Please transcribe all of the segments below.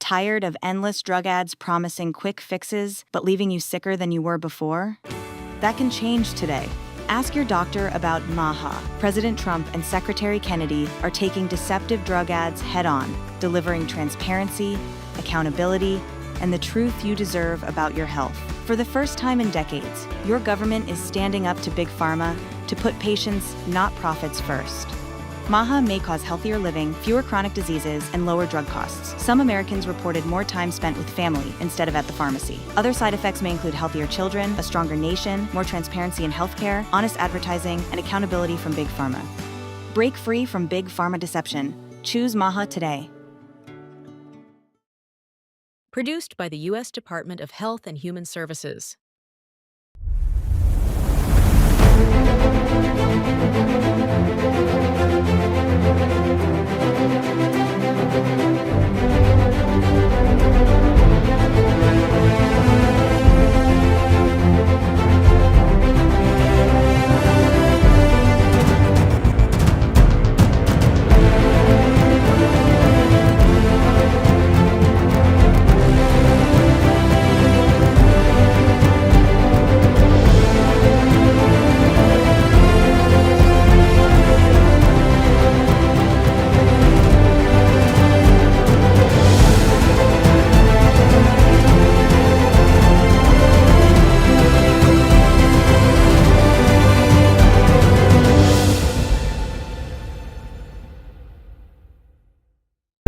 Tired of endless drug ads promising quick fixes but leaving you sicker than you were before? That can change today. Ask your doctor about MAHA. President Trump and Secretary Kennedy are taking deceptive drug ads head-on, delivering transparency, accountability, and the truth you deserve about your health. For the first time in decades, your government is standing up to Big Pharma to put patients, not profits, first. MAHA may cause healthier living, fewer chronic diseases, and lower drug costs. Some Americans reported more time spent with family instead of at the pharmacy. Other side effects may include healthier children, a stronger nation, more transparency in healthcare, honest advertising, and accountability from Big Pharma. Break free from Big Pharma deception. Choose MAHA today. Produced by the U.S. Department of Health and Human Services.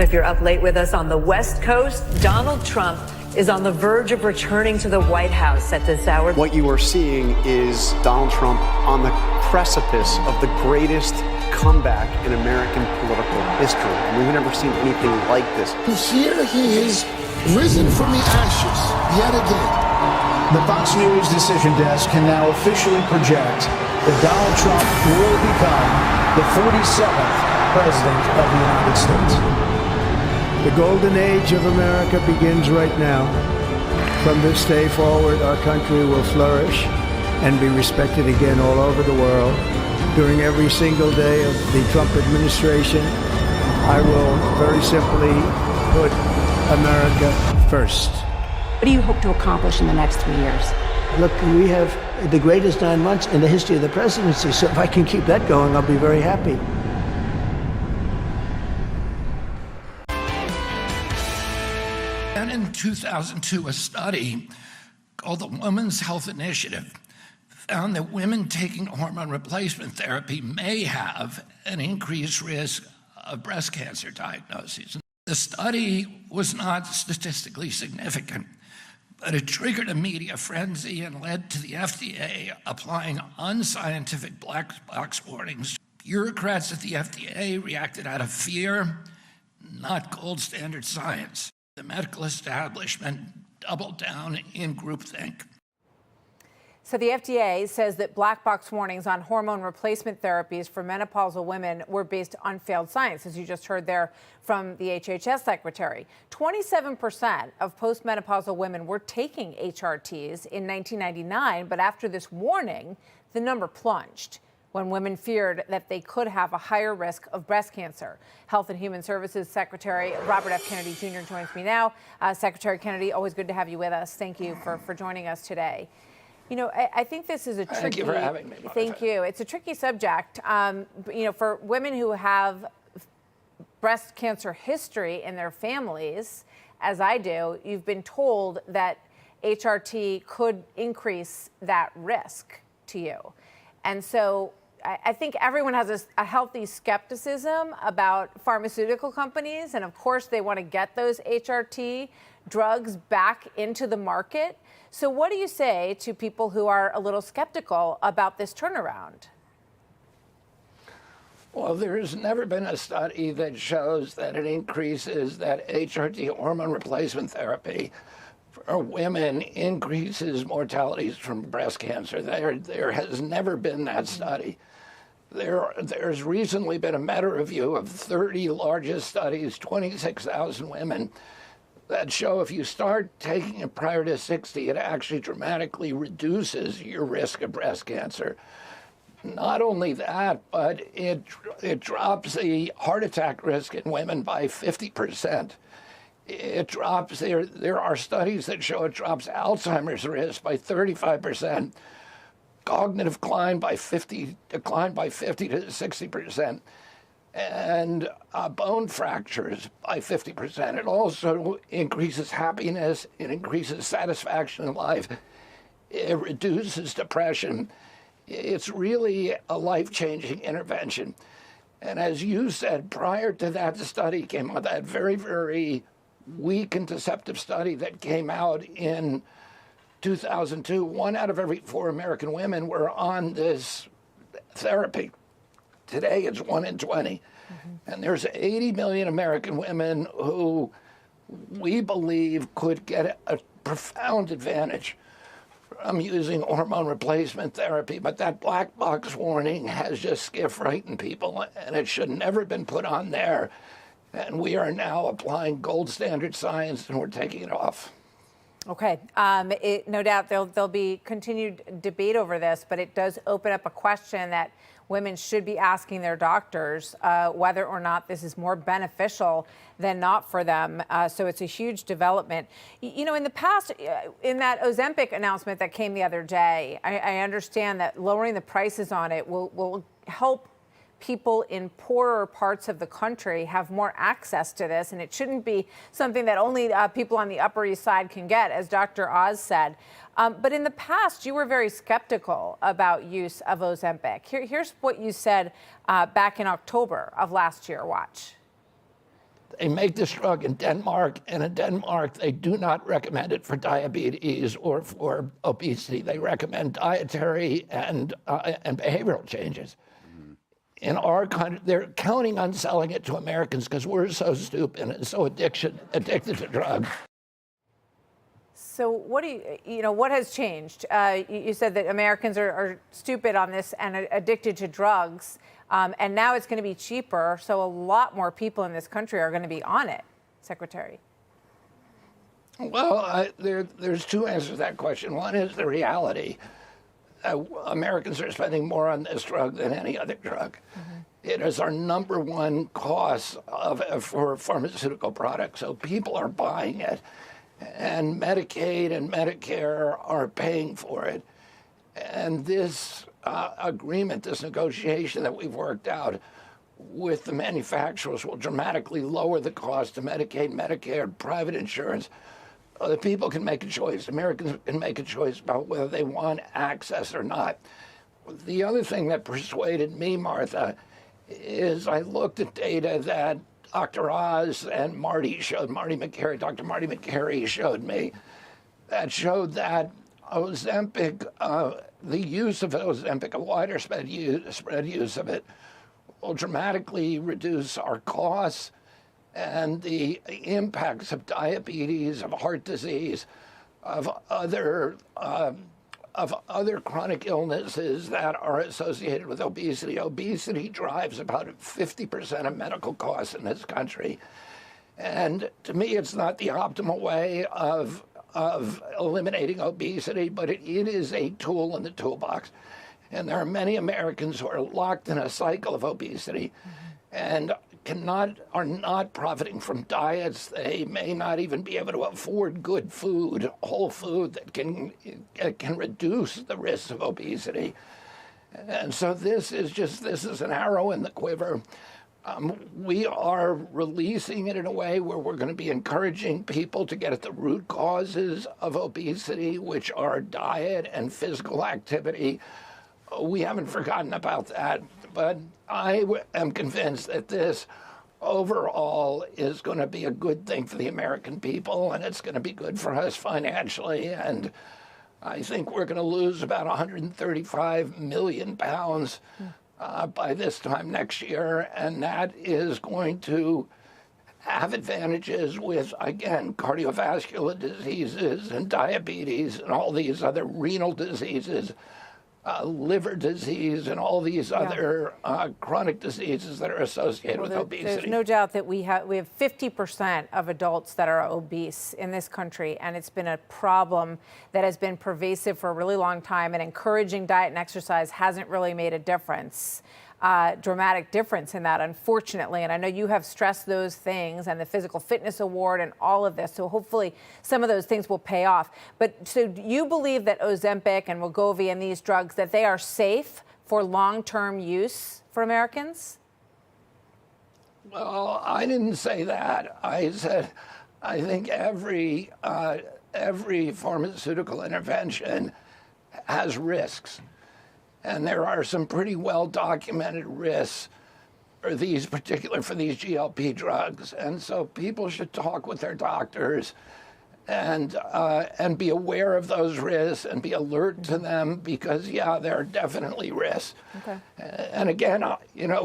If you're up late with us on the West Coast, Donald Trump is on the verge of returning to the White House at this hour. What you are seeing is Donald Trump on the precipice of the greatest comeback in American political history. We've never seen anything like this. Here he is, risen from the ashes, yet again. The Fox News decision desk can now officially project that Donald Trump will become the 47th President of the United States. The golden age of America begins right now. From this day forward, our country will flourish and be respected again all over the world. During every single day of the Trump administration, I will very simply put America first. What do you hope to accomplish in the next 3 years? Look, we have the greatest 9 months in the history of the presidency, so if I can keep that going, I'll be very happy. And in 2002, a study called the Women's Health Initiative found that women taking hormone replacement therapy may have an increased risk of breast cancer diagnoses. The study was not statistically significant, but it triggered a media frenzy and led to the FDA applying unscientific black box warnings. Bureaucrats at the FDA reacted out of fear, not gold standard science. The medical establishment doubled down in groupthink. So the FDA says that black box warnings on hormone replacement therapies for menopausal women were based on failed science, as you just heard there from the HHS secretary. 27% of postmenopausal women were taking HRTs in 1999, but after this warning, the number plunged when women feared that they could have a higher risk of breast cancer. Health and Human Services Secretary Robert F. Kennedy Jr. joins me now. Secretary Kennedy, always good to have you with us. Thank you for joining us today. You know, I think this is a tricky... Thank you for having me. Thank you. It's a tricky subject. You know, for women who have breast cancer history in their families, as I do, you've been told that HRT could increase that risk to you. And so I think everyone has a healthy skepticism about pharmaceutical companies. And of course, they want to get those HRT drugs back into the market. So what do you say to people who are a little skeptical about this turnaround? Well, there's never been a study that shows that it increases that HRT hormone replacement therapy for women increases mortalities from breast cancer. There has never been that study. There's recently been a meta-review of 30 largest studies, 26,000 women, that show if you start taking it prior to 60, it actually dramatically reduces your risk of breast cancer. Not only that, but it drops the heart attack risk in women by 50%. It drops, there are studies that show it drops Alzheimer's risk by 35%, cognitive decline by 50 to 60%, and bone fractures by 50%. It also increases happiness, it increases satisfaction in life, it reduces depression. It's really a life-changing intervention. And as you said, prior to that study came out, that very, very weak and deceptive study that came out in 2002, 1 out of every 4 American women were on this therapy. Today, it's 1 in 20. Mm-hmm. And there's 80 million American women who we believe could get a profound advantage from using hormone replacement therapy. But that black box warning has just frightened people, and it should never have been put on there. And we are now applying gold standard science, and we're taking it off. Okay. No doubt there'll be continued debate over this, but it does open up a question that women should be asking their doctors whether or not this is more beneficial than not for them. So it's a huge development. You know, in the past, in that Ozempic announcement that came the other day, I understand that lowering the prices on it will help people in poorer parts of the country have more access to this, and it shouldn't be something that only people on the Upper East Side can get, as Dr. Oz said. But in the past, you were very skeptical about use of Ozempic. Here's what you said back in October of last year. Watch. They make this drug in Denmark, and in Denmark, they do not recommend it for diabetes or for obesity. They recommend dietary and behavioral changes. In our country, they're counting on selling it to Americans because we're so stupid and so addicted to drugs. So what what has changed? You said that Americans are stupid on this and addicted to drugs, and now it's going to be cheaper, so a lot more people in this country are going to be on it, Secretary. Well, there's 2 answers to that question. One is the reality. Americans are spending more on this drug than any other drug. Mm-hmm. It is our #1 cost for pharmaceutical products, so people are buying it, and Medicaid and Medicare are paying for it. And this agreement, this negotiation that we've worked out with the manufacturers will dramatically lower the cost of Medicaid, Medicare, private insurance. The people can make a choice. Americans can make a choice about whether they want access or not. The other thing that persuaded me, Martha, is I looked at data that Dr. Oz and Dr. Marty McCary showed me, that showed that Ozempic, the use of Ozempic, a wider spread use of it, will dramatically reduce our costs and the impacts of diabetes, of heart disease, of other chronic illnesses that are associated with obesity. Obesity drives about 50% of medical costs in this country. And to me, it's not the optimal way of eliminating obesity, but it is a tool in the toolbox. And there are many Americans who are locked in a cycle of obesity and are not profiting from diets. They may not even be able to afford good food, whole food that can reduce the risk of obesity. And so this is an arrow in the quiver. We are releasing it in a way where we're going to be encouraging people to get at the root causes of obesity, which are diet and physical activity. We haven't forgotten about that, but I am convinced that this overall is going to be a good thing for the American people, and it's going to be good for us financially. And I think we're going to lose about 135 million pounds by this time next year, and that is going to have advantages with, again, cardiovascular diseases and diabetes and all these other renal diseases, liver disease, and all these other chronic diseases that are associated with obesity. There's no doubt that we have 50% of adults that are obese in this country, and it's been a problem that has been pervasive for a really long time, and encouraging diet and exercise hasn't really made a difference. dramatic difference in that, unfortunately. And I know you have stressed those things and the Physical Fitness Award and all of this. So hopefully some of those things will pay off. But so do you believe that Ozempic and Wegovy and these drugs, that they are safe for long-term use for Americans? Well, I didn't say that. I said I think every pharmaceutical intervention has risks. And there are some pretty well-documented risks for these GLP drugs. And so people should talk with their doctors and be aware of those risks and be alert to them because, yeah, there are definitely risks. Okay. And again, you know,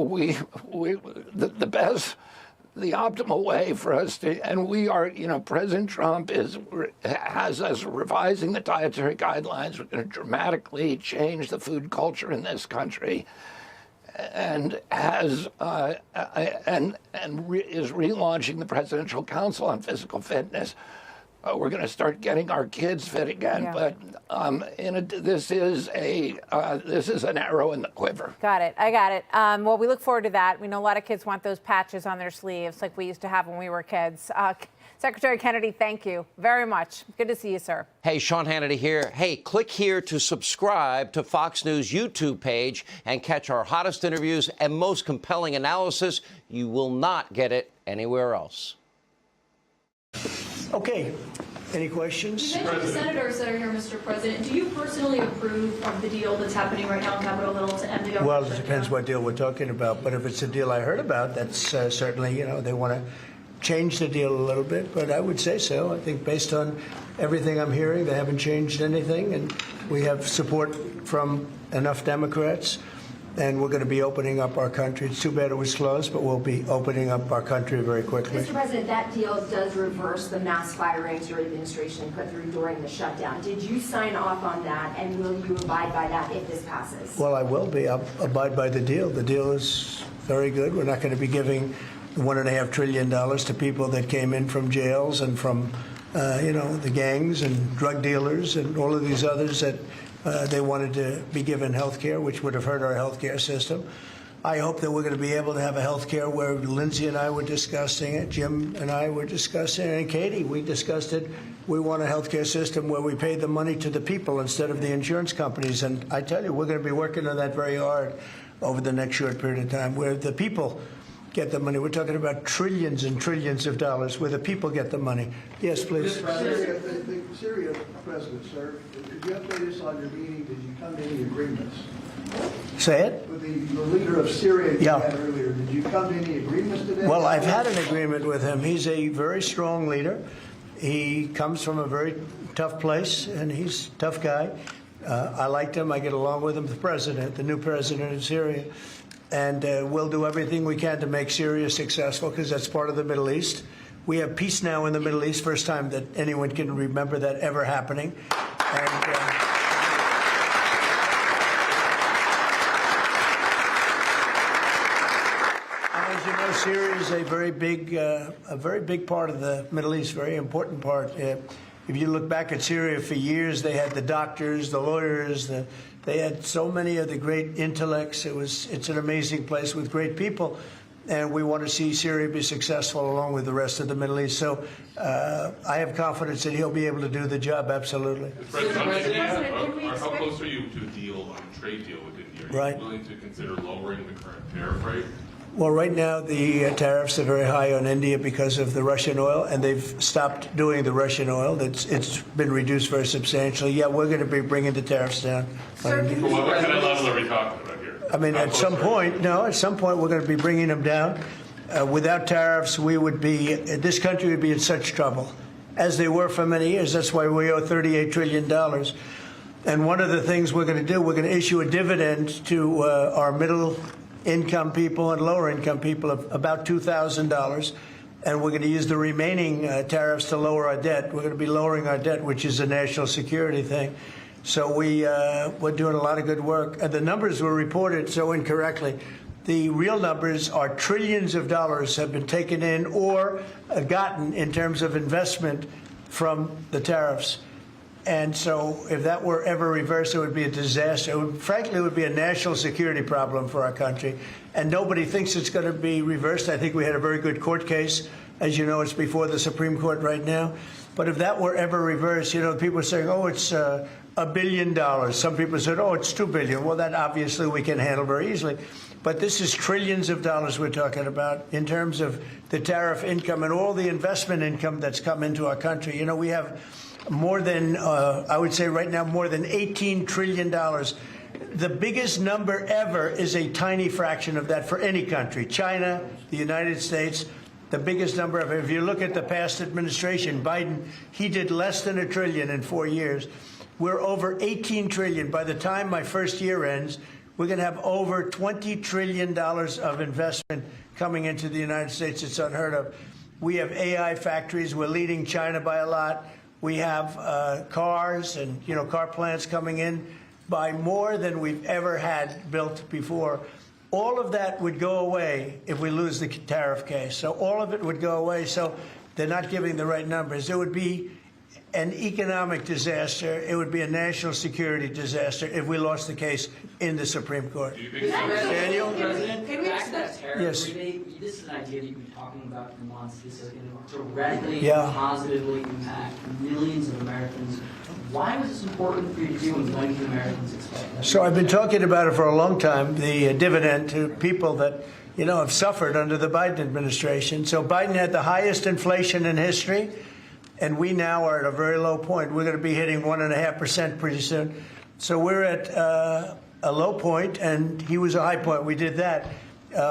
the optimal way for us to, and we are, you know, President Trump has us revising the dietary guidelines. We're going to dramatically change the food culture in this country, and is relaunching the Presidential Council on Physical Fitness. We're going to start getting our kids fit again, but this is an arrow in the quiver. Got it. I got it. Well, we look forward to that. We know a lot of kids want those patches on their sleeves like we used to have when we were kids. Secretary Kennedy, thank you very much. Good to see you, sir. Hey, Sean Hannity here. Hey, click here to subscribe to Fox News YouTube page and catch our hottest interviews and most compelling analysis. You will not get it anywhere else. Okay. Any questions? You mentioned the senators that are here, Mr. President. Do you personally approve of the deal that's happening right now on Capitol Hill to end the government? Well, it depends what deal we're talking about. But if it's a deal I heard about, that's certainly, you know, they want to change the deal a little bit. But I would say so. I think based on everything I'm hearing, they haven't changed anything. And we have support from enough Democrats. And we're going to be opening up our country. It's too bad it was closed, but we'll be opening up our country very quickly. Mr. President, that deal does reverse the mass firings your administration put through during the shutdown. Did you sign off on that, and will you abide by that if this passes? Well, I will be. I'll abide by the deal. The deal is very good. We're not going to be giving $1.5 trillion to people that came in from jails and from, you know, the gangs and drug dealers and all of these others that they wanted to be given health care, which would have hurt our health care system. I hope that we're going to be able to have a health care where Lindsay and I were discussing it, Jim and I were discussing it, and Katie, we discussed it. We want a health care system where we pay the money to the people instead of the insurance companies. And I tell you, we're going to be working on that very hard over the next short period of time, where the people get the money. We're talking about trillions and trillions of dollars where the people get the money. Yes, please. Syria President, sir, could you update us on your meeting? Did you come to any agreements? Say it? With the leader of Syria you yeah. had earlier, did you come to any agreements today? Well, I've had an agreement with him. He's a very strong leader. He comes from a very tough place, and he's a tough guy. I liked him. I get along with him, the new president of Syria. And we'll do everything we can to make Syria successful, because that's part of the Middle East. We have peace now in the Middle East, first time that anyone can remember that ever happening. And, as you know, Syria is a very big part of the Middle East, very important part. If you look back at Syria for years, they had the doctors, the lawyers, they had so many of the great intellects. It's an amazing place with great people. And we want to see Syria be successful along with the rest of the Middle East. So I have confidence that he'll be able to do the job, absolutely. How close are you to a deal, a trade deal with India? Are you willing to consider lowering the current tariff rate? Well, right now the tariffs are very high on India because of the Russian oil, and they've stopped doing the Russian oil. It's been reduced very substantially. Yeah, we're going to be bringing the tariffs down. What kind of level are we talking about here? I mean, at some point we're going to be bringing them down. Without tariffs, this country would be in such trouble, as they were for many years. That's why we owe $38 trillion. And one of the things we're going to do, we're going to issue a dividend to our middle-income people and lower-income people of about $2,000. And we're going to use the remaining tariffs to lower our debt. We're going to be lowering our debt, which is a national security thing. So we're doing a lot of good work. And the numbers were reported so incorrectly. The real numbers are trillions of dollars have been taken in or gotten in terms of investment from the tariffs. And so if that were ever reversed, it would be a disaster. Frankly, it would be a national security problem for our country. And nobody thinks it's going to be reversed. I think we had a very good court case. As you know, it's before the Supreme Court right now. But if that were ever reversed, people are saying, oh, it's $1 billion. Some people said, oh, it's $2 billion. Well, that obviously we can handle very easily. But this is trillions of dollars we're talking about in terms of the tariff income and all the investment income that's come into our country. We have more than, I would say right now, more than $18 trillion. The biggest number ever is a tiny fraction of that for any country. China, the United States, the biggest number ever. If you look at the past administration, Biden, he did less than $1 trillion in 4 years. We're over $18 trillion. By the time my first year ends, we're going to have over $20 trillion of investment coming into the United States. It's unheard of. We have AI factories. We're leading China by a lot. We have cars and, car plants coming in by more than we've ever had built before. All of that would go away if we lose the tariff case. So all of it would go away. So they're not giving the right numbers. It would be an economic disaster. It would be a national security disaster if we lost the case in the Supreme Court. Daniel? President, back to that tariff Yes. rebate. This is an idea that you've been talking about for months. This is going to directly and positively impact millions of Americans. Why was this important for you to do, and when can Americans expect that? So I've been talking about it for a long time, the dividend to people that, have suffered under the Biden administration. So Biden had the highest inflation in history, and we now are at a very low point. We're going to be hitting 1.5% pretty soon. So we're at a low point, and he was a high point. We did that.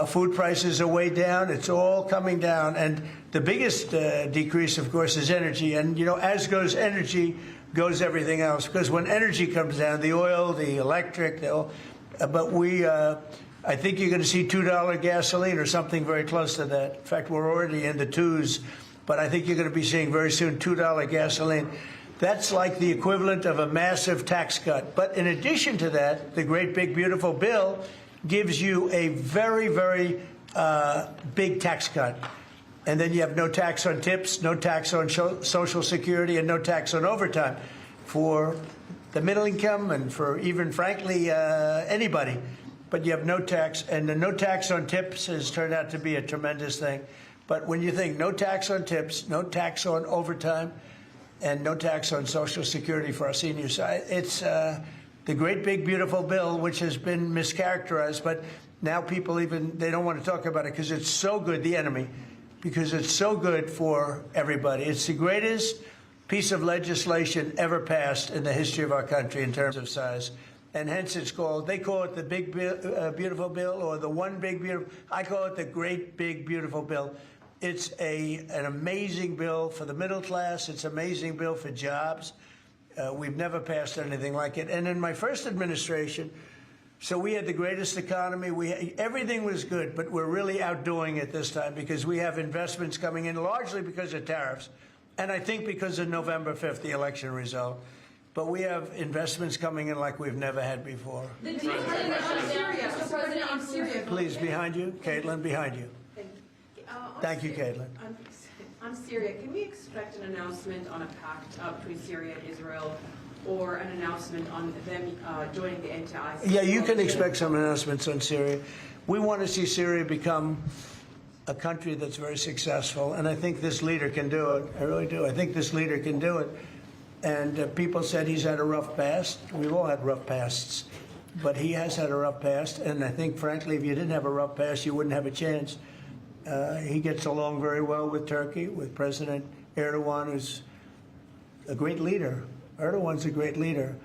Food prices are way down. It's all coming down. And the biggest decrease, of course, is energy. And, as goes energy, goes everything else. Because when energy comes down, the oil, the electric, I think you're going to see $2 gasoline or something very close to that. In fact, we're already in the twos. But I think you're going to be seeing very soon $2 gasoline. That's like the equivalent of a massive tax cut. But in addition to that, the great big beautiful bill gives you a very, very big tax cut. And then you have no tax on tips, no tax on Social Security, and no tax on overtime for the middle income and for even, frankly, anybody. But you have no tax, and the no tax on tips has turned out to be a tremendous thing. But when you think no tax on tips, no tax on overtime, and no tax on Social Security for our seniors, it's the great big beautiful bill, which has been mischaracterized. But now people they don't want to talk about it because it's so good, the enemy, because it's so good for everybody. It's the greatest piece of legislation ever passed in the history of our country in terms of size. And hence they call it the big beautiful bill, or the one big beautiful. I call it the great big beautiful bill. It's an amazing bill for the middle class. It's an amazing bill for jobs. We've never passed anything like it. And in my first administration, so we had the greatest economy. Everything was good, but we're really outdoing it this time because we have investments coming in largely because of tariffs. And I think because of November 5th, the election result. But we have investments coming in like we've never had before. The deal on Syria, Mr. President, on Syria. Please, behind you. Caitlin, behind you. Thank you, Caitlin. On Syria, can we expect an announcement on a pact between Syria and Israel, or an announcement on them joining the end to ISIS? Yeah, you can expect some announcements on Syria. We want to see Syria become a country that's very successful, and I think this leader can do it. I really do. I think this leader can do it. And people said he's had a rough past. We've all had rough pasts. But he has had a rough past. And I think, frankly, if you didn't have a rough past, you wouldn't have a chance. He gets along very well with Turkey, with President Erdogan, who's a great leader. Erdogan's a great leader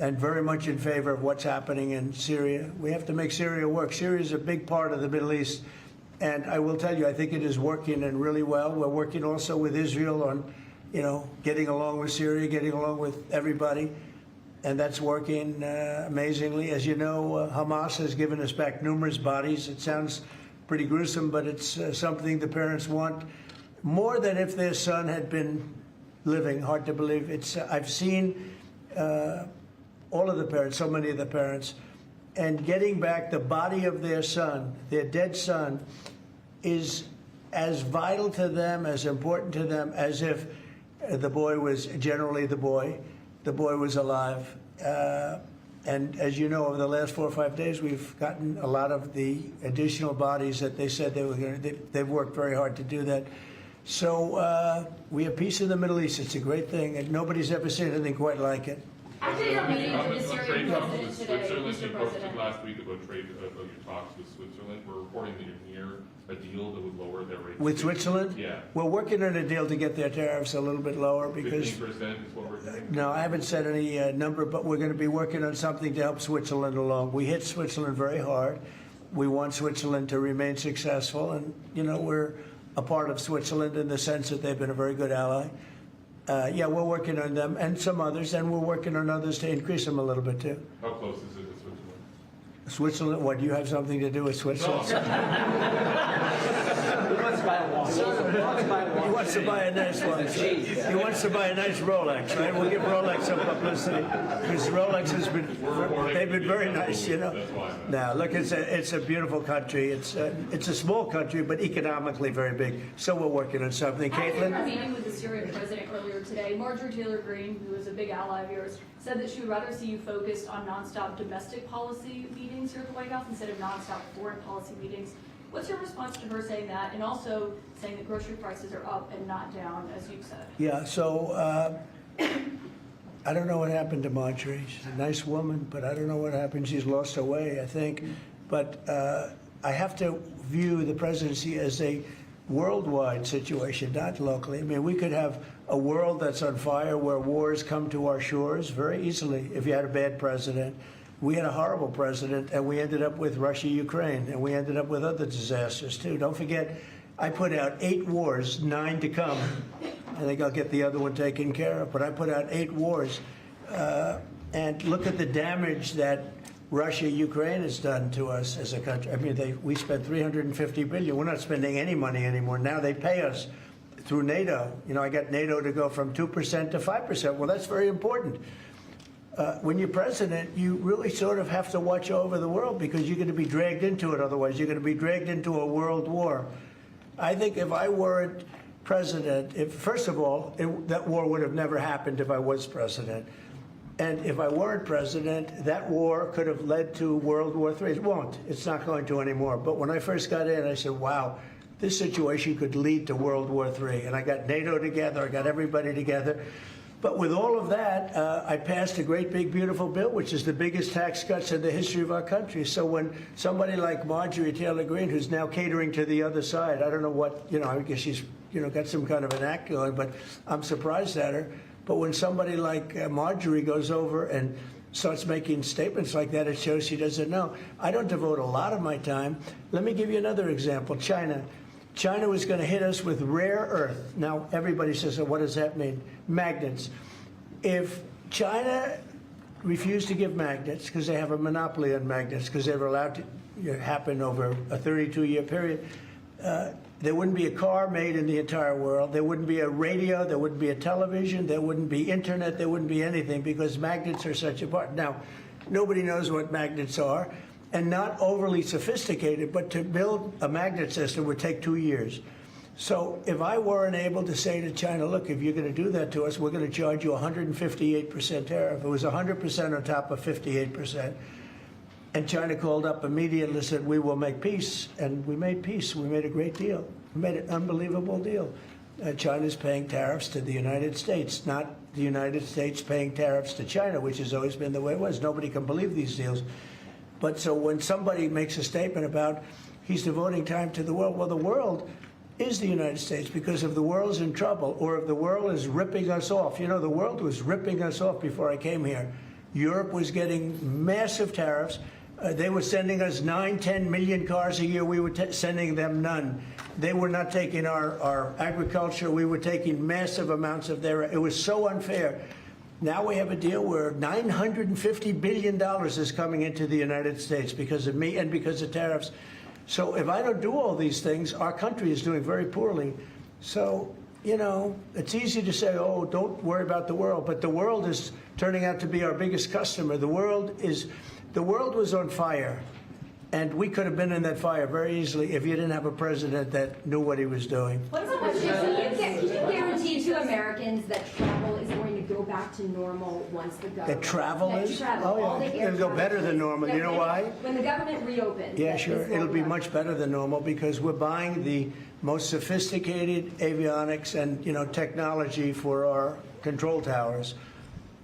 and very much in favor of what's happening in Syria. We have to make Syria work. Syria is a big part of the Middle East. And I will tell you, I think it is working and really well. We're working also with Israel on getting along with Syria, getting along with everybody. And that's working amazingly. As you know, Hamas has given us back numerous bodies. It sounds pretty gruesome, but it's something the parents want more than if their son had been living. Hard to believe. I've seen all of the parents, so many of the parents, and getting back the body of their son, their dead son, is as vital to them, as important to them, as if the boy was generally the boy. the boy was alive. And as you know, over the last 4 or 5 days, we've gotten a lot of the additional bodies that they said they were going to. They've worked very hard to do that. So we have peace in the Middle East. It's a great thing, and nobody's ever seen anything quite like it. After your meeting with the Syrian president today, Switzerland, Mr. you President. posted last week about trade, about your talks with Switzerland. We're reporting that you're near a deal that would lower their rates. With Switzerland? Yeah. We're working on a deal to get their tariffs a little bit lower because. 15% is what we're doing. No, I haven't said any number, but we're going to be working on something to help Switzerland along. We hit Switzerland very hard. We want Switzerland to remain successful, and we're a part of Switzerland in the sense that they've been a very good ally. Yeah, we're working on them and some others, and we're working on others to increase them a little bit too. How close is it to Switzerland? Switzerland? What, do you have something to do with Switzerland? He wants to buy a watch. He wants to buy a nice watch. He wants to buy a nice Rolex, right? We'll give Rolex some publicity because Rolex has they've been very nice, Now, look, it's a beautiful country. It's a small country, but economically very big. So we're working on something. After Caitlin? a meeting with the Syrian president earlier today, Marjorie Taylor Greene, who is a big ally of yours, said that she would rather see you focused on nonstop domestic policy meetings here at the White House instead of nonstop foreign policy meetings. What's your response to her saying that, and also saying that grocery prices are up and not down, as you've said? Yeah, so I don't know what happened to Marjorie. She's a nice woman, but I don't know what happened. She's lost her way, I think. But I have to view the presidency as a worldwide situation, not locally. I mean, we could have a world that's on fire where wars come to our shores very easily if you had a bad president. We had a horrible president, and we ended up with Russia, Ukraine, and we ended up with other disasters, too. Don't forget, I put out 8 wars, 9 to come. I think I'll get the other one taken care of, but I put out 8 wars. And look at the damage that Russia, Ukraine has done to us as a country. I mean, we spent $350 billion. We're not spending any money anymore. Now they pay us through NATO. I got NATO to go from 2% to 5%. Well, that's very important. When you're president, you really sort of have to watch over the world because you're going to be dragged into it. Otherwise, you're going to be dragged into a world war. I think if I weren't president, first of all, that war would have never happened if I was president. And if I weren't president, that war could have led to World War III. It won't. It's not going to anymore. But when I first got in, I said, wow, this situation could lead to World War III. And I got NATO together. I got everybody together. But with all of that, I passed a great, big, beautiful bill, which is the biggest tax cuts in the history of our country. So when somebody like Marjorie Taylor Greene, who's now catering to the other side, I don't know what, I guess she's, got some kind of an act going, but I'm surprised at her. But when somebody like Marjorie goes over and starts making statements like that, it shows she doesn't know. I don't devote a lot of my time. Let me give you another example. China. China was going to hit us with rare earth. Now, everybody says, what does that mean? Magnets. If China refused to give magnets, because they have a monopoly on magnets, because they were allowed to happen over a 32-year period, there wouldn't be a car made in the entire world. There wouldn't be a radio. There wouldn't be a television. There wouldn't be internet. There wouldn't be anything because magnets are such a part. Now, nobody knows what magnets are. And not overly sophisticated, but to build a magnet system would take 2 years. So if I weren't able to say to China, look, if you're going to do that to us, we're going to charge you 158% tariff. It was 100% on top of 58%. And China called up immediately and said, we will make peace. And we made peace. We made a great deal. We made an unbelievable deal. China's paying tariffs to the United States, not the United States paying tariffs to China, which has always been the way it was. Nobody can believe these deals. But so when somebody makes a statement about he's devoting time to the world, well, the world is the United States because if the world's in trouble or if the world is ripping us off, the world was ripping us off before I came here. Europe was getting massive tariffs. They were sending us 9-10 million cars a year. We were sending them none. They were not taking our agriculture. We were taking massive amounts of their. It was so unfair. Now we have a deal where $950 billion is coming into the United States because of me and because of tariffs. So if I don't do all these things, our country is doing very poorly. So, it's easy to say, oh, don't worry about the world. But the world is turning out to be our biggest customer. The world was on fire. And we could have been in that fire very easily if you didn't have a president that knew what he was doing. Can you guarantee to Americans that travel is going to go back to normal once the government... The travel is? Travel, Oh, yeah. It'll go better than normal. You know why? When the government reopens. Yeah, sure. It'll be much better than normal because we're buying the most sophisticated avionics and, technology for our control towers.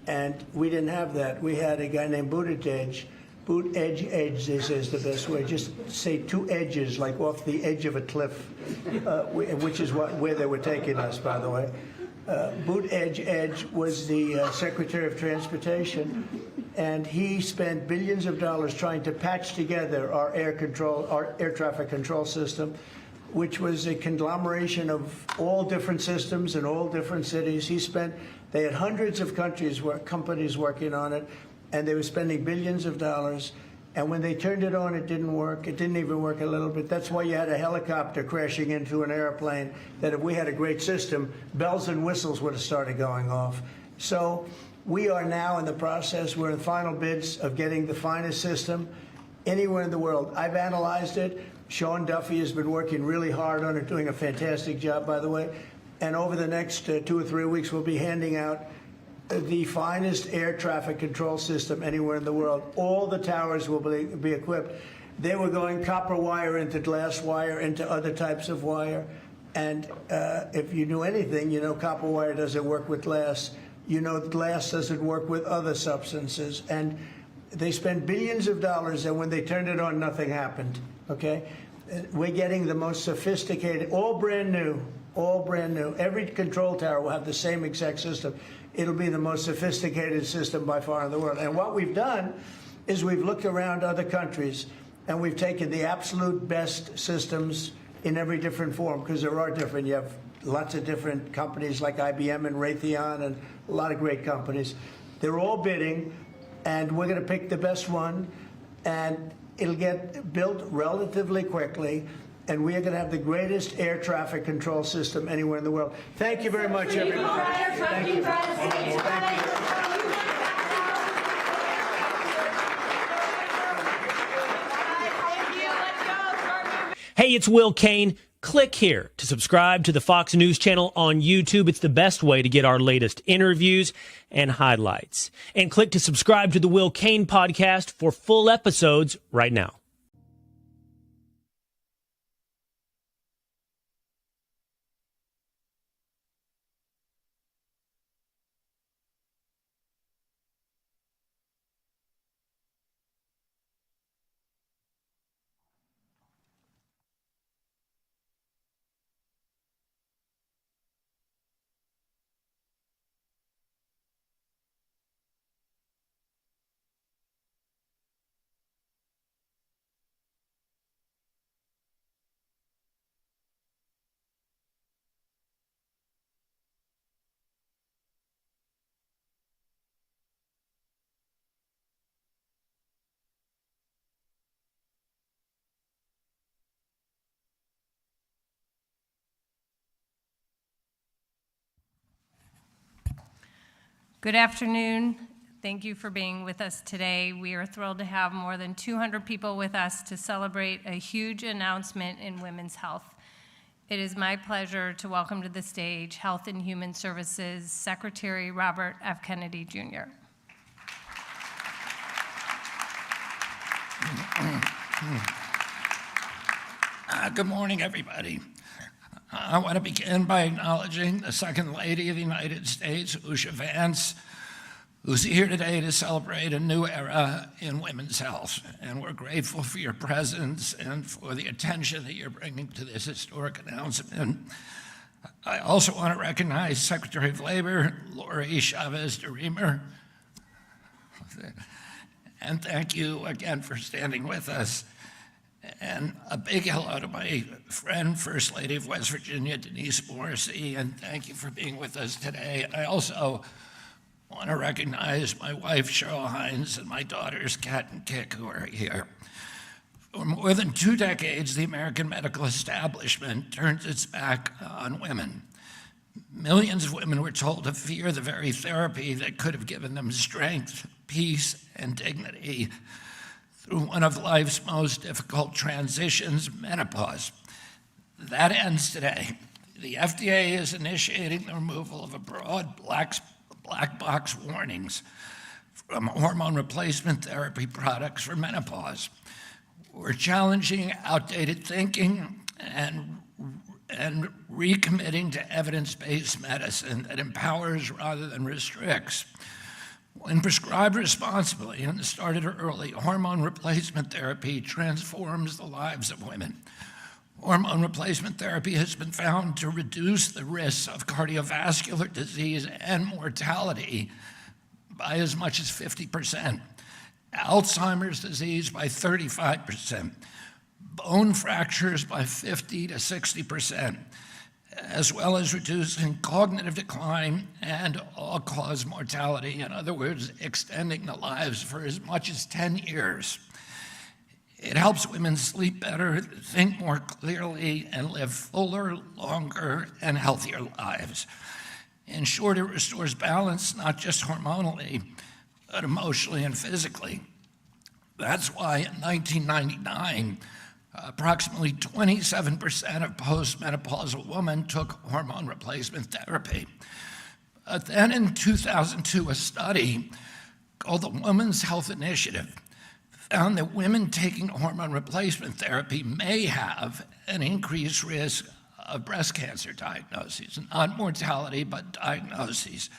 And we didn't have that. We had a guy named Buttigieg. Edge, they say, is the best way. Just say two edges, like off the edge of a cliff, which is where they were taking us, by the way. Edge was the Secretary of Transportation, and he spent billions of dollars trying to patch together our air traffic control system, which was a conglomeration of all different systems in all different cities. They had hundreds of companies working on it, and they were spending billions of dollars. And when they turned it on, it didn't work. It didn't even work a little bit. That's why you had a helicopter crashing into an airplane, that if we had a great system, bells and whistles would have started going off. So we are now in the process. We're in the final bids of getting the finest system anywhere in the world. I've analyzed it. Sean Duffy has been working really hard on it, doing a fantastic job, by the way. And over the next 2 or 3 weeks, we'll be handing out the finest air traffic control system anywhere in the world. All the towers will be equipped. They were going copper wire into glass wire into other types of wire. And if you knew anything, copper wire doesn't work with glass. Glass doesn't work with other substances. And they spent billions of dollars, and when they turned it on, nothing happened, okay? We're getting the most sophisticated, all brand new. Every control tower will have the same exact system. It'll be the most sophisticated system by far in the world. And what we've done is we've looked around other countries, and we've taken the absolute best systems in every different form, because there are different. You have lots of different companies like IBM and Raytheon and a lot of great companies. They're all bidding, and we're going to pick the best one, and it'll get built relatively quickly. And we are going to have the greatest air traffic control system anywhere in the world. Thank you very much, everybody. Thank you. Hey, it's Will Kane. Click here to subscribe to the Fox News channel on YouTube. It's the best way to get our latest interviews and highlights. And click to subscribe to the Will Kane podcast for full episodes right now. Good afternoon. Thank you for being with us today. We are thrilled to have more than 200 people with us to celebrate a huge announcement in women's health. It is my pleasure to welcome to the stage Health and Human Services Secretary Robert F. Kennedy, Jr. Good morning, everybody. I want to begin by acknowledging the Second Lady of the United States, Usha Vance, who's here today to celebrate a new era in women's health. And we're grateful for your presence and for the attention that you're bringing to this historic announcement. I also want to recognize Secretary of Labor, Lori Chavez de Reamer. And thank you again for standing with us. And a big hello to my friend, First Lady of West Virginia, Denise Morrissey, and thank you for being with us today. I also want to recognize my wife, Cheryl Hines, and my daughters, Kat and Kik, who are here. For more than 2 decades, the American medical establishment turns its back on women. Millions of women were told to fear the very therapy that could have given them strength, peace, and dignity through one of life's most difficult transitions, menopause. That ends today. The FDA is initiating the removal of a broad black black box warnings from hormone replacement therapy products for menopause. We're challenging outdated thinking and recommitting to evidence-based medicine that empowers rather than restricts. When prescribed responsibly and started early, hormone replacement therapy transforms the lives of women. Hormone replacement therapy has been found to reduce the risks of cardiovascular disease and mortality by as much as 50%, Alzheimer's disease by 35%, bone fractures by 50 to 60%, as well as reducing cognitive decline and all-cause mortality. In other words, extending the lives for as much as 10 years. It helps women sleep better, think more clearly, and live fuller, longer, and healthier lives. In short, it restores balance, not just hormonally, but emotionally and physically. That's why in 1999, approximately 27% of postmenopausal women took hormone replacement therapy. But then in 2002, a study called the Women's Health Initiative found that women taking hormone replacement therapy may have an increased risk of breast cancer diagnoses, not mortality, but diagnoses.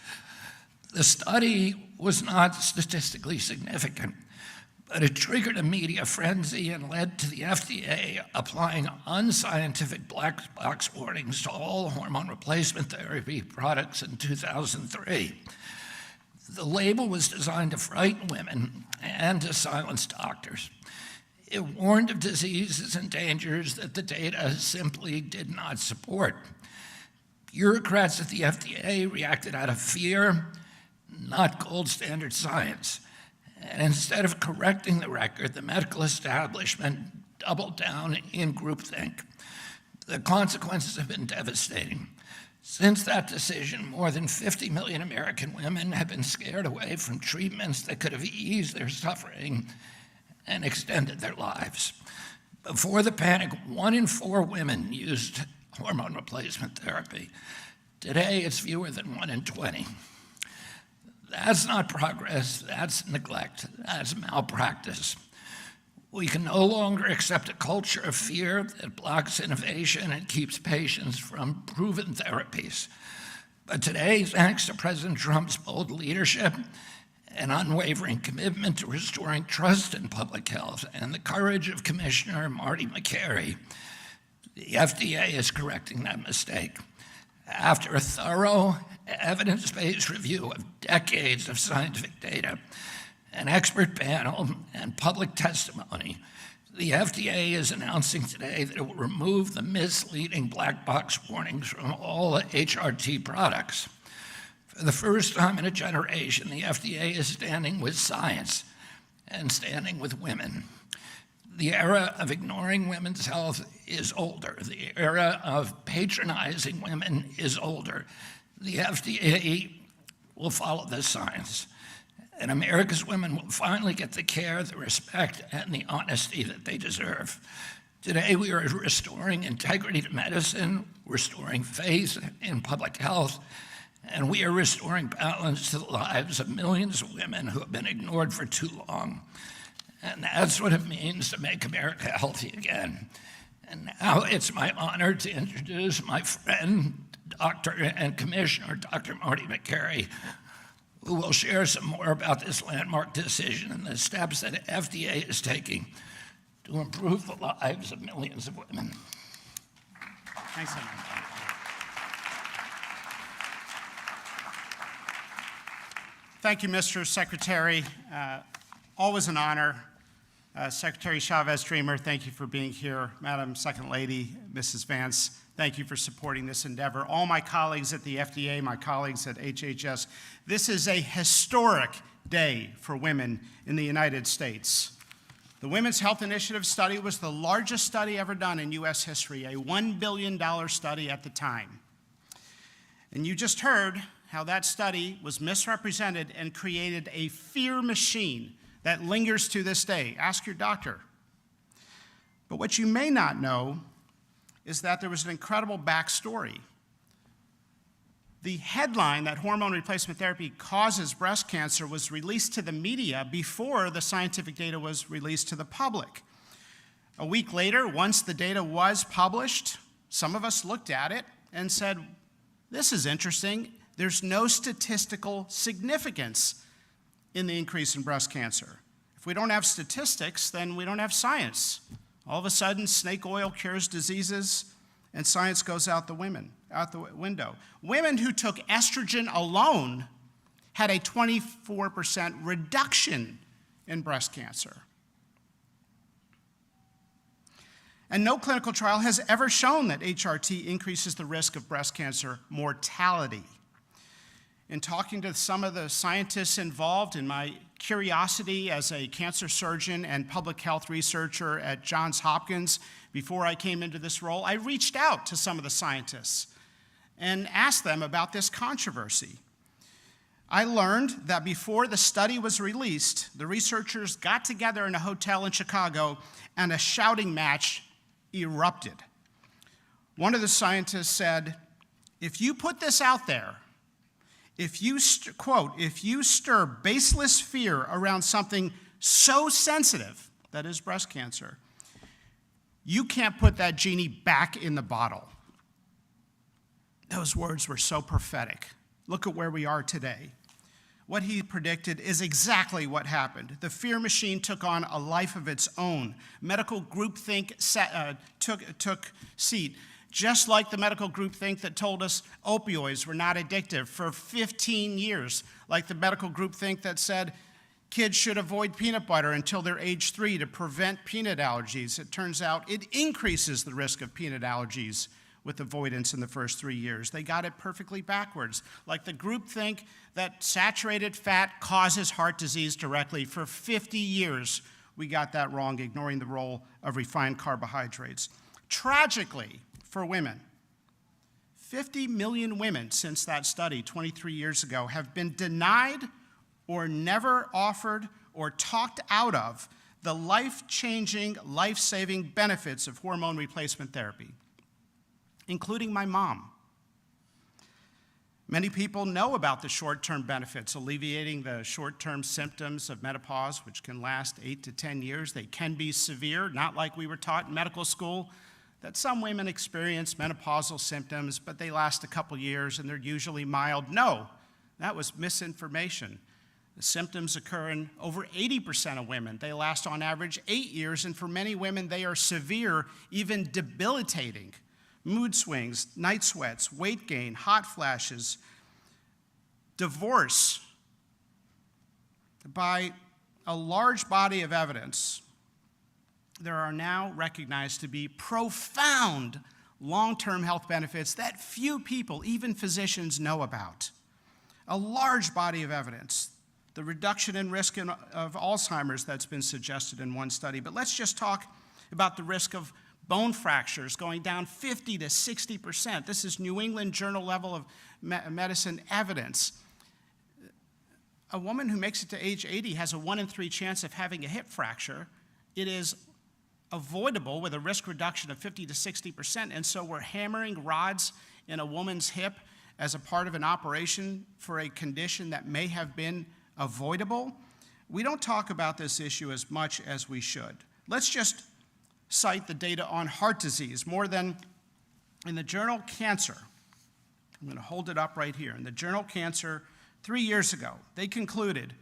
The study was not statistically significant, but it triggered a media frenzy and led to the FDA applying unscientific black box warnings to all hormone replacement therapy products in 2003. The label was designed to frighten women and to silence doctors. It warned of diseases and dangers that the data simply did not support. Bureaucrats at the FDA reacted out of fear, not gold standard science. And instead of correcting the record, the medical establishment doubled down in groupthink. The consequences have been devastating. Since that decision, more than 50 million American women have been scared away from treatments that could have eased their suffering and extended their lives. Before the panic, 1 in 4 women used hormone replacement therapy. Today, it's fewer than 1 in 20. That's not progress, that's neglect, that's malpractice. We can no longer accept a culture of fear that blocks innovation and keeps patients from proven therapies. But today, thanks to President Trump's bold leadership and unwavering commitment to restoring trust in public health and the courage of Commissioner Marty McCary, the FDA is correcting that mistake. After a thorough, evidence-based review of decades of scientific data, an expert panel, and public testimony, the FDA is announcing today that it will remove the misleading black box warnings from all HRT products. For the first time in a generation, the FDA is standing with science and standing with women. The era of ignoring women's health is older. The era of patronizing women is older. The FDA will follow the science, and America's women will finally get the care, the respect, and the honesty that they deserve. Today, we are restoring integrity to medicine, restoring faith in public health, and we are restoring balance to the lives of millions of women who have been ignored for too long. And that's what it means to make America healthy again. And now it's my honor to introduce my friend, Dr. and Commissioner Dr. Marty McCary, who will share some more about this landmark decision and the steps that FDA is taking to improve the lives of millions of women. Thanks so much. Thank you, Mr. Secretary. Always an honor. Secretary Chavez-Dreamer, thank you for being here. Madam Second Lady, Mrs. Vance, thank you for supporting this endeavor. All my colleagues at the FDA, my colleagues at HHS, this is a historic day for women in the United States. The Women's Health Initiative study was the largest study ever done in U.S. history, a $1 billion study at the time. And you just heard how that study was misrepresented and created a fear machine that lingers to this day. Ask your doctor. But what you may not know is that there was an incredible backstory. The headline that hormone replacement therapy causes breast cancer was released to the media before the scientific data was released to the public. A week later, once the data was published, some of us looked at it and said, this is interesting. There's no statistical significance in the increase in breast cancer. If we don't have statistics, then we don't have science. All of a sudden, snake oil cures diseases, and science goes out the window. Women who took estrogen alone had a 24% reduction in breast cancer. And no clinical trial has ever shown that HRT increases the risk of breast cancer mortality. In talking to some of the scientists involved, in my curiosity as a cancer surgeon and public health researcher at Johns Hopkins before I came into this role, I reached out to some of the scientists and asked them about this controversy. I learned that before the study was released, the researchers got together in a hotel in Chicago and a shouting match erupted. One of the scientists said, if you put this out there, if you, quote, if you stir baseless fear around something so sensitive, that is breast cancer, you can't put that genie back in the bottle. Those words were so prophetic. Look at where we are today. What he predicted is exactly what happened. The fear machine took on a life of its own. Medical groupthink took seat. Just like the medical groupthink that told us opioids were not addictive for 15 years, like the medical groupthink that said kids should avoid peanut butter until they're age 3 to prevent peanut allergies. It turns out it increases the risk of peanut allergies with avoidance in the first 3 years. They got it perfectly backwards. Like the groupthink that saturated fat causes heart disease directly. For 50 years, we got that wrong, ignoring the role of refined carbohydrates. Tragically, for women, 50 million women since that study 23 years ago have been denied or never offered or talked out of the life-changing, life-saving benefits of hormone replacement therapy, including my mom. Many people know about the short-term benefits, alleviating the short-term symptoms of menopause, which can last 8 to 10 years. They can be severe, not like we were taught in medical school, that some women experience menopausal symptoms, but they last a couple years and they're usually mild. No, that was misinformation. The symptoms occur in over 80% of women. They last on average 8 years, and for many women, they are severe, even debilitating. Mood swings, night sweats, weight gain, hot flashes, divorce. By a large body of evidence, there are now recognized to be profound long-term health benefits that few people, even physicians, know about. A large body of evidence. The reduction in risk of Alzheimer's that's been suggested in one study. But let's just talk about the risk of bone fractures going down 50 to 60%. This is New England Journal level of medicine evidence. A woman who makes it to age 80 has a 1 in 3 chance of having a hip fracture. It is avoidable with a risk reduction of 50 to 60%, and so we're hammering rods in a woman's hip as a part of an operation for a condition that may have been avoidable. We don't talk about this issue as much as we should. Let's just cite the data on heart disease. More than, in the journal Cancer, I'm going to hold it up right here. In the journal Cancer, 3 years ago, they concluded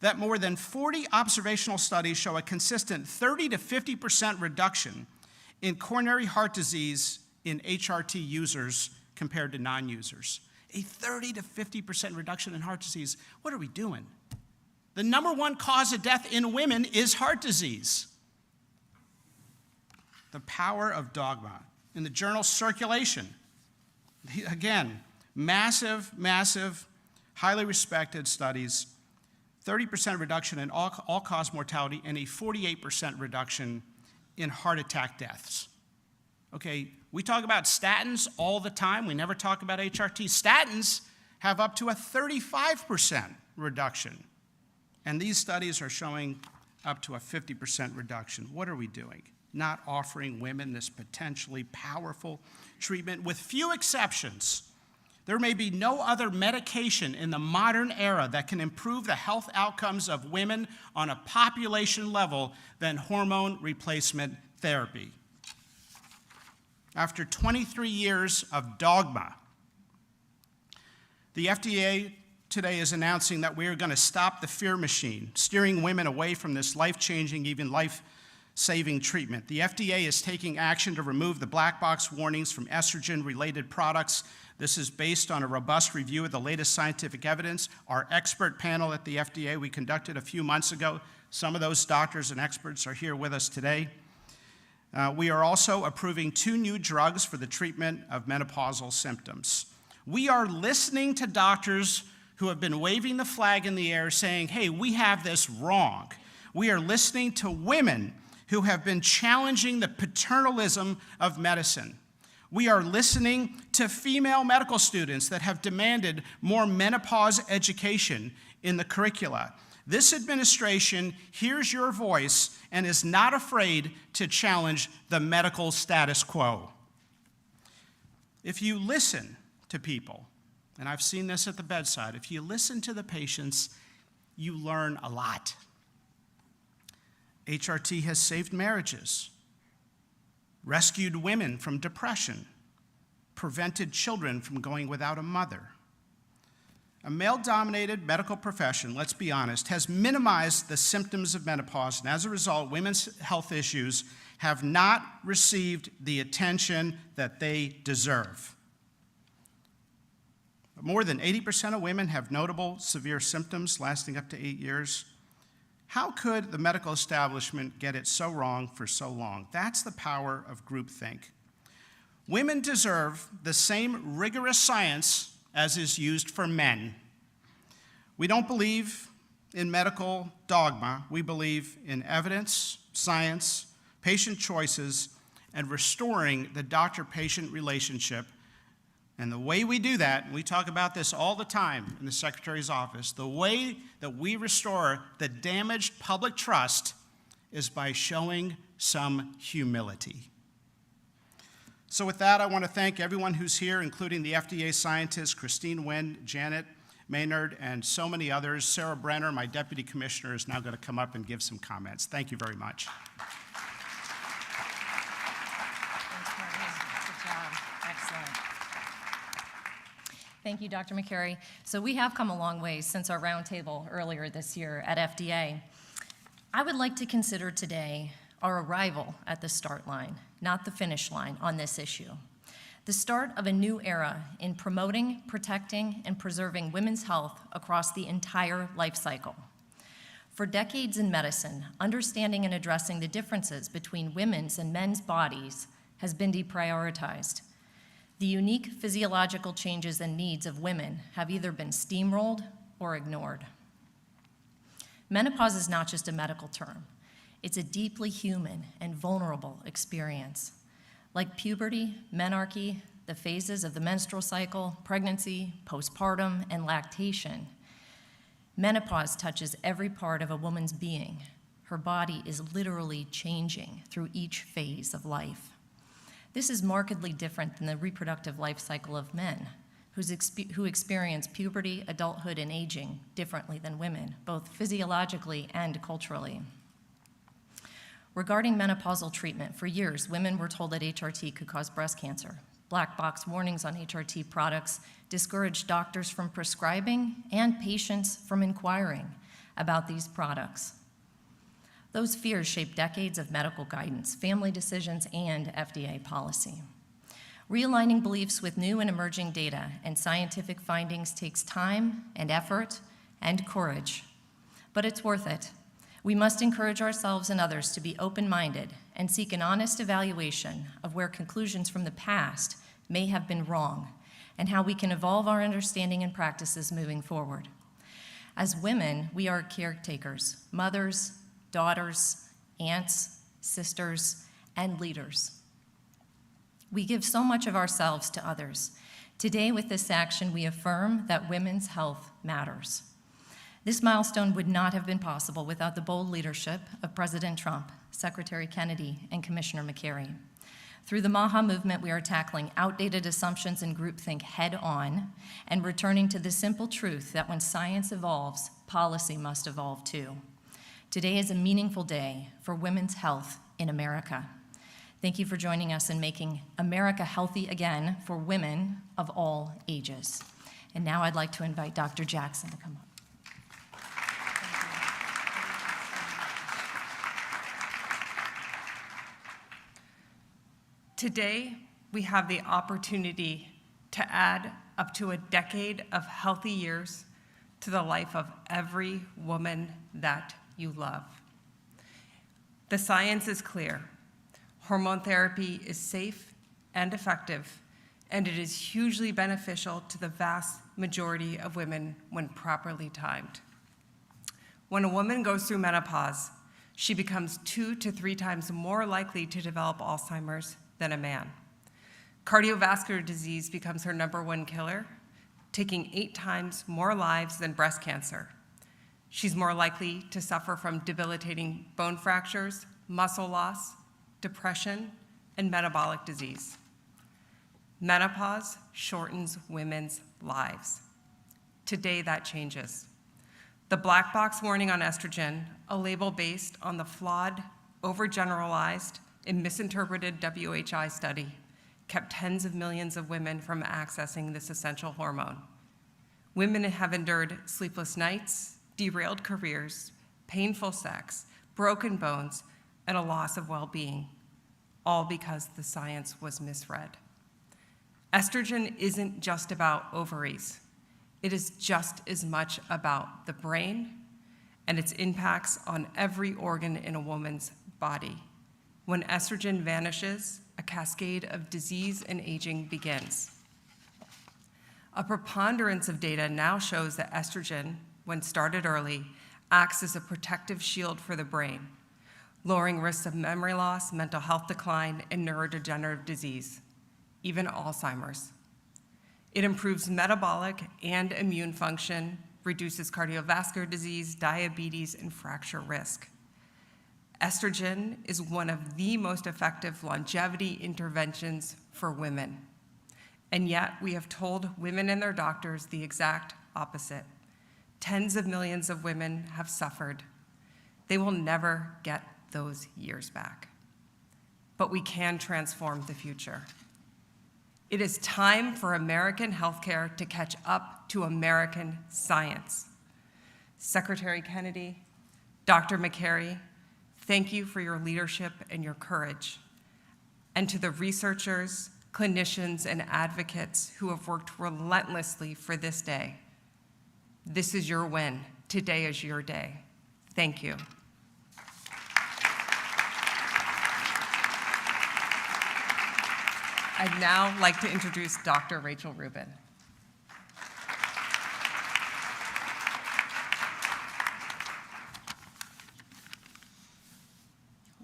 that more than 40 observational studies show a consistent 30 to 50% reduction in coronary heart disease in HRT users compared to non-users. A 30 to 50% reduction in heart disease. What are we doing? The number one cause of death in women is heart disease. The power of dogma. In the journal Circulation, again, massive, highly respected studies, 30% reduction in all-cause mortality and a 48% reduction in heart attack deaths. Okay, we talk about statins all the time. We never talk about HRT. Statins have up to a 35% reduction. And these studies are showing up to a 50% reduction. What are we doing? Not offering women this potentially powerful treatment. With few exceptions, There may be no other medication in the modern era that can improve the health outcomes of women on a population level than hormone replacement therapy. After 23 years of dogma, the FDA today is announcing that we are going to stop the fear machine, steering women away from this life-changing, even life-saving treatment. The FDA is taking action to remove the black box warnings from estrogen-related products. This is based on a robust review of the latest scientific evidence. Our expert panel at the FDA we conducted a few months ago, some of those doctors and experts are here with us today. We are also approving 2 new drugs for the treatment of menopausal symptoms. We are listening to doctors who have been waving the flag in the air saying, hey, we have this wrong. We are listening to women who have been challenging the paternalism of medicine. We are listening to female medical students that have demanded more menopause education in the curricula. This administration hears your voice and is not afraid to challenge the medical status quo. If you listen to people, and I've seen this at the bedside, if you listen to the patients, you learn a lot. HRT has saved marriages, rescued women from depression, prevented children from going without a mother. A male-dominated medical profession, let's be honest, has minimized the symptoms of menopause, and as a result, women's health issues have not received the attention that they deserve. More than 80% of women have notable severe symptoms lasting up to 8 years. How could the medical establishment get it so wrong for so long? That's the power of groupthink. Women deserve the same rigorous science as is used for men. We don't believe in medical dogma. We believe in evidence, science, patient choices, and restoring the doctor-patient relationship. And the way we do that, and we talk about this all the time in the Secretary's office, the way that we restore the damaged public trust is by showing some humility. So with that, I want to thank everyone who's here, including the FDA scientists, Christine Nguyen, Janet Maynard, and so many others. Sarah Brenner, my deputy commissioner, is now going to come up and give some comments. Thank you very much. Thank you, Dr. McCary. So we have come a long way since our roundtable earlier this year at FDA. I would like to consider today our arrival at the start line, not the finish line on this issue. The start of a new era in promoting, protecting, and preserving women's health across the entire life cycle. For decades in medicine, understanding and addressing the differences between women's and men's bodies has been deprioritized. The unique physiological changes and needs of women have either been steamrolled or ignored. Menopause is not just a medical term. It's a deeply human and vulnerable experience. Like puberty, menarche, the phases of the menstrual cycle, pregnancy, postpartum, and lactation, menopause touches every part of a woman's being. Her body is literally changing through each phase of life. This is markedly different than the reproductive life cycle of men, who experience puberty, adulthood, and aging differently than women, both physiologically and culturally. Regarding menopausal treatment, for years, women were told that HRT could cause breast cancer. Black box warnings on HRT products discouraged doctors from prescribing and patients from inquiring about these products. Those fears shaped decades of medical guidance, family decisions, and FDA policy. Realigning beliefs with new and emerging data and scientific findings takes time and effort and courage, but it's worth it. We must encourage ourselves and others to be open-minded and seek an honest evaluation of where conclusions from the past may have been wrong and how we can evolve our understanding and practices moving forward. As women, we are caretakers, mothers, daughters, aunts, sisters, and leaders. We give so much of ourselves to others. Today, with this action, we affirm that women's health matters. This milestone would not have been possible without the bold leadership of President Trump, Secretary Kennedy, and Commissioner McCary. Through the MAHA movement, we are tackling outdated assumptions and groupthink head on and returning to the simple truth that when science evolves, policy must evolve too. Today is a meaningful day for women's health in America. Thank you for joining us in making America healthy again for women of all ages. And now I'd like to invite Dr. Jackson to come up. Today, we have the opportunity to add up to a decade of healthy years to the life of every woman that you love. The science is clear. Hormone therapy is safe and effective, and it is hugely beneficial to the vast majority of women when properly timed. When a woman goes through menopause, she becomes 2 to 3 times more likely to develop Alzheimer's than a man. Cardiovascular disease becomes her #1 killer, taking 8 times more lives than breast cancer. She's more likely to suffer from debilitating bone fractures, muscle loss, depression, and metabolic disease. Menopause shortens women's lives. Today, that changes. The black box warning on estrogen, a label based on the flawed, overgeneralized, and misinterpreted WHI study, kept tens of millions of women from accessing this essential hormone. Women have endured sleepless nights, derailed careers, painful sex, broken bones, and a loss of well-being, all because the science was misread. Estrogen isn't just about ovaries. It is just as much about the brain and its impacts on every organ in a woman's body. When estrogen vanishes, a cascade of disease and aging begins. A preponderance of data now shows that estrogen, when started early, acts as a protective shield for the brain, lowering risks of memory loss, mental health decline, and neurodegenerative disease, even Alzheimer's. It improves metabolic and immune function, reduces cardiovascular disease, diabetes, and fracture risk. Estrogen is one of the most effective longevity interventions for women. And yet, we have told women and their doctors the exact opposite. Tens of millions of women have suffered. They will never get those years back. But we can transform the future. It is time for American healthcare to catch up to American science. Secretary Kennedy, Dr. McCary, thank you for your leadership and your courage. And to the researchers, clinicians, and advocates who have worked relentlessly for this day, this is your win. Today is your day. Thank you. I'd now like to introduce Dr. Rachel Rubin.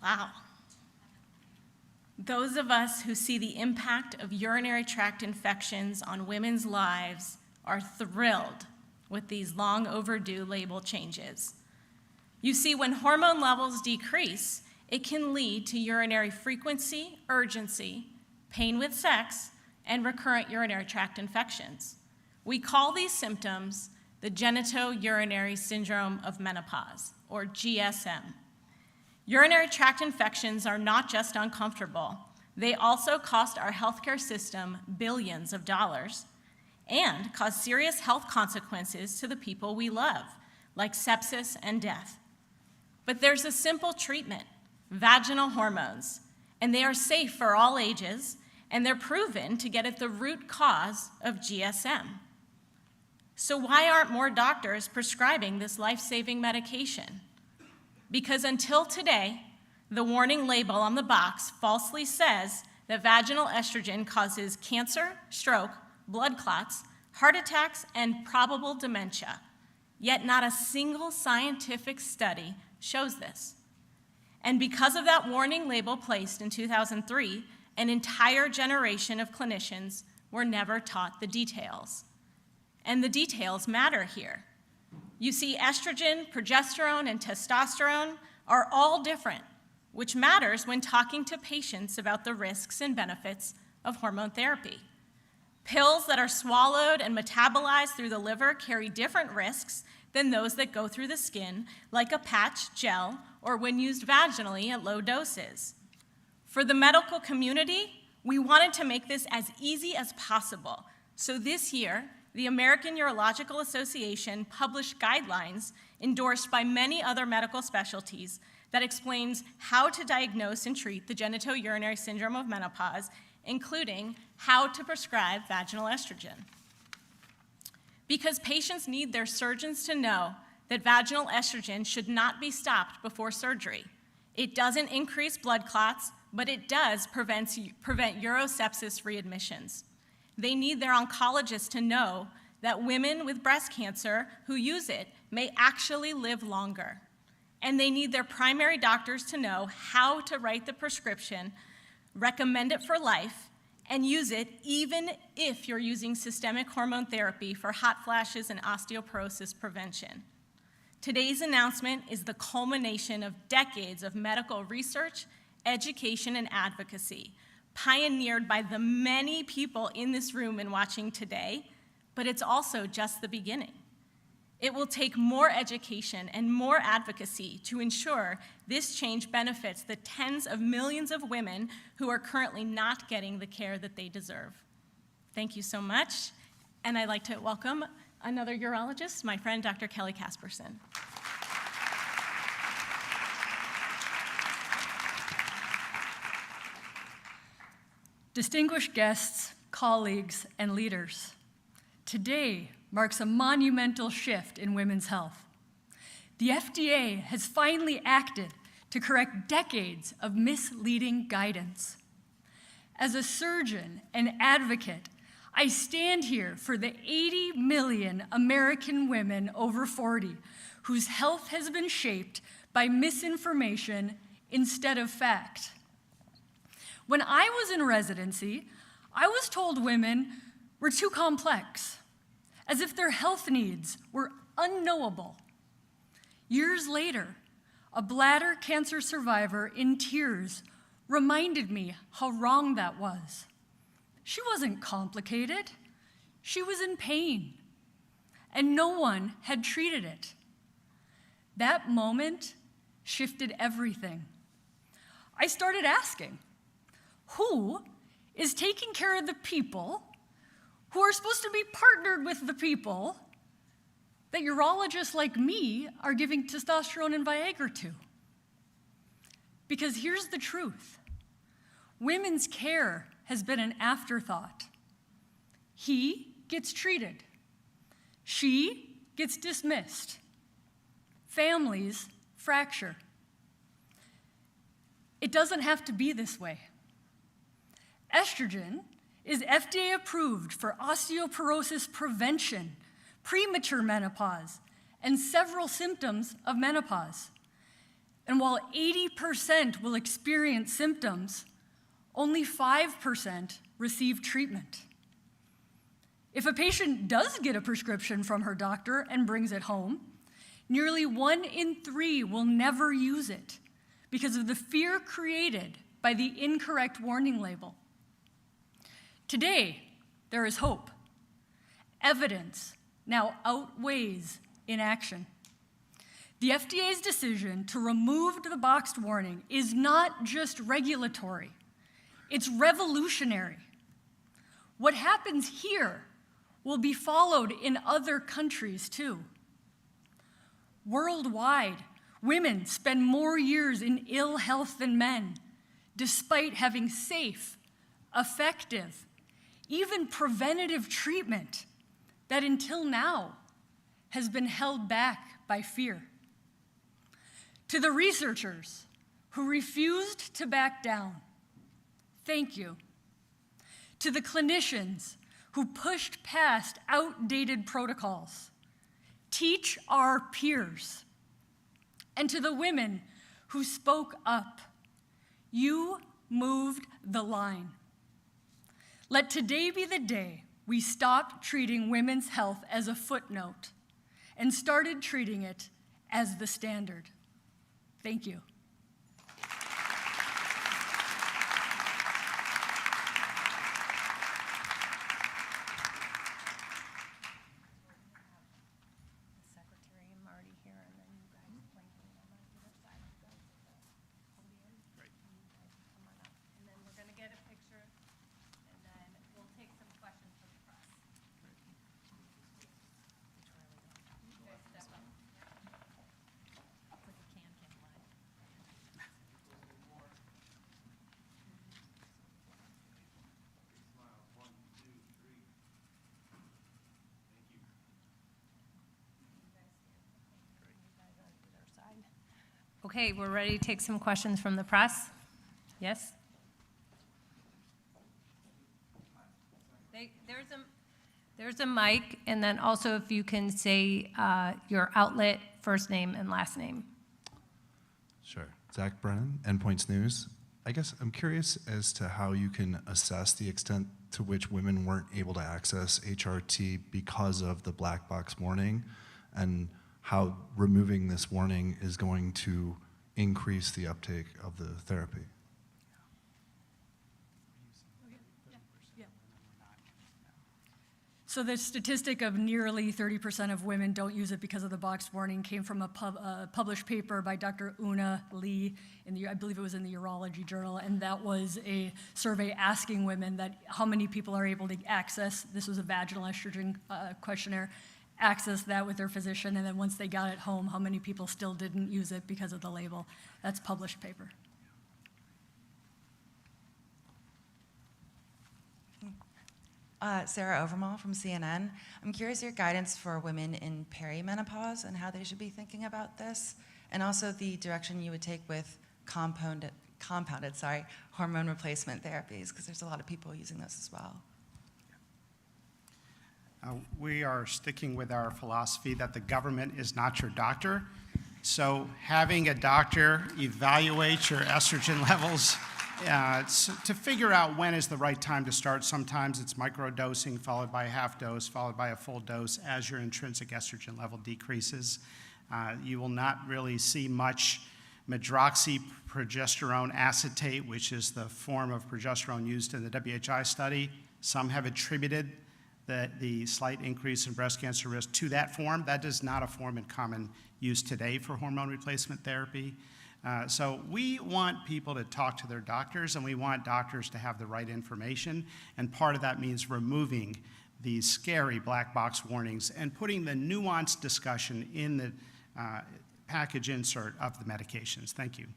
Wow. Those of us who see the impact of urinary tract infections on women's lives are thrilled with these long overdue label changes. You see, when hormone levels decrease, it can lead to urinary frequency, urgency, pain with sex, and recurrent urinary tract infections. We call these symptoms the genitourinary syndrome of menopause, or GSM. Urinary tract infections are not just uncomfortable, they also cost our healthcare system billions of dollars and cause serious health consequences to the people we love, like sepsis and death. But there's a simple treatment, vaginal hormones, and they are safe for all ages, and they're proven to get at the root cause of GSM. So why aren't more doctors prescribing this life-saving medication? Because until today, the warning label on the box falsely says that vaginal estrogen causes cancer, stroke, blood clots, heart attacks, and probable dementia. Yet not a single scientific study shows this. And because of that warning label placed in 2003, an entire generation of clinicians were never taught the details. And the details matter here. You see, estrogen, progesterone, and testosterone are all different, which matters when talking to patients about the risks and benefits of hormone therapy. Pills that are swallowed and metabolized through the liver carry different risks than those that go through the skin, like a patch, gel, or when used vaginally at low doses. For the medical community, we wanted to make this as easy as possible. So this year, the American Urological Association published guidelines endorsed by many other medical specialties that explains how to diagnose and treat the genitourinary syndrome of menopause, including how to prescribe vaginal estrogen. Because patients need their surgeons to know that vaginal estrogen should not be stopped before surgery. It doesn't increase blood clots, but it does prevent urosepsis readmissions. They need their oncologists to know that women with breast cancer who use it may actually live longer. And they need their primary doctors to know how to write the prescription, recommend it for life, and use it even if you're using systemic hormone therapy for hot flashes and osteoporosis prevention. Today's announcement is the culmination of decades of medical research, education, and advocacy, pioneered by the many people in this room and watching today, but it's also just the beginning. It will take more education and more advocacy to ensure this change benefits the tens of millions of women who are currently not getting the care that they deserve. Thank you so much, and I'd like to welcome another urologist, my friend Dr. Kelly Casperson. Distinguished guests, colleagues, and leaders, today marks a monumental shift in women's health. The FDA has finally acted to correct decades of misleading guidance. As a surgeon and advocate, I stand here for the 80 million American women over 40 whose health has been shaped by misinformation instead of fact. When I was in residency, I was told women were too complex, as if their health needs were unknowable. Years later, a bladder cancer survivor in tears reminded me how wrong that was. She wasn't complicated. She was in pain, and no one had treated it. That moment shifted everything. I started asking, who is taking care of the people who are supposed to be partnered with the people that urologists like me are giving testosterone and Viagra to? Because here's the truth. Women's care has been an afterthought. He gets treated. She gets dismissed. Families fracture. It doesn't have to be this way. Estrogen is FDA approved for osteoporosis prevention, premature menopause, and several symptoms of menopause. And while 80% will experience symptoms, only 5% receive treatment. If a patient does get a prescription from her doctor and brings it home, nearly 1 in 3 will never use it because of the fear created by the incorrect warning label. Today, there is hope. Evidence now outweighs inaction. The FDA's decision to remove the boxed warning is not just regulatory, it's revolutionary. What happens here will be followed in other countries too. Worldwide, women spend more years in ill health than men, despite having safe, effective, even preventative treatment that until now has been held back by fear. To the researchers who refused to back down, thank you. To the clinicians who pushed past outdated protocols, teach our peers. And to the women who spoke up, you moved the line. Let today be the day we stopped treating women's health as a footnote and started treating it as the standard. Thank you. Okay, we're ready to take some questions from the press. Yes? There's a mic, and then also if you can say your outlet, first name, and last name. Sure. Zach Brennan, Endpoints News. I guess I'm curious as to how you can assess the extent to which women weren't able to access HRT because of the black box warning, and how removing this warning is going to increase the uptake of the therapy. So the statistic of nearly 30% of women don't use it because of the box warning came from a published paper by Dr. Una Lee, I believe it was in the Urology Journal, and that was a survey asking women that how many people are able to access, this was a vaginal estrogen questionnaire, access that with their physician, and then once they got it home, how many people still didn't use it because of the label. That's published paper. Sarah Overmall from CNN. I'm curious your guidance for women in perimenopause and how they should be thinking about this, and also the direction you would take with compounded hormone replacement therapies, because there's a lot of people using this as well. We are sticking with our philosophy that the government is not your doctor. So having a doctor evaluate your estrogen levels to figure out when is the right time to start. Sometimes it's microdosing followed by a half dose, followed by a full dose as your intrinsic estrogen level decreases. You will not really see much medroxyprogesterone acetate, which is the form of progesterone used in the WHI study. Some have attributed the slight increase in breast cancer risk to that form. That is not a form in common use today for hormone replacement therapy. So we want people to talk to their doctors, and we want doctors to have the right information, and part of that means removing these scary black box warnings and putting the nuanced discussion in the package insert of the medications. Thank you.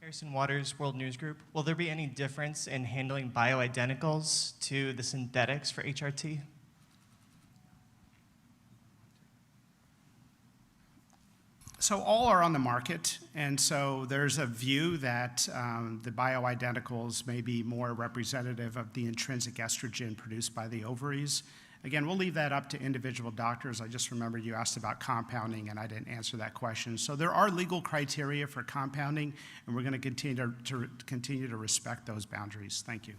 Harrison Waters, World News Group. Will there be any difference in handling bioidenticals to the synthetics for HRT? So all are on the market, and so there's a view that the bioidenticals may be more representative of the intrinsic estrogen produced by the ovaries. Again, we'll leave that up to individual doctors. I just remember you asked about compounding, and I didn't answer that question. So there are legal criteria for compounding, and we're going to continue to respect those boundaries. Thank you.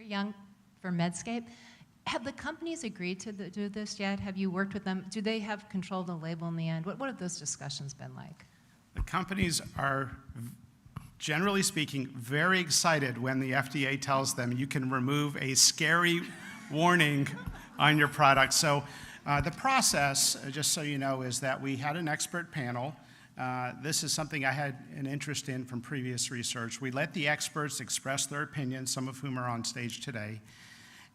Young for Medscape. Have the companies agreed to do this yet? Have you worked with them? Do they have control of the label in the end? What have those discussions been like? The companies are, generally speaking, very excited when the FDA tells them you can remove a scary warning on your product. So the process, just so you know, is that we had an expert panel. This is something I had an interest in from previous research. We let the experts express their opinions, some of whom are on stage today.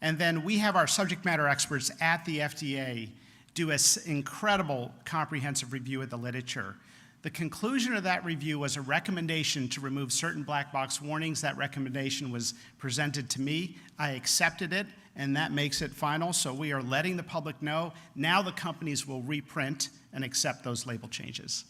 And then we have our subject matter experts at the FDA do an incredible comprehensive review of the literature. The conclusion of that review was a recommendation to remove certain black box warnings. That recommendation was presented to me. I accepted it, and that makes it final. So we are letting the public know. Now the companies will reprint and accept those label changes.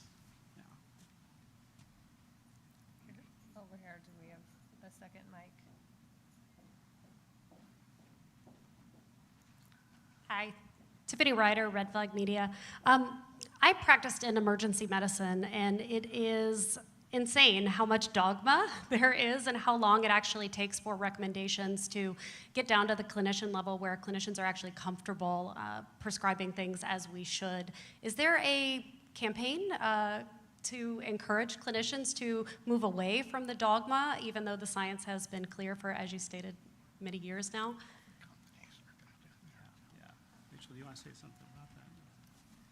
Hi, Tiffany Ryder, Red Flag Media. I practiced in emergency medicine, and it is insane how much dogma there is and how long it actually takes for recommendations to get down to the clinician level where clinicians are actually comfortable prescribing things as we should. Is there a campaign to encourage clinicians to move away from the dogma, even though the science has been clear for, as you stated, many years now? Rachel, do you want to say something about that?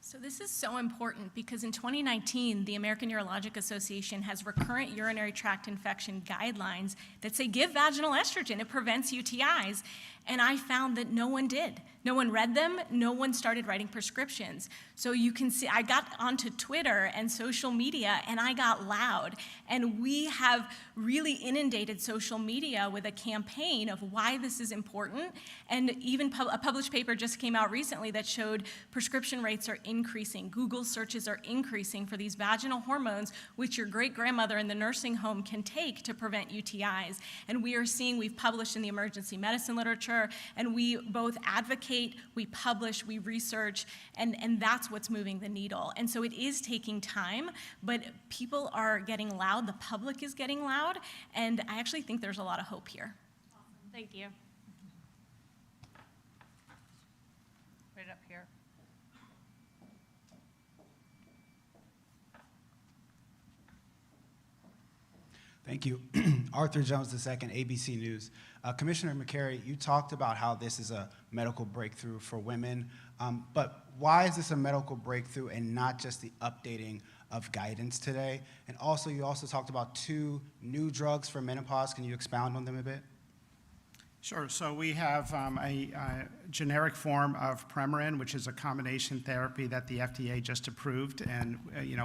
So this is so important because in 2019, the American Urologic Association has recurrent urinary tract infection guidelines that say give vaginal estrogen, it prevents UTIs. And I found that no one did. No one read them, no one started writing prescriptions. So you can see, I got onto Twitter and social media and I got loud. And we have really inundated social media with a campaign of why this is important. And even a published paper just came out recently that showed prescription rates are increasing. Google searches are increasing for these vaginal hormones, which your great-grandmother in the nursing home can take to prevent UTIs. And we are seeing, we've published in the emergency medicine literature, and we both advocate, we publish, we research, and that's what's moving the needle. And so it is taking time, but people are getting loud, the public is getting loud, and I actually think there's a lot of hope here. Awesome. Thank you. Right up here. Thank you. Arthur Jones II, ABC News. Commissioner McCary, you talked about how this is a medical breakthrough for women, but why is this a medical breakthrough and not just the updating of guidance today? And also, you also talked about 2 new drugs for menopause. Can you expound on them a bit? Sure. So we have a generic form of Premarin, which is a combination therapy that the FDA just approved. And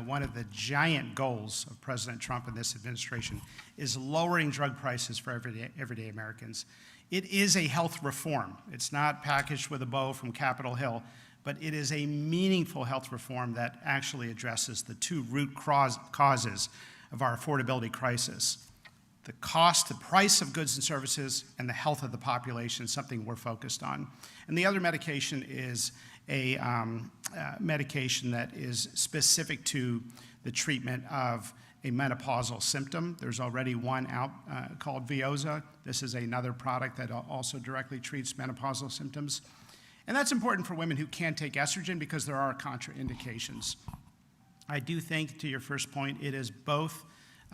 one of the giant goals of President Trump and this administration is lowering drug prices for everyday Americans. It is a health reform. It's not packaged with a bow from Capitol Hill, but it is a meaningful health reform that actually addresses the 2 root causes of our affordability crisis. The cost, the price of goods and services, and the health of the population, something we're focused on. And the other medication is a medication that is specific to the treatment of a menopausal symptom. There's already one out called Veoza. This is another product that also directly treats menopausal symptoms. And that's important for women who can't take estrogen because there are contraindications. I do think, to your first point, it is both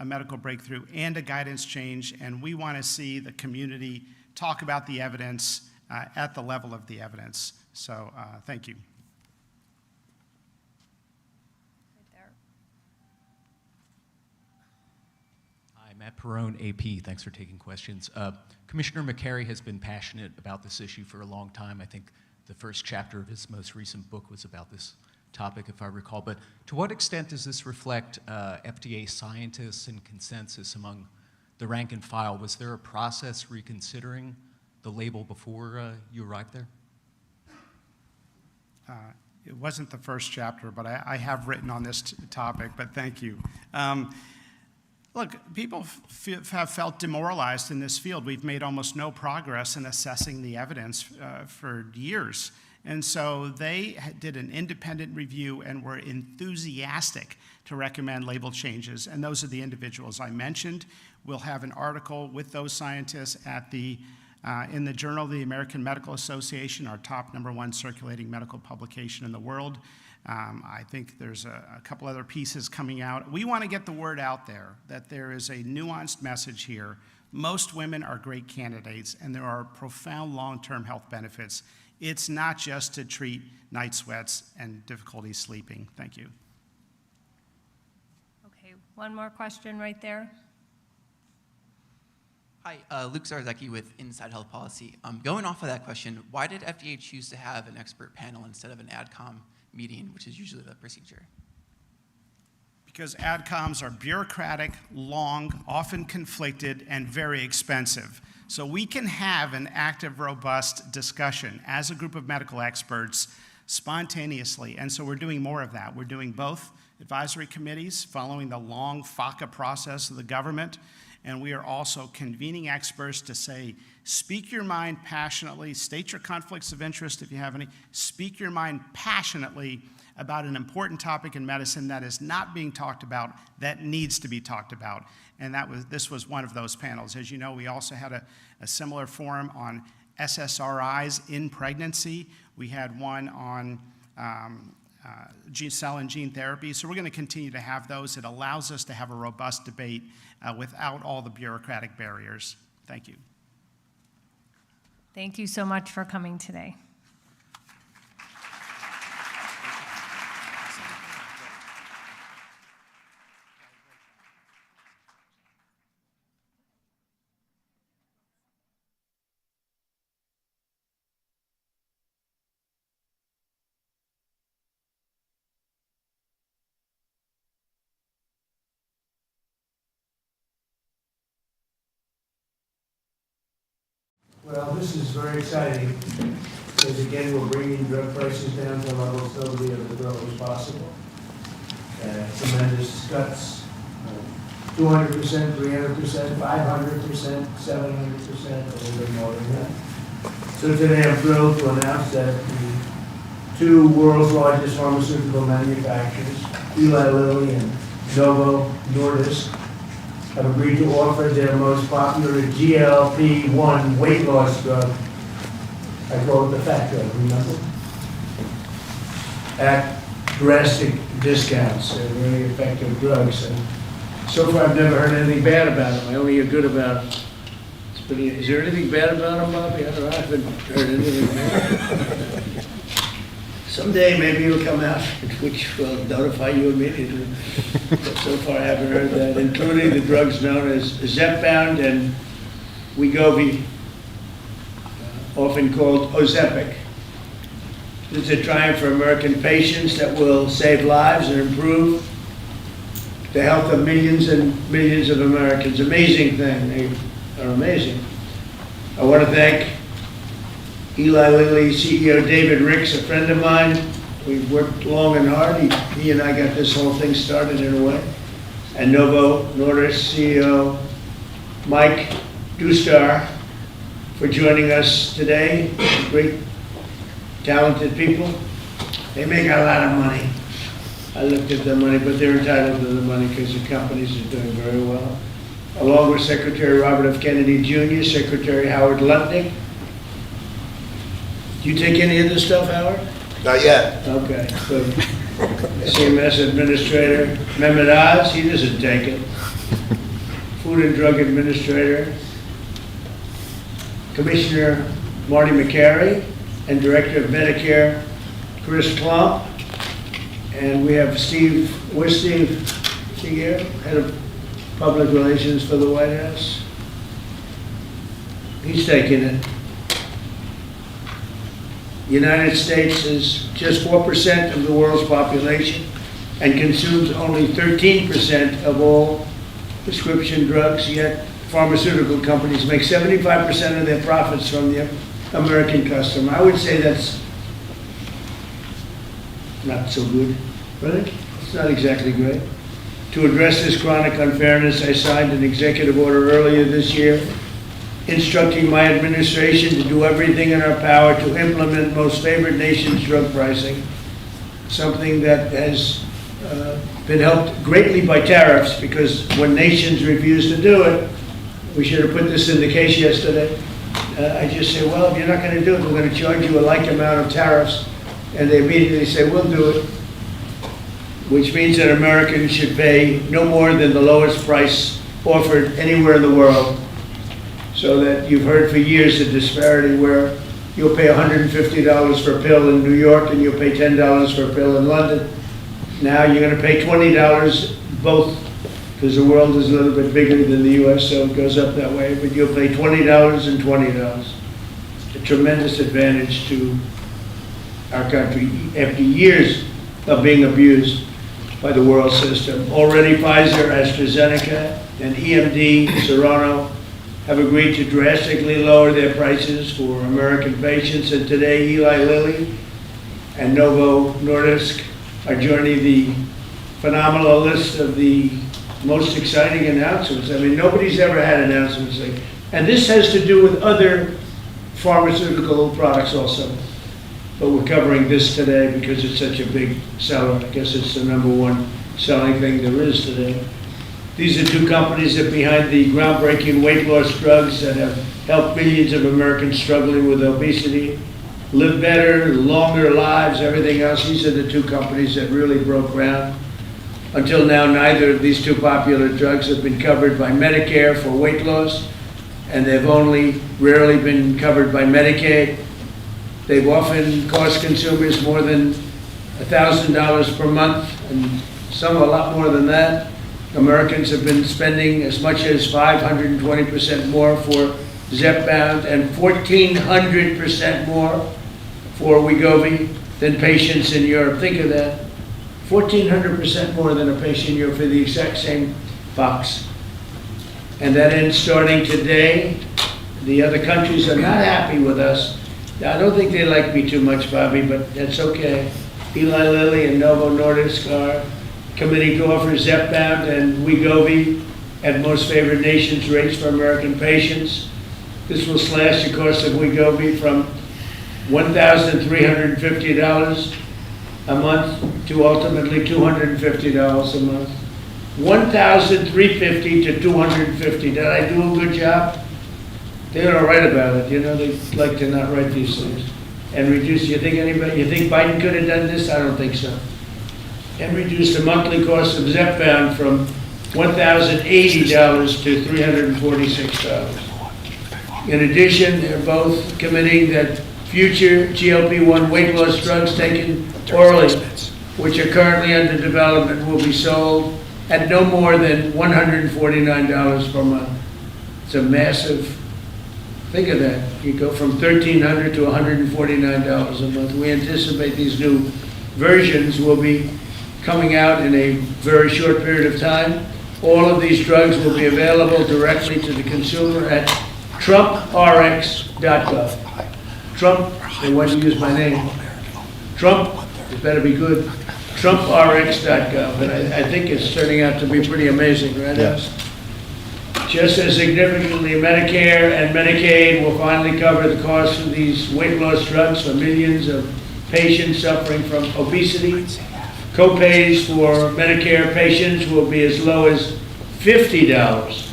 a medical breakthrough and a guidance change, and we want to see the community talk about the evidence at the level of the evidence. So thank you. Right there. Hi, Matt Perrone, AP. Thanks for taking questions. Commissioner McCary has been passionate about this issue for a long time. I think the first chapter of his most recent book was about this topic, if I recall. But to what extent does this reflect FDA scientists and consensus among the rank and file? Was there a process reconsidering the label before you arrived there? It wasn't the first chapter, but I have written on this topic, but thank you. Look, people have felt demoralized in this field. We've made almost no progress in assessing the evidence for years. And so they did an independent review and were enthusiastic to recommend label changes. And those are the individuals I mentioned. We'll have an article with those scientists at in the Journal of the American Medical Association, our top #1 circulating medical publication in the world. I think there's a couple other pieces coming out. We want to get the word out there that there is a nuanced message here. Most women are great candidates, and there are profound long-term health benefits. It's not just to treat night sweats and difficulty sleeping. Thank you. Okay, one more question right there. Hi, Luke Zarzaki with Inside Health Policy. Going off of that question, why did FDA choose to have an expert panel instead of an AdCom meeting, which is usually the procedure? Because AdComs are bureaucratic, long, often conflicted, and very expensive. So we can have an active, robust discussion as a group of medical experts spontaneously, and so we're doing more of that. We're doing both advisory committees, following the long FACA process of the government, and we are also convening experts to say, speak your mind passionately, state your conflicts of interest if you have any, speak your mind passionately about an important topic in medicine that is not being talked about, that needs to be talked about. And this was one of those panels. As you know, we also had a similar forum on SSRIs in pregnancy. We had one on cell and gene therapy. So we're going to continue to have those. It allows us to have a robust debate without all the bureaucratic barriers. Thank you. Thank you so much for coming today. Well, this is very exciting, because again, we're bringing drug prices down to levels nobody ever thought was possible. Tremendous cuts, 200%, 300%, 500%, 700%, a little bit more than that. So today I'm thrilled to announce that the two world's largest pharmaceutical manufacturers, Eli Lilly and Novo Nordisk, have agreed to offer their most popular GLP-1 weight loss drug. I call it the fat drug, remember? At drastic discounts. They're really effective drugs. And so far, I've never heard anything bad about them. I only hear good about them. But is there anything bad about them, Bobby? I don't know. I haven't heard anything bad. Someday, maybe it'll come out, which will notify you immediately. But so far, I haven't heard that, including the drugs known as Zepbound and Wegovy, often called Ozempic. This is a triumph for American patients that will save lives and improve the health of millions and millions of Americans. Amazing thing. They are amazing. I want to thank Eli Lilly CEO David Ricks, a friend of mine. We've worked long and hard. He and I got this whole thing started in a way. And Novo Nordisk CEO Mike Dustar for joining us today. Great, talented people. They make a lot of money. I looked at the money, but they're entitled to the money because the companies are doing very well. Along with Secretary Robert F. Kennedy Jr., Secretary Howard Lutnick. Do you take any of this stuff, Howard? Not yet. Okay, good. CMS Administrator Mehmet Oz, he doesn't take it. Food and Drug Administrator Commissioner Marty McCary, and Director of Medicare Chris Plump. And we have Steve, where's Steve? Is he here? Head of Public Relations for the White House. He's taking it. The United States is just 4% of the world's population and consumes only 13% of all prescription drugs, yet pharmaceutical companies make 75% of their profits from the American customer. I would say that's not so good, really. It's not exactly great. To address this chronic unfairness, I signed an executive order earlier this year instructing my administration to do everything in our power to implement most favored nations drug pricing, something that has been helped greatly by tariffs, because when nations refuse to do it, we should have put this in the case yesterday. I just say, well, if you're not going to do it, we're going to charge you a like amount of tariffs. And they immediately say, we'll do it, which means that Americans should pay no more than the lowest price offered anywhere in the world. So that you've heard for years the disparity where you'll pay $150 for a pill in New York and you'll pay $10 for a pill in London. Now you're going to pay $20 both, because the world is a little bit bigger than the US, so it goes up that way, but you'll pay $20 and $20. A tremendous advantage to our country after years of being abused by the world system. Already Pfizer, AstraZeneca, and EMD, Serrano, have agreed to drastically lower their prices for American patients, and today Eli Lilly and Novo Nordisk are joining the phenomenal list of the most exciting announcements. I mean, nobody's ever had announcements like, and this has to do with other pharmaceutical products also. But we're covering this today because it's such a big seller. I guess it's the #1 selling thing there is today. These are two companies that are behind the groundbreaking weight loss drugs that have helped millions of Americans struggling with obesity live better, longer lives, everything else. These are the two companies that really broke ground. Until now, neither of these two popular drugs have been covered by Medicare for weight loss, and they've only rarely been covered by Medicaid. They've often cost consumers more than $1,000 per month, and some a lot more than that. Americans have been spending as much as 520% more for Zepbound and 1,400% more for Wegovy than patients in Europe. Think of that. 1,400% more than a patient in Europe for the exact same box. And that ends starting today. The other countries are not happy with us. Now, I don't think they like me too much, Bobby, but that's okay. Eli Lilly and Novo Nordisk are committing to offer Zepbound and Wegovy at most favored nations rates for American patients. This will slash the cost of Wegovy from $1,350 a month to ultimately $250 a month. $1,350 to $250. Did I do a good job? They don't write about it. You know, they like to not write these things. And reduce. You think Biden could have done this? I don't think so. And reduce the monthly cost of Zepbound from $1,080 to $346. In addition, they're both committing that future GLP-1 weight loss drugs taken orally, which are currently under development, will be sold at no more than $149 per month. It's a massive, think of that. You go from $1,300 to $149 a month. We anticipate these new versions will be coming out in a very short period of time. All of these drugs will be available directly to the consumer at trumprx.gov. Trump, they want to use my name. Trump, it better be good. trumprx.gov. And I think it's turning out to be pretty amazing, right? Yes. Just as significantly, Medicare and Medicaid will finally cover the cost of these weight loss drugs for millions of patients suffering from obesity. Co-pays for Medicare patients will be as low as $50.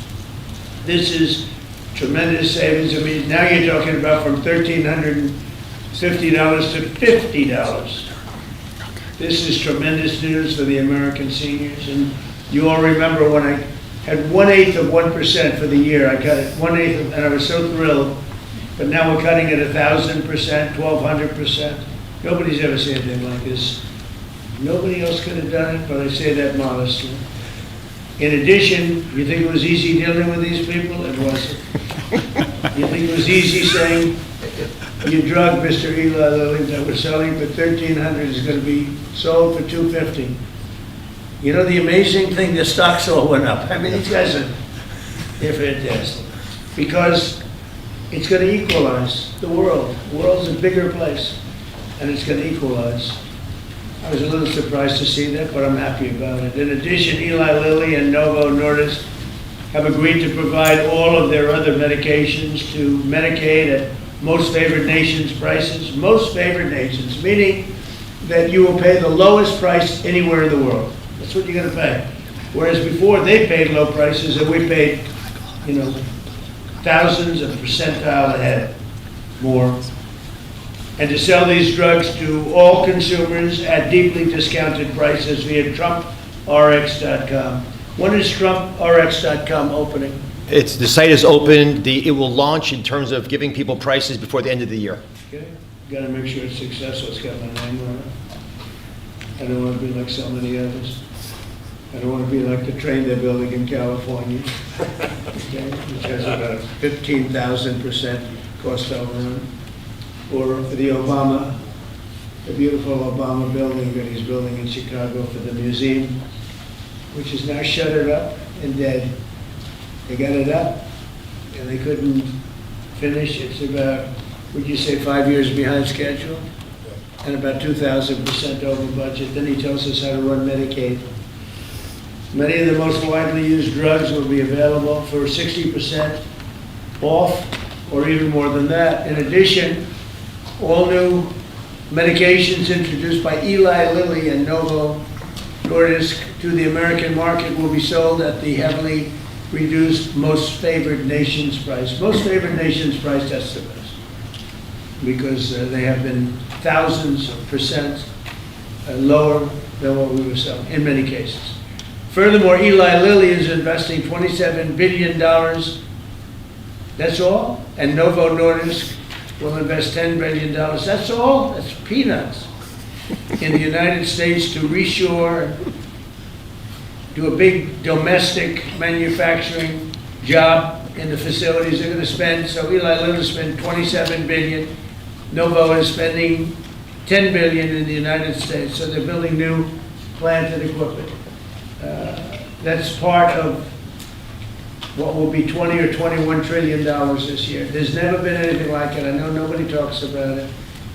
This is tremendous savings. I mean, now you're talking about from $1,350 to $50. This is tremendous news for the American seniors. And you all remember when I had 1/8% for the year. I cut it 1/8, and I was so thrilled. But now we're cutting it 1,000%, 1,200%. Nobody's ever said anything like this. Nobody else could have done it, but I say that modestly. In addition, you think it was easy dealing with these people? It wasn't. You think it was easy saying, your drug, Mr. Eli Lilly, that we're selling for $1,300 is going to be sold for $250. You know, the amazing thing, the stocks all went up. I mean, these guys they're fantastic. Because it's going to equalize the world. The world's a bigger place, and it's going to equalize. I was a little surprised to see that, but I'm happy about it. In addition, Eli Lilly and Novo Nordisk have agreed to provide all of their other medications to Medicaid at most favored nations prices. Most favored nations, meaning that you will pay the lowest price anywhere in the world. That's what you're going to pay. Whereas before, they paid low prices, and we paid, you know, thousands of percentile ahead more. And to sell these drugs to all consumers at deeply discounted prices via trumprx.com. When is trumprx.com opening? The site is open. It will launch in terms of giving people prices before the end of the year. Okay, got to make sure it's successful. It's got my name on it. I don't want to be like so many others. I don't want to be like the train they're building in California, okay, which has about 15,000% cost overrun. Or for the beautiful Obama building that he's building in Chicago for the museum, which is now shuttered up and dead. They got it up, and they couldn't finish. It's about, would you say, 5 years behind schedule, and about 2,000% over budget. Then he tells us how to run Medicaid. Many of the most widely used drugs will be available for 60% off, or even more than that. In addition, all new medications introduced by Eli Lilly and Novo Nordisk to the American market will be sold at the heavily reduced most favored nations price. Most favored nations price, that's the best, because they have been thousands of percent lower than what we were selling in many cases. Furthermore, Eli Lilly is investing $27 billion. That's all. And Novo Nordisk will invest $10 billion. That's all. That's peanuts. In the United States to reshore, do a big domestic manufacturing job in the facilities they're going to spend. So Eli Lilly is spending $27 billion. Novo is spending $10 billion in the United States. So they're building new plant and equipment. That's part of what will be 20 or 21 trillion dollars this year. There's never been anything like it. I know nobody talks about it,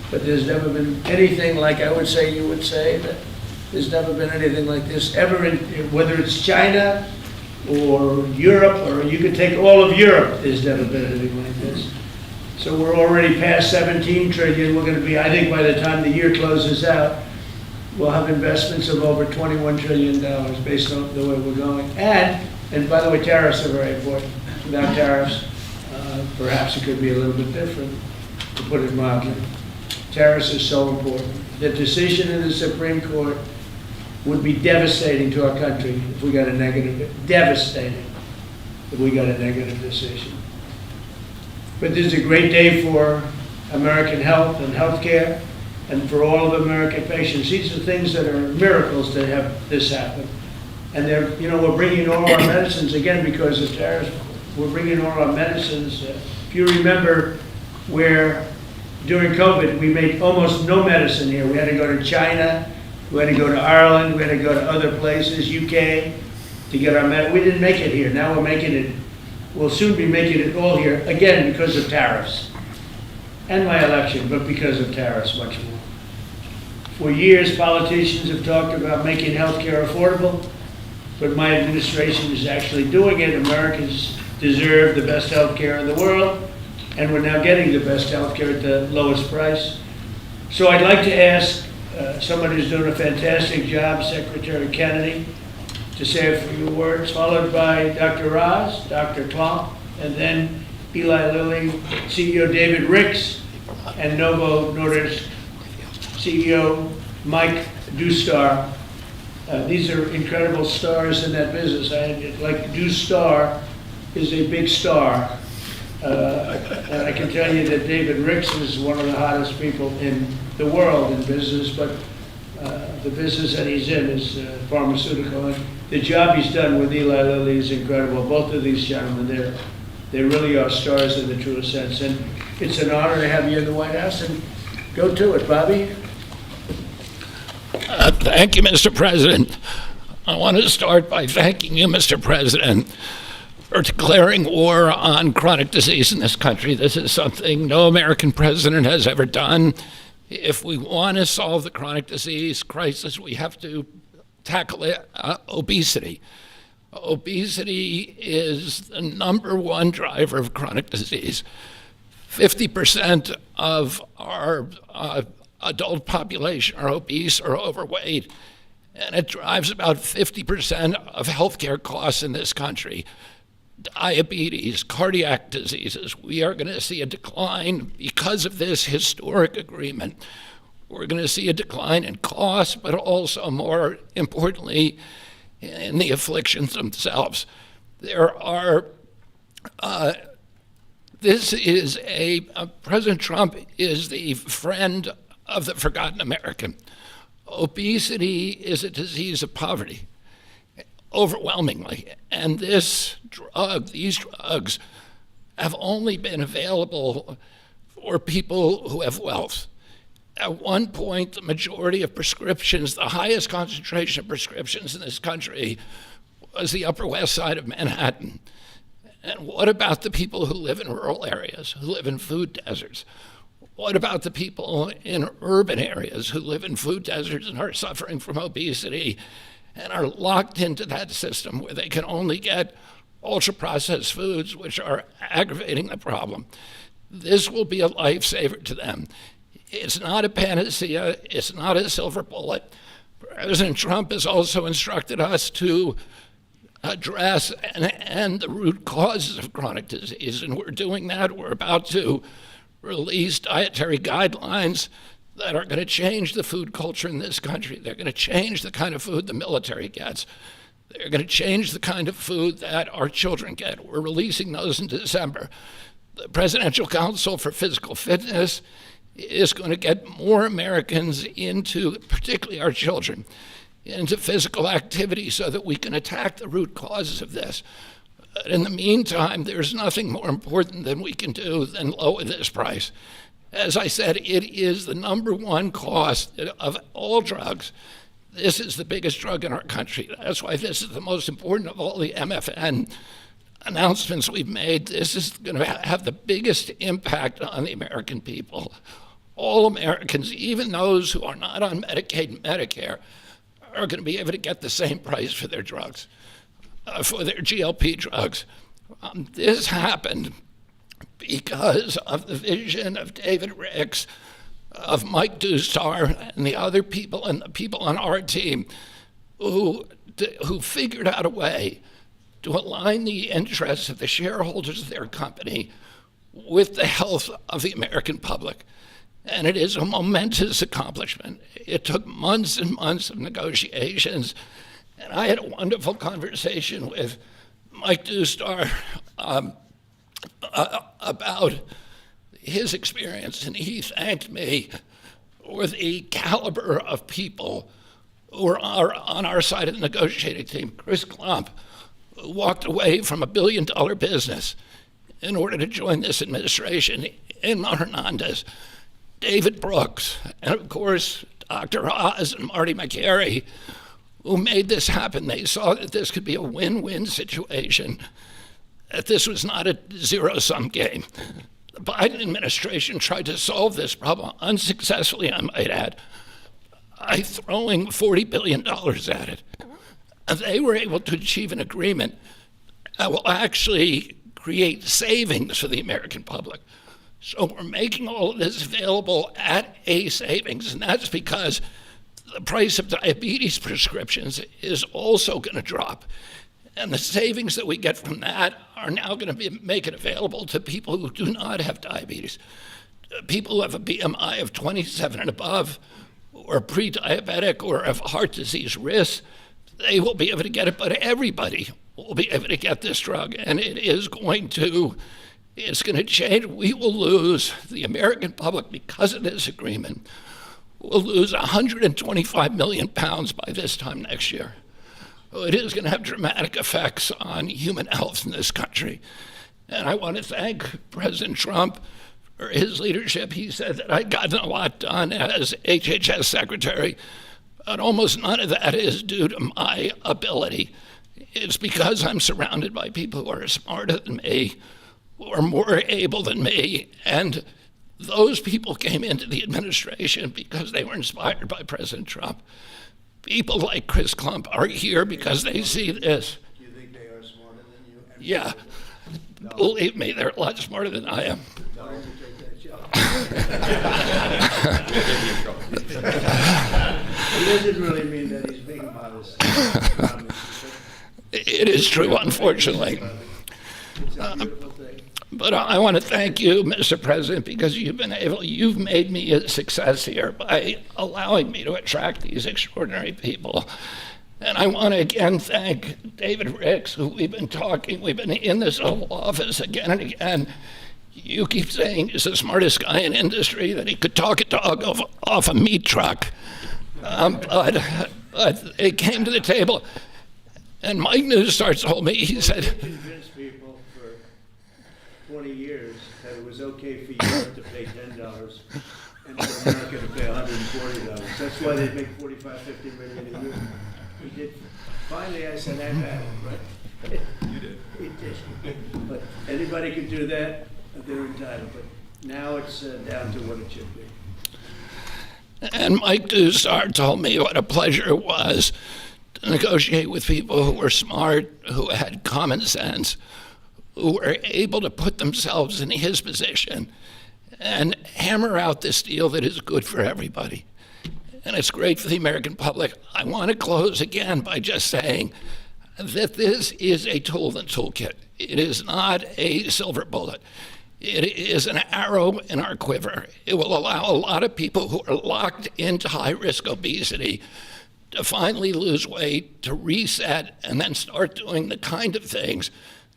but there's never been anything like, I would say, you would say, that there's never been anything like this ever, whether it's China or Europe, or you could take all of Europe, there's never been anything like this. So we're already past 17 trillion. We're going to be, I think by the time the year closes out, we'll have investments of over $21 trillion based on the way we're going. And by the way, tariffs are very important. Without tariffs, perhaps it could be a little bit different, to put it mildly. Tariffs are so important. The decision in the Supreme Court would be devastating to our country if we got a negative, devastating if we got a negative decision. But this is a great day for American health and healthcare, and for all of American patients. These are things that are miracles to have this happen. And they're, you know, we're bringing all our medicines, again, because of tariffs, we're bringing all our medicines. If you remember where during COVID, we made almost no medicine here. We had to go to China, we had to go to Ireland, we had to go to other places, UK, to get our medicine. We didn't make it here. Now we're making it, we'll soon be making it all here, again, because of tariffs. And my election, but because of tariffs much more. For years, politicians have talked about making healthcare affordable, but my administration is actually doing it. Americans deserve the best healthcare in the world, and we're now getting the best healthcare at the lowest price. So I'd like to ask somebody who's doing a fantastic job, Secretary Kennedy, to say a few words, followed by Dr. Roz, Dr. Klomp, and then Eli Lilly, CEO David Ricks, and Novo Nordisk CEO Mike Dustar. These are incredible stars in that business. Like Dustar is a big star. And I can tell you that David Ricks is one of the hottest people in the world in business, but the business that he's in is pharmaceutical. And the job he's done with Eli Lilly is incredible. Both of these gentlemen, they really are stars in the truest sense. And it's an honor to have you in the White House, and go to it, Bobby. Thank you, Mr. President. I want to start by thanking you, Mr. President, for declaring war on chronic disease in this country. This is something no American president has ever done. If we want to solve the chronic disease crisis, we have to tackle obesity. Obesity is the #1 driver of chronic disease. 50% of our adult population are obese or overweight, and it drives about 50% of healthcare costs in this country. Diabetes, cardiac diseases, we are going to see a decline because of this historic agreement. We're going to see a decline in costs, but also, more importantly, in the afflictions themselves. There are, President Trump is the friend of the forgotten American. Obesity is a disease of poverty, overwhelmingly. And these drugs have only been available for people who have wealth. At one point, the majority of prescriptions, the highest concentration of prescriptions in this country, was the Upper West Side of Manhattan. And what about the people who live in rural areas, who live in food deserts? What about the people in urban areas who live in food deserts and are suffering from obesity and are locked into that system where they can only get ultra-processed foods, which are aggravating the problem? This will be a lifesaver to them. It's not a panacea. It's not a silver bullet. President Trump has also instructed us to address and end the root causes of chronic disease, and we're doing that. We're about to release dietary guidelines that are going to change the food culture in this country. They're going to change the kind of food the military gets. They're going to change the kind of food that our children get. We're releasing those in December. The Presidential Council for Physical Fitness is going to get more Americans into, particularly our children, into physical activity so that we can attack the root causes of this. But in the meantime, there's nothing more important than we can do than lower this price. As I said, it is the #1 cost of all drugs. This is the biggest drug in our country. That's why this is the most important of all the MFN announcements we've made, this is going to have the biggest impact on the American people. All Americans, even those who are not on Medicaid and Medicare, are going to be able to get the same price for their drugs, for their GLP drugs. This happened because of the vision of David Ricks, of Mike Dustar, and the other people, and the people on our team who figured out a way to align the interests of the shareholders of their company with the health of the American public. And it is a momentous accomplishment. It took months and months of negotiations, and I had a wonderful conversation with Mike Dustar about his experience, and he thanked me for the caliber of people who are on our side of the negotiating team. Chris Klump walked away from $1 billion business in order to join this administration. Inma Hernandez, David Brooks, and of course, Dr. Oz and Marty McCary, who made this happen. They saw that this could be a win-win situation, that this was not a zero-sum game. The Biden administration tried to solve this problem unsuccessfully, I might add, by throwing $40 billion at it. And they were able to achieve an agreement that will actually create savings for the American public. So we're making all of this available at a savings, and that's because the price of diabetes prescriptions is also going to drop. And the savings that we get from that are now going to make it available to people who do not have diabetes, people who have a BMI of 27 and above, or pre-diabetic, or have heart disease risks. They will be able to get it, but everybody will be able to get this drug, and it's going to change. We will lose, the American public, because of this agreement, will lose 125 million pounds by this time next year. It is going to have dramatic effects on human health in this country. And I want to thank President Trump for his leadership. He said that I'd gotten a lot done as HHS secretary, but almost none of that is due to my ability. It's because I'm surrounded by people who are smarter than me, who are more able than me, and those people came into the administration because they were inspired by President Trump. People like Chris Klump are here because they see this. Do you think they are smarter than you? Yeah. No. Believe me, they're a lot smarter than I am. Why don't you take that job? He doesn't really mean that he's being modest. It is true, unfortunately. It's a beautiful thing. But I want to thank you, Mr. President, because you've made me a success here by allowing me to attract these extraordinary people. And I want to again thank David Ricks, who we've been in this Oval Office again and again. You keep saying he's the smartest guy in industry, that he could talk a dog off a meat truck. But it came to the table, and Mike Newstar told me, he said, Convinced people for 20 years that it was okay for Europe to pay $10 and for America to pay $140. That's why they make $45-50 million a year. He did. Finally, I said, I've had it, right? You did. He did. But anybody can do that, they're entitled. But now it's down to what it should be. And Mike Dustar told me what a pleasure it was to negotiate with people who were smart, who had common sense, who were able to put themselves in his position and hammer out this deal that is good for everybody. And it's great for the American public. I want to close again by just saying that this is a tool in the toolkit. It is not a silver bullet. It is an arrow in our quiver. It will allow a lot of people who are locked into high-risk obesity to finally lose weight, to reset, and then start doing the kind of things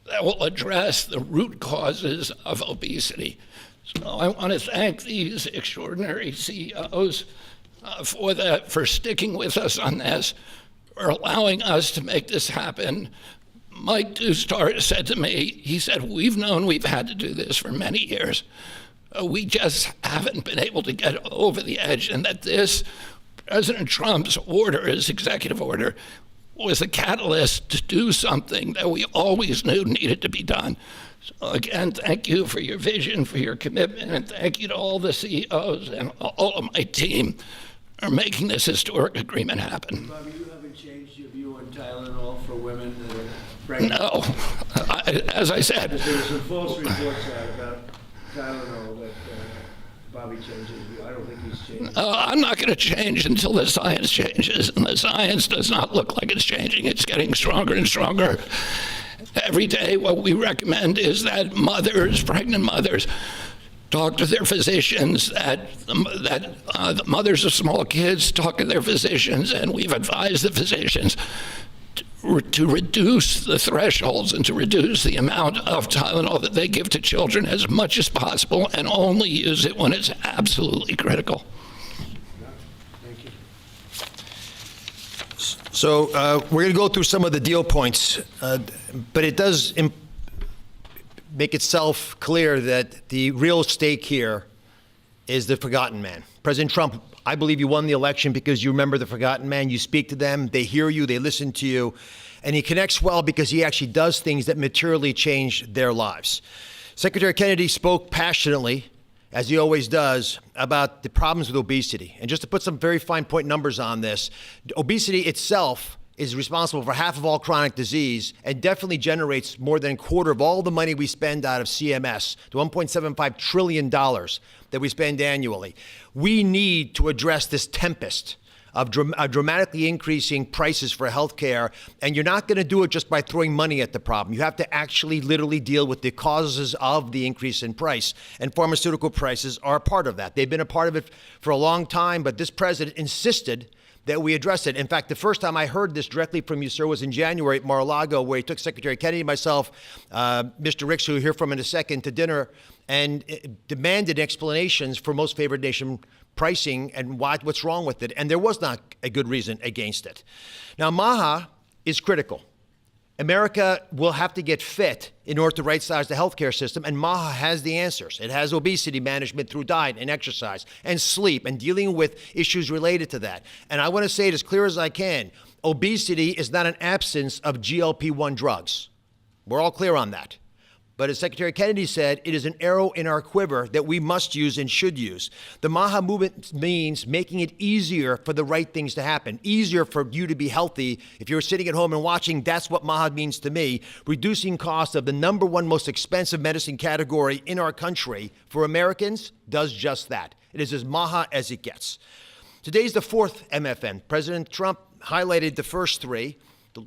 that will address the root causes of obesity. So I want to thank these extraordinary CEOs for sticking with us on this, for allowing us to make this happen. Mike Dustar said to me, he said, we've known we've had to do this for many years. We just haven't been able to get over the edge, and that this President Trump's order, his executive order, was a catalyst to do something that we always knew needed to be done. So again, thank you for your vision, for your commitment, and thank you to all the CEOs and all of my team for making this historic agreement happen. Bobby, you haven't changed your view on Tylenol for women that are pregnant? No, as I said. Because there were some false reports out about Tylenol that Bobby changed his view. I don't think he's changed. I'm not going to change until the science changes, and the science does not look like it's changing. It's getting stronger and stronger. Every day, what we recommend is that mothers, pregnant mothers, talk to their physicians, the mothers of small kids talk to their physicians, and we've advised the physicians to reduce the thresholds and to reduce the amount of Tylenol that they give to children as much as possible and only use it when it's absolutely critical. Thank you. So we're going to go through some of the deal points, but it does make itself clear that the real stake here is the forgotten man. President Trump, I believe you won the election because you remember the forgotten man. You speak to them, they hear you, they listen to you, and he connects well because he actually does things that materially change their lives. Secretary Kennedy spoke passionately, as he always does, about the problems with obesity. And just to put some very fine point numbers on this, obesity itself is responsible for half of all chronic disease and definitely generates more than a quarter of all the money we spend out of CMS, the $1.75 trillion that we spend annually. We need to address this tempest of dramatically increasing prices for healthcare, and you're not going to do it just by throwing money at the problem. You have to actually literally deal with the causes of the increase in price, and pharmaceutical prices are a part of that. They've been a part of it for a long time, but this president insisted that we address it. In fact, the first time I heard this directly from you, sir, was in January at Mar-a-Lago, where he took Secretary Kennedy, myself, Mr. Ricks, who you'll hear from in a second, to dinner, and demanded explanations for most favored nation pricing and what's wrong with it. And there was not a good reason against it. Now, MAHA is critical. America will have to get fit in order to right-size the healthcare system, and MAHA has the answers. It has obesity management through diet and exercise and sleep and dealing with issues related to that. And I want to say it as clear as I can. Obesity is not an absence of GLP-1 drugs. We're all clear on that. But as Secretary Kennedy said, it is an arrow in our quiver that we must use and should use. The MAHA movement means making it easier for the right things to happen, easier for you to be healthy. If you're sitting at home and watching, that's what MAHA means to me. Reducing costs of the #1 most expensive medicine category in our country for Americans does just that. It is as MAHA as it gets. Today's the fourth MFN. President Trump highlighted the first three.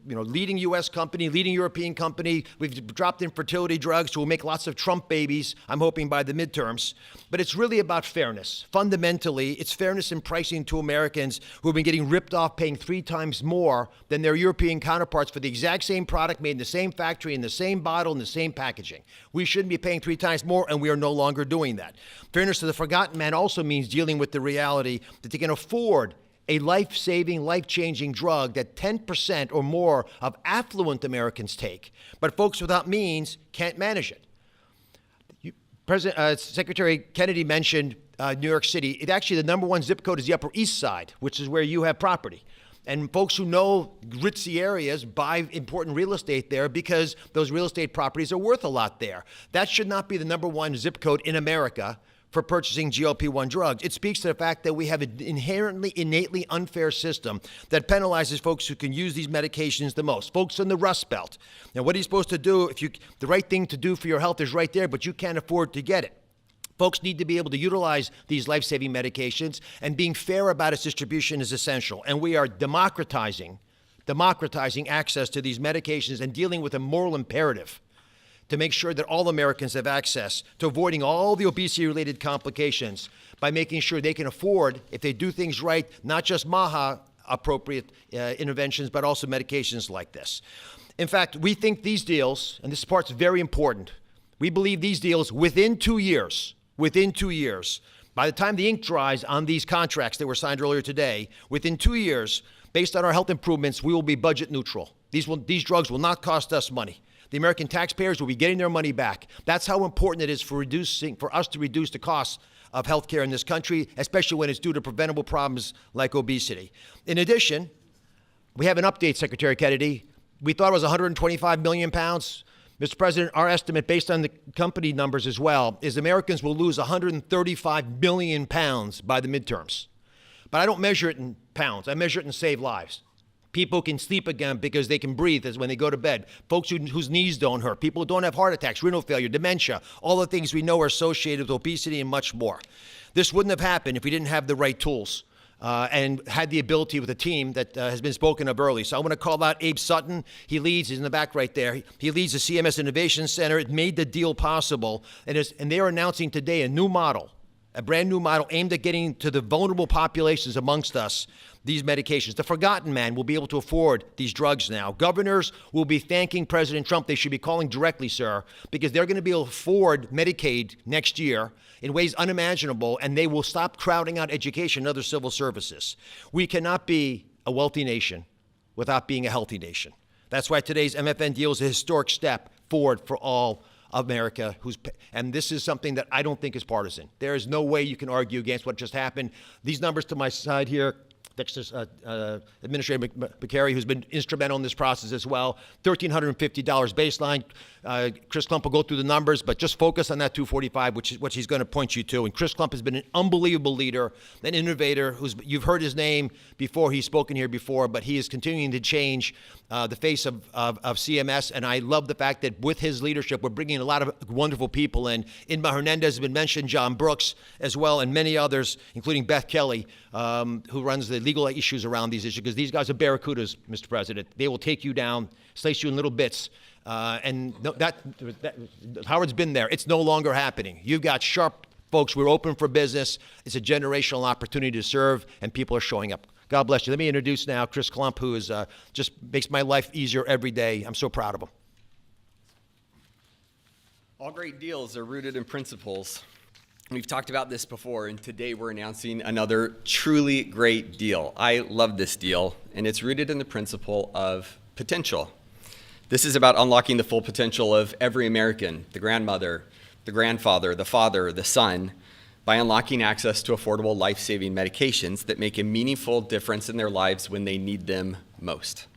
Leading U.S. company, leading European company. We've dropped in fertility drugs, so we'll make lots of Trump babies, I'm hoping, by the midterms. But it's really about fairness. Fundamentally, it's fairness in pricing to Americans who have been getting ripped off, paying 3 times more than their European counterparts for the exact same product made in the same factory, in the same bottle, in the same packaging. We shouldn't be paying 3 times more, and we are no longer doing that. Fairness to the forgotten man also means dealing with the reality that they can afford a life-saving, life-changing drug that 10% or more of affluent Americans take, but folks without means can't manage it. Secretary Kennedy mentioned New York City. The #1 zip code is the Upper East Side, which is where you have property. And folks who know ritzy areas buy important real estate there because those real estate properties are worth a lot there. That should not be the #1 zip code in America for purchasing GLP-1 drugs. It speaks to the fact that we have an innately unfair system that penalizes folks who can use these medications the most, folks in the Rust Belt. Now, what are you supposed to do if the right thing to do for your health is right there, but you can't afford to get it? Folks need to be able to utilize these life-saving medications, and being fair about its distribution is essential. And we are democratizing access to these medications and dealing with a moral imperative to make sure that all Americans have access to avoiding all the obesity-related complications by making sure they can afford, if they do things right, not just MAHA-appropriate interventions, but also medications like this. In fact, we think these deals, and this part's very important, we believe these deals within 2 years, by the time the ink dries on these contracts that were signed earlier today, within 2 years, based on our health improvements, we will be budget neutral. These drugs will not cost us money. The American taxpayers will be getting their money back. That's how important it is for us to reduce the costs of healthcare in this country, especially when it's due to preventable problems like obesity. In addition, We have an update, Secretary Kennedy. We thought it was 125 million pounds. Mr. President, our estimate, based on the company numbers as well, is Americans will lose 135 million pounds by the midterms. But I don't measure it in pounds. I measure it in saved lives. People can sleep again because they can breathe as when they go to bed. Folks whose knees don't hurt. People who don't have heart attacks, renal failure, dementia, all the things we know are associated with obesity and much more. This wouldn't have happened if we didn't have the right tools. And had the ability with a team that has been spoken of early. So I want to call out Abe Sutton. He's in the back right there. He leads the CMS Innovation Center. It made the deal possible. And they are announcing today a new model, a brand new model aimed at getting to the vulnerable populations amongst us these medications. The forgotten man will be able to afford these drugs now. Governors will be thanking President Trump. They should be calling directly, sir, because they're going to be able to afford Medicaid next year in ways unimaginable, and they will stop crowding out education and other civil services. We cannot be a wealthy nation without being a healthy nation. That's why today's MFN deal is a historic step forward for all America, and this is something that I don't think is partisan. There is no way you can argue against what just happened. These numbers to my side here, Administrator McCary, who's been instrumental in this process as well, $1,350 baseline. Chris Klump will go through the numbers, but just focus on that 245, which is what he's going to point you to. And Chris Klump has been an unbelievable leader, an innovator. You've heard his name before. He's spoken here before, but he is continuing to change the face of CMS. And I love the fact that with his leadership, we're bringing a lot of wonderful people in. Inma Hernandez has been mentioned, John Brooks as well, and many others, including Beth Kelly, who runs the legal issues around these issues, because these guys are barracudas, Mr. President. They will take you down, slice you in little bits. Howard's been there. It's no longer happening. You've got sharp folks. We're open for business. It's a generational opportunity to serve, and people are showing up. God bless you. Let me introduce now Chris Klump, who is just makes my life easier every day. I'm so proud of him. All great deals are rooted in principles. We've talked about this before, and today we're announcing another truly great deal. I love this deal, and it's rooted in the principle of potential. This is about unlocking the full potential of every American, the grandmother, the grandfather, the father, the son, by unlocking access to affordable life-saving medications that make a meaningful difference in their lives when they need them most.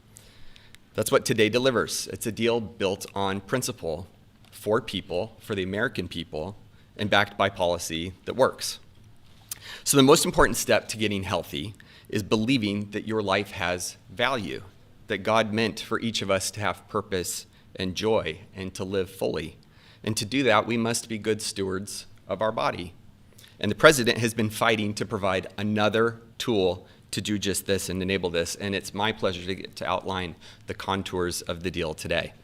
That's what today delivers. It's a deal built on principle for people, for the American people, and backed by policy that works. So the most important step to getting healthy is believing that your life has value, that God meant for each of us to have purpose and joy and to live fully. And to do that, we must be good stewards of our body. And the president has been fighting to provide another tool to do just this and enable this. And it's my pleasure to get to outline the contours of the deal today.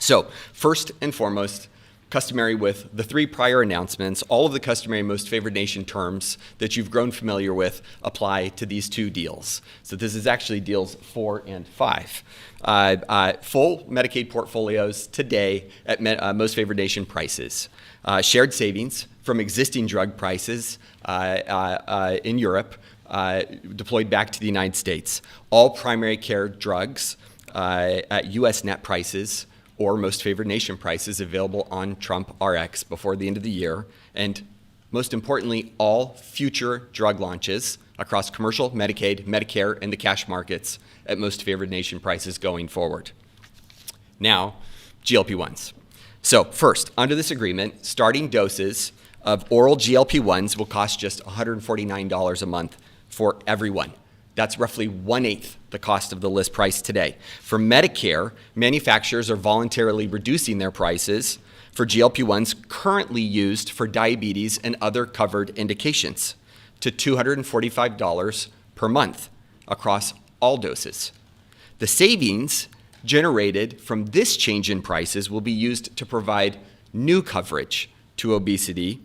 So first and foremost, customary with the three prior announcements, all of the customary most favored nation terms that you've grown familiar with apply to these two deals. So this is actually deals 4 and 5. Full Medicaid portfolios today at most favored nation prices. Shared savings from existing drug prices in Europe deployed back to the United States. All primary care drugs at U.S. net prices or most favored nation prices available on Trump RX before the end of the year. And most importantly, all future drug launches across commercial, Medicaid, Medicare, and the cash markets at most favored nation prices going forward. Now, GLP-1s. So first, under this agreement, starting doses of oral GLP-1s will cost just $149 a month for everyone. That's roughly 1/8 the cost of the list price today. For Medicare, manufacturers are voluntarily reducing their prices for GLP-1s currently used for diabetes and other covered indications to $245 per month across all doses. The savings generated from this change in prices will be used to provide new coverage to obesity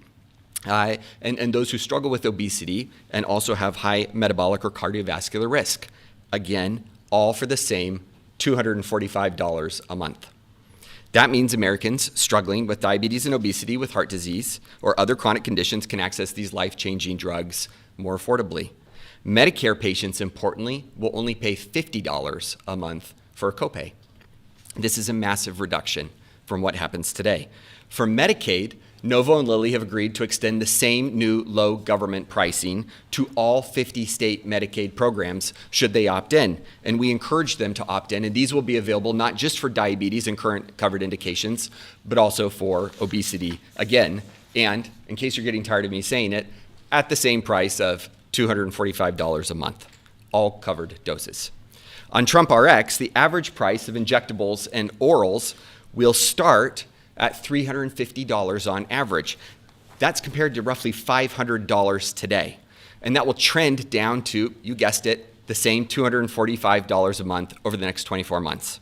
and those who struggle with obesity and also have high metabolic or cardiovascular risk. Again, all for the same $245 a month. That means Americans struggling with diabetes and obesity, with heart disease, or other chronic conditions can access these life-changing drugs more affordably. Medicare patients, importantly, will only pay $50 a month for a copay. This is a massive reduction from what happens today. For Medicaid, Novo and Lilly have agreed to extend the same new low government pricing to all 50 state Medicaid programs should they opt in. And we encourage them to opt in, and these will be available not just for diabetes and current covered indications, but also for obesity again. And in case you're getting tired of me saying it, at the same price of $245 a month, all covered doses. On Trump RX, the average price of injectables and orals will start at $350 on average. That's compared to roughly $500 today. And that will trend down to, you guessed it, the same $245 a month over the next 24 months.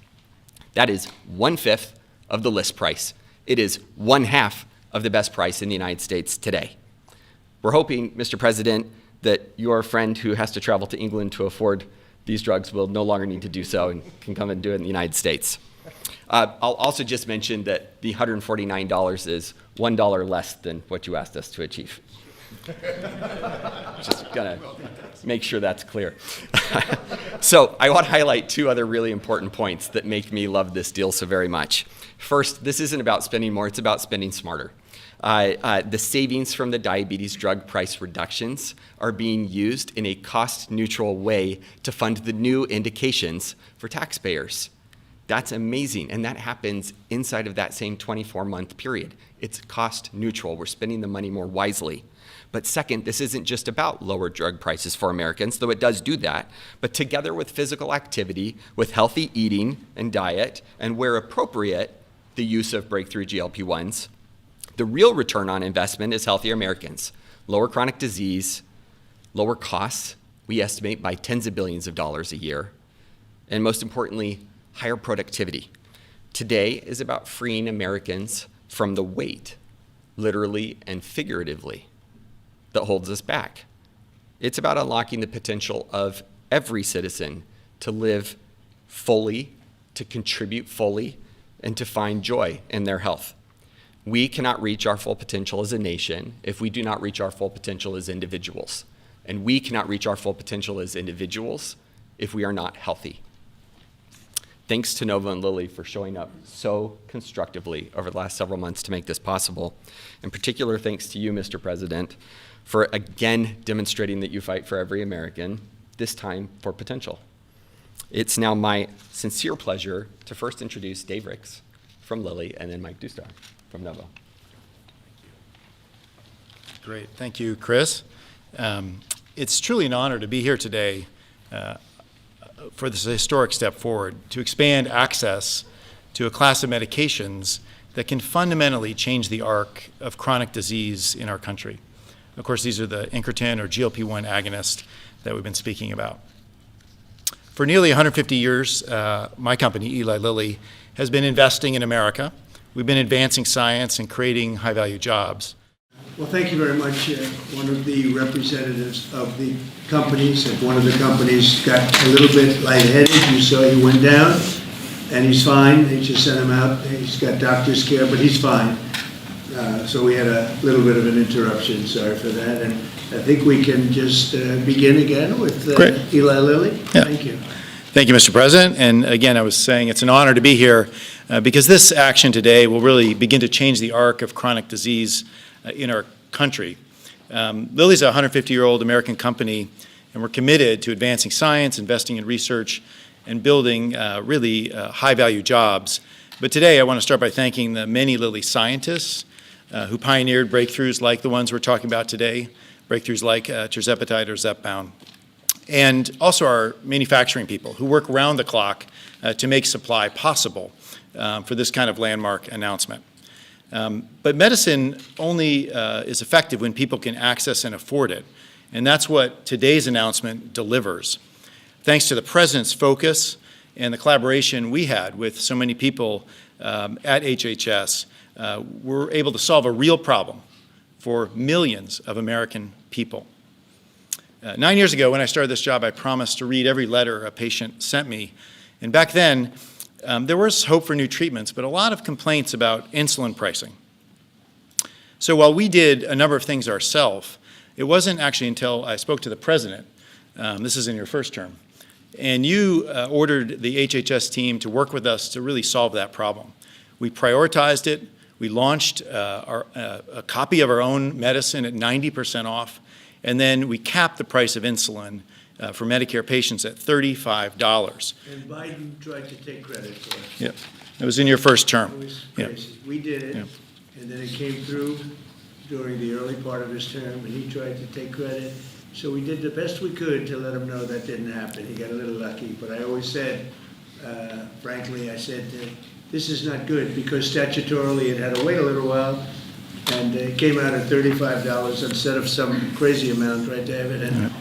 That is 1/5 of the list price. It is 1/2 of the best price in the United States today. We're hoping, Mr. President, that your friend who has to travel to England to afford these drugs will no longer need to do so and can come and do it in the United States. I'll also just mention that the $149 is $1 less than what you asked us to achieve. Just gonna make sure that's clear. So I want to highlight two other really important points that make me love this deal so very much. First, this isn't about spending more, it's about spending smarter. The savings from the diabetes drug price reductions are being used in a cost-neutral way to fund the new indications for taxpayers. That's amazing, and that happens inside of that same 24-month period. It's cost-neutral. We're spending the money more wisely. But second, this isn't just about lower drug prices for Americans, though it does do that, but together with physical activity, with healthy eating and diet, and where appropriate, the use of breakthrough GLP-1s, the real return on investment is healthier Americans, lower chronic disease, lower costs, we estimate by tens of billions of dollars a year, and most importantly, higher productivity. Today is about freeing Americans from the weight, literally and figuratively, that holds us back. It's about unlocking the potential of every citizen to live fully, to contribute fully, and to find joy in their health. We cannot reach our full potential as a nation if we do not reach our full potential as individuals. And we cannot reach our full potential as individuals if we are not healthy. Thanks to Novo and Lilly for showing up so constructively over the last several months to make this possible. In particular, thanks to you, Mr. President, for again demonstrating that you fight for every American, this time for potential. It's now my sincere pleasure to first introduce Dave Ricks from Lilly and then Mike Dustar from Novo. Great, thank you, Chris. It's truly an honor to be here today for this historic step forward, to expand access to a class of medications that can fundamentally change the arc of chronic disease in our country. Of course, these are the incretin or GLP-1 agonists that we've been speaking about. For nearly 150 years, my company, Eli Lilly, has been investing in America. We've been advancing science and creating high-value jobs. Well, thank you very much. One of the representatives of the companies, if one of the companies got a little bit lightheaded, you saw he went down, and he's fine. They just sent him out. He's got doctor's care, but he's fine. So we had a little bit of an interruption. Sorry for that. And I think we can just begin again with Eli Lilly. Yeah. Thank you. Thank you, Mr. President. And again, I was saying it's an honor to be here because this action today will really begin to change the arc of chronic disease in our country. Lilly's a 150-year-old American company, and we're committed to advancing science, investing in research, and building really high-value jobs. But today, I want to start by thanking the many Lilly scientists who pioneered breakthroughs like the ones we're talking about today, breakthroughs like tirzepatide or Zepbound, and also our manufacturing people who work around the clock to make supply possible for this kind of landmark announcement. But medicine only is effective when people can access and afford it. And that's what today's announcement delivers. Thanks to the President's focus and the collaboration we had with so many people at HHS, we're able to solve a real problem for millions of American people. 9 years ago, when I started this job, I promised to read every letter a patient sent me. And back then, there was hope for new treatments, but a lot of complaints about insulin pricing. So while we did a number of things ourselves, it wasn't actually until I spoke to the President, this is in your first term, and you ordered the HHS team to work with us to really solve that problem. We prioritized it. We launched a copy of our own medicine at 90% off, and then we capped the price of insulin for Medicare patients at $35. And Biden tried to take credit for it. Yep. It was in your first term. It was Yep. crazy. We did it, Yep. and then it came through during the early part of his term, and he tried to take credit. So we did the best we could to let him know that didn't happen. He got a little lucky, but I always said, frankly, I said, this is not good, because statutorily it had to wait a little while, and it came out at $35 instead of some crazy amount, right, David? And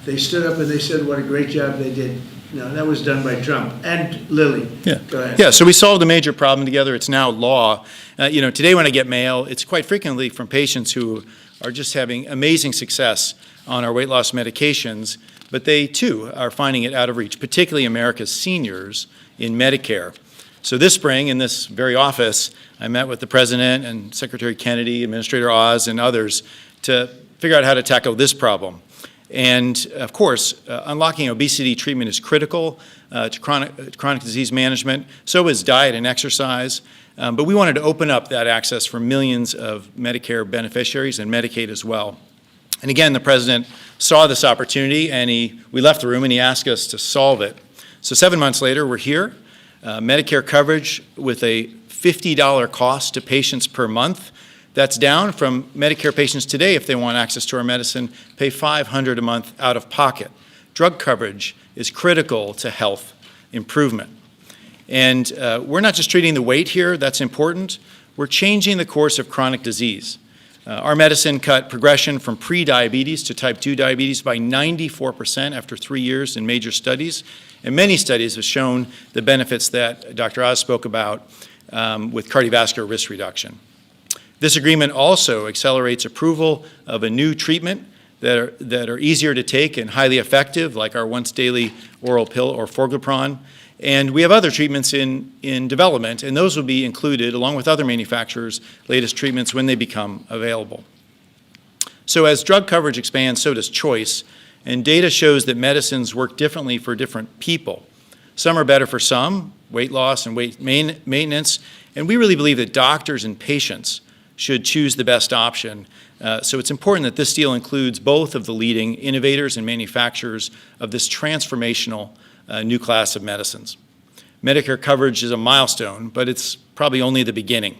they stood up and they said what a great job they did. No, that was done by Trump and Lilly. Yeah. Go ahead. Yeah, so we solved a major problem together. It's now law. Today when I get mail, it's quite frequently from patients who are just having amazing success on our weight loss medications, but they too are finding it out of reach, particularly America's seniors in Medicare. So this spring, in this very office, I met with the President and Secretary Kennedy, Administrator Oz, and others to figure out how to tackle this problem. And of course, unlocking obesity treatment is critical to chronic disease management. So is diet and exercise. But we wanted to open up that access for millions of Medicare beneficiaries and Medicaid as well. And again, the President saw this opportunity, and we left the room and he asked us to solve it. So 7 months later, we're here. Medicare coverage with a $50 cost to patients per month. That's down from Medicare patients today, if they want access to our medicine, pay $500 a month out of pocket. Drug coverage is critical to health improvement. And we're not just treating the weight here, that's important. We're changing the course of chronic disease. Our medicine cut progression from pre-diabetes to type 2 diabetes by 94% after 3 years in major studies. And many studies have shown the benefits that Dr. Oz spoke about with cardiovascular risk reduction. This agreement also accelerates approval of a new treatment that are easier to take and highly effective, like our once-daily oral pill or Forglipron. And we have other treatments in development, and those will be included, along with other manufacturers' latest treatments when they become available. So as drug coverage expands, so does choice, and data shows that medicines work differently for different people. Some are better for some, weight loss and weight maintenance, and we really believe that doctors and patients should choose the best option. So it's important that this deal includes both of the leading innovators and manufacturers of this transformational new class of medicines. Medicare coverage is a milestone, but it's probably only the beginning.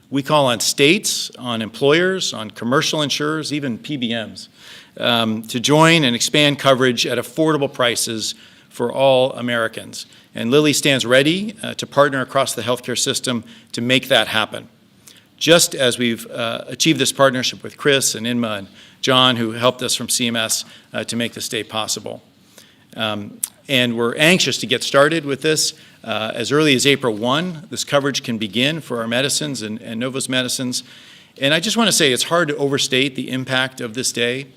We call on states, on employers, on commercial insurers, even PBMs, to join and expand coverage at affordable prices for all Americans. And Lilly stands ready to partner across the healthcare system to make that happen. Just as we've achieved this partnership with Chris and Inma and John, who helped us from CMS to make this day possible. And we're anxious to get started with this. As early as April 1, this coverage can begin for our medicines and Novo's medicines. And I just want to say it's hard to overstate the impact of this day.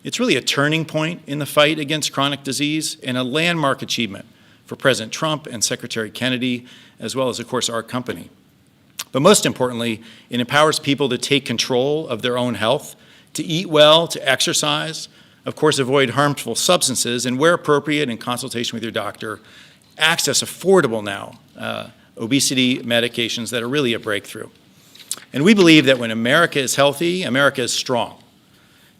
It's really a turning point in the fight against chronic disease and a landmark achievement for President Trump and Secretary Kennedy, as well as, of course, our company. But most importantly, it empowers people to take control of their own health, to eat well, to exercise, of course, avoid harmful substances, and where appropriate, in consultation with your doctor, access affordable now obesity medications that are really a breakthrough. And we believe that when America is healthy, America is strong.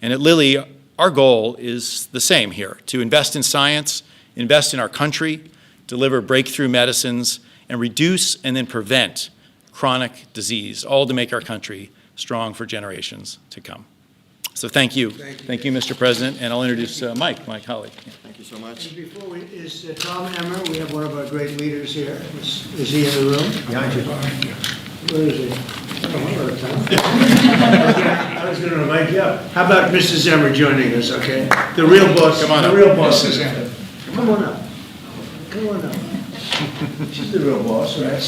And at Lilly, our goal is the same here, to invest in science, invest in our country, deliver breakthrough medicines, and reduce and then prevent chronic disease, all to make our country strong for generations to come. So thank you. Thank you, Mr. President. And I'll introduce Mike, my colleague. Thank you so much. And before we, is Tom Emmer, we have one of our great leaders here. Is he in the room? Behind you. Where is he? Oh, hello, Tom. I was going to invite you up. How about Mrs. Emmer joining us, okay? The real boss. Come on the up. real boss. Mrs. Emmer. Come on up. Come on up. She's the real boss, right?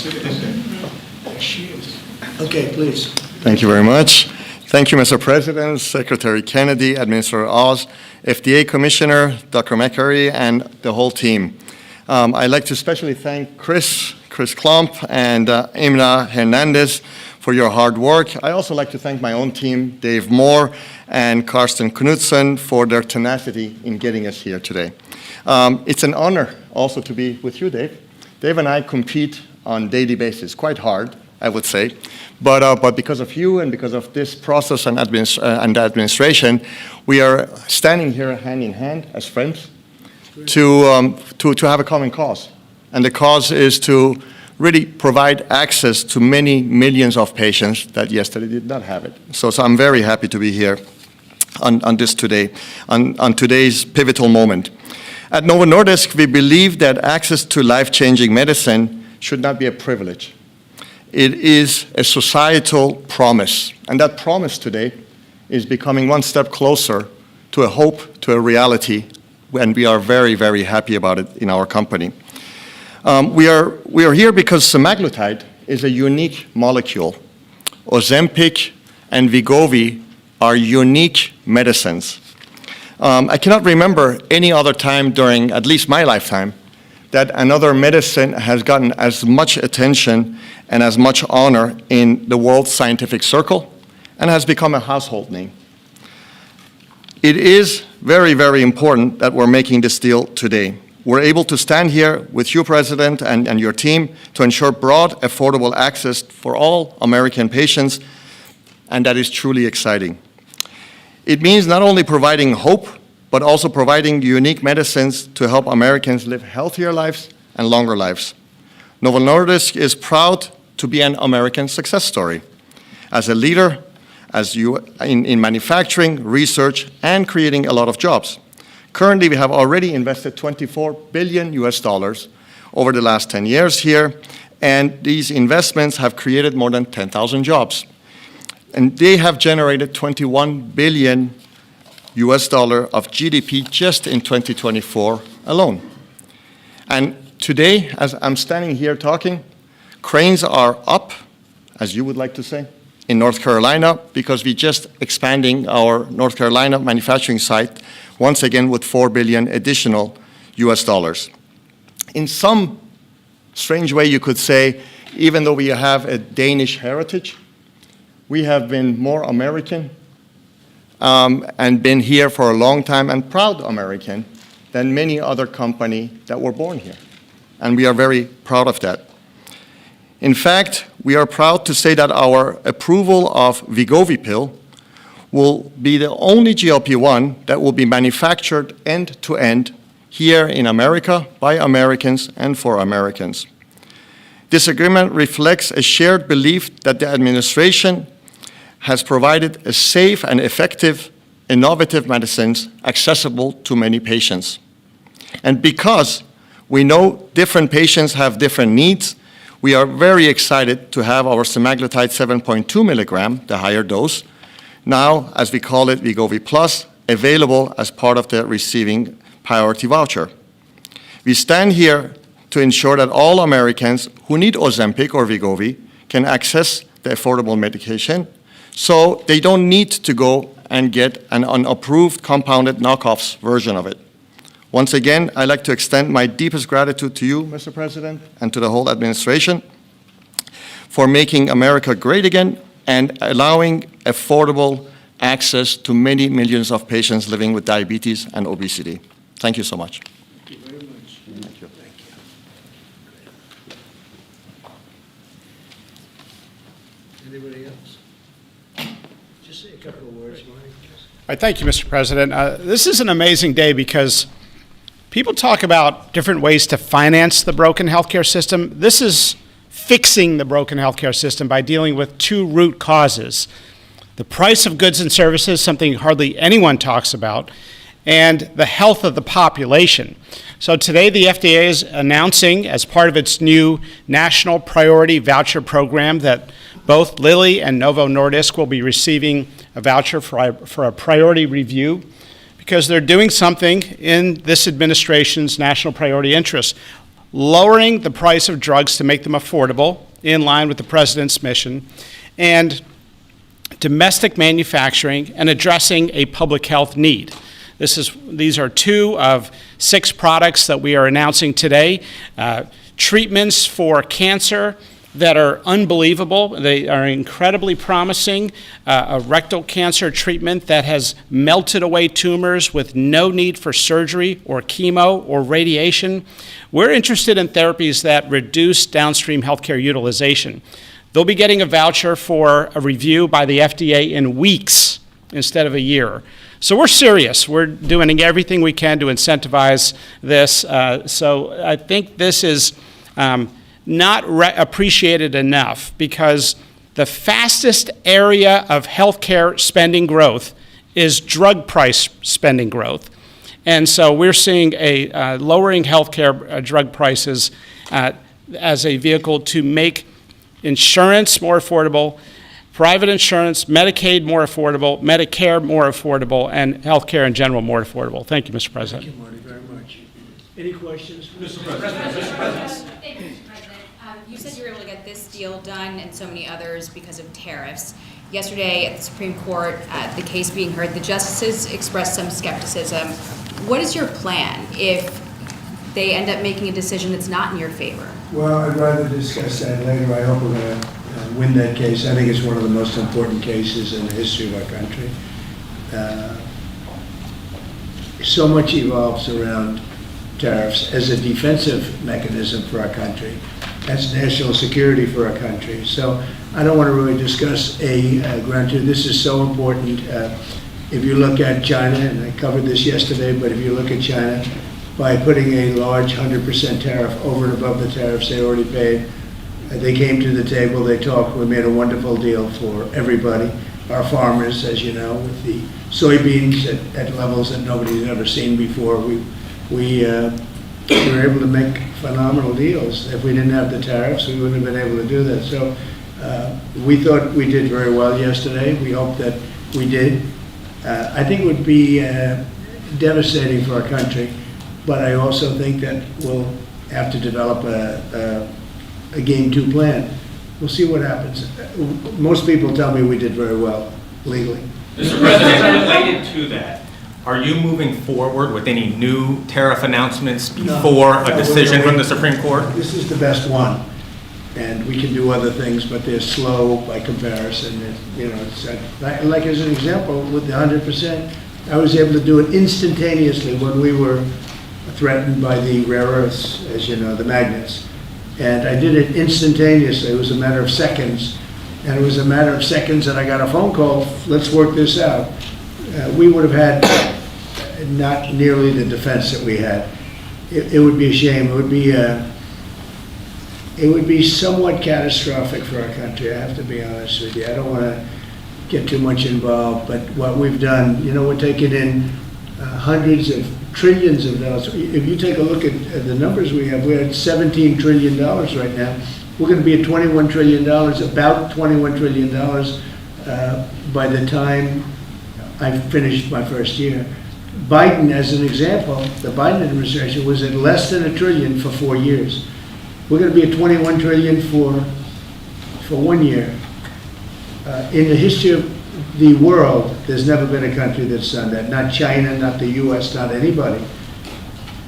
She is. Okay, please. Thank you very much. Thank you, Mr. President, Secretary Kennedy, Administrator Oz, FDA Commissioner, Dr. McCary, and the whole team. I'd like to especially thank Chris Klump and Imna Hernandez for your hard work. I also like to thank my own team, Dave Moore and Karsten Knudsen, for their tenacity in getting us here today. It's an honor also to be with you, Dave. Dave and I compete on daily basis. Quite hard, I would say. But because of you and because of this process and the administration, we are standing here hand in hand as friends to have a common cause. And the cause is to really provide access to many millions of patients that yesterday did not have it. So I'm very happy to be here on this today, on today's pivotal moment. At Novo Nordisk, we believe that access to life-changing medicine should not be a privilege. It is a societal promise. And that promise today is becoming one step closer to a hope, to a reality, and we are very, very happy about it in our company. We are here because semaglutide is a unique molecule. Ozempic and Wegovy are unique medicines. I cannot remember any other time during at least my lifetime that another medicine has gotten as much attention and as much honor in the world scientific circle and has become a household name. It is very, very important that we're making this deal today. We're able to stand here with you, President, and your team to ensure broad, affordable access for all American patients, and that is truly exciting. It means not only providing hope, but also providing unique medicines to help Americans live healthier lives and longer lives. Novo Nordisk is proud to be an American success story. As a leader, in manufacturing, research, and creating a lot of jobs. Currently, we have already invested $24 billion over the last 10 years here, and these investments have created more than 10,000 jobs. And they have generated $21 billion of GDP just in 2024 alone. And today, as I'm standing here talking, cranes are up, as you would like to say, in North Carolina, because we're just expanding our North Carolina manufacturing site once again with $4 billion additional US. In some strange way, you could say, even though we have a Danish heritage, we have been more American and been here for a long time and proud American than many other companies that were born here. And we are very proud of that. In fact, we are proud to say that our approval of Wegovy pill will be the only GLP-1 that will be manufactured end-to-end here in America by Americans and for Americans. This agreement reflects a shared belief that the administration has provided a safe and effective, innovative medicines accessible to many patients. And because we know different patients have different needs, we are very excited to have our semaglutide 7.2 milligram, the higher dose, now, as we call it, Wegovy Plus, available as part of the receiving priority voucher. We stand here to ensure that all Americans who need Ozempic or Wegovy can access the affordable medication, so they don't need to go and get an unapproved compounded knockoffs version of it. Once again, I'd like to extend my deepest gratitude to you, Mr. President, and to the whole administration for making America great again and allowing affordable access to many millions of patients living with diabetes and obesity. Thank you so much. Thank you very much. Thank you. Anybody else? Just say a couple of words, Mike. All right, thank you, Mr. President. This is an amazing day because people talk about different ways to finance the broken healthcare system. This is fixing the broken healthcare system by dealing with two root causes: the price of goods and services, something hardly anyone talks about, and the health of the population. So today the FDA is announcing, as part of its new National Priority Voucher Program, that both Lilly and Novo Nordisk will be receiving a voucher for a priority review, because they're doing something in this administration's national priority interest, lowering the price of drugs to make them affordable, in line with the president's mission, and domestic manufacturing and addressing a public health need. These are 2 of 6 products that we are announcing today. Treatments for cancer, that are unbelievable. They are incredibly promising. A rectal cancer treatment that has melted away tumors with no need for surgery or chemo or radiation. We're interested in therapies that reduce downstream healthcare utilization. They'll be getting a voucher for a review by the FDA in weeks instead of a year. So we're serious. We're doing everything we can to incentivize this. So I think this is not appreciated enough, because the fastest area of healthcare spending growth is drug price spending growth. And so we're seeing a lowering healthcare drug prices as a vehicle to make insurance more affordable, private insurance, Medicaid more affordable, Medicare more affordable, and healthcare in general more affordable. Thank you, Mr. President. Thank you, Marty, very much. Any questions? Mr. President. Mr. President. You said you were able to get this deal done and so many others because of tariffs. Yesterday at the Supreme Court, the case being heard, the justices expressed some skepticism. What is your plan if they end up making a decision that's not in your favor? Well, I'd rather discuss that later. I hope we're going to win that case. I think it's one of the most important cases in the history of our country. So much evolves around tariffs as a defensive mechanism for our country. That's national security for our country. So I don't want to really discuss a ground two. This is so important. If you look at China, and I covered this yesterday, but if you look at China, by putting a large 100% tariff over and above the tariffs they already paid, they came to the table, they talked, we made a wonderful deal for everybody. Our farmers, as you know, with the soybeans at levels that nobody's ever seen before, we were able to make phenomenal deals. If we didn't have the tariffs, we wouldn't have been able to do that. So we thought we did very well yesterday. We hope that we did. I think it would be devastating for our country, but I also think that we'll have to develop a game two plan. We'll see what happens. Most people tell me we did very well legally. Mr. President, related to that, are you moving forward with any new tariff announcements before a decision from the Supreme Court? This is the best one, and we can do other things, but they're slow by comparison. You know, it's like as an example with the 100%, I was able to do it instantaneously when we were threatened by the rare earths, as you know, the magnets. And I did it instantaneously. It was a matter of seconds. And it was a matter of seconds that I got a phone call, let's work this out. We would have had not nearly the defense that we had. It would be a shame. It would be somewhat catastrophic for our country, I have to be honest with you. I don't want to get too much involved, but what we've done, you know, we're taking in hundreds of trillions of dollars. If you take a look at the numbers we have, we're at $17 trillion right now. We're going to be at $21 trillion, about $21 trillion by the time I finished my first year. Biden, as an example, the Biden administration was at less than $1 trillion for 4 years. We're going to be at $21 trillion for 1 year. In the history of the world, there's never been a country that's done that. Not China, not the US, not anybody.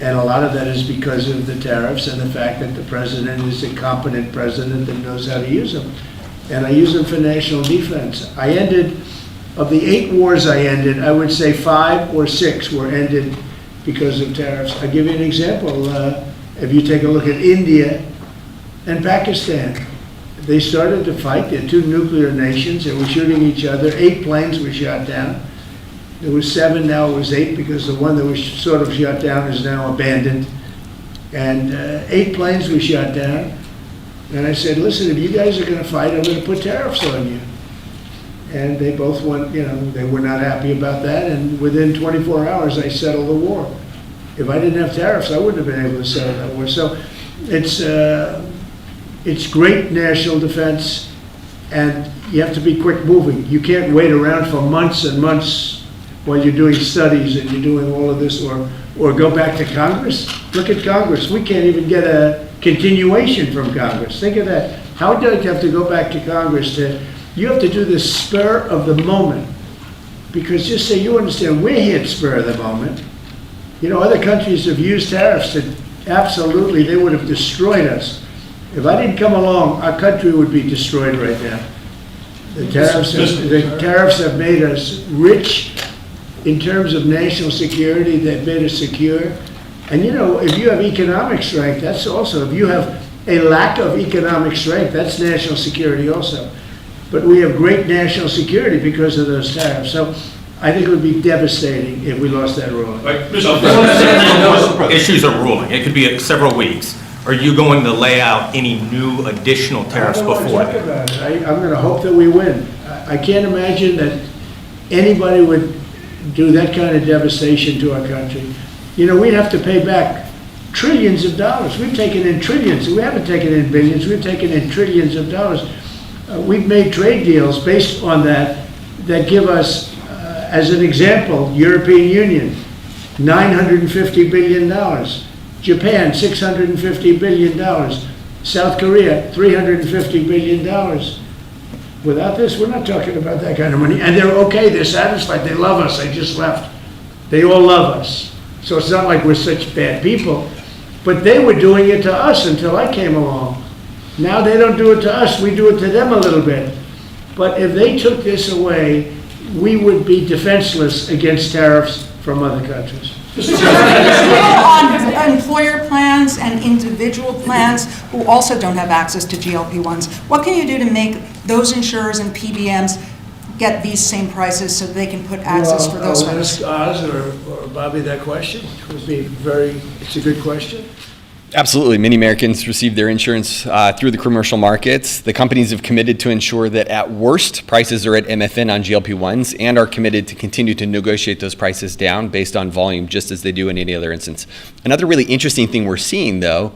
And a lot of that is because of the tariffs and the fact that the president is a competent president that knows how to use them. And I use them for national defense. I ended, of the 8 wars I ended, I would say 5 or 6 were ended because of tariffs. I'll give you an example. If you take a look at India and Pakistan, they started to fight. They're 2 nuclear nations. They were shooting each other. 8 planes were shot down. There was 7, now it was 8, because the one that was sort of shot down is now abandoned. And 8 planes were shot down. And I said, listen, if you guys are going to fight, I'm going to put tariffs on you. And they both went, you know, they were not happy about that. And within 24 hours, I settled the war. If I didn't have tariffs, I wouldn't have been able to settle that war. So it's great national defense, and you have to be quick moving. You can't wait around for months and months while you're doing studies and you're doing all of this, or go back to Congress. Look at Congress. We can't even get a continuation from Congress. Think of that. How do you have to go back to Congress you have to do this spur of the moment? Because just so you understand, we're here at spur of the moment. You know, other countries have used tariffs that absolutely, they would have destroyed us. If I didn't come along, our country would be destroyed right now. The tariffs have made us rich in terms of national security. They've made us secure. And you know, if you have economic strength, that's also, if you have a lack of economic strength, that's national security also. But we have great national security because of those tariffs. So I think it would be devastating if we lost that ruling. Issues a ruling. It could be several weeks. Are you going to lay out any new additional tariffs before that? I'm going to hope that we win. I can't imagine that anybody would do that kind of devastation to our country. You know, we'd have to pay back trillions of dollars. We've taken in trillions. We haven't taken in billions. We've taken in trillions of dollars. We've made trade deals based on that give us, as an example, European Union, $950 billion. Japan, $650 billion. South Korea, $350 billion. Without this, we're not talking about that kind of money. And they're okay, they're satisfied, they love us, they just left. They all love us. So it's not like we're such bad people. But they were doing it to us until I came along. Now they don't do it to us, we do it to them a little bit. But if they took this away, we would be defenseless against tariffs from other countries. On employer plans and individual plans who also don't have access to GLP-1s, what can you do to make those insurers and PBMs get these same prices so they can put access for those I'll folks? ask Oz or Bobby that question. It would be it's a good question. Absolutely. Many Americans receive their insurance through the commercial markets. The companies have committed to ensure that at worst, prices are at MFN on GLP-1s and are committed to continue to negotiate those prices down based on volume, just as they do in any other instance. Another really interesting thing we're seeing, though,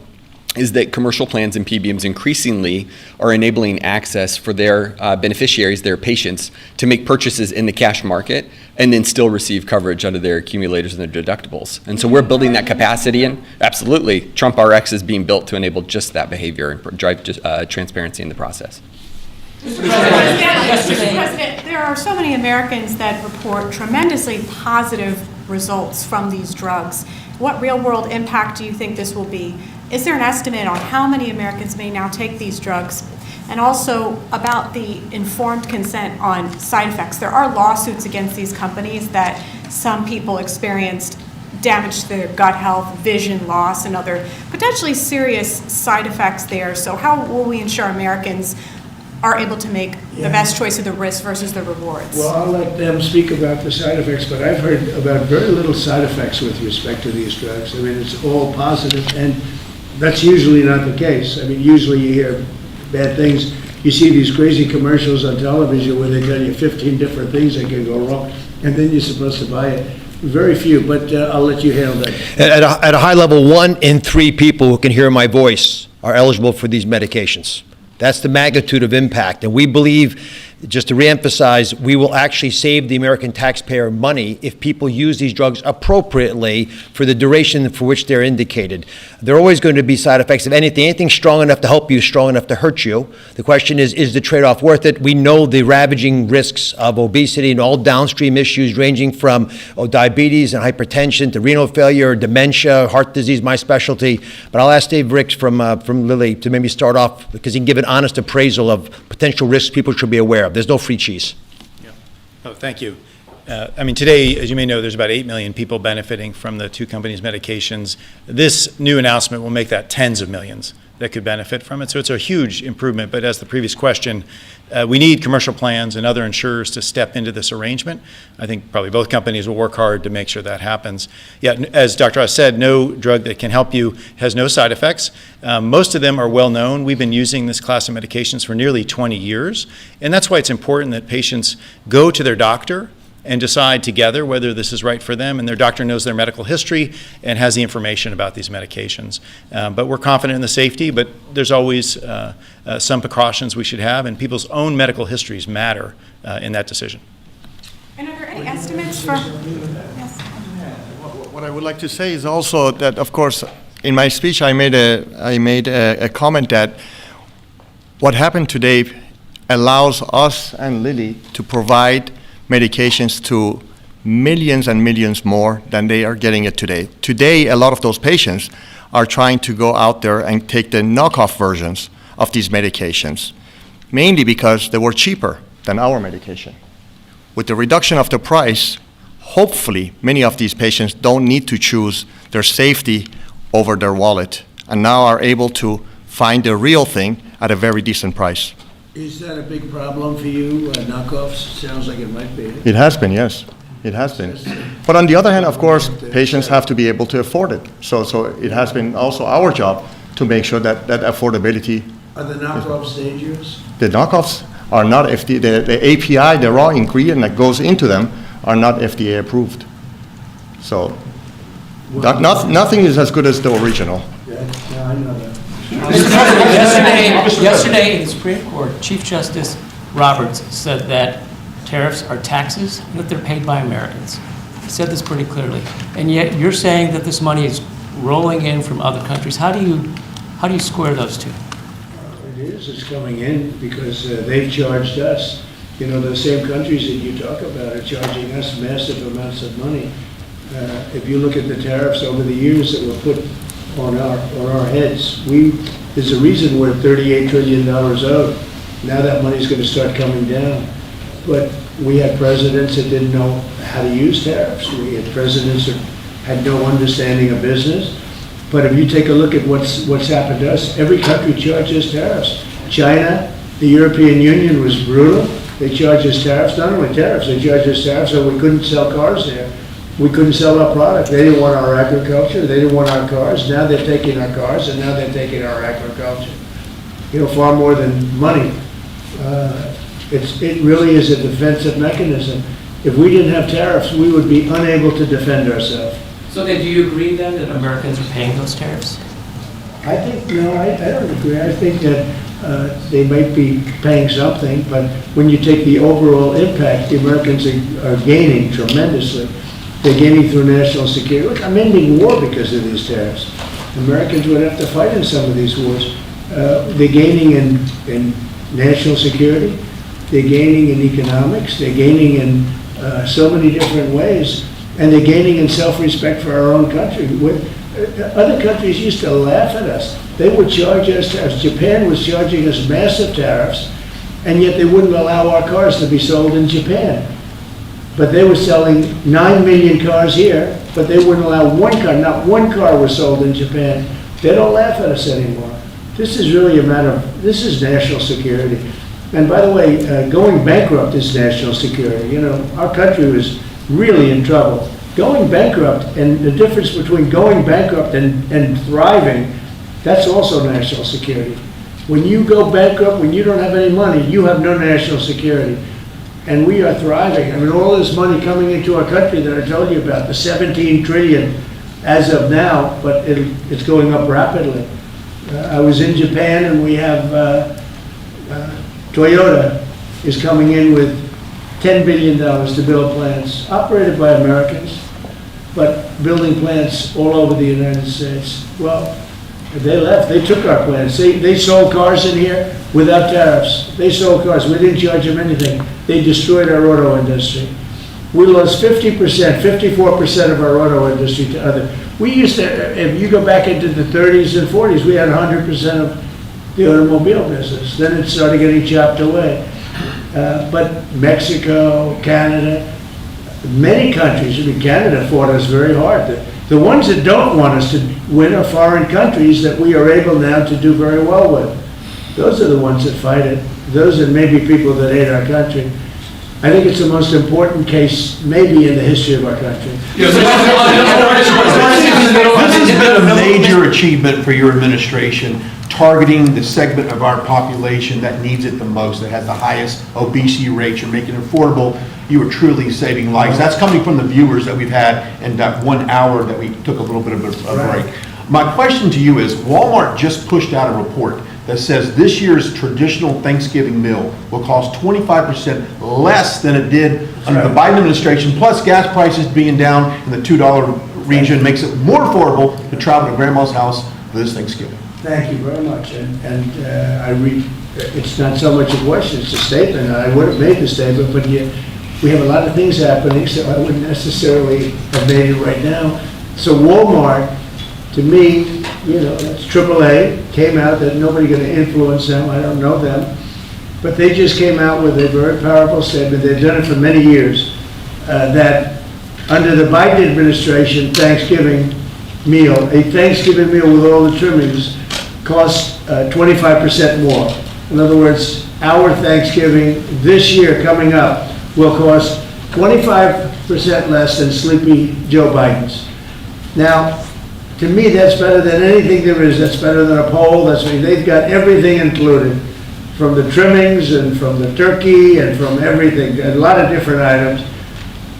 is that commercial plans and PBMs increasingly are enabling access for their beneficiaries, their patients, to make purchases in the cash market and then still receive coverage under their accumulators and their deductibles. And so we're building that capacity in. Absolutely. Trump RX is being built to enable just that behavior and drive transparency in the process. Mr. President, there are so many Americans that report tremendously positive results from these drugs. What real-world impact do you think this will be? Is there an estimate on how many Americans may now take these drugs? And also about the informed consent on side effects. There are lawsuits against these companies that some people experienced damage to their gut health, vision loss, and other potentially serious side effects there. So how will we ensure Americans are able to make the best choice of the risk versus the rewards? Well, I'll let them speak about the side effects, but I've heard about very little side effects with respect to these drugs. I mean, it's all positive, and that's usually not the case. I mean, usually you hear bad things. You see these crazy commercials on television where they tell you 15 different things that can go wrong, and then you're supposed to buy it. Very few, but I'll let you handle that. At a high level, 1 in 3 people who can hear my voice are eligible for these medications. That's the magnitude of impact. And we believe, just to reemphasize, we will actually save the American taxpayer money if people use these drugs appropriately for the duration for which they're indicated. There are always going to be side effects of anything strong enough to help you, strong enough to hurt you. The question is the trade-off worth it? We know the ravaging risks of obesity and all downstream issues ranging from diabetes and hypertension to renal failure, dementia, heart disease, my specialty. But I'll ask Dave Ricks from Lilly to maybe start off because he can give an honest appraisal of potential risks people should be aware of. There's no free cheese. Yeah. Oh, thank you. I mean, today, as you may know, there's about 8 million people benefiting from the 2 companies' medications. This new announcement will make that tens of millions that could benefit from it. So it's a huge improvement. But as the previous question, we need commercial plans and other insurers to step into this arrangement. I think probably both companies will work hard to make sure that happens. Yeah, as Dr. Oz said, no drug that can help you has no side effects. Most of them are well known. We've been using this class of medications for nearly 20 years. And that's why it's important that patients go to their doctor and decide together whether this is right for them, and their doctor knows their medical history and has the information about these medications. But we're confident in the safety, but there's always some precautions we should have, and people's own medical histories matter in that decision. And are there any estimates for? Yes. What I would like to say is also that, of course, in my speech I made a comment that what happened today allows us and Lilly to provide medications to millions and millions more than they are getting it today. Today, a lot of those patients are trying to go out there and take the knockoff versions of these medications, mainly because they were cheaper than our medication. With the reduction of the price, hopefully many of these patients don't need to choose their safety over their wallet, and now are able to find the real thing at a very decent price. Is that a big problem for you, knockoffs? Sounds like it might be. It has been, yes. It has been. But on the other hand, of course, patients have to be able to afford it. So it has been also our job to make sure that affordability. Are the knockoffs dangerous? The knockoffs are not FDA, the API, the raw ingredient that goes into them, are not FDA approved. So nothing is as good as the original. Yeah, I know that. Yesterday in the Supreme Court, Chief Justice Roberts said that tariffs are taxes and that they're paid by Americans. He said this pretty clearly. And yet you're saying that this money is rolling in from other countries. How do you square those two? It's coming in because they've charged us. You know, the same countries that you talk about are charging us massive amounts of money. If you look at the tariffs over the years that were put on our heads, there's a reason we're $38 trillion owed. Now that money's going to start coming down. But we had presidents that didn't know how to use tariffs. We had presidents that had no understanding of business. But if you take a look at what's happened to us, every country charges tariffs. China, the European Union was brutal. They charged us tariffs, not only tariffs, they charged us tariffs so we couldn't sell cars there. We couldn't sell our product. They didn't want our agriculture. They didn't want our cars. Now they're taking our cars, and now they're taking our agriculture. You know, far more than money. It really is a defensive mechanism. If we didn't have tariffs, we would be unable to defend ourselves. So then do you agree then that Americans are paying those tariffs? I think, no, I don't agree. I think that they might be paying something, but when you take the overall impact, the Americans are gaining tremendously. They're gaining through national security. Look, I'm ending war because of these tariffs. Americans would have to fight in some of these wars. They're gaining in national security. They're gaining in economics. They're gaining in so many different ways. And they're gaining in self-respect for our own country. Other countries used to laugh at us. They would charge us tariffs. Japan was charging us massive tariffs, and yet they wouldn't allow our cars to be sold in Japan. But they were selling 9 million cars here, but they wouldn't allow one car. Not one car was sold in Japan. They don't laugh at us anymore. This is really a matter of, this is national security. And by the way, going bankrupt is national security. You know, our country was really in trouble. Going bankrupt, and the difference between going bankrupt and thriving, that's also national security. When you go bankrupt, when you don't have any money, you have no national security. And we are thriving. I mean, all this money coming into our country that I told you about, the 17 trillion as of now, but it's going up rapidly. I was in Japan, and we have Toyota is coming in with $10 billion to build plants, operated by Americans, but building plants all over the United States. Well, they left. They took our plants. They sold cars in here without tariffs. They sold cars. We didn't charge them anything. They destroyed our auto industry. We lost 50%, 54% of our auto industry to other. We used to, if you go back into the 30s and 40s, we had 100% of the automobile business. Then it started getting chopped away. But Mexico, Canada, many countries, I mean, Canada fought us very hard. The ones that don't want us to win are foreign countries that we are able now to do very well with. Those are the ones that fight it. Those are maybe people that hate our country. I think it's the most important case maybe in the history of our country. This has been a major achievement for your administration, targeting the segment of our population that needs it the most, that has the highest obesity rates. You're making it affordable. You are truly saving lives. That's coming from the viewers that we've had in that 1 hour that we took a little bit of a break. My question to you is, Walmart just pushed out a report that says this year's traditional Thanksgiving meal will cost 25% less than it did under the Biden administration, plus gas prices being down in the $2 region makes it more affordable to travel to grandma's house for this Thanksgiving. Thank you very much. It's not so much a question, it's a statement. I would have made the statement, but yet we have a lot of things happening, so I wouldn't necessarily have made it right now. So Walmart, to me, you know, that's AAA, came out that nobody going to influence them, I don't know them, but they just came out with a very powerful statement, they've done it for many years, that under the Biden administration, Thanksgiving meal, a Thanksgiving meal with all the trimmings costs 25% more. In other words, our Thanksgiving this year coming up will cost 25% less than sleepy Joe Biden's. Now, to me, that's better than anything there is. That's better than a poll. They've got everything included, from the trimmings and from the turkey and from everything, a lot of different items.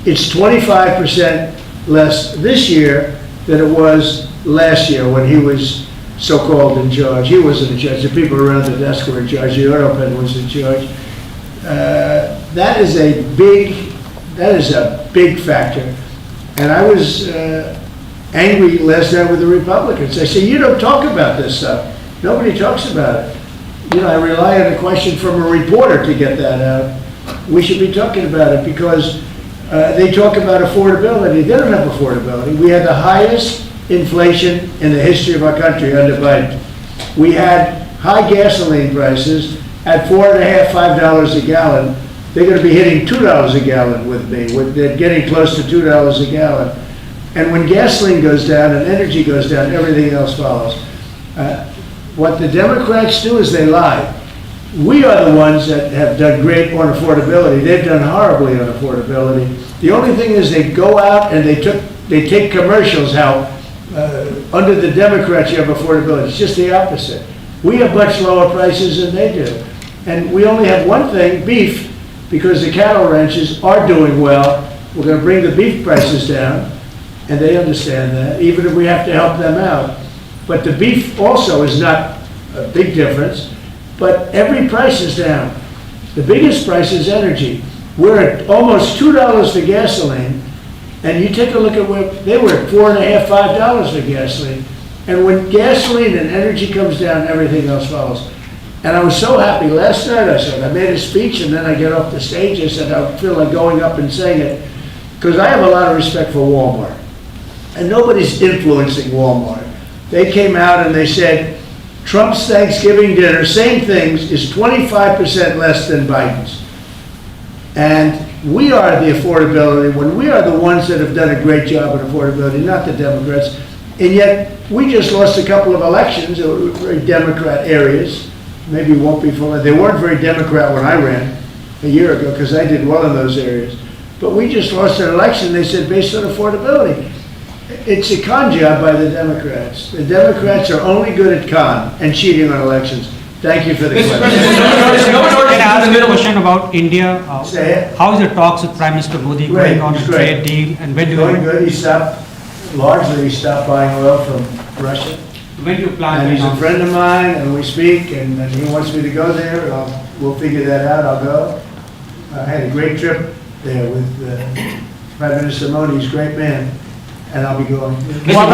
It's 25% less this year than it was last year when he was so-called in charge. He wasn't in charge. The people around the desk were in charge. The oil pen was in charge. That is a big factor. And I was angry last night with the Republicans. I said, you don't talk about this stuff. Nobody talks about it. You know, I rely on a question from a reporter to get that out. We should be talking about it because they talk about affordability. They don't have affordability. We had the highest inflation in the history of our country under Biden. We had high gasoline prices at $4.50, $5 a gallon. They're going to be hitting $2 a gallon with me. They're getting close to $2 a gallon. And when gasoline goes down and energy goes down, everything else follows. What the Democrats do is they lie. We are the ones that have done great on affordability. They've done horribly on affordability. The only thing is they go out and they take commercials how under the Democrats you have affordability. It's just the opposite. We have much lower prices than they do. And we only have one thing, beef, because the cattle ranches are doing well. We're going to bring the beef prices down, and they understand that, even if we have to help them out. But the beef also is not a big difference, but every price is down. The biggest price is energy. We're at almost $2 for gasoline, and you take a look at where they were at $4.50, $5 for gasoline. And when gasoline and energy comes down, everything else follows. And I was so happy. Last night I made a speech, and then I get off the stage. I said, I feel like going up and saying it, because I have a lot of respect for Walmart. And nobody's influencing Walmart. They came out and they said, Trump's Thanksgiving dinner, same things, is 25% less than Biden's. And we are the affordability, when we are the ones that have done a great job at affordability, not the Democrats. And yet, we just lost a couple of elections, very Democrat areas. Maybe won't be full. They weren't very Democrat when I ran a year ago, because I did well in those areas. But we just lost an election, they said, based on affordability. It's a con job by the Democrats. The Democrats are only good at con and cheating on elections. Thank you for the question. Can I ask you a question about India? Say it. How is the talks with Prime Minister Modi going on the trade deal? And when do Going good. He stopped buying oil from Russia. When do you plan? And he's a friend of mine, and we speak, and he wants me to go there. We'll figure that out. I'll go. I had a great trip there with Prime Minister Modi. He's a great man. And I'll be going. Novo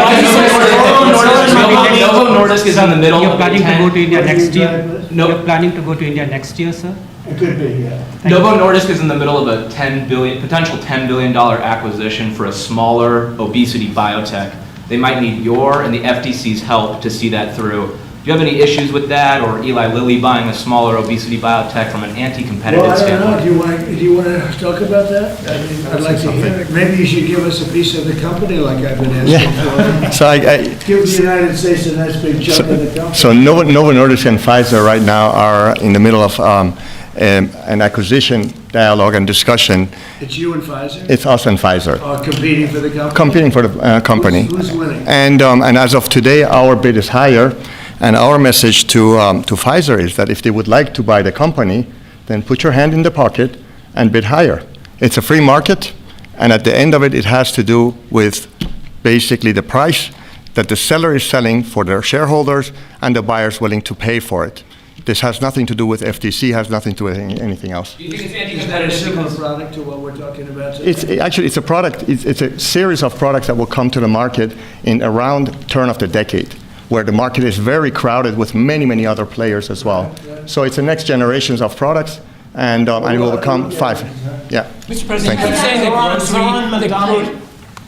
Nordisk is in the middle. You're planning to go to India next year? You're planning to go to India next year, sir? It could be, yeah. Novo Nordisk is in the middle of a potential $10 billion acquisition for a smaller obesity biotech. They might need your and the FTC's help to see that through. Do you have any issues with that, or Eli Lilly buying a smaller obesity biotech from an anti-competitive standpoint? I don't know. Do you want to talk about that? I mean, I'd like to hear it. Maybe you should give us a piece of the company, like I've been asking for. So Give the United States a nice big chunk of the company. So Novo Nordisk and Pfizer right now are in the middle of an acquisition dialogue and discussion. It's you and Pfizer? It's us and Pfizer. Competing for the company? Competing for the company. Who's winning? And as of today, our bid is higher. And our message to Pfizer is that if they would like to buy the company, then put your hand in the pocket and bid higher. It's a free market, and at the end of it, it has to do with basically the price that the seller is selling for their shareholders and the buyers willing to pay for it. This has nothing to do with FTC, has nothing to do with anything else. Do you think it's anti-competitive? Is that a similar product to what we're talking about today? It's a product, it's a series of products that will come to the market in around turn of the decade, where the market is very crowded with many, many other players as well. So it's the next generations of products, and it will become five. Yeah. Mr. President, Thank you. saying that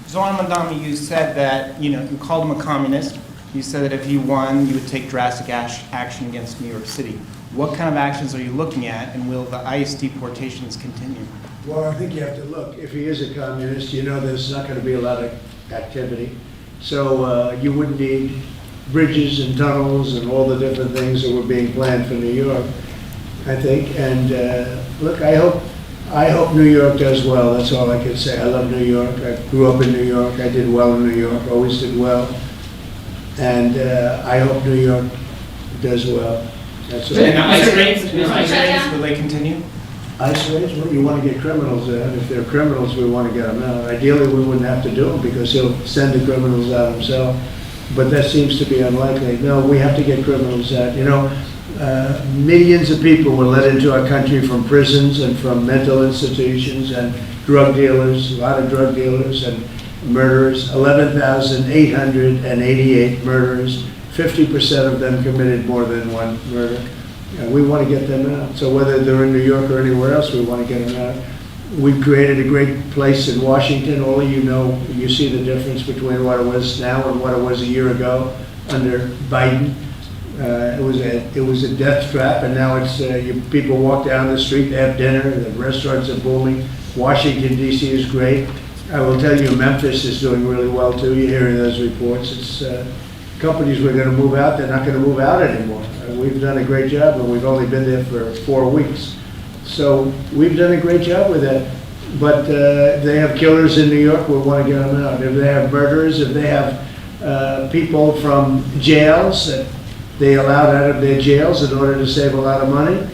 Zoran Mandami, you said that, you called him a communist. you said that if he won, you would take drastic action against New York City. What kind of actions are you looking at, and will the ICE deportations continue? Well, I think you have to look. If he is a communist, you know there's not going to be a lot of activity. So you wouldn't need bridges and tunnels and all the different things that were being planned for New York, I think. And look, I hope New York does well. That's all I can say. I love New York. I grew up in New York. I did well in New York, always did well. And I hope New York does well. That's all. And ICE raids, will they continue? ICE raids? Well, you want to get criminals out. If they're criminals, we want to get them out. Ideally, we wouldn't have to do them because he'll send the criminals out himself. But that seems to be unlikely. No, we have to get criminals out. You know, millions of people were let into our country from prisons and from mental institutions and drug dealers, a lot of drug dealers and murderers, 11,888 murderers. 50% of them committed more than one murder. We want to get them out. So whether they're in New York or anywhere else, we want to get them out. We've created a great place in Washington. All of you know, you see the difference between what it was now and what it was a year ago under Biden. It was a death trap, and now it's people walk down the street, they have dinner, the restaurants are booming. Washington, D.C. is great. I will tell you, Memphis is doing really well too. You're hearing those reports. It's companies were going to move out, they're not going to move out anymore. We've done a great job, and we've only been there for 4 weeks. So we've done a great job with that. But they have killers in New York, we want to get them out. If they have murderers, if they have people from jails that they allowed out of their jails in order to save a lot of money,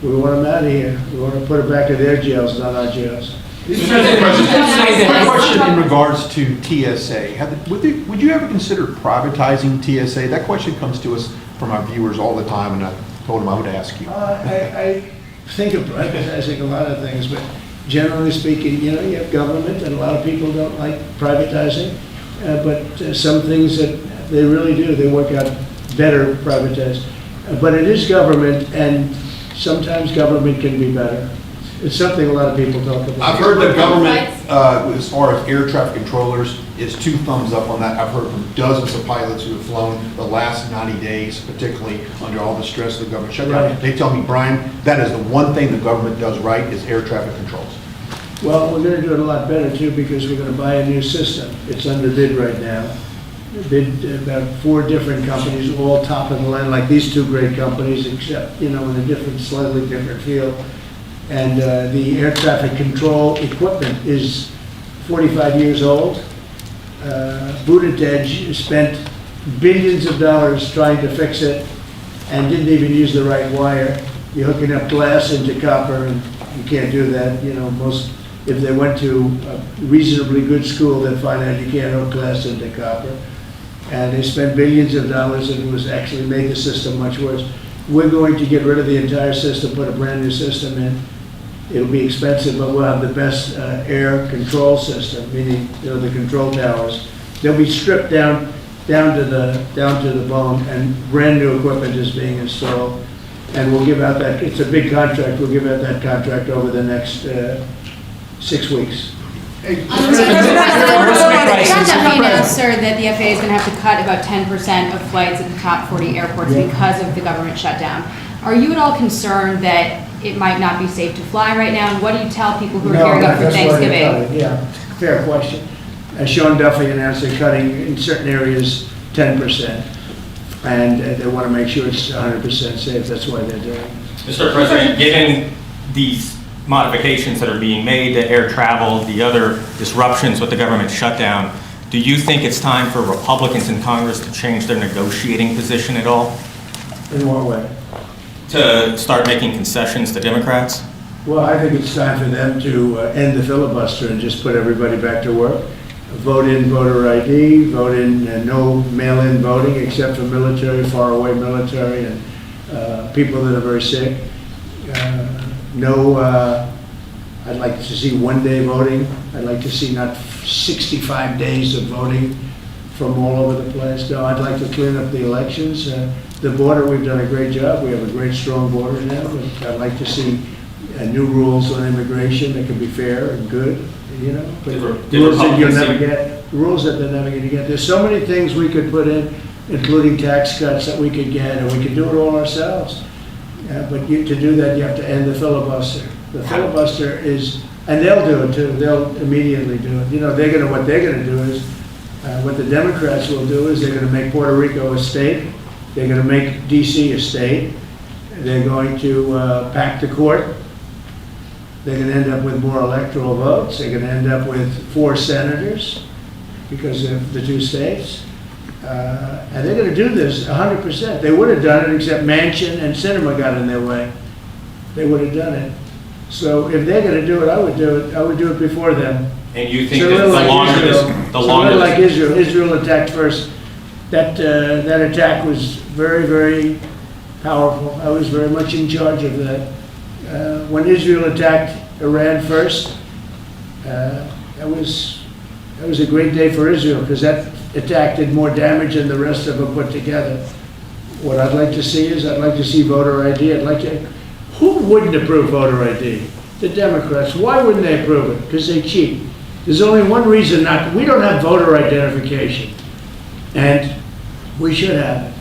we want them out of here. We want to put them back to their jails, not our jails. Mr. President, a question in regards to TSA. Would you ever consider privatizing TSA? That question comes to us from our viewers all the time, and I told them I would ask you. I think of privatizing a lot of things, but generally speaking, you know, you have government, and a lot of people don't like privatizing, but some things that they really do, they work out better privatized. But it is government, and sometimes government can be better. It's something a lot of people talk about. I've heard the government, as far as air traffic controllers, is 2 thumbs up on that. I've heard from dozens of pilots who have flown the last 90 days, particularly under all the stress of the government shutdown. Right. They tell me, Brian, that is the one thing the government does right is air traffic controls. Well, we're going to do it a lot better too, because we're going to buy a new system. It's under bid right now. Bid about 4 different companies, all top of the line, like these 2 great companies, except, you know, in a different, slightly different field. And the air traffic control equipment is 45 years old. Buttigieg spent billions of dollars trying to fix it and didn't even use the right wire. You're hooking up glass into copper, and you can't do that. You know, if they went to a reasonably good school, they'd find out you can't hook glass into copper. And they spent billions of dollars, and it was actually made the system much worse. We're going to get rid of the entire system, put a brand new system in. It'll be expensive, but we'll have the best air control system, meaning, you know, the control towers. They'll be stripped down to the bone, and brand new equipment is being installed. And we'll give out that. It's a big contract. We'll give out that contract over the next 6 weeks. Sir, that the FAA is going to have to cut about 10% of flights at the top 40 airports because of the government shutdown. Are you at all concerned that it might not be safe to fly right now? And what do you tell people who are gearing up for Thanksgiving? Yeah, fair question. Sean Duffy announced they're cutting in certain areas 10%. And they want to make sure it's 100% safe. That's why they're doing it. Mr. President, given these modifications that are being made to air travel, the other disruptions with the government shutdown, do you think it's time for Republicans in Congress to change their negotiating position at all? In what way? To start making concessions to Democrats? Well, I think it's time for them to end the filibuster and just put everybody back to work. Vote in voter ID, vote in no mail-in voting except for military, faraway military, and people that are very sick. I'd like to see one-day voting. I'd like to see not 65 days of voting from all over the place. No, I'd like to clean up the elections. The border, we've done a great job. We have a great, strong border now. But I'd like to see new rules on immigration that can be fair and good, you know. But rules that you'll never get, rules that they're never going to get. There's so many things we could put in. including tax cuts that we could get, and we could do it all ourselves. But to do that, you have to end the filibuster. The filibuster is, and they'll do it too. They'll immediately do it. You know, what they're gonna do is, what the Democrats will do is they're gonna make Puerto Rico a state. They're gonna make DC a state. They're going to pack the court. They're gonna end up with more electoral votes. They're gonna end up with 4 senators because of the 2 states. And they're going to do this 100%. They would have done it, except Manchin and Sinema got in their way. They would have done it. So if they're going to do it, I would do it. I would do it before them. And you think that the longer like Israel attacked first. That attack was very, very powerful. I was very much in charge of that. When Israel attacked Iran first, that was a great day for Israel, because that attack did more damage than the rest of them put together. What I'd like to see is, I'd like to see voter ID. Who wouldn't approve voter ID? The Democrats. Why wouldn't they approve it? Because they cheat. There's only one reason we don't have voter identification. And we should have it.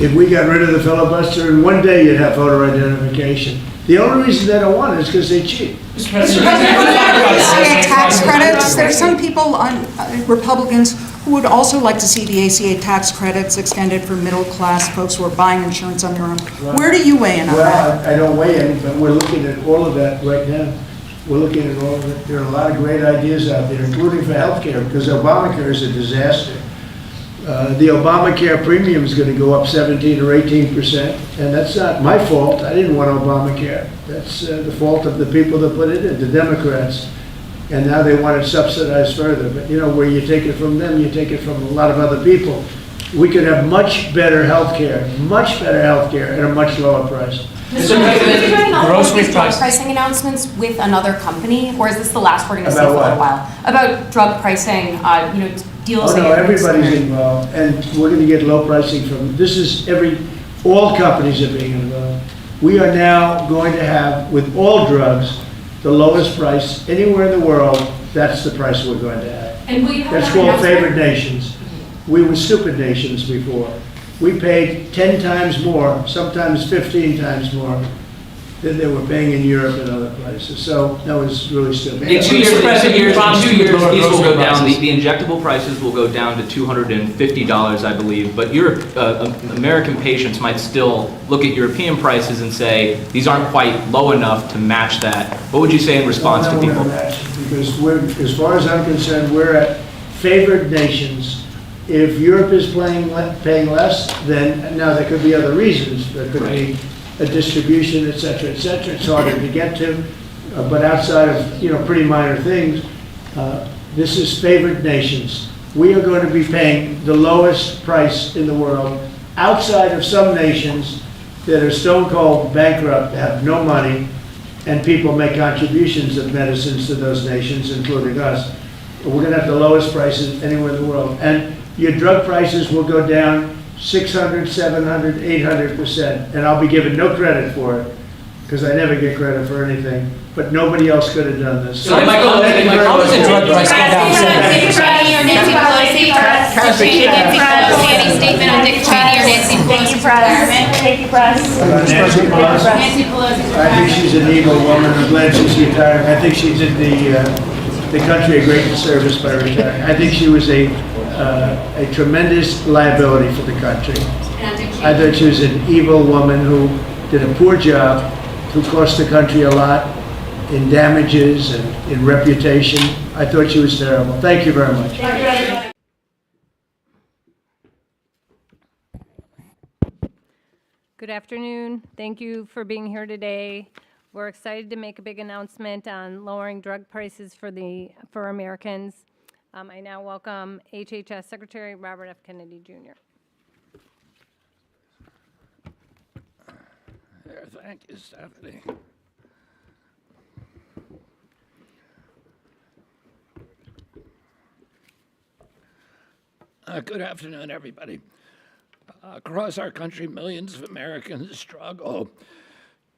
If we got rid of the filibuster, in one day you'd have voter identification. The only reason they don't want it is because they cheat. Mr. President, tax credits. There are some people, Republicans, who would also like to see the ACA tax credits extended for middle-class folks who are buying insurance on their own. Right. Where do you weigh in on that? Well, I don't weigh in, but we're looking at all of that right now. We're looking at all of it. There are a lot of great ideas out there, including for health care, because Obamacare is a disaster. The Obamacare premium is going to go up 17 or 18%, and that's not my fault. I didn't want Obamacare. That's the fault of the people that put it in, the Democrats. And now they want it subsidized further. But you know, where you take it from them, you take it from a lot of other people. We could have much better health care at a much lower price. Mr. President, are you doing all of these drug pricing announcements with another company, or is this the last we're going to see for a little while? About drug pricing, deals. Oh no, everybody's involved, and we're going to get low pricing from. All companies are being involved. We are now going to have, with all drugs, the lowest price anywhere in the world. That's the price we're going to have. And will you have That's called favored nations. We were stupid nations before. We paid 10 times more, sometimes 15 times more than they were paying in Europe and other places. So that was really stupid. In 2 years, these will go down. The injectable prices will go down to $250, I believe. But American patients might still look at European prices and say these aren't quite low enough to match that. What would you say in response to people? Because as far as I'm concerned, we're at favored nations. If Europe is paying less, then now there could be other reasons. There could be a distribution, et cetera, et cetera. It's harder to get to, but outside of pretty minor things, this is favored nations. We are going to be paying the lowest price in the world, outside of some nations that are stone cold bankrupt, have no money, and people make contributions of medicines to those nations, including us. But we're going to have the lowest prices anywhere in the world, and your drug prices will go down 600, 700, 800%, and I'll be given no credit for it, because I never get credit for anything, but nobody else could have done this. So how does the drug price go down? Dick Cheney or Nancy Pelosi, any statement on Dick Cheney or Nancy Pelosi's retirement? Nancy Pelosi. I think she's an evil woman. I'm glad she's retired. I think she did the country a great service by retiring. I think she was a tremendous liability for the country. I thought she was an evil woman who did a poor job, who cost the country a lot in damages and in reputation. I thought she was terrible. Thank you very much. Good afternoon. Thank you for being here today. We're excited to make a big announcement on lowering drug prices for Americans. I now welcome HHS Secretary Robert F. Kennedy, Jr. Thank you, Stephanie. Good afternoon, everybody. Across our country, millions of Americans struggle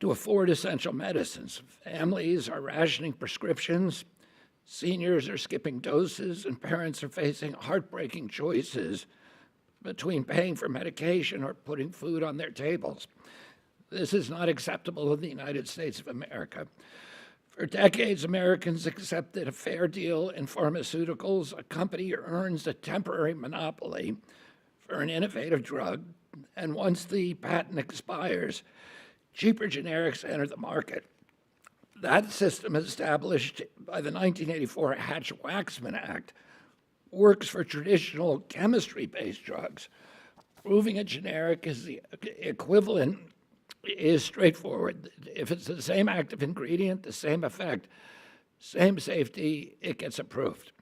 to afford essential medicines. Families are rationing prescriptions, seniors are skipping doses, and parents are facing heartbreaking choices between paying for medication or putting food on their tables. This is not acceptable in the United States of America. For decades, Americans accepted a fair deal in pharmaceuticals. A company earns a temporary monopoly for an innovative drug, and once the patent expires, cheaper generics enter the market. That system, established by the 1984 Hatch-Waxman Act, works for traditional chemistry-based drugs. Proving a generic is the equivalent is straightforward. If it's the same active ingredient, the same effect, same safety, it gets approved.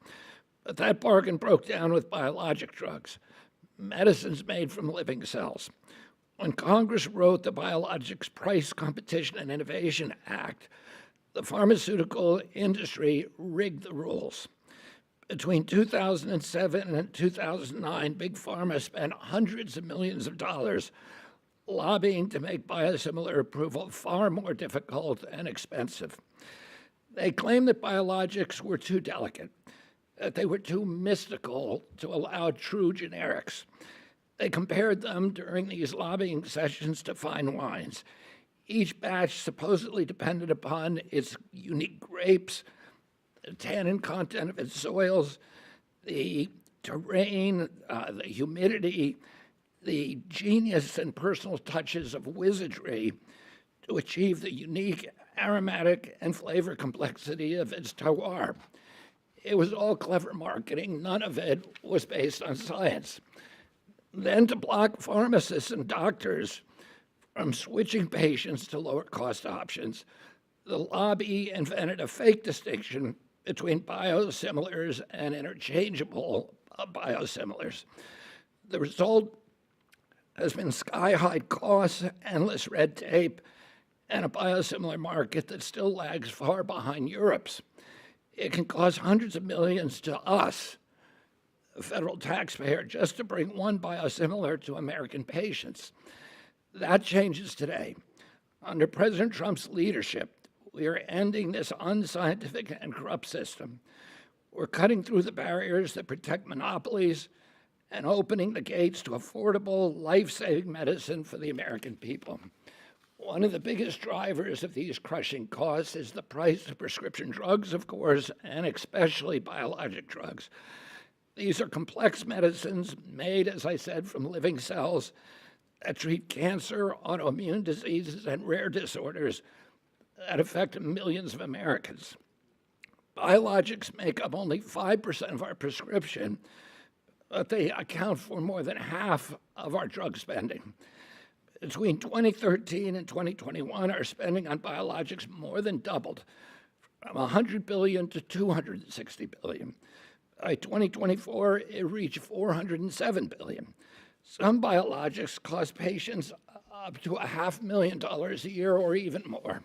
But that bargain broke down with biologic drugs, medicines made from living cells. When Congress wrote the Biologics Price Competition and Innovation Act, the pharmaceutical industry rigged the rules. Between 2007 and 2009, Big Pharma spent hundreds of millions of dollars lobbying to make biosimilar approval far more difficult and expensive. They claimed that biologics were too delicate, that they were too mystical to allow true generics. They compared them during these lobbying sessions to fine wines. Each batch supposedly depended upon its unique grapes, the tannin content of its soils, the terrain, the humidity, the genius and personal touches of wizardry to achieve the unique aromatic and flavor complexity of its terroir. It was all clever marketing. None of it was based on science. Then to block pharmacists and doctors from switching patients to lower-cost options, the lobby invented a fake distinction between biosimilars and interchangeable biosimilars. The result has been sky-high costs, endless red tape, and a biosimilar market that still lags far behind Europe's. It can cost hundreds of millions to us, the federal taxpayer, just to bring one biosimilar to American patients. That changes today. Under President Trump's leadership, we are ending this unscientific and corrupt system. We're cutting through the barriers that protect monopolies and opening the gates to affordable, life-saving medicine for the American people. One of the biggest drivers of these crushing costs is the price of prescription drugs, of course, and especially biologic drugs. These are complex medicines made, as I said, from living cells that treat cancer, autoimmune diseases, and rare disorders that affect millions of Americans. Biologics make up only 5% of our prescription, but they account for more than half of our drug spending. Between 2013 and 2021, our spending on biologics more than doubled, from $100 billion to $260 billion. By 2024, it reached $407 billion. Some biologics cost patients up to $500,000 a year or even more.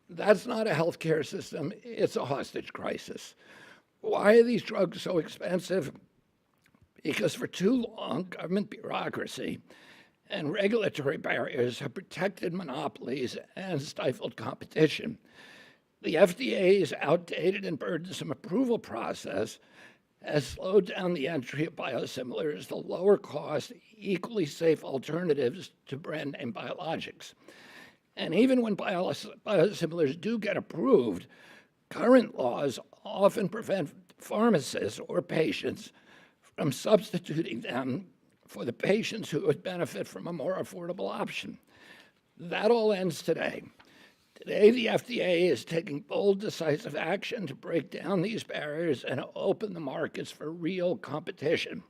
That's not a healthcare system, it's a hostage crisis. Why are these drugs so expensive? Because for too long, government bureaucracy and regulatory barriers have protected monopolies and stifled competition. The FDA's outdated and burdensome approval process has slowed down the entry of biosimilars, the lower cost, equally safe alternatives to brand name biologics. And even when biosimilars do get approved, current laws often prevent pharmacists or patients from substituting them for the patients who would benefit from a more affordable option. That all ends today. Today, the FDA is taking bold, decisive action to break down these barriers and open the markets for real competition.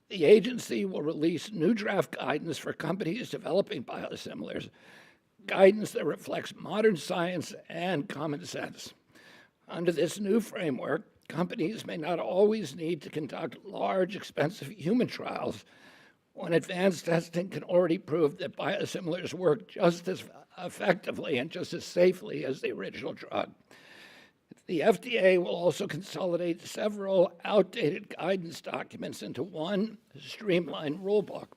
The agency will release new draft guidance for companies developing biosimilars, guidance that reflects modern science and common sense. Under this new framework, companies may not always need to conduct large, expensive human trials when advanced testing can already prove that biosimilars work just as effectively and just as safely as the original drug. The FDA will also consolidate several outdated guidance documents into one streamlined rulebook.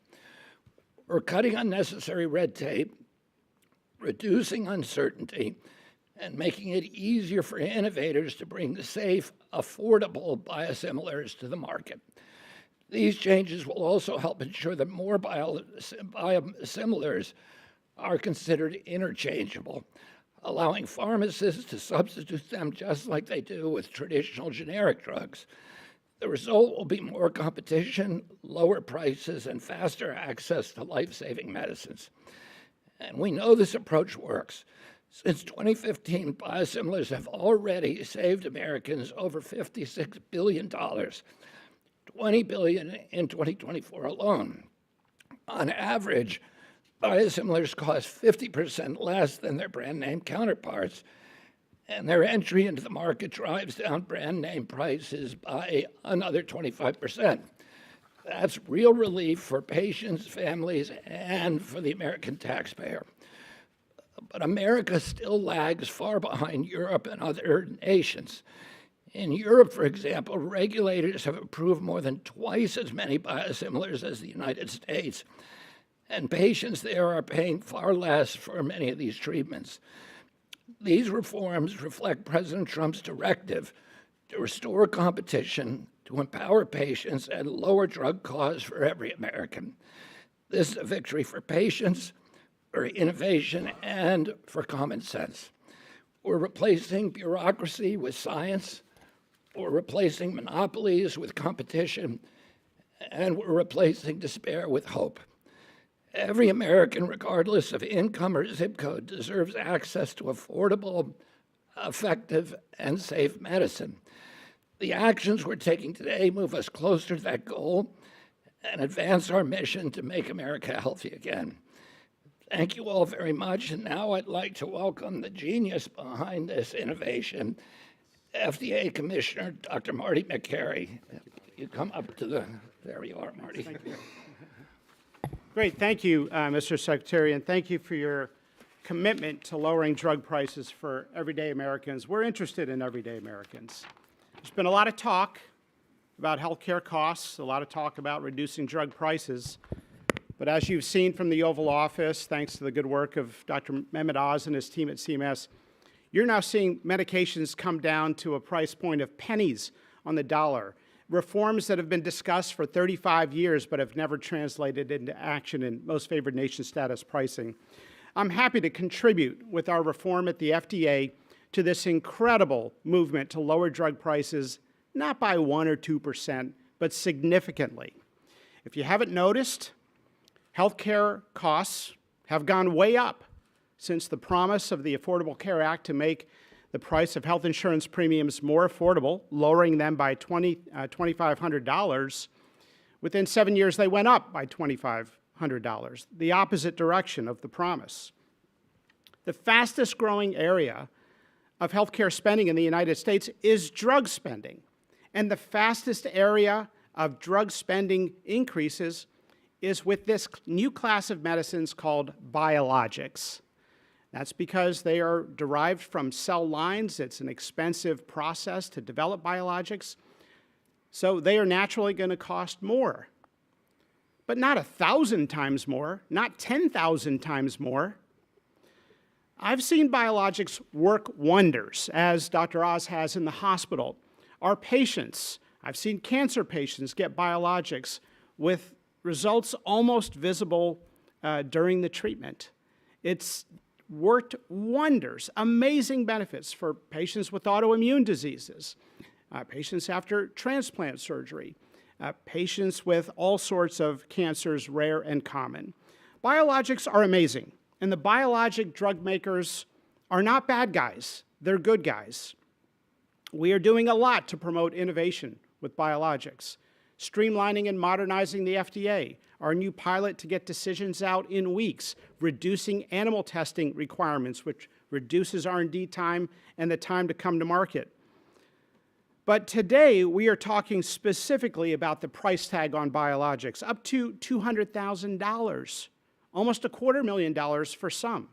We're cutting unnecessary red tape, reducing uncertainty, and making it easier for innovators to bring safe, affordable biosimilars to the market. These changes will also help ensure that more biosimilars are considered interchangeable, allowing pharmacists to substitute them just like they do with traditional generic drugs. The result will be more competition, lower prices, and faster access to life-saving medicines. And we know this approach works. Since 2015, biosimilars have already saved Americans over $56 billion, $20 billion in 2024 alone. On average, biosimilars cost 50% less than their brand name counterparts, and their entry into the market drives down brand name prices by another 25%. That's real relief for patients, families, and for the American taxpayer. But America still lags far behind Europe and other nations. In Europe, for example, regulators have approved more than twice as many biosimilars as the United States, and patients there are paying far less for many of these treatments. These reforms reflect President Trump's directive to restore competition, to empower patients, and lower drug costs for every American. This is a victory for patients, for innovation, and for common sense. We're replacing bureaucracy with science, we're replacing monopolies with competition, and we're replacing despair with hope. Every American, regardless of income or zip code, deserves access to affordable, effective, and safe medicine. The actions we're taking today move us closer to that goal and advance our mission to make America healthy again. Thank you all very much, and now I'd like to welcome the genius behind this innovation, FDA Commissioner Dr. Marty McCary. You come up to the, there you are, Marty. Thank you. Great, thank you, Mr. Secretary, and thank you for your commitment to lowering drug prices for everyday Americans. We're interested in everyday Americans. There's been a lot of talk about healthcare costs, a lot of talk about reducing drug prices. But as you've seen from the Oval Office, thanks to the good work of Dr. Mehmet Oz and his team at CMS, you're now seeing medications come down to a price point of pennies on the dollar. Reforms that have been discussed for 35 years but have never translated into action in most favored nation status pricing. I'm happy to contribute with our reform at the FDA to this incredible movement to lower drug prices, not by 1 or 2%, but significantly. If you haven't noticed, healthcare costs have gone way up since the promise of the Affordable Care Act to make the price of health insurance premiums more affordable, lowering them by $2,500. Within 7 years, they went up by $2,500, the opposite direction of the promise. The fastest growing area of healthcare spending in the United States is drug spending. And the fastest area of drug spending increases is with this new class of medicines called biologics. That's because they are derived from cell lines. It's an expensive process to develop biologics. So they are naturally going to cost more. But not 1,000 times more, not 10,000 times more. I've seen biologics work wonders, as Dr. Oz has in the hospital. Our patients, I've seen cancer patients get biologics with results almost visible during the treatment. It's worked wonders, amazing benefits for patients with autoimmune diseases, patients after transplant surgery, patients with all sorts of cancers, rare and common. Biologics are amazing, and the biologic drug makers are not bad guys, they're good guys. We are doing a lot to promote innovation with biologics, streamlining and modernizing the FDA, our new pilot to get decisions out in weeks, reducing animal testing requirements, which reduces R&D time and the time to come to market. But today, we are talking specifically about the price tag on biologics, up to $200,000, almost $250,000 for some.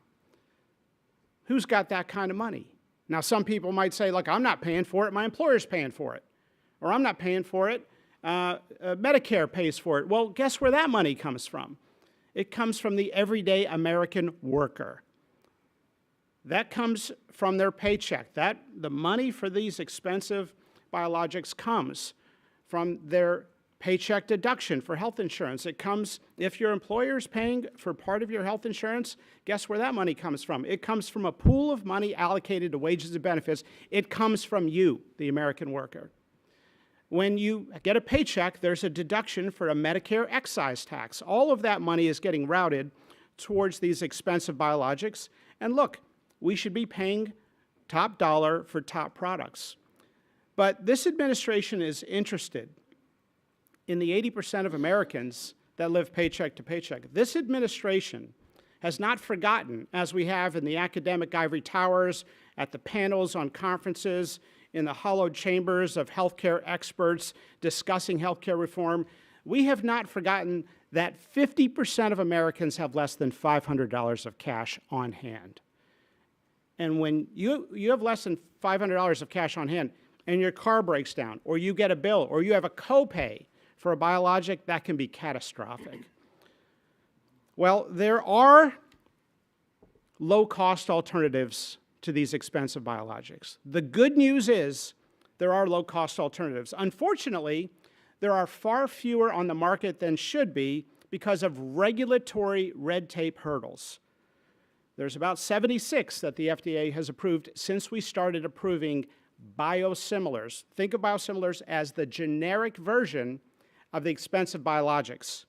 Who's got that kind of money? Now, some people might say, look, I'm not paying for it, my employer's paying for it. Or I'm not paying for it, Medicare pays for it. Well, guess where that money comes from? It comes from the everyday American worker. That comes from their paycheck. The money for these expensive biologics comes from their paycheck deduction for health insurance. It comes, if your employer is paying for part of your health insurance, guess where that money comes from? It comes from a pool of money allocated to wages and benefits. It comes from you, the American worker. When you get a paycheck, there's a deduction for a Medicare excise tax. All of that money is getting routed towards these expensive biologics. And look, we should be paying top dollar for top products. But this administration is interested in the 80% of Americans that live paycheck to paycheck. This administration has not forgotten, as we have in the academic ivory towers, at the panels on conferences, in the hollowed chambers of healthcare experts discussing healthcare reform, we have not forgotten that 50% of Americans have less than $500 of cash on hand. And when you have less than $500 of cash on hand and your car breaks down, or you get a bill, or you have a copay for a biologic, that can be catastrophic. Well, there are low-cost alternatives to these expensive biologics. The good news is there are low-cost alternatives. Unfortunately, there are far fewer on the market than should be because of regulatory red tape hurdles. There's about 76 that the FDA has approved since we started approving biosimilars. Think of biosimilars as the generic version of the expensive biologics.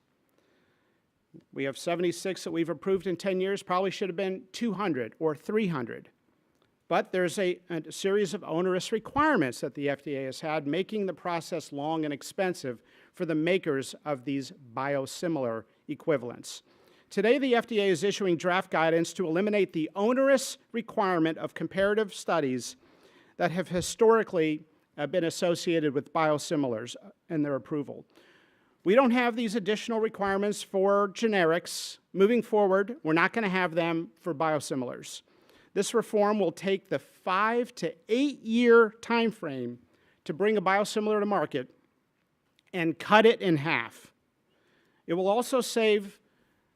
We have 76 that we've approved in 10 years, probably should have been 200 or 300. But there's a series of onerous requirements that the FDA has had, making the process long and expensive for the makers of these biosimilar equivalents. Today, the FDA is issuing draft guidance to eliminate the onerous requirement of comparative studies that have historically been associated with biosimilars and their approval. We don't have these additional requirements for generics. Moving forward, we're not going to have them for biosimilars. This reform will take the 5 to 8 year time frame to bring a biosimilar to market and cut it in half. It will also save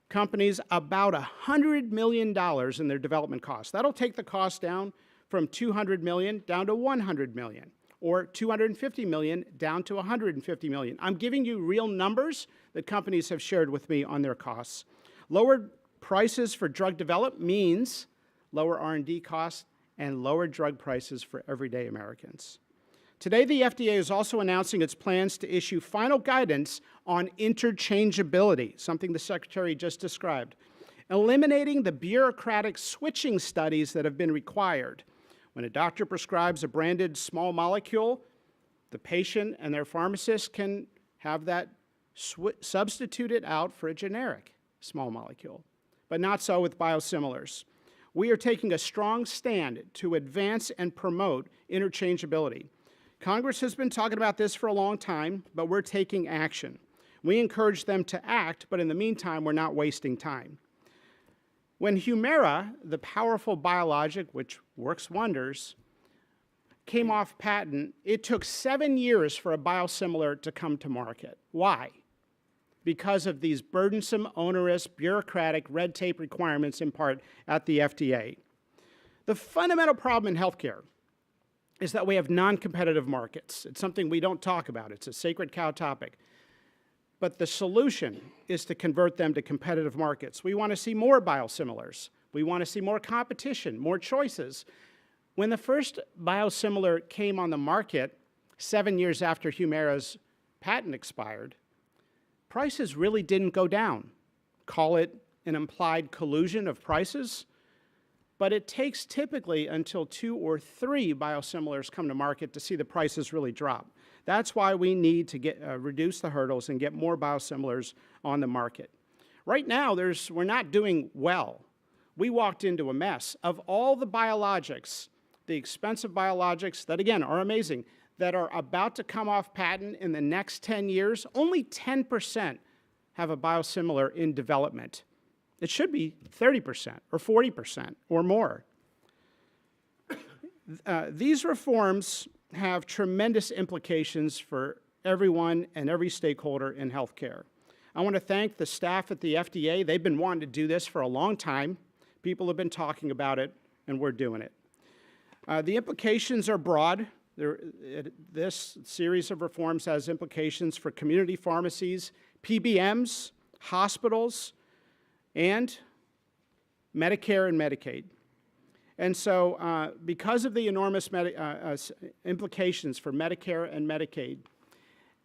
companies about $100 million in their development costs. That'll take the cost down from $200 million down to $100 million, or $250 million down to $150 million. I'm giving you real numbers that companies have shared with me on their costs. Lower prices for drug development means lower R&D costs and lower drug prices for everyday Americans. Today, the FDA is also announcing its plans to issue final guidance on interchangeability, something the Secretary just described, eliminating the bureaucratic switching studies that have been required. When a doctor prescribes a branded small molecule, the patient and their pharmacist can have that substituted out for a generic small molecule, but not so with biosimilars. We are taking a strong stand to advance and promote interchangeability. Congress has been talking about this for a long time, but we're taking action. We encourage them to act, but in the meantime, we're not wasting time. When Humira, the powerful biologic which works wonders, came off patent, it took 7 years for a biosimilar to come to market. Why? Because of these burdensome, onerous, bureaucratic red tape requirements in part at the FDA. The fundamental problem in healthcare is that we have non-competitive markets. It's something we don't talk about. It's a sacred cow topic. But the solution is to convert them to competitive markets. We want to see more biosimilars. We want to see more competition, more choices. When the first biosimilar came on the market 7 years after Humira's patent expired, prices really didn't go down. Call it an implied collusion of prices. But it takes typically until 2 or 3 biosimilars come to market to see the prices really drop. That's why we need to reduce the hurdles and get more biosimilars on the market. Right now, we're not doing well. We walked into a mess. Of all the biologics, the expensive biologics that, again, are amazing, that are about to come off patent in the next 10 years, only 10% have a biosimilar in development. It should be 30% or 40% or more. These reforms have tremendous implications for everyone and every stakeholder in healthcare. I want to thank the staff at the FDA. They've been wanting to do this for a long time. People have been talking about it, and we're doing it. The implications are broad. This series of reforms has implications for community pharmacies, PBMs, hospitals, and Medicare and Medicaid. And so because of the enormous implications for Medicare and Medicaid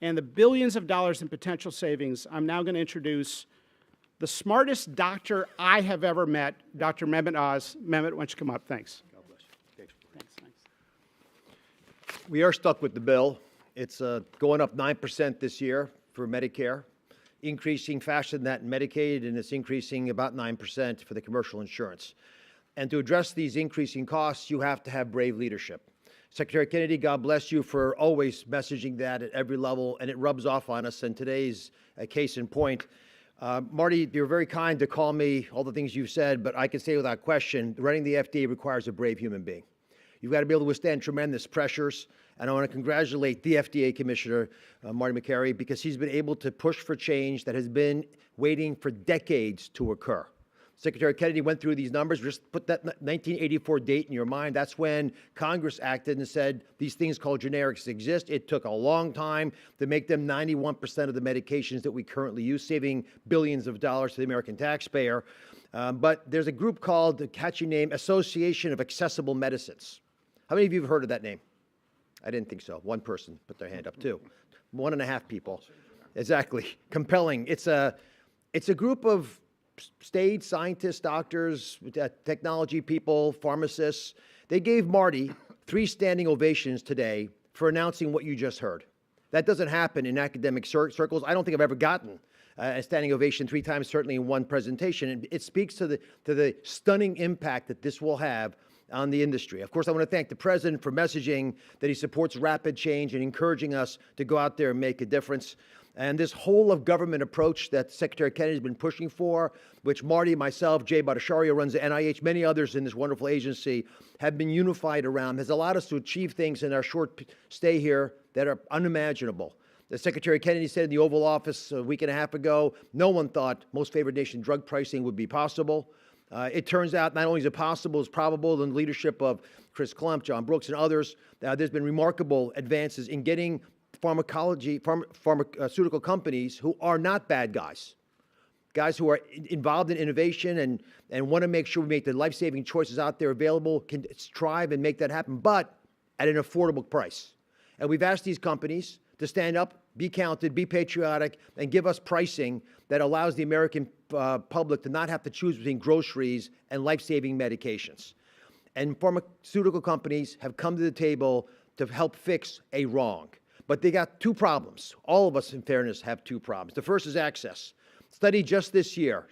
and the billions of dollars in potential savings, I'm now going to introduce the smartest doctor I have ever met, Dr. Mehmet Oz. Mehmet, why don't you come up? Thanks. God bless you. Thanks. We are stuck with the bill. It's going up 9% this year for Medicare, increasing faster than that in Medicaid, and it's increasing about 9% for the commercial insurance. And to address these increasing costs, you have to have brave leadership. Secretary Kennedy, God bless you for always messaging that at every level, and it rubs off on us, and today's a case in point. Marty, you're very kind to call me all the things you've said, but I can say without question, running the FDA requires a brave human being. You've got to be able to withstand tremendous pressures, and I want to congratulate the FDA Commissioner, Marty Makary, because he's been able to push for change that has been waiting for decades to occur. Secretary Kennedy went through these numbers. Just put that 1984 date in your mind. That's when Congress acted and said these things called generics exist. It took a long time to make them 91% of the medications that we currently use, saving billions of dollars to the American taxpayer. But there's a group called, the catchy name, Association of Accessible Medicines. How many of you have heard of that name? I didn't think so. One person put their hand up, too. 1.5 people. Exactly. Compelling. It's a group of states, scientists, doctors, technology people, pharmacists. They gave Marty 3 standing ovations today for announcing what you just heard. That doesn't happen in academic circles. I don't think I've ever gotten a standing ovation 3 times, certainly in one presentation. And it speaks to the stunning impact that this will have on the industry. Of course, I want to thank the President for messaging that he supports rapid change and encouraging us to go out there and make a difference. And this whole of government approach that Secretary Kennedy has been pushing for, which Marty, myself, Jay Bhattacharya runs the NIH, many others in this wonderful agency have been unified around, has allowed us to achieve things in our short stay here that are unimaginable. As Secretary Kennedy said in the Oval Office a week and a half ago, no one thought most favored nation drug pricing would be possible. It turns out not only is it possible, it's probable in the leadership of Chris Klump, John Brooks, and others. There's been remarkable advances in getting pharmaceutical companies who are not bad guys who are involved in innovation and want to make sure we make the life-saving choices out there available, can strive and make that happen, but at an affordable price. And we've asked these companies to stand up, be counted, be patriotic, and give us pricing that allows the American public to not have to choose between groceries and life-saving medications. And pharmaceutical companies have come to the table to help fix a wrong. But they got 2 problems. All of us, in fairness, have 2 problems. The first is access. Study just this year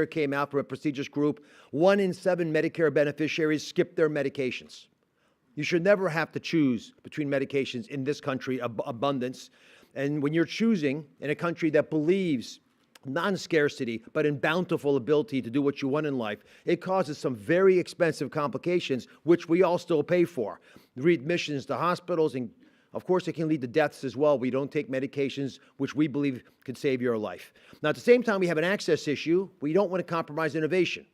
came out from a prestigious group. 1 in 7 Medicare beneficiaries skip their medications. You should never have to choose between medications in this country, abundance. And when you're choosing in a country that believes non-scarcity, but in bountiful ability to do what you want in life, it causes some very expensive complications, which we all still pay for. Readmissions to hospitals, and of course, it can lead to deaths as well. We don't take medications which we believe could save your life. Now, at the same time, we have an access issue. We don't want to compromise innovation.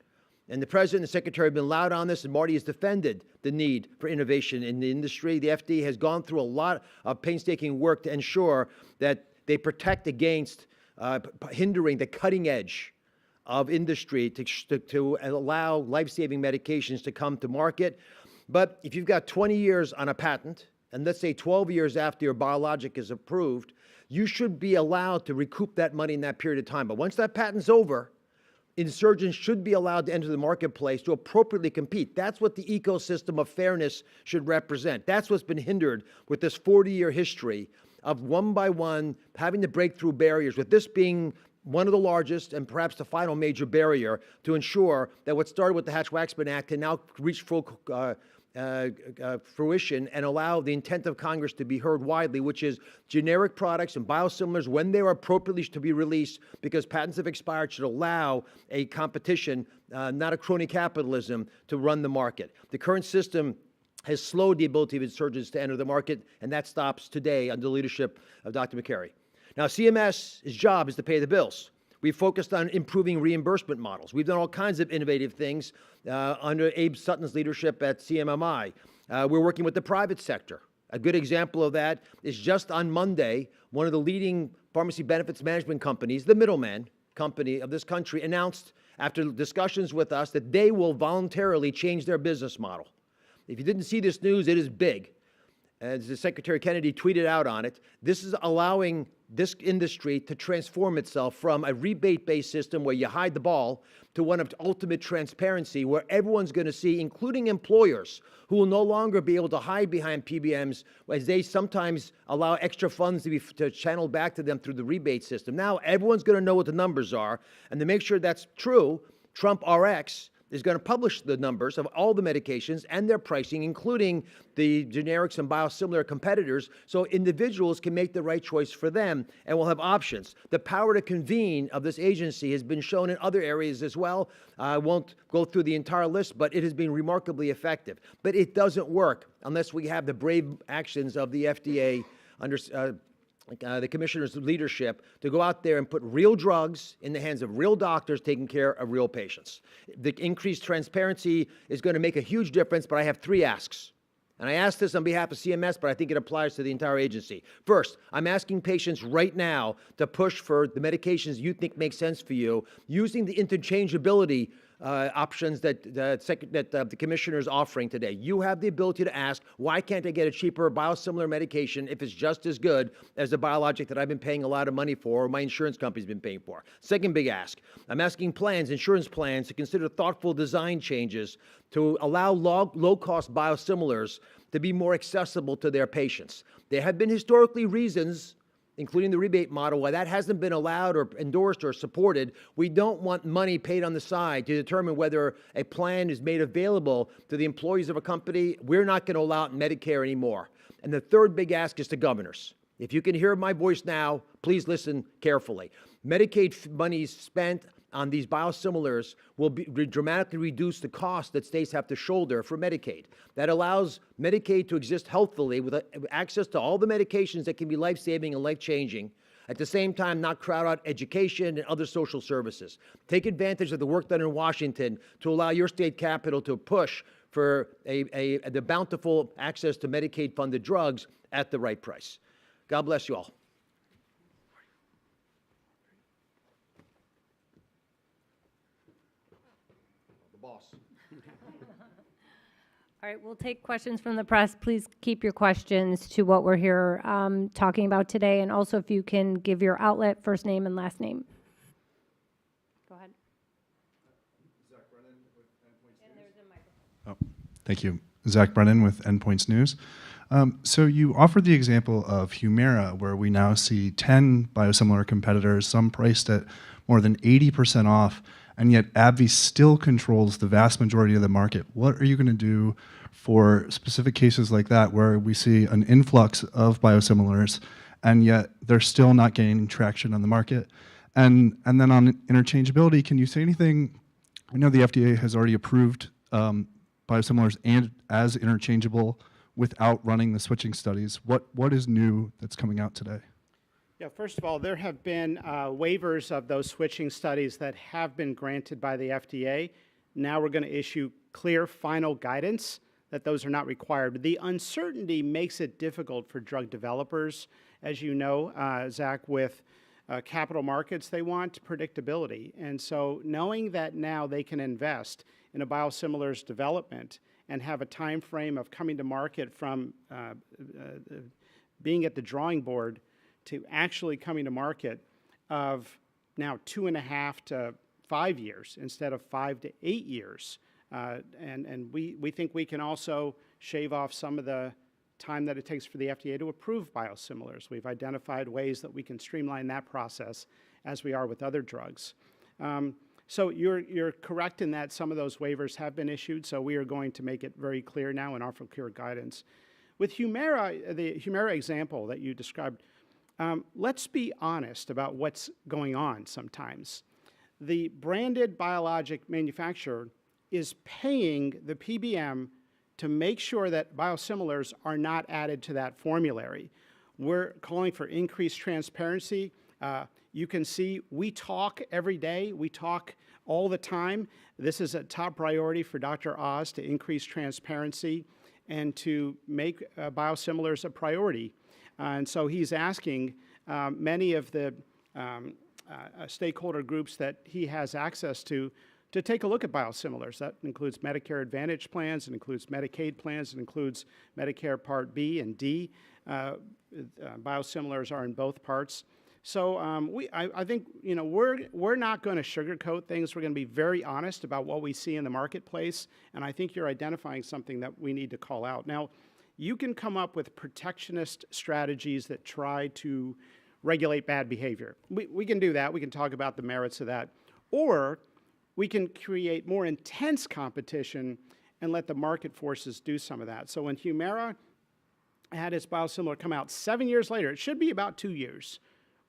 And the President and the Secretary have been loud on this, and Marty has defended the need for innovation in the industry. The FDA has gone through a lot of painstaking work to ensure that they protect against hindering the cutting edge of industry to allow life-saving medications to come to market. But if you've got 20 years on a patent, and let's say 12 years after your biologic is approved, you should be allowed to recoup that money in that period of time. But once that patent's over, insurgents should be allowed to enter the marketplace to appropriately compete. That's what the ecosystem of fairness should represent. That's what's been hindered with this 40-year history of one by one having to break through barriers, with this being one of the largest and perhaps the final major barrier to ensure that what started with the Hatch-Waxman Act can now reach full fruition and allow the intent of Congress to be heard widely, which is generic products and biosimilars, when they are appropriately to be released, because patents have expired, should allow a competition, not a crony capitalism, to run the market. The current system has slowed the ability of insurgents to enter the market, and that stops today under the leadership of Dr. Makary. Now, CMS's job is to pay the bills. We've focused on improving reimbursement models. We've done all kinds of innovative things under Abe Sutton's leadership at CMMI. We're working with the private sector A good example of that is just on Monday, one of the leading pharmacy benefits management companies, the middleman company of this country, announced after discussions with us that they will voluntarily change their business model. If you didn't see this news, it is big. As the Secretary Kennedy tweeted out on it, this is allowing this industry to transform itself from a rebate-based system where you hide the ball to one of ultimate transparency where everyone's going to see, including employers, who will no longer be able to hide behind PBMs as they sometimes allow extra funds to channel back to them through the rebate system. Now everyone's going to know what the numbers are, and to make sure that's true, Trump RX is going to publish the numbers of all the medications and their pricing, including the generics and biosimilar competitors, so individuals can make the right choice for them and will have options. The power to convene of this agency has been shown in other areas as well. I won't go through the entire list, but it has been remarkably effective. But it doesn't work unless we have the brave actions of the FDA under the commissioner's leadership to go out there and put real drugs in the hands of real doctors taking care of real patients. The increased transparency is going to make a huge difference, but I have 3 asks. And I ask this on behalf of CMS, but I think it applies to the entire agency. First, I'm asking patients right now to push for the medications you think make sense for you, using the interchangeability options that the commissioner is offering today. You have the ability to ask, why can't I get a cheaper biosimilar medication if it's just as good as the biologic that I've been paying a lot of money for or my insurance company's been paying for? Second big ask, I'm asking insurance plans, to consider thoughtful design changes to allow low-cost biosimilars to be more accessible to their patients. There have been historically reasons, including the rebate model, why that hasn't been allowed or endorsed or supported. We don't want money paid on the side to determine whether a plan is made available to the employees of a company. We're not going to allow it in Medicare anymore. And the third big ask is to governors. If you can hear my voice now, please listen carefully. Medicaid monies spent on these biosimilars will dramatically reduce the cost that states have to shoulder for Medicaid. That allows Medicaid to exist healthily with access to all the medications that can be life-saving and life-changing, at the same time not crowd out education and other social services. Take advantage of the work done in Washington to allow your state capital to push for the bountiful access to Medicaid-funded drugs at the right price. God bless you all. Boss. All right, we'll take questions from the press. Please keep your questions to what we're here talking about today, and also if you can give your outlet, first name and last name. Go ahead. Zach Brennan with Endpoints News. And there's a microphone. Oh, thank you. Zach Brennan with Endpoints News. So you offered the example of Humira, where we now see 10 biosimilar competitors, some priced at more than 80% off, and yet AbbVie still controls the vast majority of the market. What are you going to do for specific cases like that, where we see an influx of biosimilars, and yet they're still not gaining traction on the market? And then on interchangeability, can you say anything? I know the FDA has already approved biosimilars and as interchangeable without running the switching studies. What is new that's coming out today? Yeah, first of all, there have been waivers of those switching studies that have been granted by the FDA. Now we're going to issue clear final guidance that those are not required. The uncertainty makes it difficult for drug developers. As you know, Zach, with capital markets, they want predictability. And so knowing that now they can invest in a biosimilars development and have a time frame of coming to market from being at the drawing board to actually coming to market of now 2.5 to 5 years instead of 5 to 8 years. And we think we can also shave off some of the time that it takes for the FDA to approve biosimilars. We've identified ways that we can streamline that process as we are with other drugs. So you're correct in that some of those waivers have been issued, so we are going to make it very clear now and offer clear guidance. With Humira, the Humira example that you described, let's be honest about what's going on sometimes. The branded biologic manufacturer is paying the PBM to make sure that biosimilars are not added to that formulary. We're calling for increased transparency. You can see we talk every day. We talk all the time. This is a top priority for Dr. Oz to increase transparency and to make biosimilars a priority. And so he's asking many of the stakeholder groups that he has access to take a look at biosimilars. That includes Medicare Advantage plans, it includes Medicaid plans, it includes Medicare Part B and D. Biosimilars are in both parts. So I think we're not going to sugarcoat things. We're going to be very honest about what we see in the marketplace, and I think you're identifying something that we need to call out. Now, you can come up with protectionist strategies that try to regulate bad behavior. We can do that. We can talk about the merits of that. Or we can create more intense competition and let the market forces do some of that. So when Humira had its biosimilar come out 7 years later, it should be about 2 years.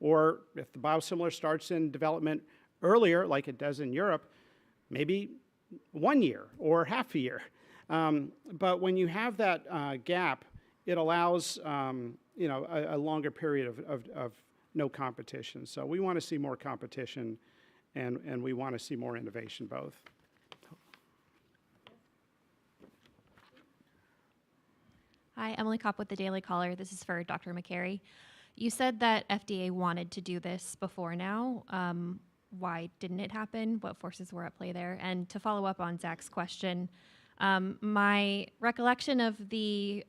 Or if the biosimilar starts in development earlier, like it does in Europe, maybe 1 year or half a year. But when you have that gap, it allows a longer period of no competition. So we want to see more competition, and we want to see more innovation both. Hi, Emily Kopp with the Daily Caller. This is for Dr. McCary. You said that FDA wanted to do this before now. Why didn't it happen? What forces were at play there? And to follow up on Zach's question, my recollection of the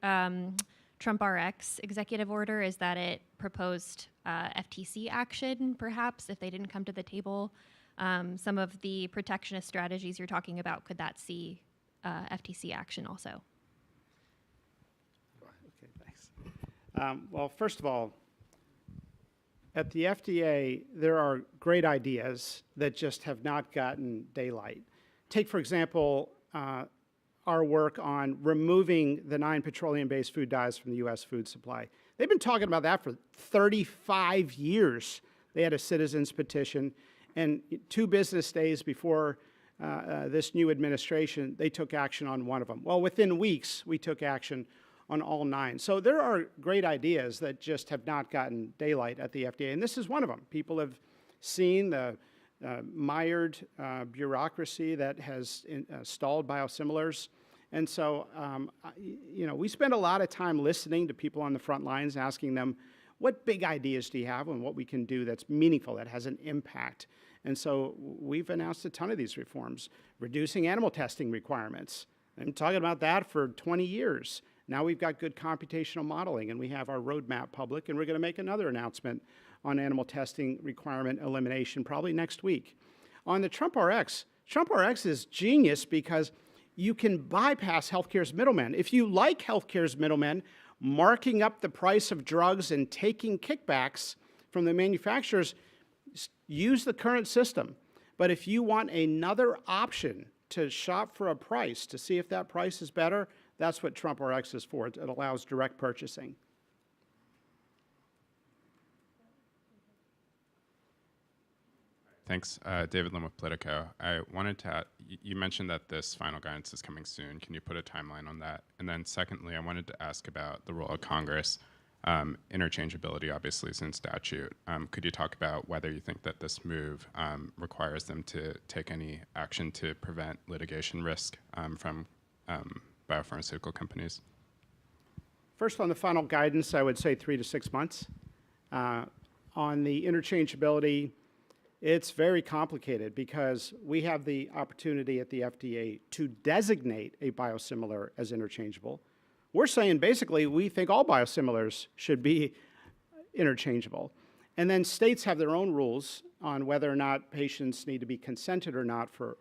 Trump RX executive order is that it proposed FTC action, perhaps, if they didn't come to the table. Some of the protectionist strategies you're talking about, could that see FTC action also? Okay, thanks. Well, first of all, at the FDA, there are great ideas that just have not gotten daylight. Take, for example, our work on removing the 9 petroleum-based food dyes from the U.S. food supply. They've been talking about that for 35 years. They had a citizens petition, and 2 business days before this new administration, they took action on one of them. Well, within weeks, we took action on all 9. So there are great ideas that just have not gotten daylight at the FDA, and this is one of them. People have seen the mired bureaucracy that has stalled biosimilars. And so, we spend a lot of time listening to people on the front lines, asking them, what big ideas do you have and what we can do that's meaningful, that has an impact? And so we've announced a ton of these reforms. Reducing animal testing requirements. I've been talking about that for 20 years. Now we've got good computational modeling, and we have our roadmap public, and we're going to make another announcement on animal testing requirement elimination probably next week. On the Trump RX is genius because you can bypass healthcare's middlemen. If you like healthcare's middlemen marking up the price of drugs and taking kickbacks from the manufacturers, use the current system. But if you want another option to shop for a price, to see if that price is better, that's what Trump RX is for. It allows direct purchasing. Thanks. David Lim with Politico. I wanted to, you mentioned that this final guidance is coming soon. Can you put a timeline on that? And then secondly, I wanted to ask about the role of Congress. Interchangeability, obviously, is in statute. Could you talk about whether you think that this move requires them to take any action to prevent litigation risk from biopharmaceutical companies? First, on the final guidance, I would say 3 to 6 months. On the interchangeability, it's very complicated because we have the opportunity at the FDA to designate a biosimilar as interchangeable. We're saying basically we think all biosimilars should be interchangeable. And then states have their own rules on whether or not patients need to be consented or not for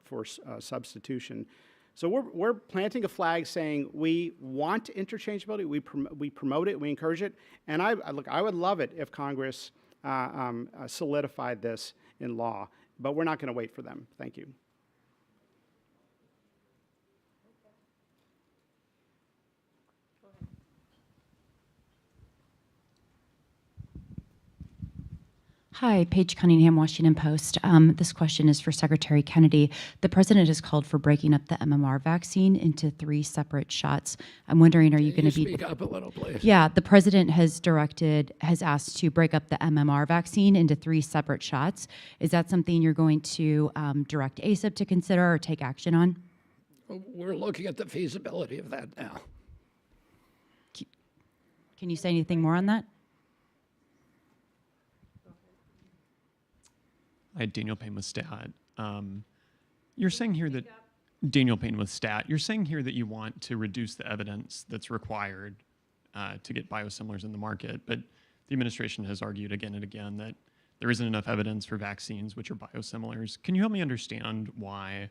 substitution. So we're planting a flag saying we want interchangeability, we promote it, we encourage it, and I would love it if Congress solidified this in law, but we're not going to wait for them. Thank you. Hi, Paige Cunningham, Washington Post. This question is for Secretary Kennedy. The president has called for breaking up the MMR vaccine into 3 separate shots. I'm wondering, are you going to be... Speak up a little, please. Yeah, the president has asked to break up the MMR vaccine into 3 separate shots. Is that something you're going to direct ACIP to consider or take action on? We're looking at the feasibility of that now. Can you say anything more on that? Hi, Daniel Payne with Stat. You're saying here that Daniel Payne with Stat. You're saying here that you want to reduce the evidence that's required to get biosimilars in the market, but the administration has argued again and again that there isn't enough evidence for vaccines, which are biosimilars. Can you help me understand why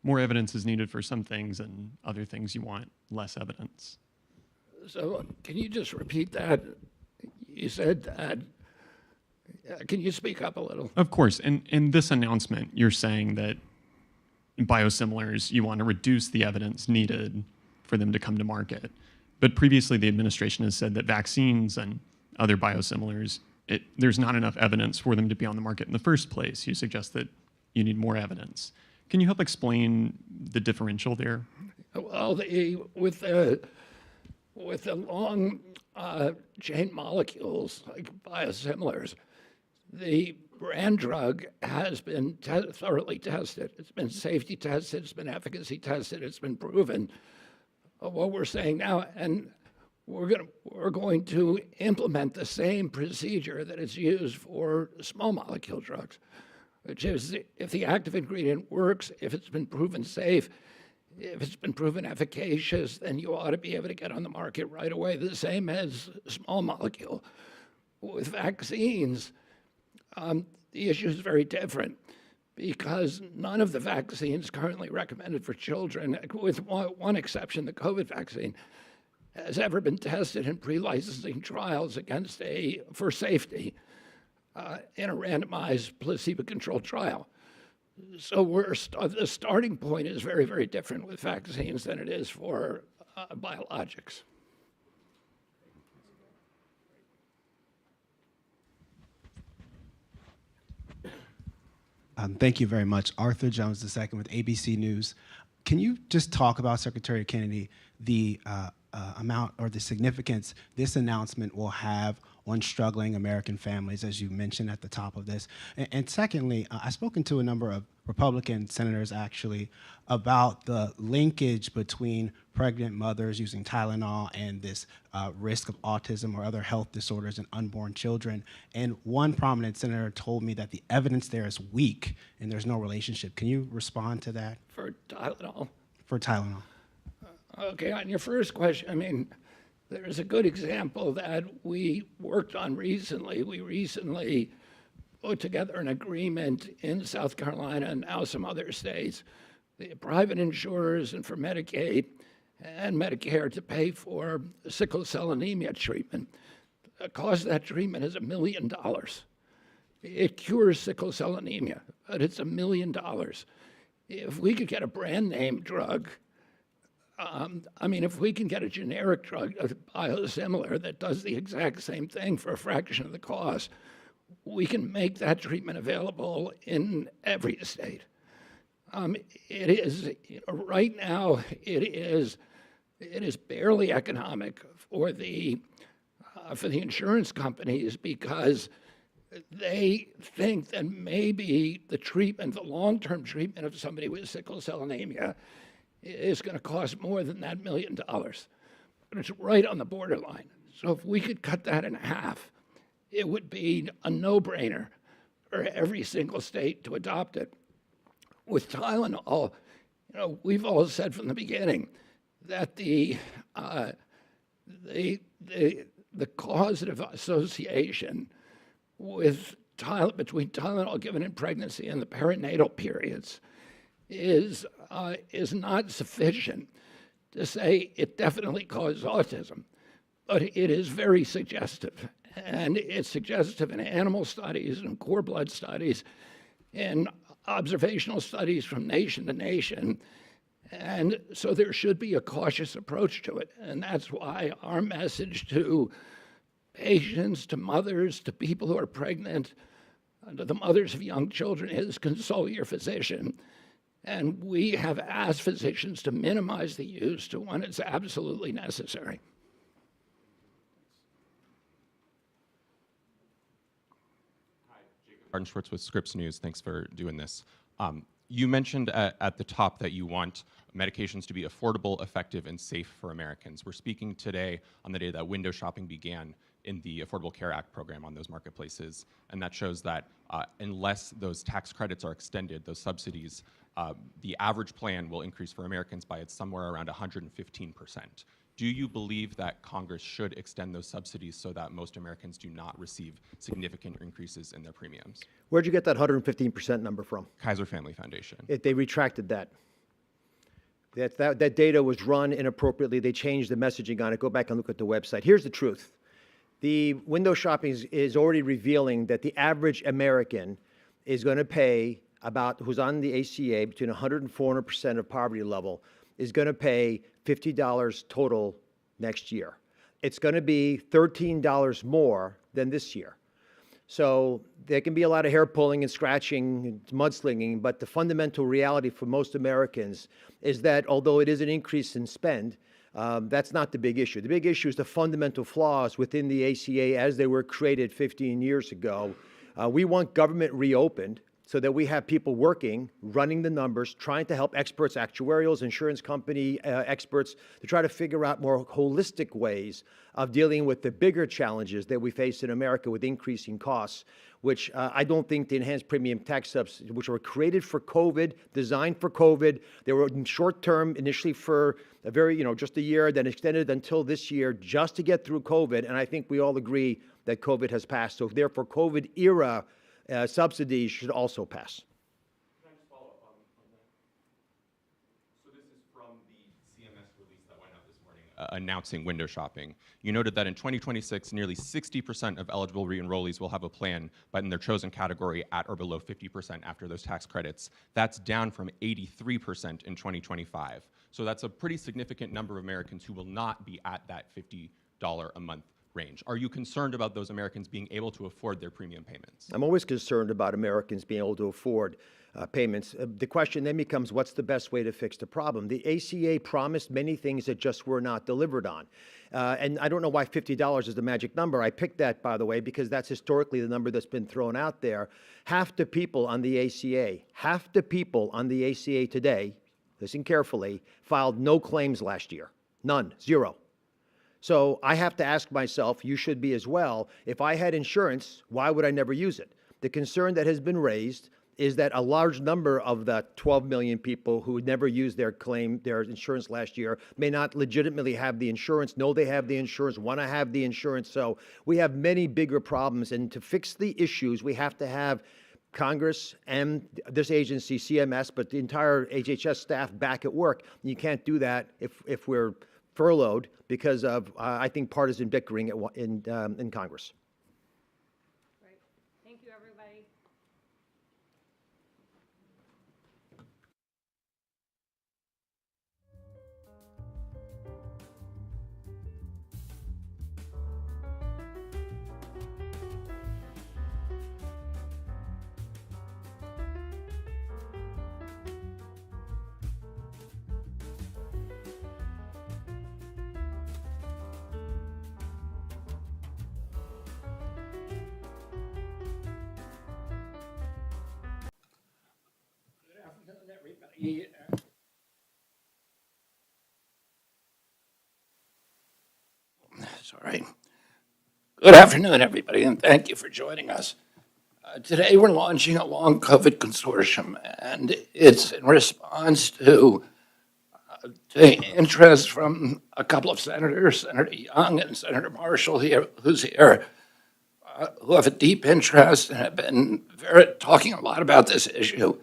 more evidence is needed for some things and other things you want less evidence? So can you just repeat that? You said that. Can you speak up a little? Of course. In this announcement, you're saying that biosimilars, you want to reduce the evidence needed for them to come to market. But previously, the administration has said that vaccines and other biosimilars, there's not enough evidence for them to be on the market in the first place. You suggest that you need more evidence. Can you help explain the differential there? Well, with the long chain molecules like biosimilars, the brand drug has been thoroughly tested. It's been safety tested, it's been efficacy tested, it's been proven. What we're saying now, and we're going to implement the same procedure that is used for small molecule drugs, which is if the active ingredient works, if it's been proven safe, if it's been proven efficacious, then you ought to be able to get on the market right away, the same as small molecule. With vaccines, the issue is very different because none of the vaccines currently recommended for children, with one exception, the COVID vaccine, has ever been tested in pre-licensing trials for safety in a randomized placebo-controlled trial. So the starting point is very, very different with vaccines than it is for biologics. Thank you very much. Arthur Jones II with ABC News. Can you just talk about, Secretary Kennedy, the amount or the significance this announcement will have on struggling American families, as you mentioned at the top of this? And secondly, I've spoken to a number of Republican senators actually about the linkage between pregnant mothers using Tylenol and this risk of autism or other health disorders in unborn children. And one prominent senator told me that the evidence there is weak and there's no relationship. Can you respond to that? For Tylenol? For Tylenol. Okay, on your first question, I mean, there's a good example that we worked on recently. We recently put together an agreement in South Carolina and now some other states, the private insurers and for Medicaid and Medicare to pay for sickle cell anemia treatment. The cost of that treatment is $1 million. It cures sickle cell anemia, but it's $1 million. If we could get a brand name drug, if we can get a generic drug, a biosimilar that does the exact same thing for a fraction of the cost, we can make that treatment available in every state. It is right now. It is barely economic for the insurance companies because they think that maybe the treatment, the long-term treatment of somebody with sickle cell anemia, is going to cost more than that $1 million. But it's right on the borderline. So if we could cut that in half, it would be a no-brainer for every single state to adopt it. With Tylenol, we've all said from the beginning that the causative association between Tylenol given in pregnancy and the perinatal periods is not sufficient to say it definitely caused autism, but it is very suggestive. And it's suggestive in animal studies and core blood studies, in observational studies from nation to nation. And so there should be a cautious approach to it. And that's why our message to patients, to mothers, to people who are pregnant, to the mothers of young children is consult your physician. And we have asked physicians to minimize the use to when it's absolutely necessary. Martin Schwartz with Scripps News. Thanks for doing this. You mentioned at the top that you want medications to be affordable, effective, and safe for Americans. We're speaking today on the day that window shopping began in the Affordable Care Act program on those marketplaces. And that shows that unless those tax credits are extended, those subsidies, the average plan will increase for Americans by somewhere around 115%. Do you believe that Congress should extend those subsidies so that most Americans do not receive significant increases in their premiums? Where'd you get that 115% number from? Kaiser Family Foundation. They retracted that. That data was run inappropriately. They changed the messaging on it. Go back and look at the website. Here's the truth. The window shopping is already revealing that the average American is going to pay who's on the ACA between 100 and 400% of poverty level, is going to pay $50 total next year. It's going to be $13 more than this year. So there can be a lot of hair pulling and scratching and mudslinging, but the fundamental reality for most Americans is that although it is an increase in spend, that's not the big issue. The big issue is the fundamental flaws within the ACA as they were created 15 years ago. We want government reopened so that we have people working, running the numbers, trying to help experts, actuarials, insurance company experts, to try to figure out more holistic ways of dealing with the bigger challenges that we face in America with increasing costs, which I don't think the enhanced premium tax subsidies, which were created for COVID, designed for COVID, they were short-term initially for a very, just a year, then extended until this year just to get through COVID, and I think we all agree that COVID has passed. So therefore, COVID era subsidies should also pass. Can I just follow up on that? So this is from the CMS release that went out this morning announcing window shopping. You noted that in 2026, nearly 60% of eligible re-enrollees will have a plan, but in their chosen category at or below 50% after those tax credits. That's down from 83% in 2025. So that's a pretty significant number of Americans who will not be at that $50 a month range. Are you concerned about those Americans being able to afford their premium payments? I'm always concerned about Americans being able to afford payments. The question then becomes, what's the best way to fix the problem? The ACA promised many things that just were not delivered on. And I don't know why $50 is the magic number. I picked that, by the way, because that's historically the number that's been thrown out there. Half the people on the ACA today, listen carefully, filed no claims last year. None, zero. So I have to ask myself, you should be as well, if I had insurance, why would I never use it? The concern that has been raised is that a large number of the 12 million people who never used their insurance last year may not legitimately have the insurance, know they have the insurance, want to have the insurance. So we have many bigger problems, and to fix the issues, we have to have Congress and this agency, CMS, but the entire HHS staff back at work. You can't do that if we're furloughed because of, I think, partisan bickering in Congress. Right. Thank you, everybody. Everybody. Sorry. Good afternoon, everybody, and thank you for joining us. Today we're launching a long COVID consortium, and it's in response to interest from a couple of senators, Senator Young and Senator Marshall here, who's here, who have a deep interest and have been talking a lot about this issue,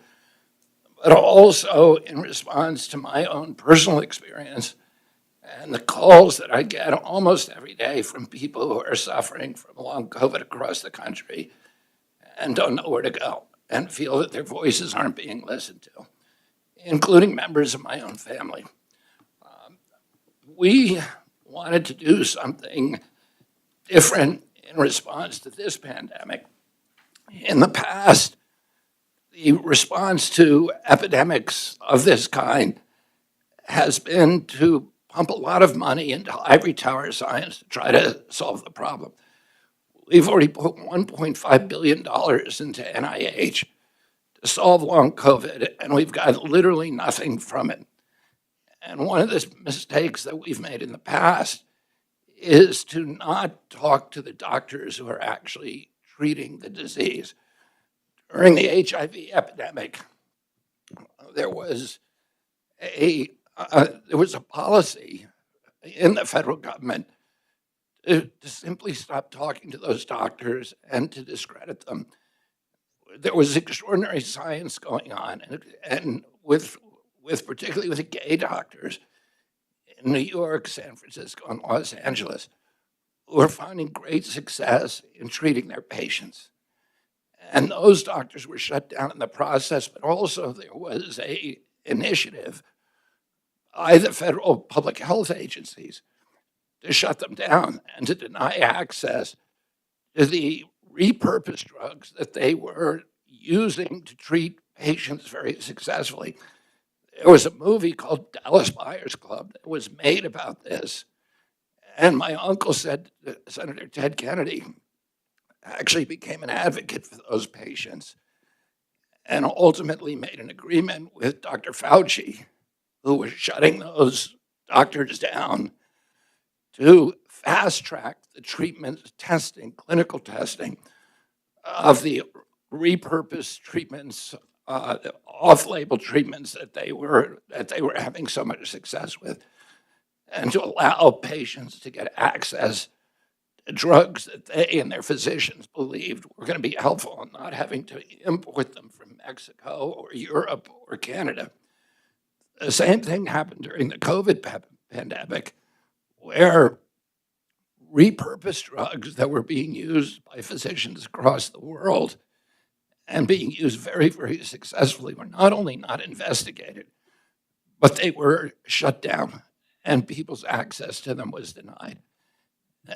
but also in response to my own personal experience and the calls that I get almost every day from people who are suffering from long COVID across the country and don't know where to go and feel that their voices aren't being listened to, including members of my own family. We wanted to do something different in response to this pandemic. In the past, the response to epidemics of this kind has been to pump a lot of money into ivory tower science to try to solve the problem. We've already put $1.5 billion into NIH to solve long COVID, and we've got literally nothing from it. And one of the mistakes that we've made in the past is to not talk to the doctors who are actually treating the disease. During the HIV epidemic, there was a policy in the federal government to simply stop talking to those doctors and to discredit them. There was extraordinary science going on, and with particularly with the gay doctors in New York, San Francisco, and Los Angeles, who are finding great success in treating their patients. And those doctors were shut down in the process, but also there was an initiative by the federal public health agencies to shut them down and to deny access to the repurposed drugs that they were using to treat patients very successfully. There was a movie called Dallas Buyers Club that was made about this. And my uncle said that Senator Ted Kennedy actually became an advocate for those patients and ultimately made an agreement with Dr. Fauci, who was shutting those doctors down, to fast track the treatment, testing, clinical testing of the repurposed treatments, the off-label treatments that they were having so much success with, and to allow patients to get access to drugs that they and their physicians believed were going to be helpful and not having to import them from Mexico or Europe or Canada. The same thing happened during the COVID pandemic, where repurposed drugs that were being used by physicians across the world and being used very, very successfully were not only not investigated, but they were shut down and people's access to them was denied.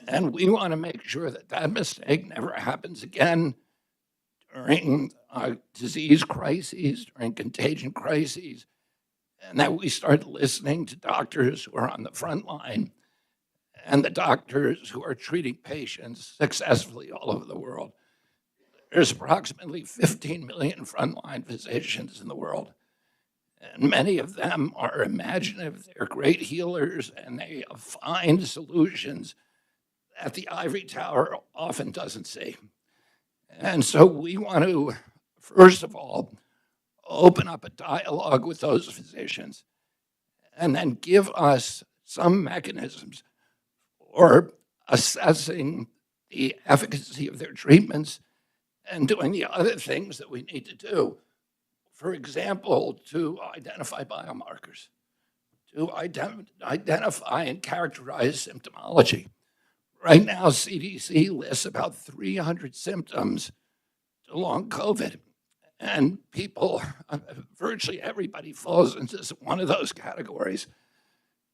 And we want to make sure that that mistake never happens again during disease crises, during contagion crises, and that we start listening to doctors who are on the front line and the doctors who are treating patients successfully all over the world. There's approximately 15 million frontline physicians in the world, and many of them are imaginative, they're great healers, and they find solutions that the ivory tower often doesn't see. And so we want to, first of all, open up a dialogue with those physicians and then give us some mechanisms for assessing the efficacy of their treatments and doing the other things that we need to do. For example, to identify biomarkers, to identify and characterize symptomology. Right now, CDC lists about 300 symptoms to long COVID, and people, virtually everybody falls into one of those categories.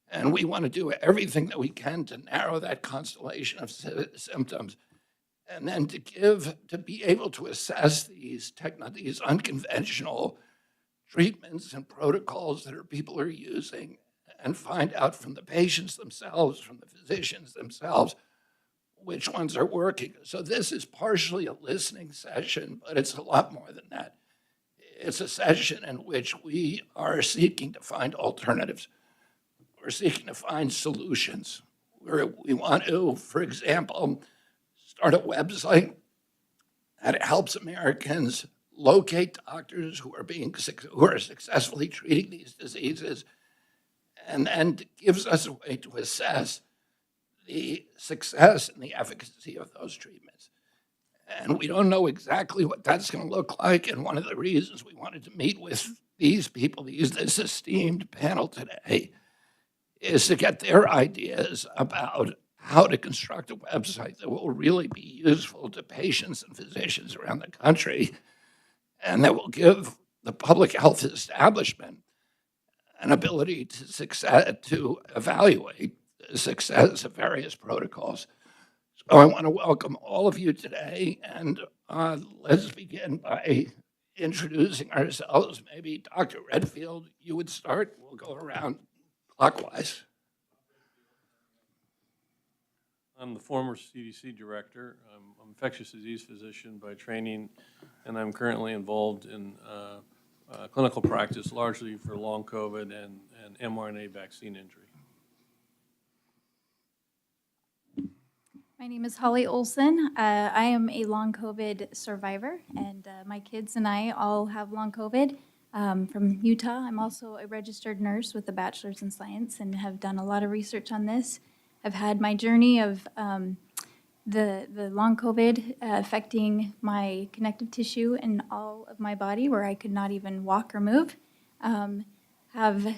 And we want to do everything that we can to narrow that constellation of symptoms, and then to be able to assess these unconventional treatments and protocols that people are using, and find out from the patients themselves, from the physicians themselves, which ones are working. So this is partially a listening session, but it's a lot more than that. It's a session in which we are seeking to find alternatives. We're seeking to find solutions. We want to, for example, start a website that helps Americans locate doctors who are successfully treating these diseases, and then gives us a way to assess the success and the efficacy of those treatments. And we don't know exactly what that's going to look like. And one of the reasons we wanted to meet with these people, this esteemed panel today, is to get their ideas about how to construct a website that will really be useful to patients and physicians around the country, and that will give the public health establishment an ability to evaluate the success of various protocols. So I want to welcome all of you today, and let's begin by introducing ourselves. Maybe Dr. Redfield, you would start. We'll go around clockwise. I'm the former CDC director. I'm an infectious disease physician by training, and I'm currently involved in clinical practice largely for long COVID and mRNA vaccine injury. My name is Holly Olson. I am a long COVID survivor, and my kids and I all have long COVID from Utah. I'm also a registered nurse with a bachelor's in science and have done a lot of research on this. I've had my journey of the long COVID affecting my connective tissue in all of my body where I could not even walk or move. Have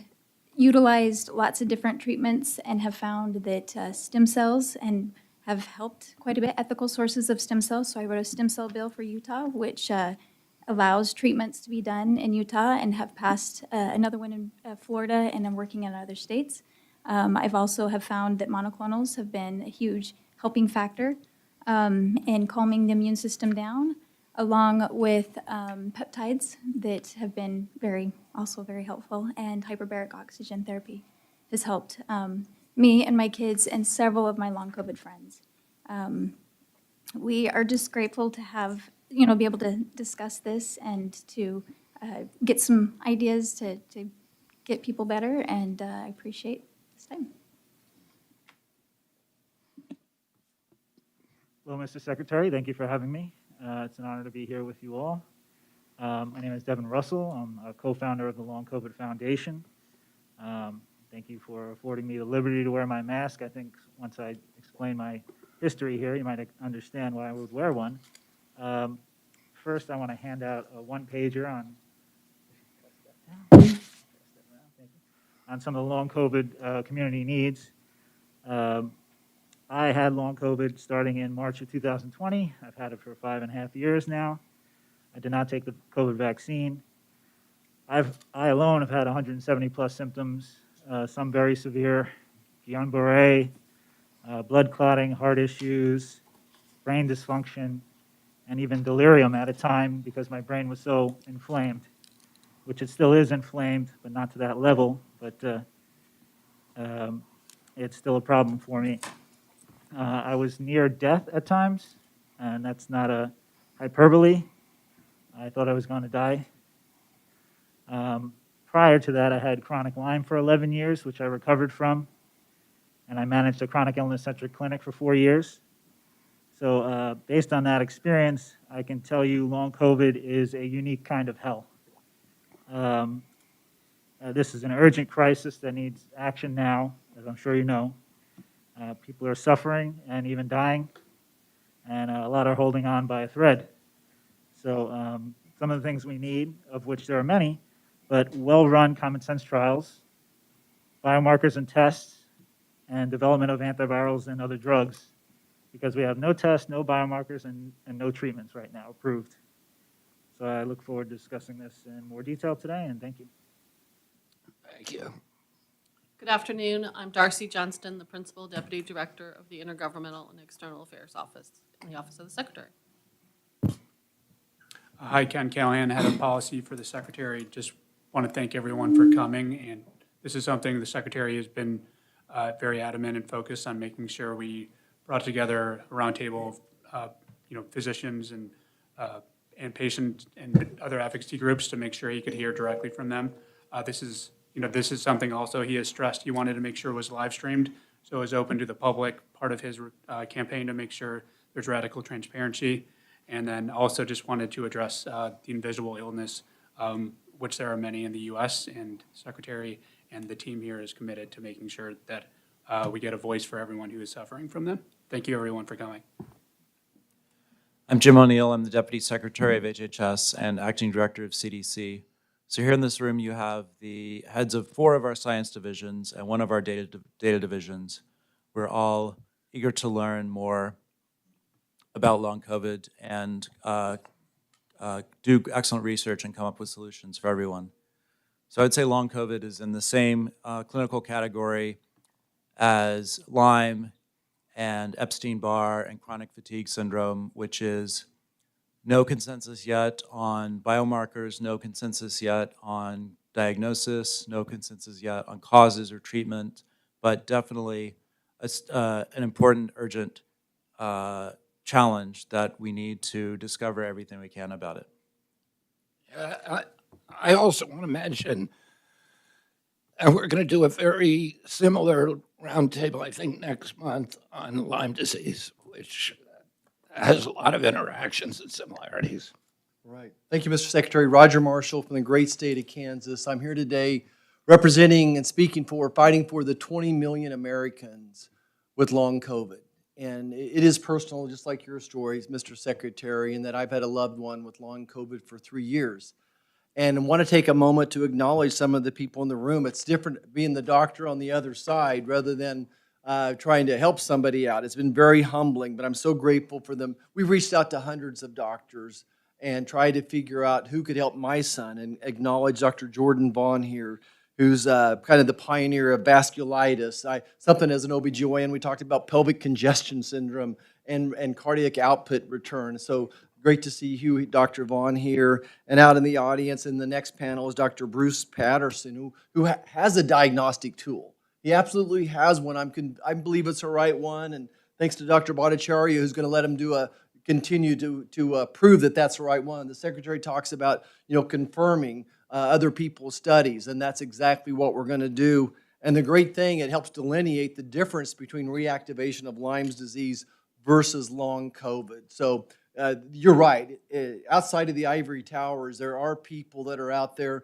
utilized lots of different treatments and have found that stem cells and have helped quite a bit, ethical sources of stem cells. So I wrote a stem cell bill for Utah, which allows treatments to be done in Utah, and have passed another one in Florida, and I'm working in other states. I've also have found that monoclonals have been a huge helping factor in calming the immune system down, along with peptides that have been also very helpful, and hyperbaric oxygen therapy has helped me and my kids and several of my long COVID friends. We are just grateful to have, be able to discuss this and to get some ideas to get people better, and I appreciate this time. Hello, Mr. Secretary. Thank you for having me. It's an honor to be here with you all. My name is Devin Russell. I'm a co-founder of the Long COVID Foundation. Thank you for affording me the liberty to wear my mask. I think once I explain my history here, you might understand why I would wear one. First, I want to hand out a one-pager on some of the long COVID community needs. I had long COVID starting in March of 2020. I've had it for 5.5 years now. I did not take the COVID vaccine. I alone have had 170 plus symptoms, some very severe, Guillain-Barré, blood clotting, heart issues, brain dysfunction, and even delirium at a time because my brain was so inflamed, which it still is inflamed, but not to that level, but it's still a problem for me. I was near death at times, and that's not a hyperbole. I thought I was going to die. Prior to that, I had chronic Lyme for 11 years, which I recovered from, and I managed a chronic illness-centric clinic for 4 years. So based on that experience, I can tell you long COVID is a unique kind of hell. This is an urgent crisis that needs action now, as I'm sure you know. People are suffering and even dying, and a lot are holding on by a thread. So some of the things we need, of which there are many, but well-run common sense trials, biomarkers and tests, and development of antivirals and other drugs, because we have no tests, no biomarkers, and no treatments right now approved. So I look forward to discussing this in more detail today, and thank you. Thank you. Good afternoon. I'm Darcy Johnston, the Principal Deputy Director of the Intergovernmental and External Affairs Office in the Office of the Secretary. Hi, Ken Callahan, Head of Policy for the Secretary. Just want to thank everyone for coming, and this is something the Secretary has been very adamant and focused on making sure we brought together a roundtable of physicians and patients and other advocacy groups to make sure he could hear directly from them. This is something also he has stressed he wanted to make sure was live streamed, so it was open to the public, part of his campaign to make sure there's radical transparency. And then also just wanted to address the invisible illness, which there are many in the U.S., and Secretary and the team here is committed to making sure that we get a voice for everyone who is suffering from them. Thank you, everyone, for coming. I'm Jim O'Neill. I'm the Deputy Secretary of HHS and Acting Director of CDC. So here in this room, you have the heads of 4 of our science divisions and 1 of our data divisions. We're all eager to learn more about long COVID and do excellent research and come up with solutions for everyone. So I'd say long COVID is in the same clinical category as Lyme and Epstein-Barr and chronic fatigue syndrome, which is no consensus yet on biomarkers, no consensus yet on diagnosis, no consensus yet on causes or treatment, but definitely an important, urgent challenge that we need to discover everything we can about it. I also want to mention that we're going to do a very similar roundtable, I think, next month on Lyme disease, which has a lot of interactions and similarities. Right. Thank you, Mr. Secretary. Roger Marshall from the great state of Kansas. I'm here today representing and speaking for, fighting for the 20 million Americans with long COVID. And it is personal, just like your stories, Mr. Secretary, in that I've had a loved one with long COVID for 3 years. And I want to take a moment to acknowledge some of the people in the room. It's different being the doctor on the other side rather than trying to help somebody out. It's been very humbling, but I'm so grateful for them. We've reached out to hundreds of doctors and tried to figure out who could help my son, and acknowledge Dr. Jordan Vaughn here, who's kind of the pioneer of vasculitis. Something as an OBGYN, we talked about pelvic congestion syndrome and cardiac output return. So great to see you, Dr. Vaughn, here. And out in the audience in the next panel is Dr. Bruce Patterson, who has a diagnostic tool. He absolutely has one. I believe it's the right one. And thanks to Dr. Bhattacharya, who's going to let him continue to prove that that's the right one. The Secretary talks about, confirming other people's studies, and that's exactly what we're going to do. And the great thing, it helps delineate the difference between reactivation of Lyme's disease versus long COVID. So you're right. Outside of the ivory towers, there are people that are out there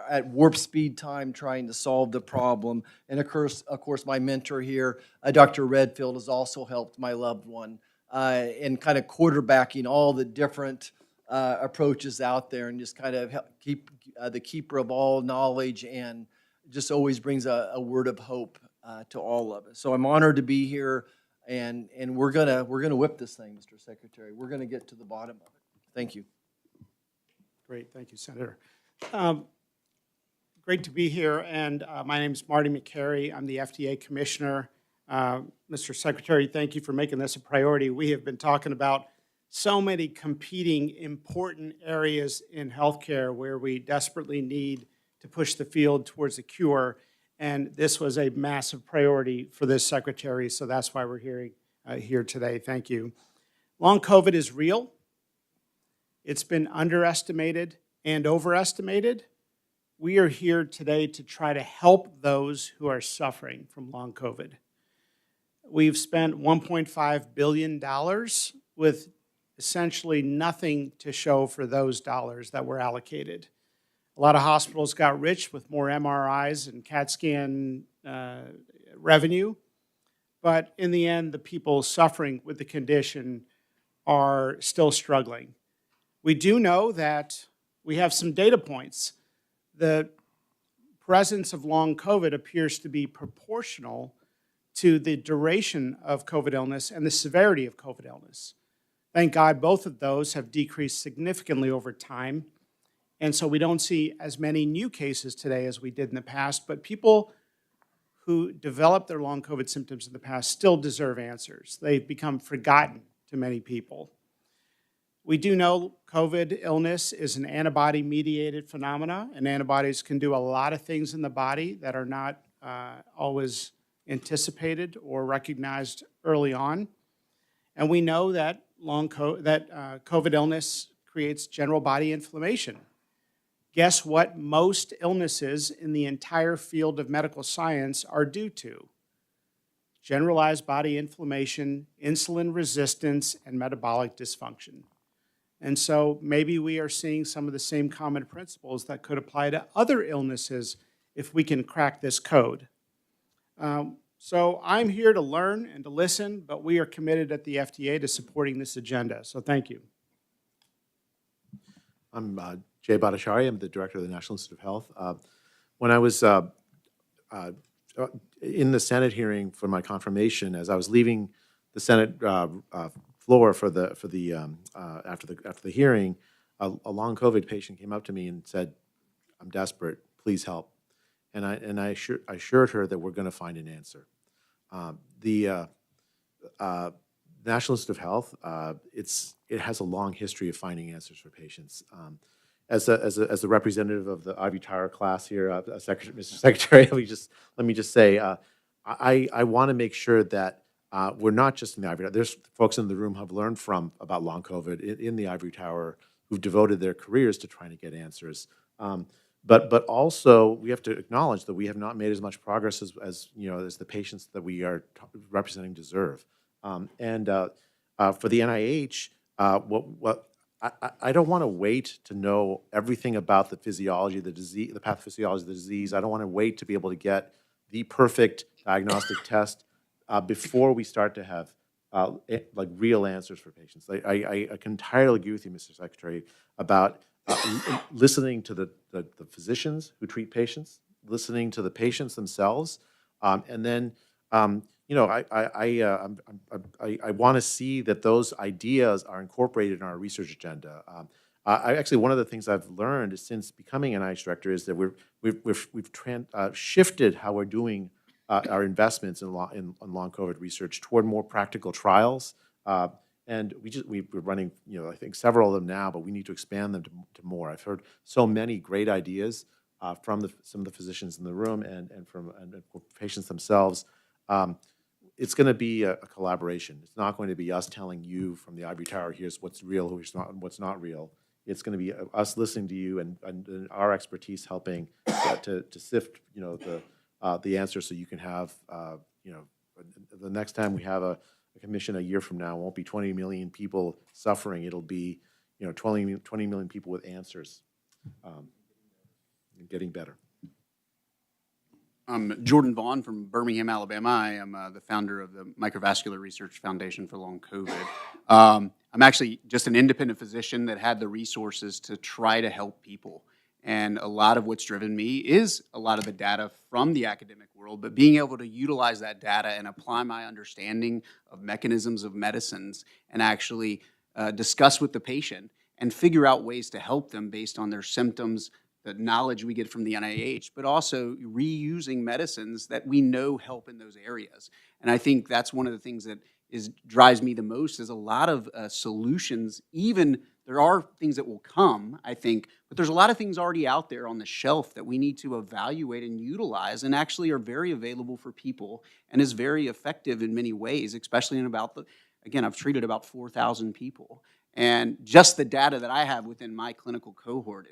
at warp speed time trying to solve the problem. And of course, my mentor here, Dr. Redfield, has also helped my loved one in kind of quarterbacking all the different approaches out there, and just kind of keep the keeper of all knowledge, and just always brings a word of hope to all of us. So I'm honored to be here, and we're gonna whip this thing, Mr. Secretary. We're gonna get to the bottom of it. Thank you. Great, thank you, Senator. Great to be here, and my name is Marty McCary. I'm the FDA Commissioner. Mr. Secretary, thank you for making this a priority. We have been talking about so many competing important areas in healthcare where we desperately need to push the field towards a cure, and this was a massive priority for this Secretary, so that's why we're here today. Thank you. Long COVID is real. It's been underestimated and overestimated. We are here today to try to help those who are suffering from long COVID. We've spent $1.5 billion with essentially nothing to show for those dollars that were allocated. A lot of hospitals got rich with more MRIs and CAT scan revenue, but in the end, the people suffering with the condition are still struggling. We do know that we have some data points. The presence of long COVID appears to be proportional to the duration of COVID illness and the severity of COVID illness. Thank God both of those have decreased significantly over time, and so we don't see as many new cases today as we did in the past, but people who developed their long COVID symptoms in the past still deserve answers. They've become forgotten to many people. We do know COVID illness is an antibody-mediated phenomena, and antibodies can do a lot of things in the body that are not always anticipated or recognized early on. And we know that COVID illness creates general body inflammation. Guess what most illnesses in the entire field of medical science are due to? Generalized body inflammation, insulin resistance, and metabolic dysfunction. And so maybe we are seeing some of the same common principles that could apply to other illnesses if we can crack this code. So I'm here to learn and to listen, but we are committed at the FDA to supporting this agenda. So thank you. I'm Jay Bhattacharya. I'm the director of the National Institute of Health. When I was in the Senate hearing for my confirmation, as I was leaving the Senate floor after the hearing, a long COVID patient came up to me and said, "I'm desperate. Please help." And I assured her that we're going to find an answer. The National Institute of Health, it has a long history of finding answers for patients. As the representative of the Ivy Tower class here, Mr. Secretary, let me just say, I want to make sure that we're not just in the Ivory Tower. There's folks in the room who have learned about long COVID in the Ivory Tower who've devoted their careers to trying to get answers. But also we have to acknowledge that we have not made as much progress as the patients that we are representing deserve. For the NIH, I don't want to wait to know everything about the physiology of the disease, the pathophysiology of the disease. I don't want to wait to be able to get the perfect diagnostic test before we start to have like real answers for patients. I can entirely agree with you, Mr. Secretary, about listening to the physicians who treat patients, listening to the patients themselves, and then I want to see that those ideas are incorporated in our research agenda. Actually, one of the things I've learned since becoming an NIH director is that we've shifted how we're doing our investments in long COVID research toward more practical trials. And we're running, I think several of them now, but we need to expand them to more. I've heard so many great ideas from some of the physicians in the room and from patients themselves. It's going to be a collaboration. It's not going to be us telling you from the ivory tower, here's what's real, what's not real. It's going to be us listening to you and our expertise helping to sift, the answer so you can have, the next time we have a commission a year from now, it won't be 20 million people suffering. It'll be, 20 million people with answers and getting better. I'm Jordan Vaughn from Birmingham, Alabama. I am the founder of the Microvascular Research Foundation for Long COVID. I'm actually just an independent physician that had the resources to try to help people. And a lot of what's driven me is a lot of the data from the academic world, but being able to utilize that data and apply my understanding of mechanisms of medicines and actually discuss with the patient and figure out ways to help them based on their symptoms, the knowledge we get from the NIH, but also reusing medicines that we know help in those areas. And I think that's one of the things that drives me the most is a lot of solutions. Even there are things that will come, I think, but there's a lot of things already out there on the shelf that we need to evaluate and utilize and actually are very available for people and is very effective in many ways, especially in again, I've treated about 4,000 people. And just the data that I have within my clinical cohort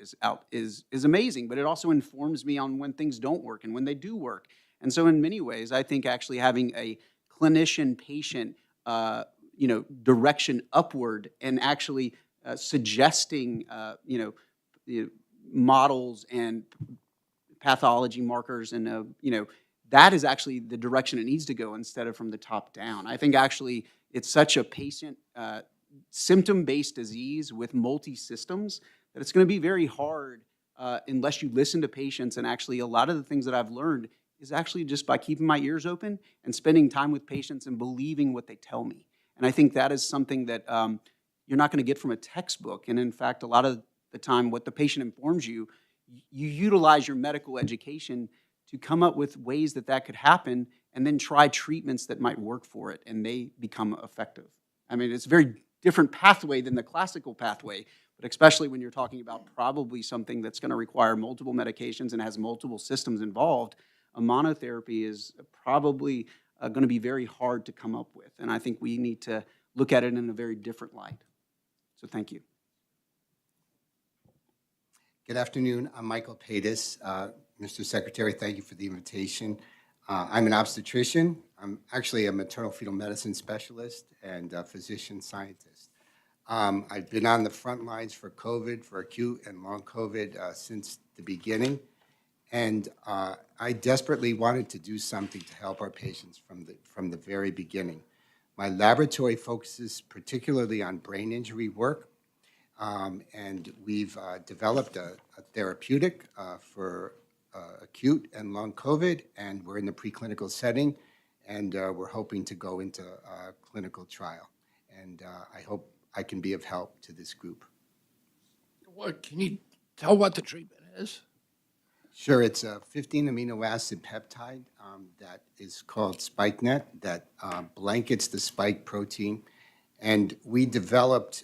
is amazing, but it also informs me on when things don't work and when they do work. And so in many ways, I think actually having a clinician-patient direction upward and actually suggesting models and pathology markers and that is actually the direction it needs to go instead of from the top down. I think actually it's such a patient symptom-based disease with multi-systems that it's going to be very hard unless you listen to patients. And actually a lot of the things that I've learned is actually just by keeping my ears open and spending time with patients and believing what they tell me. And I think that is something that you're not going to get from a textbook. And in fact, a lot of the time what the patient informs you, you utilize your medical education to come up with ways that could happen and then try treatments that might work for it and they become effective. I mean, it's a very different pathway than the classical pathway, but especially when you're talking about probably something that's going to require multiple medications and has multiple systems involved, a monotherapy is probably going to be very hard to come up with. And I think we need to look at it in a very different light. So thank you. Good afternoon. I'm Michael Paitis. Mr. Secretary, thank you for the invitation. I'm an obstetrician. I'm actually a maternal fetal medicine specialist and a physician scientist. I've been on the front lines for COVID, for acute and long COVID since the beginning. And I desperately wanted to do something to help our patients from the very beginning. My laboratory focuses particularly on brain injury work. And we've developed a therapeutic for acute and long COVID, and we're in the preclinical setting, and we're hoping to go into a clinical trial. And I hope I can be of help to this group. Can you tell what the treatment is? Sure, it's a 15 amino acid peptide that is called SpikeNet that blankets the spike protein. And we developed,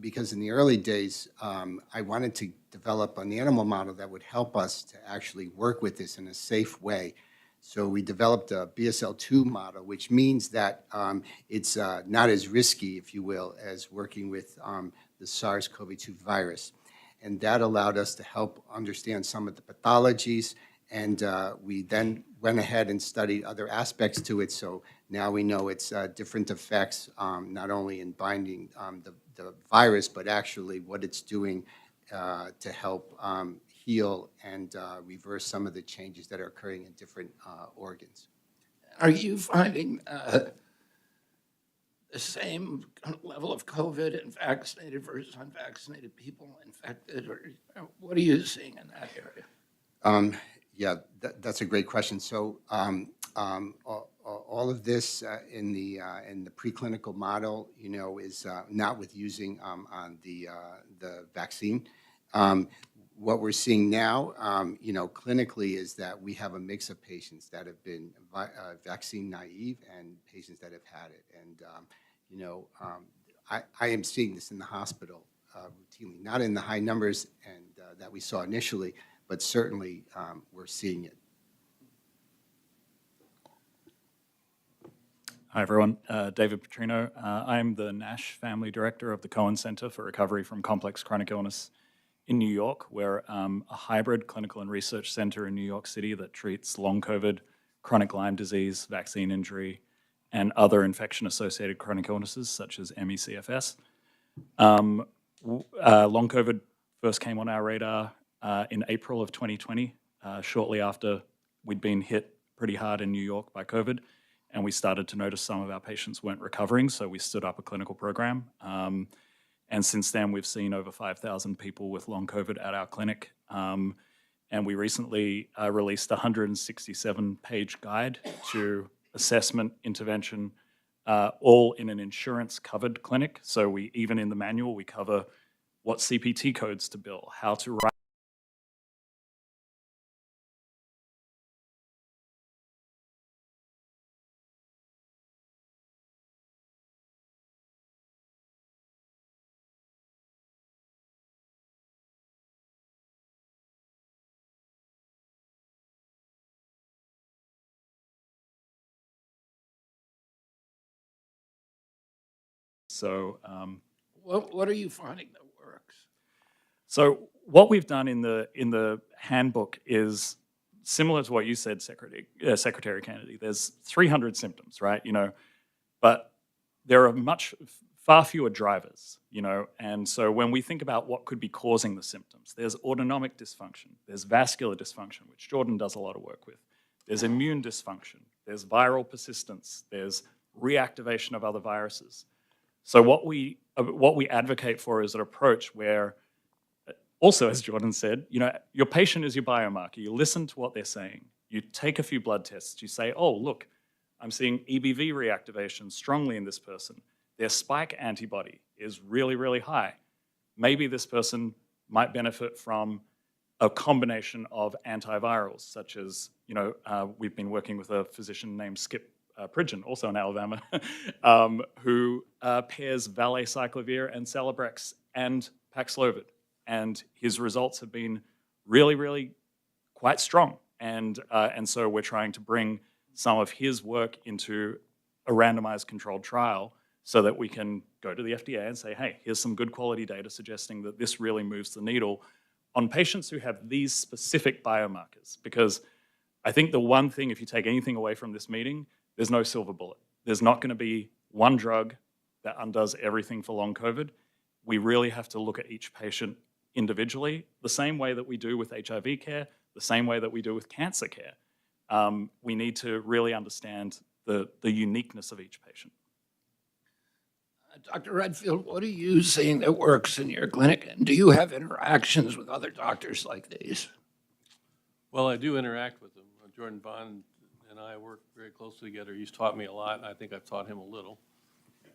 because in the early days, I wanted to develop an animal model that would help us to actually work with this in a safe way. So we developed a BSL-2 model, which means that it's not as risky, if you will, as working with the SARS-CoV-2 virus. and that allowed us to help understand some of the pathologies, and we then went ahead and studied other aspects to it, so now we know it's different effects, not only in binding the virus, but actually what it's doing to help heal and reverse some of the changes that are occurring in different organs. Are you finding the same kind of level of COVID in vaccinated versus unvaccinated people infected, or what are you seeing in that area? Yeah, that's a great question. So all of this in the preclinical model, you know, is not with using on the vaccine. What we're seeing now, you know, clinically is that we have a mix of patients that have been vaccine naive and patients that have had it. And, you know, I am seeing this in the hospital routinely, not in the high numbers and that we saw initially, but certainly we're seeing it. Hi, everyone. David Petrino. I'm the Nash Family Director of the Cohen Center for Recovery from Complex Chronic Illness in New York. We're a hybrid clinical and research center in New York City that treats long COVID, chronic Lyme disease, vaccine injury, and other infection-associated chronic illnesses such as ME/CFS. Long COVID first came on our radar in April of 2020, shortly after we'd been hit pretty hard in New York by COVID, and we started to notice some of our patients weren't recovering, so we stood up a clinical program. And since then, we've seen over 5,000 people with long COVID at our clinic. And we recently released a 167-page guide to assessment, intervention, all in an insurance-covered clinic. So we, even in the manual, we cover what CPT codes to bill, how to write. So what are you finding that works? So what we've done in the handbook is similar to what you said, Secretary Kennedy. There's 300 symptoms, right? You know, but there are far fewer drivers, you know, and so when we think about what could be causing the symptoms, there's autonomic dysfunction, there's vascular dysfunction, which Jordan does a lot of work with, there's immune dysfunction, there's viral persistence, there's reactivation of other viruses. So what we advocate for is an approach where, also as Jordan said, you know, your patient is your biomarker. You listen to what they're saying. You take a few blood tests. You say, oh, look, I'm seeing EBV reactivation strongly in this person. Their spike antibody is really, really high. Maybe this person might benefit from a combination of antivirals, such as, you know, we've been working with a physician named Skip Pridgeon, also in Alabama, who pairs valacyclovir and Celebrex and Paxlovid. And his results have been really, really quite strong. And so we're trying to bring some of his work into a randomized controlled trial so that we can go to the FDA and say, hey, here's some good quality data suggesting that this really moves the needle on patients who have these specific biomarkers. Because I think the one thing, if you take anything away from this meeting, there's no silver bullet. There's not going to be one drug that undoes everything for long COVID. We really have to look at each patient individually, the same way that we do with HIV care, the same way that we do with cancer care. We need to really understand the uniqueness of each patient. Dr. Redfield, what are you seeing that works in your clinic? And do you have interactions with other doctors like these? Well, I do interact with them. Jordan Bond and I work very closely together. He's taught me a lot, and I think I've taught him a little.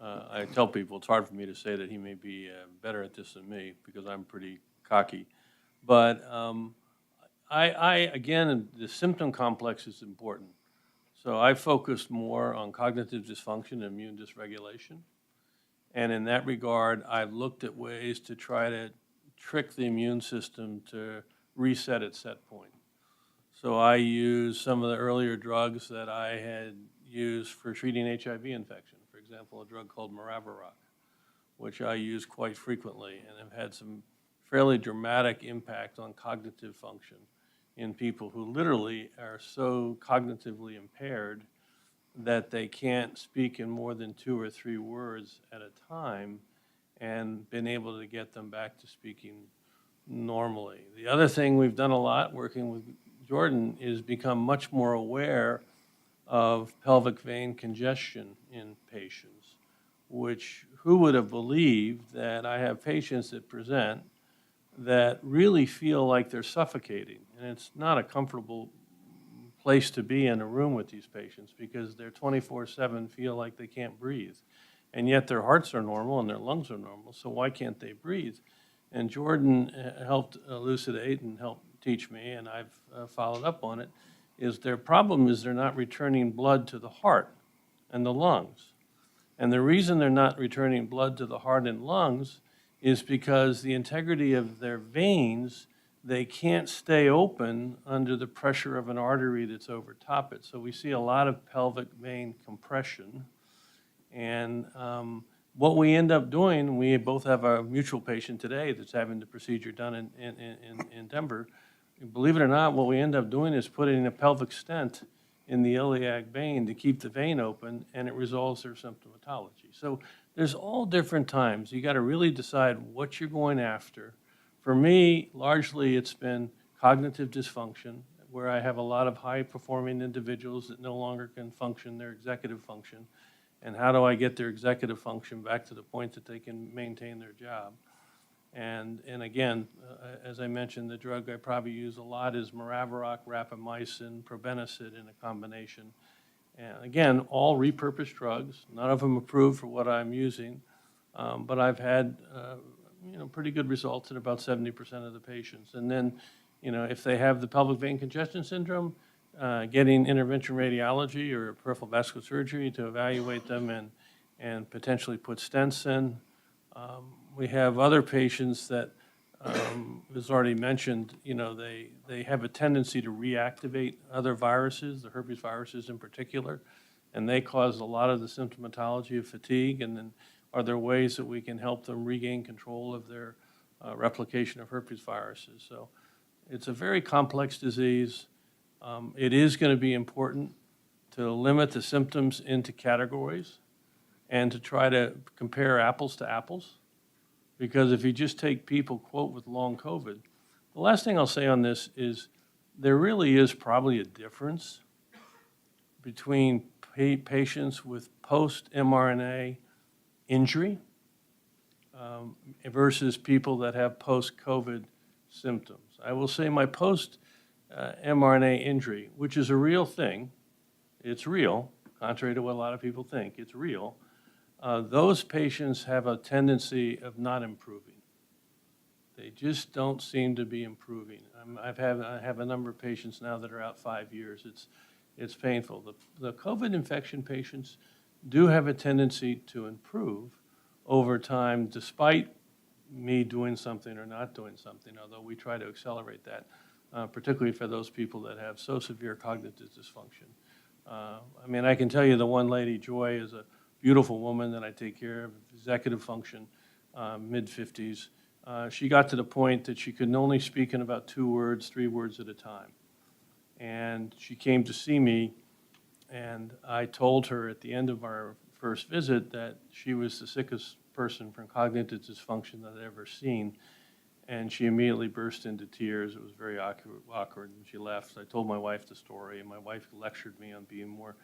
I tell people it's hard for me to say that he may be better at this than me because I'm pretty cocky. But again, the symptom complex is important. So I focused more on cognitive dysfunction and immune dysregulation. And in that regard, I've looked at ways to try to trick the immune system to reset its set point. So I used some of the earlier drugs that I had used for treating HIV infection. For example, a drug called Maraviroc, which I use quite frequently and have had some fairly dramatic impact on cognitive function in people who literally are so cognitively impaired that they can't speak in more than 2 or 3 words at a time, and been able to get them back to speaking normally. The other thing we've done a lot working with Jordan is become much more aware of pelvic vein congestion in patients, which who would have believed that I have patients that present that really feel like they're suffocating. And it's not a comfortable place to be in a room with these patients because they're 24/7 feel like they can't breathe. And yet their hearts are normal and their lungs are normal, so why can't they breathe? And Jordan helped elucidate and helped teach me, and I've followed up on it, is their problem is they're not returning blood to the heart and the lungs. And the reason they're not returning blood to the heart and lungs is because the integrity of their veins, they can't stay open under the pressure of an artery that's over top it. So we see a lot of pelvic vein compression. And what we end up doing, we both have a mutual patient today that's having the procedure done in Denver. Believe it or not, what we end up doing is putting a pelvic stent in the iliac vein to keep the vein open, and it resolves their symptomatology. So there's all different times. You got to really decide what you're going after. For me, largely it's been cognitive dysfunction, where I have a lot of high-performing individuals that no longer can function their executive function. And how do I get their executive function back to the point that they can maintain their job? And again, as I mentioned, the drug I probably use a lot is Maraviroc, rapamycin, probenecid in a combination. And again, all repurposed drugs, none of them approved for what I'm using, but I've had pretty good results in about 70% of the patients. And then, if they have the pelvic vein congestion syndrome, getting intervention radiology or peripheral vascular surgery to evaluate them and potentially put stents in. We have other patients that, as already mentioned, they have a tendency to reactivate other viruses, the herpes viruses in particular, and they cause a lot of the symptomatology of fatigue. And then are there ways that we can help them regain control of their replication of herpes viruses? So it's a very complex disease. It is going to be important to limit the symptoms into categories and to try to compare apples to apples. Because if you just take people, quote, with long COVID, the last thing I'll say on this is there really is probably a difference between patients with post-mRNA injury versus people that have post-COVID symptoms. I will say my post-mRNA injury, which is a real thing, it's real, contrary to what a lot of people think, it's real. Those patients have a tendency of not improving. They just don't seem to be improving. I have a number of patients now that are out 5 years. It's painful. The COVID infection patients do have a tendency to improve over time, despite me doing something or not doing something, although we try to accelerate that, particularly for those people that have so severe cognitive dysfunction. I can tell you the one lady, Joy, is a beautiful woman that I take care of, executive function, mid-50s. She got to the point that she could only speak in about 2 words, 3 words at a time. And she came to see me, and I told her at the end of our first visit that she was the sickest person from cognitive dysfunction that I'd ever seen. And she immediately burst into tears. It was very awkward, and she left. I told my wife the story, and my wife lectured me on being more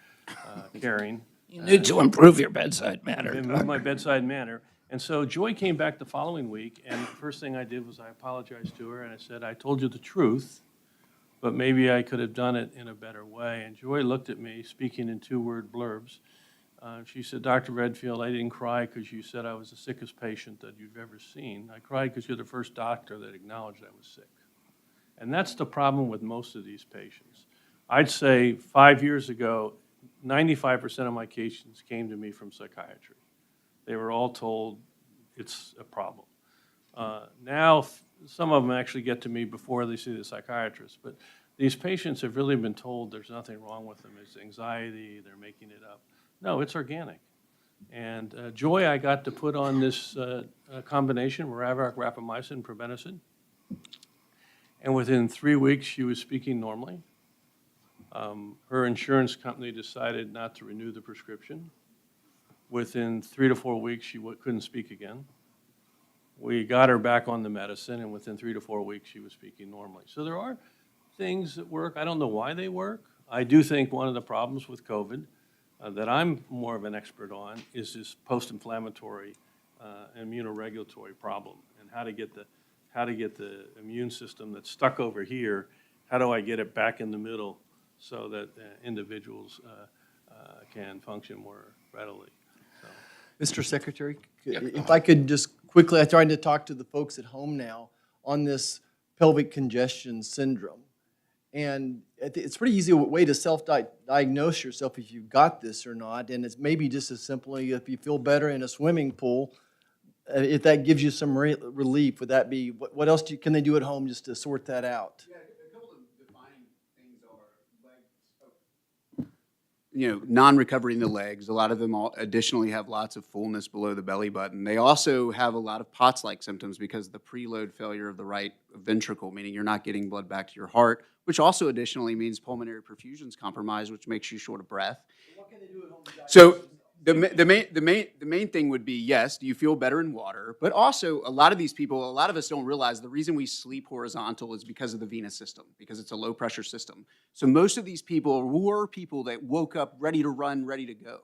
caring. You need to improve your bedside manner. Improve my bedside manner. And so Joy came back the following week, and the first thing I did was I apologized to her, and I said, I told you the truth, but maybe I could have done it in a better way. And Joy looked at me, speaking in 2-word blurbs. She said, Dr. Redfield, I didn't cry because you said I was the sickest patient that you've ever seen. I cried because you're the first doctor that acknowledged I was sick. And that's the problem with most of these patients. I'd say 5 years ago, 95% of my patients came to me from psychiatry. They were all told it's a problem. Now, some of them actually get to me before they see the psychiatrist, but these patients have really been told there's nothing wrong with them. It's anxiety, they're making it up. No, it's organic. And Joy, I got to put on this combination, Maraviroc, rapamycin, probenecid. And within 3 weeks, she was speaking normally. Her insurance company decided not to renew the prescription. Within 3 to 4 weeks, she couldn't speak again. We got her back on the medicine, and within 3 to 4 weeks, she was speaking normally. So there are things that work. I don't know why they work. I do think one of the problems with COVID that I'm more of an expert on is this post-inflammatory immunoregulatory problem, and how to get the immune system that's stuck over here, how do I get it back in the middle so that individuals can function more readily. Mr. Secretary, if I could just quickly, I'm trying to talk to the folks at home now on this pelvic congestion syndrome. And it's a pretty easy way to self-diagnose yourself if you've got this or not. And it's maybe just as simply if you feel better in a swimming pool, if that gives you some relief, would that be, what else can they do at home just to sort that out? Yeah, a couple of defining things are non-recovery in the legs. A lot of them additionally have lots of fullness below the belly button. They also have a lot of POTS-like symptoms because of the preload failure of the right ventricle, meaning you're not getting blood back to your heart, which also additionally means pulmonary perfusion is compromised, which makes you short of breath. What can they do at home? So the main thing would be, yes, do you feel better in water? But also, a lot of these people, a lot of us don't realize the reason we sleep horizontal is because of the venous system, because it's a low pressure system. So most of these people were people that woke up ready to run, ready to go.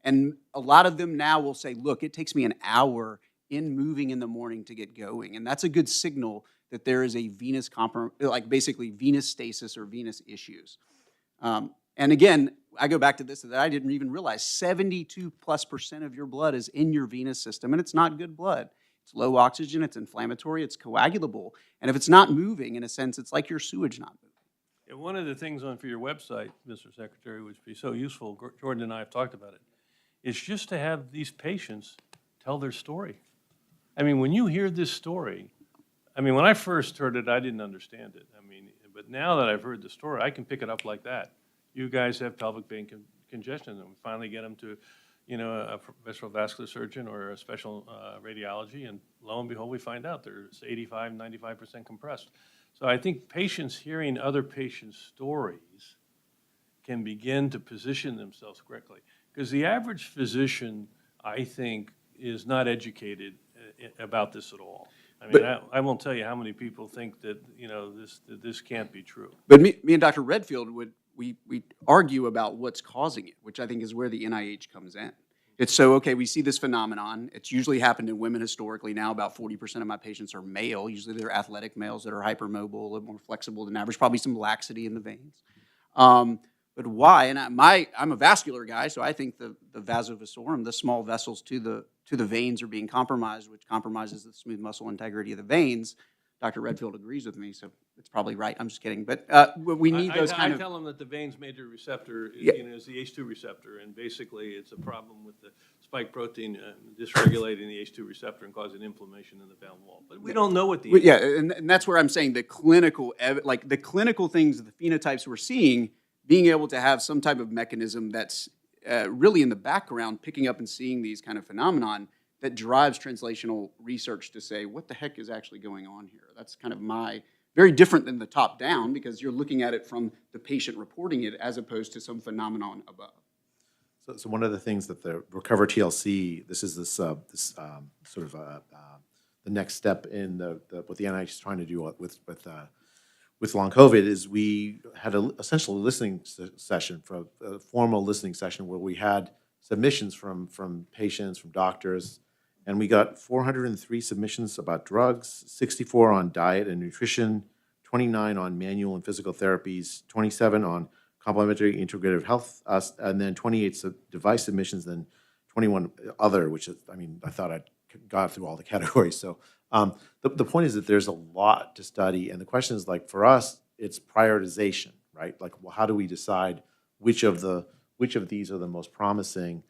And a lot of them now will say, look, it takes me an hour in moving in the morning to get going. And that's a good signal that there is a venous basically venous stasis or venous issues. And again, I go back to this that I didn't even realize 72+% of your blood is in your venous system, and it's not good blood. It's low oxygen, it's inflammatory, it's coagulable. And if it's not moving, in a sense, it's like your sewage not moving. Yeah, one of the things for your website, Mr. Secretary, which would be so useful, Jordan and I have talked about it, is just to have these patients tell their story. I mean, when you hear this story, I mean, when I first heard it, I didn't understand it. I mean, but now that I've heard the story, I can pick it up like that. You guys have pelvic vein congestion, and we finally get them to, a visceral vascular surgeon or a special radiology, and lo and behold, we find out they're 85, 95% compressed. So I think patients hearing other patients' stories can begin to position themselves correctly. Because the average physician, I think, is not educated about this at all. I mean, I won't tell you how many people think that, this can't be true. But me and Dr. Redfield we argue about what's causing it, which I think is where the NIH comes in. It's so, okay, we see this phenomenon. It's usually happened in women historically. Now about 40% of my patients are male. Usually they're athletic males that are hypermobile, a little more flexible than average, probably some laxity in the veins. But why? And I'm a vascular guy, so I think the vasovasorum, the small vessels to the veins are being compromised, which compromises the smooth muscle integrity of the veins. Dr. Redfield agrees with me, so it's probably right. I'm just kidding. But we need those kind of... I tell them that the veins major receptor is the H2 receptor, and basically it's a problem with the spike protein dysregulating the H2 receptor and causing inflammation in the valve wall. But we don't know what the... Yeah, and that's where I'm saying the clinical things, the phenotypes we're seeing, being able to have some type of mechanism that's really in the background, picking up and seeing these kind of phenomenon that drives translational research to say, what the heck is actually going on here? That's kind of very different than the top down, because you're looking at it from the patient reporting it as opposed to some phenomenon above. So one of the things that the Recover TLC, this is the next step in what the NIH is trying to do with long COVID, is we had essentially a listening session, a formal listening session where we had submissions from patients, from doctors, and we got 403 submissions about drugs, 64 on diet and nutrition, 29 on manual and physical therapies, 27 on complementary integrative health, and then 28 device submissions, and 21 other, which is, I thought I'd got through all the categories. So the point is that there's a lot to study, and the question is, like, for us, it's prioritization, right? Like, well, how do we decide which of these are the most promising?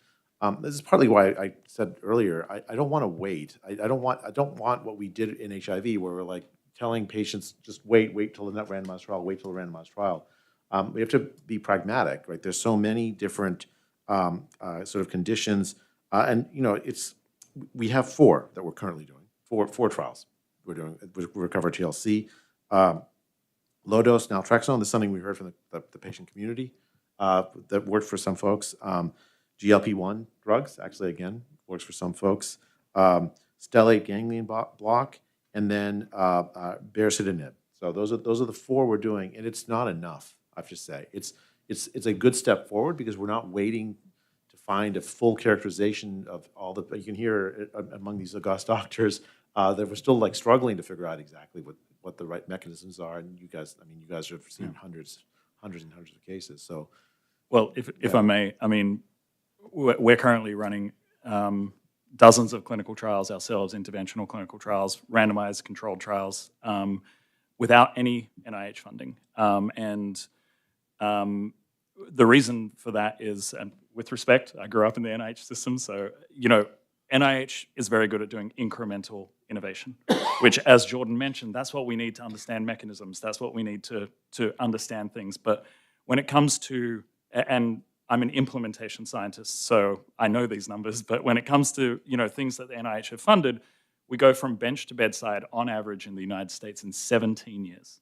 This is partly why I said earlier, I don't want to wait. I don't want what we did in HIV, where we're like telling patients, just wait till the randomized trial, wait till the randomized trial. We have to be pragmatic, right? There's so many different sort of conditions. And, you know, we have 4 that we're currently doing, four trials. We're doing Recover TLC, low dose naltrexone. This is something we heard from the patient community that worked for some folks. GLP-1 drugs, actually, again, works for some folks. Stellate ganglion block, and then baricitinib. So those are the 4 we're doing, and it's not enough, I have to say. It's a good step forward because we're not waiting to find a full characterization of all the. You can hear among these august doctors that we're still like struggling to figure out exactly what the right mechanisms are. And you guys have seen hundreds and hundreds of cases. So, well, if I may, I mean, we're currently running dozens of clinical trials ourselves, interventional clinical trials, randomized controlled trials, without any NIH funding. The reason for that is, and with respect, I grew up in the NIH system, so, you know, NIH is very good at doing incremental innovation, which, as Jordan mentioned, that's what we need to understand mechanisms. That's what we need to understand things. But when it comes to, and I'm an implementation scientist, so I know these numbers, but when it comes to, you know, things that the NIH have funded, we go from bench to bedside on average in the United States in 17 years.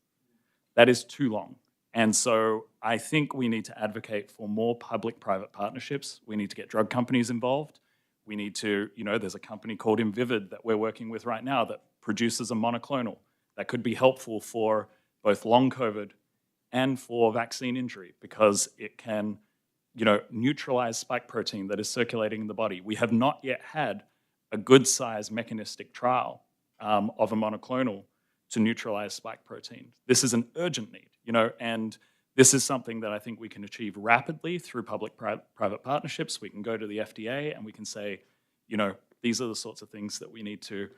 That is too long. And so I think we need to advocate for more public-private partnerships. We need to get drug companies involved. We need to, you know, there's a company called Invivyd that we're working with right now that produces a monoclonal that could be helpful for both long COVID and for vaccine injury because it can, you know, neutralize spike protein that is circulating in the body. We have not yet had a good-sized mechanistic trial of a monoclonal to neutralize spike protein. This is an urgent need, you know, and this is something that I think we can achieve rapidly through public-private partnerships. We can go to the FDA and we can say, you know, these are the sorts of things that we need to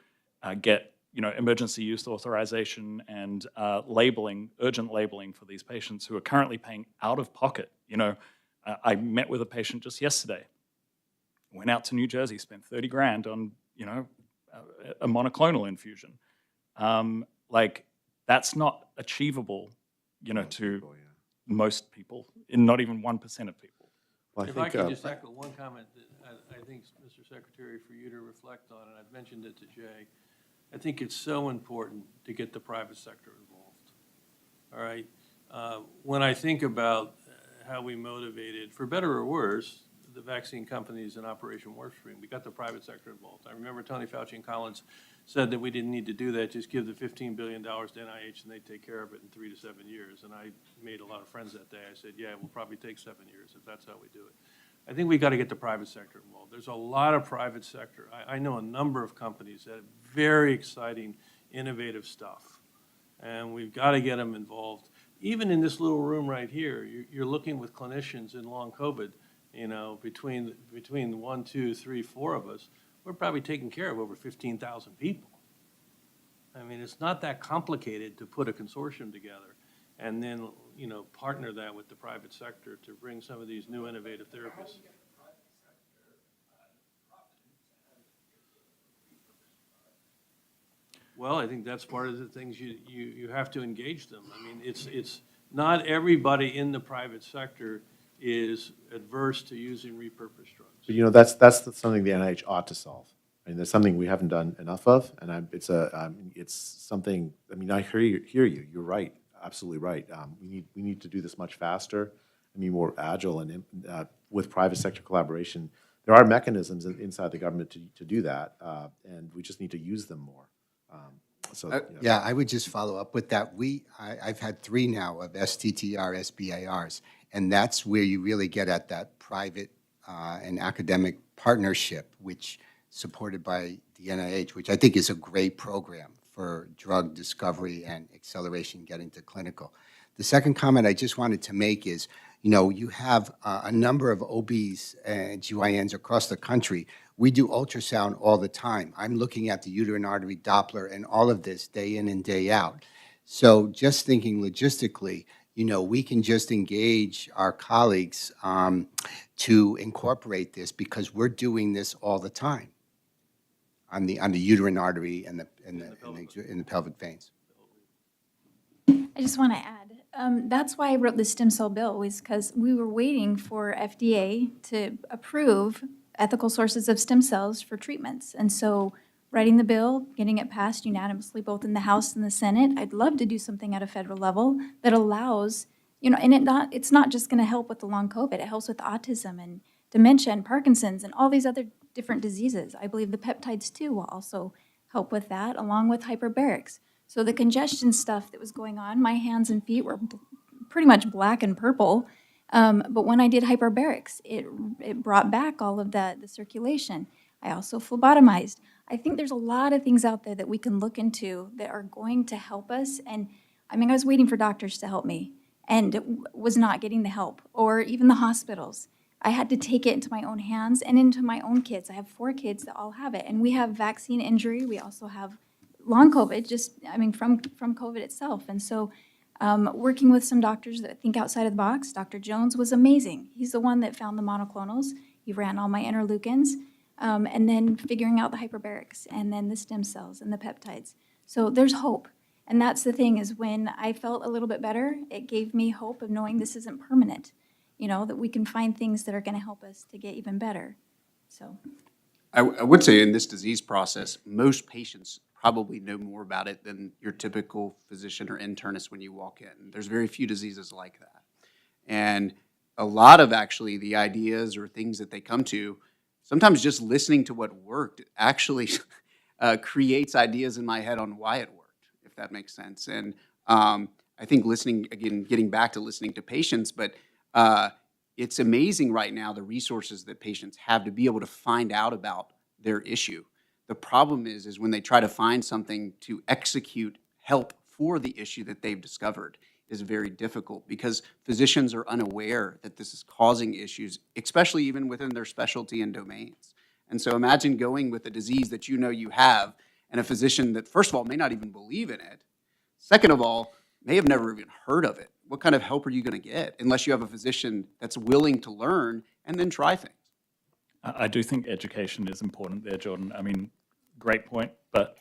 get, you know, emergency use authorization and labeling, urgent labeling for these patients who are currently paying out of pocket. You know, I met with a patient just yesterday, went out to New Jersey, spent 30 grand on, you know, a monoclonal infusion. Like, that's not achievable, you know, to most people, and not even 1% of people. Well, If I could just echo one comment that I think, Mr. Secretary, for you to reflect on, and I've mentioned it to Jay, I think it's so important to get the private sector involved. All right? When I think about how we motivated, for better or worse, the vaccine companies in Operation Warp Speed, we got the private sector involved. I remember Tony Fauci and Collins said that we didn't need to do that, just give the $15 billion to NIH and they'd take care of it in 3 to 7 years. And I made a lot of friends that day. I said, yeah, it will probably take 7 years if that's how we do it. I think we got to get the private sector involved. There's a lot of private sector. I know a number of companies that have very exciting, innovative stuff. And we've got to get them involved. Even in this little room right here, you're looking with clinicians in long COVID, you know, between 1, 2, 3, 4 of us, we're probably taking care of over 15,000 people. I mean, it's not that complicated to put a consortium together and then, you know, partner that with the private sector to bring some of these new innovative therapies. Well, I think that's part of the things you have to engage them. I mean, it's not everybody in the private sector is adverse to using repurposed drugs. But, you know, that's something the NIH ought to solve. I mean, there's something we haven't done enough of, and it's something. I mean, I hear you. You're right, absolutely right. We need to do this much faster. I mean, more agile, and with private sector collaboration, there are mechanisms inside the government to do that, and we just need to use them more. Yeah, I would just follow up with that. I've had 3 now of STTR SBIRs, and that's where you really get at that private and academic partnership, which supported by the NIH, which I think is a great program for drug discovery and acceleration getting to clinical. The second comment I just wanted to make is, you know, you have a number of OBs and GYNs across the country. We do ultrasound all the time. I'm looking at the uterine artery Doppler and all of this day in and day out. So just thinking logistically, you know, we can just engage our colleagues to incorporate this because we're doing this all the time on the uterine artery and the pelvic veins. I just want to add, that's why I wrote the stem cell bill, was because we were waiting for FDA to approve ethical sources of stem cells for treatments. And so writing the bill, getting it passed unanimously both in the House and the Senate, I'd love to do something at a federal level that allows, and it's not just going to help with the long COVID. It helps with autism and dementia and Parkinson's and all these other different diseases. I believe the peptides too will also help with that, along with hyperbarics. So the congestion stuff that was going on, my hands and feet were pretty much black and purple. But when I did hyperbarics, it brought back all of the circulation. I also phlebotomized. I think there's a lot of things out there that we can look into that are going to help us. And I was waiting for doctors to help me and was not getting the help, or even the hospitals. I had to take it into my own hands and into my own kids. I have 4 kids that all have it. And we have vaccine injury. We also have long COVID, from COVID itself. And so working with some doctors that think outside of the box, Dr. Jones was amazing. He's the one that found the monoclonals. He ran all my interleukins. And then figuring out the hyperbarics, and then the stem cells and the peptides. So there's hope. And that's the thing, is when I felt a little bit better, it gave me hope of knowing this isn't permanent, that we can find things that are going to help us to get even better. So I would say in this disease process, most patients probably know more about it than your typical physician or internist when you walk in. There's very few diseases like that. And a lot of actually the ideas or things that they come to, sometimes just listening to what worked actually creates ideas in my head on why it worked, if that makes sense. And I think listening, again, getting back to listening to patients, but it's amazing right now the resources that patients have to be able to find out about their issue. The problem is when they try to find something to execute help for the issue that they've discovered is very difficult, because physicians are unaware that this is causing issues, especially even within their specialty and domains. And so imagine going with a disease that you have, and a physician that, first of all, may not even believe in it. Second of all, may have never even heard of it. What kind of help are you going to get unless you have a physician that's willing to learn and then try things? I do think education is important there, Jordan. Great point. But,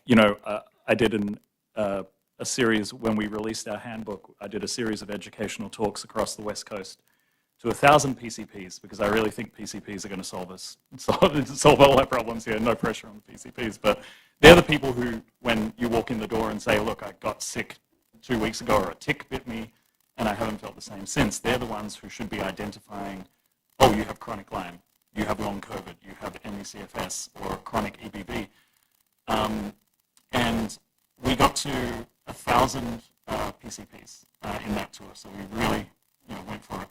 I did a series, when we released our handbook, I did a series of educational talks across the West Coast to 1,000 PCPs, because I really think PCPs are going to solve all our problems here. No pressure on the PCPs, but they're the people who, when you walk in the door and say, look, I got sick 2 weeks ago, or a tick bit me, and I haven't felt the same since, they're the ones who should be identifying, oh, you have chronic Lyme, you have long COVID, you have ME/CFS, or chronic EBV. And we got to 1,000 PCPs in that tour, so we really went for it.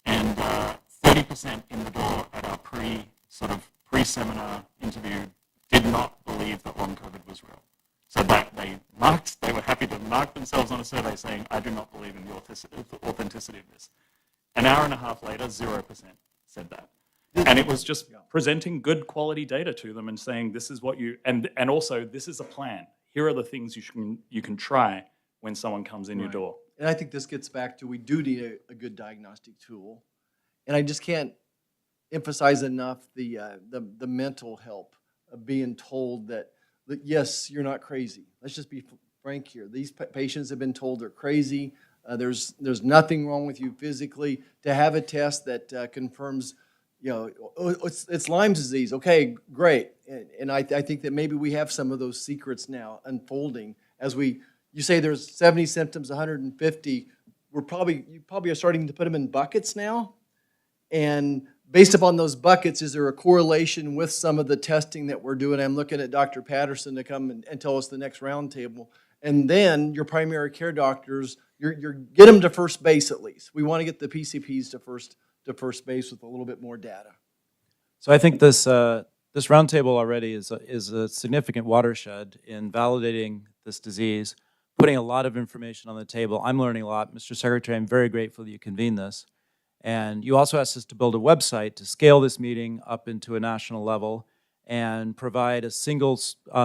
And 30% in the door at our pre-seminar interview did not believe that long COVID was real. So that they were happy to mark themselves on a survey saying, I do not believe in the authenticity of this. An hour and a half later, 0% said that. And it was just presenting good quality data to them and saying, this is what and also this is a plan. Here are the things you can try when someone comes in your door. And I think this gets back to, we do need a good diagnostic tool. And I just can't emphasize enough the mental help of being told that, yes, you're not crazy. Let's just be frank here. These patients have been told they're crazy. There's nothing wrong with you physically. To have a test that confirms, it's Lyme disease. Okay, great. And I think that maybe we have some of those secrets now unfolding as you say there's 70 symptoms, 150. You probably are starting to put them in buckets now. And based upon those buckets, is there a correlation with some of the testing that we're doing? I'm looking at Dr. Patterson to come and tell us the next roundtable. And then your primary care doctors, you're get them to first base at least. We want to get the PCPs to first base with a little bit more data. So I think this roundtable already is a significant watershed in validating this disease, putting a lot of information on the table. I'm learning a lot. Mr. Secretary, I'm very grateful that you convened this. And you also asked us to build a website to scale this meeting up into a national level and provide a single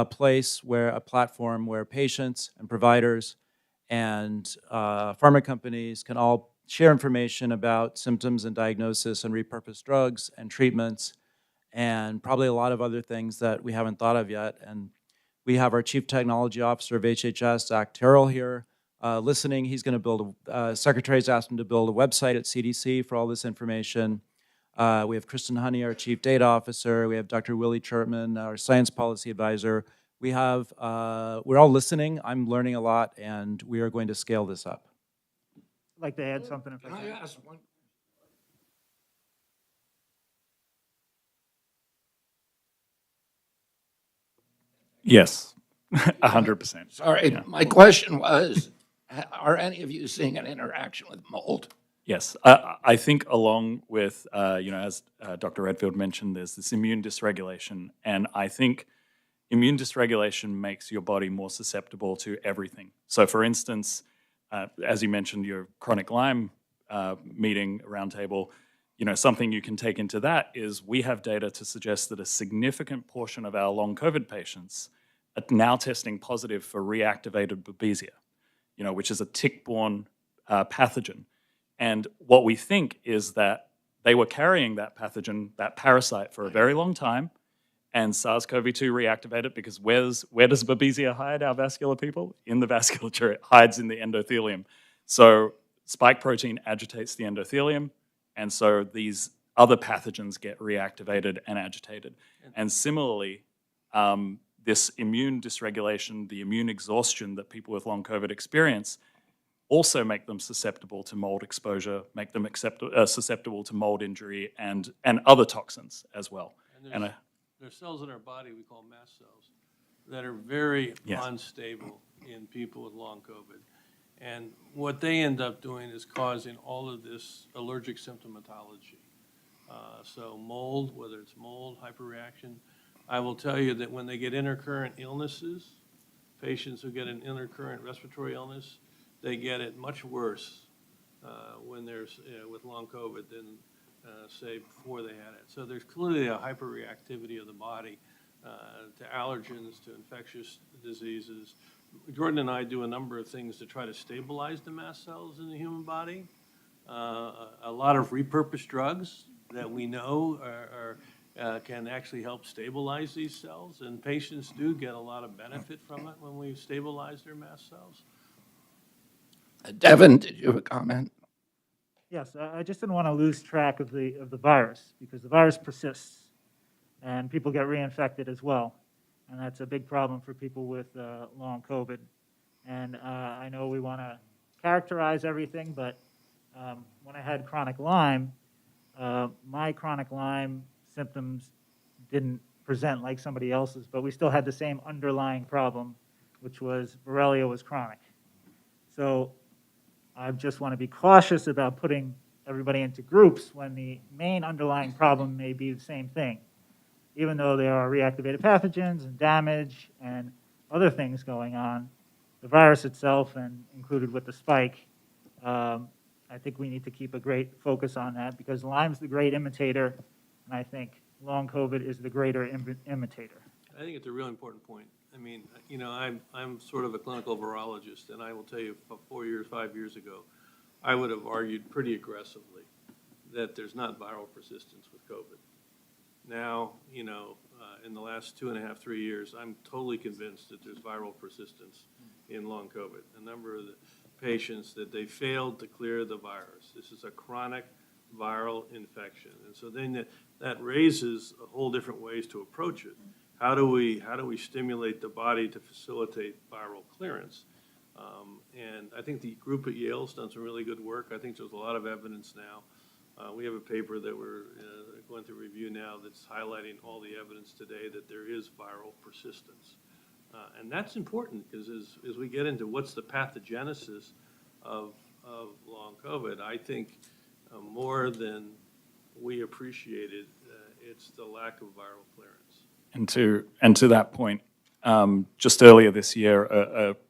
place, a platform where patients and providers and pharma companies can all share information about symptoms and diagnosis and repurposed drugs and treatments, and probably a lot of other things that we haven't thought of yet. And we have our Chief Technology Officer of HHS, Zach Terrell, here listening. He's going to Secretary's asked him to build a website at CDC for all this information. We have Kristen Honey, our Chief Data Officer. We have Dr. Willie Churtman, our Science Policy Advisor. We're all listening. I'm learning a lot, and we are going to scale this up. I'd like to add something if I can. ask one? Yes, 100%. Sorry, Yeah. my question was, are any of you seeing an interaction with mold? Yes, I think along with, as Dr. Redfield mentioned, there's this immune dysregulation, and I think immune dysregulation makes your body more susceptible to everything. So for instance, as you mentioned, your chronic Lyme meeting roundtable, something you can take into that is we have data to suggest that a significant portion of our long COVID patients are now testing positive for reactivated Babesia, which is a tick-borne pathogen. And what we think is that they were carrying that pathogen, that parasite, for a very long time, and SARS-CoV-2 reactivated because where does Babesia hide, our vascular people? In the vasculature. It hides in the endothelium. So spike protein agitates the endothelium, and so these other pathogens get reactivated and agitated. And similarly, this immune dysregulation, the immune exhaustion that people with long COVID experience, also make them susceptible to mold exposure, make them susceptible to mold injury and other toxins as well. And there's cells in our body we call mast cells that are very unstable in people with long COVID. And what they end up doing is causing all of this allergic symptomatology. So mold, whether it's mold, hyperreaction, I will tell you that when they get intercurrent illnesses, patients who get an intercurrent respiratory illness, they get it much worse when they're with long COVID than, say, before they had it. So there's clearly a hyperreactivity of the body to allergens, to infectious diseases. Jordan and I do a number of things to try to stabilize the mast cells in the human body. A lot of repurposed drugs that we know can actually help stabilize these cells, and patients do get a lot of benefit from it when we stabilize their mast cells. Devin, did you have a comment? Yes, I just didn't want to lose track of the virus, because the virus persists and people get reinfected as well. And that's a big problem for people with long COVID. And I know we want to characterize everything, but when I had chronic Lyme, my chronic Lyme symptoms didn't present like somebody else's, but we still had the same underlying problem, which was Borrelia was chronic. So I just want to be cautious about putting everybody into groups when the main underlying problem may be the same thing. Even though there are reactivated pathogens and damage and other things going on, the virus itself, and included with the spike, I think we need to keep a great focus on that, because Lyme's the great imitator, and I think long COVID is the greater imitator. I think it's a really important point. I mean, I'm sort of a clinical virologist, and I will tell you, 5 years ago, I would have argued pretty aggressively that there's not viral persistence with COVID. Now, in the last 2.5, 3 years, I'm totally convinced that there's viral persistence in long COVID. A number of the patients that they failed to clear the virus. This is a chronic viral infection. And so then that raises a whole different ways to approach it. How do we stimulate the body to facilitate viral clearance? And I think the group at Yale's done some really good work. I think there's a lot of evidence now. We have a paper that we're going to review now that's highlighting all the evidence today that there is viral persistence. And that's important, because as we get into what's the pathogenesis of long COVID, I think more than we appreciated, it's the lack of viral clearance. And to that point, just earlier this year,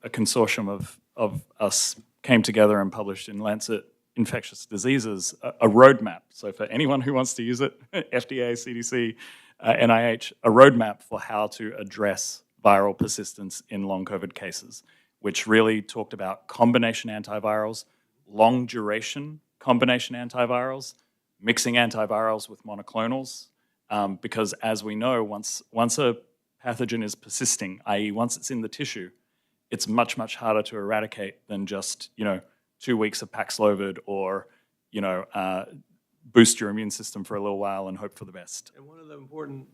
a consortium of us came together and published in Lancet Infectious Diseases a roadmap. So for anyone who wants to use it, FDA, CDC, NIH, a roadmap for how to address viral persistence in long COVID cases, which really talked about combination antivirals, long duration combination antivirals, mixing antivirals with monoclonals, because as we know, once a pathogen is persisting, i.e. once it's in the tissue, it's much, much harder to eradicate than just, 2 weeks of Paxlovid or, boost your immune system for a little while and hope for the best. And one of the important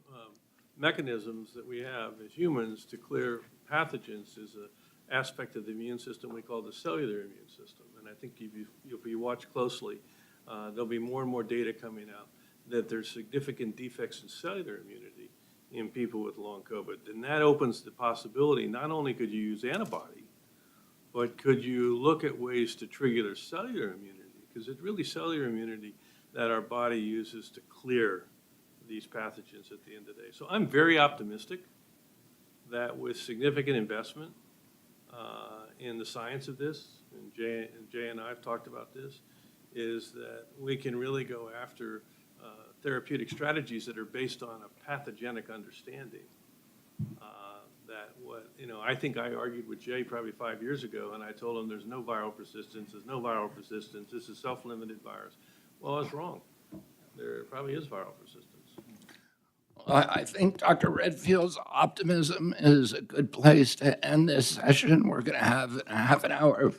mechanisms that we have as humans to clear pathogens is an aspect of the immune system we call the cellular immune system. And I think if you watch closely, there'll be more and more data coming out that there's significant defects in cellular immunity in people with long COVID. And that opens the possibility, not only could you use antibody, but could you look at ways to trigger their cellular immunity? Because it's really cellular immunity that our body uses to clear these pathogens at the end of the day. So I'm very optimistic that with significant investment in the science of this, and Jay and I have talked about this, is that we can really go after therapeutic strategies that are based on a pathogenic understanding. I think I argued with Jay probably 5 years ago, and I told him there's no viral persistence, this is self-limited virus. Well, I was wrong. There probably is viral persistence. I think Dr. Redfield's optimism is a good place to end this session. We're going to have in a half an hour,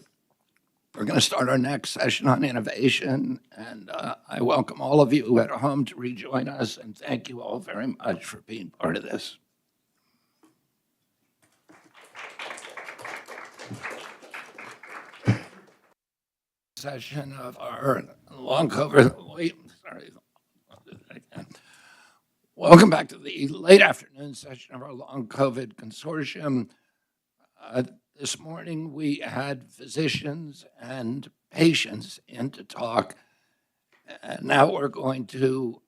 we're going to start our next session on innovation. And I welcome all of you at home to rejoin us. And thank you all very much for being part of this. Session of our long COVID. Welcome back to the late afternoon session of our long COVID consortium. This morning we had physicians and patients in to talk. And now we're going to,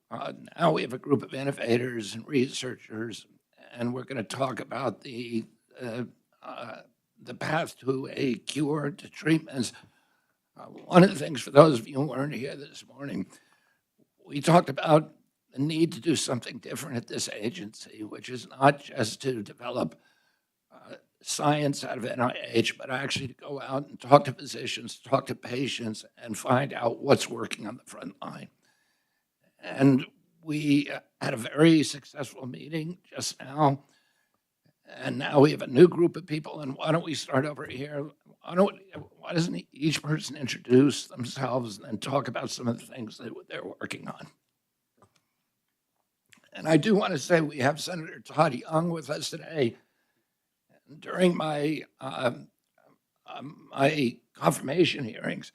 now we have a group of innovators and researchers, and we're going to talk about the path to a cure, to treatments. One of the things, for those of you who weren't here this morning, we talked about the need to do something different at this agency, which is not just to develop science out of NIH, but actually to go out and talk to physicians, talk to patients, and find out what's working on the front line. And we had a very successful meeting just now, and now we have a new group of people. And why don't we start over here? Why doesn't each person introduce themselves and talk about some of the things that they're working on? And I do want to say we have Senator Todd Young with us today. During my my confirmation hearings,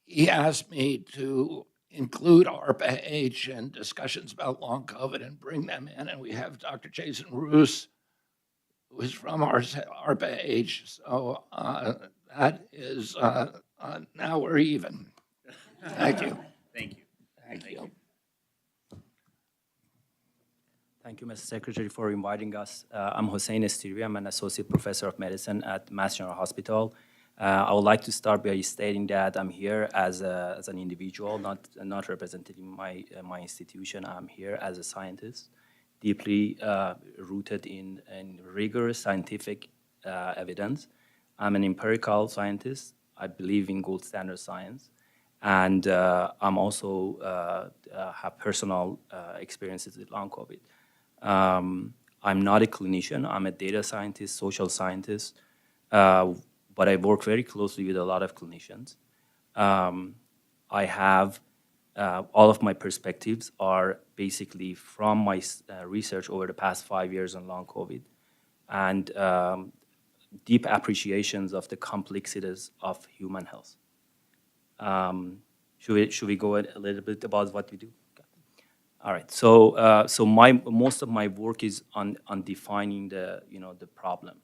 he asked me to include ARPA-H and discussions about long COVID and bring them in. And we have Dr. Jason Roos, who is from our ARPA-H. So that is, now we're even. Thank you. Thank you. Thank you. Thank you, Mr. Secretary, for inviting us. I'm Hossein Estiri. I'm an associate professor of medicine at Mass General Hospital. I would like to start by stating that I'm here as an individual, not representing my institution. I'm here as a scientist, deeply rooted in rigorous scientific evidence. I'm an empirical scientist. I believe in gold standard science. And I'm also have personal experiences with long COVID. I'm not a clinician. I'm a data scientist, social scientist, but I work very closely with a lot of clinicians. I have all of my perspectives are basically from my research over the past 5 years on long COVID, and deep appreciations of the complexities of human health. Should we go a little bit about what we do? All right. So most of my work is on defining the problem,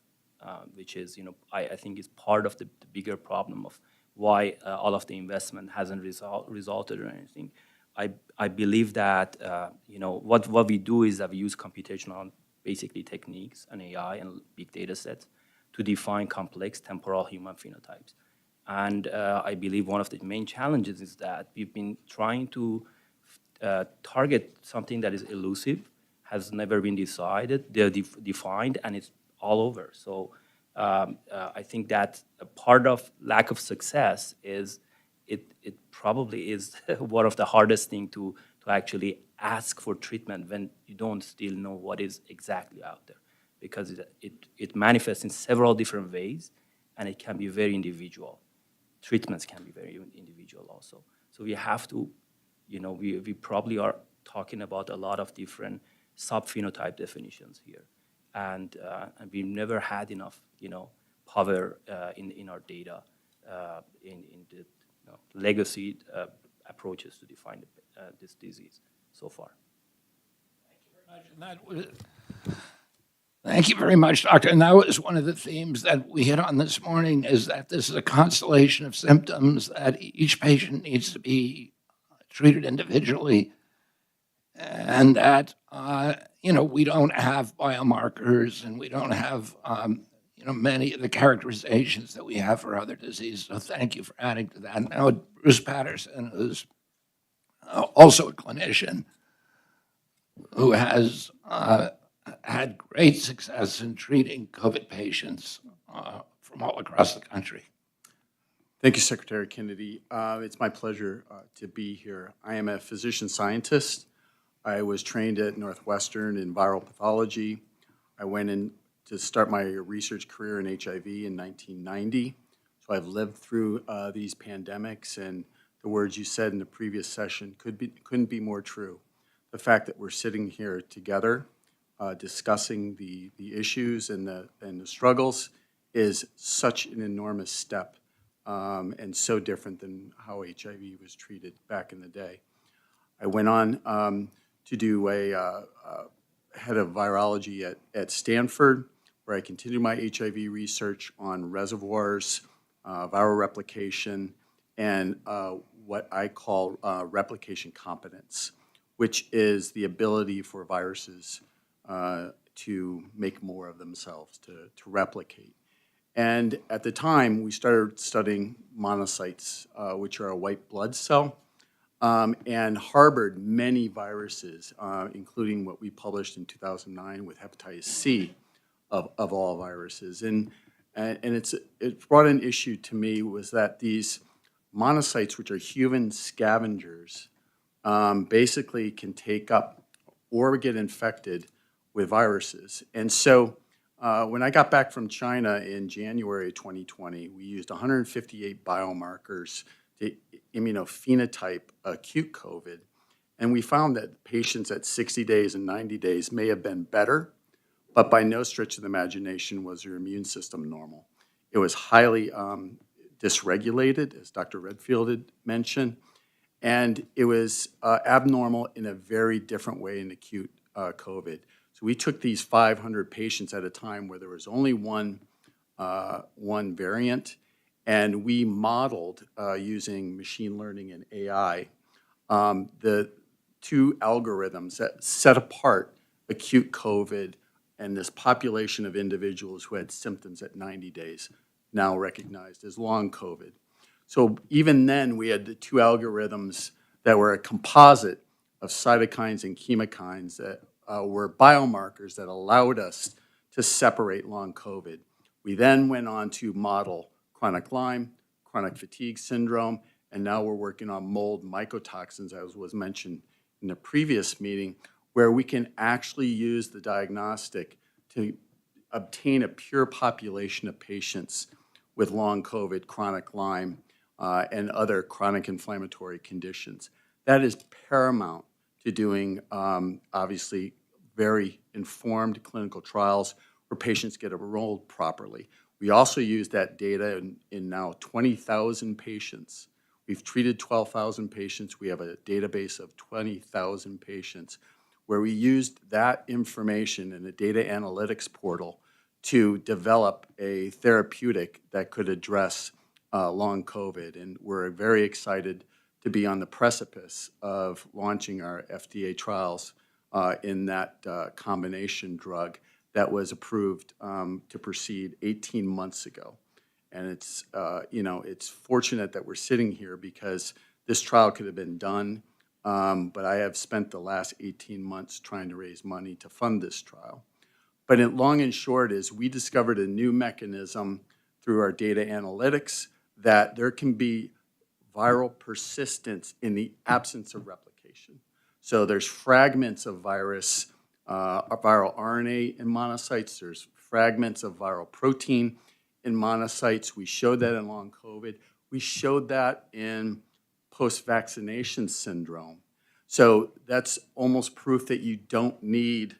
which is I think is part of the bigger problem of why all of the investment hasn't resulted or anything. I believe that what we do is that we use computational basically techniques and AI and big data sets to define complex temporal human phenotypes. And I believe one of the main challenges is that we've been trying to target something that is elusive, has never been defined, and it's all over. So I think that a part of lack of success is it probably is one of the hardest thing to actually ask for treatment when you don't still know what is exactly out there, because it manifests in several different ways, and it can be very individual. Treatments can be very individual also. So we have to we probably are talking about a lot of different subphenotype definitions here. And we've never had enough, power in our data in the legacy approaches to define this disease so far. Thank you very much, Doctor. And that was one of the themes that we hit on this morning, is that this is a constellation of symptoms that each patient needs to be treated individually, and that, we don't have biomarkers and we don't have, many of the characterizations that we have for other diseases. So thank you for adding to that. Now, Bruce Patterson, who's also a clinician who has had great success in treating COVID patients from all across the country. Thank you, Secretary Kennedy. It's my pleasure to be here. I am a physician scientist. I was trained at Northwestern in viral pathology. I went in to start my research career in HIV in 1990. So I've lived through these pandemics, and the words you said in the previous session couldn't be more true. The fact that we're sitting here together discussing the issues and the struggles is such an enormous step, and so different than how HIV was treated back in the day. I went on to do a head of virology at Stanford, where I continued my HIV research on reservoirs, viral replication, and what I call replication competence, which is the ability for viruses to make more of themselves, to replicate. And at the time, we started studying monocytes, which are a white blood cell, and harbored many viruses, including what we published in 2009 with hepatitis C of all viruses. And it brought an issue to me, was that these monocytes, which are human scavengers, basically can take up or get infected with viruses. And so when I got back from China in January 2020, we used 158 biomarkers to immunophenotype acute COVID. And we found that patients at 60 days and 90 days may have been better, but by no stretch of the imagination was their immune system normal. It was highly dysregulated, as Dr. Redfield had mentioned, and it was abnormal in a very different way in acute COVID. So we took these 500 patients at a time where there was only one variant, and we modeled using machine learning and AI the two algorithms that set apart acute COVID and this population of individuals who had symptoms at 90 days, now recognized as long COVID. So even then, we had the two algorithms that were a composite of cytokines and chemokines that were biomarkers that allowed us to separate long COVID. We then went on to model chronic Lyme, chronic fatigue syndrome, and now we're working on mold mycotoxins, as was mentioned in the previous meeting, where we can actually use the diagnostic to obtain a pure population of patients with long COVID, chronic Lyme, and other chronic inflammatory conditions. That is paramount to doing, obviously, very informed clinical trials where patients get enrolled properly. We also use that data in now 20,000 patients. We've treated 12,000 patients. We have a database of 20,000 patients where we used that information in a data analytics portal to develop a therapeutic that could address long COVID. And we're very excited to be on the precipice of launching our FDA trials in that combination drug that was approved to proceed 18 months ago. And it's, it's fortunate that we're sitting here because this trial could have been done, but I have spent the last 18 months trying to raise money to fund this trial. But long and short is we discovered a new mechanism through our data analytics that there can be viral persistence in the absence of replication. So there's fragments of virus, viral RNA in monocytes. There's fragments of viral protein in monocytes. We showed that in long COVID. We showed that in post-vaccination syndrome. So that's almost proof that you don't need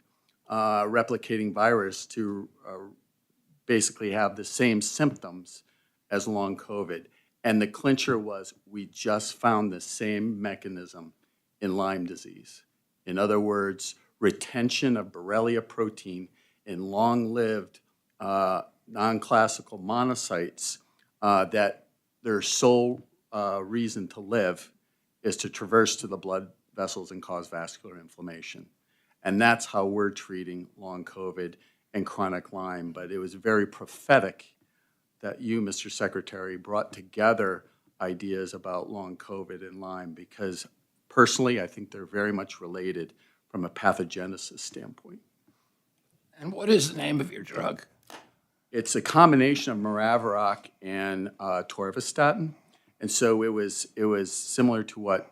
replicating virus to basically have the same symptoms as long COVID. And the clincher was we just found the same mechanism in Lyme disease. In other words, retention of Borrelia protein in long-lived non-classical monocytes that their sole reason to live is to traverse to the blood vessels and cause vascular inflammation. And that's how we're treating long COVID and chronic Lyme. But it was very prophetic that you, Mr. Secretary, brought together ideas about long COVID and Lyme, because personally, I think they're very much related from a pathogenesis standpoint. And what is the name of your drug? It's a combination of Maraviroc and torvastatin. And so it was similar to what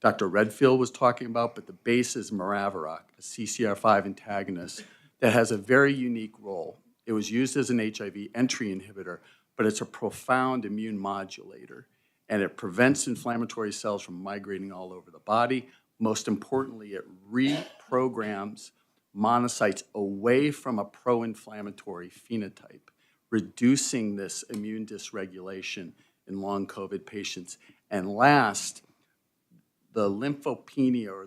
Dr. Redfield was talking about, but the base is Maraviroc, a CCR5 antagonist that has a very unique role. It was used as an HIV entry inhibitor, but it's a profound immune modulator, and it prevents inflammatory cells from migrating all over the body. Most importantly, it reprograms monocytes away from a pro-inflammatory phenotype, reducing this immune dysregulation in long COVID patients. And last, the lymphopenia, or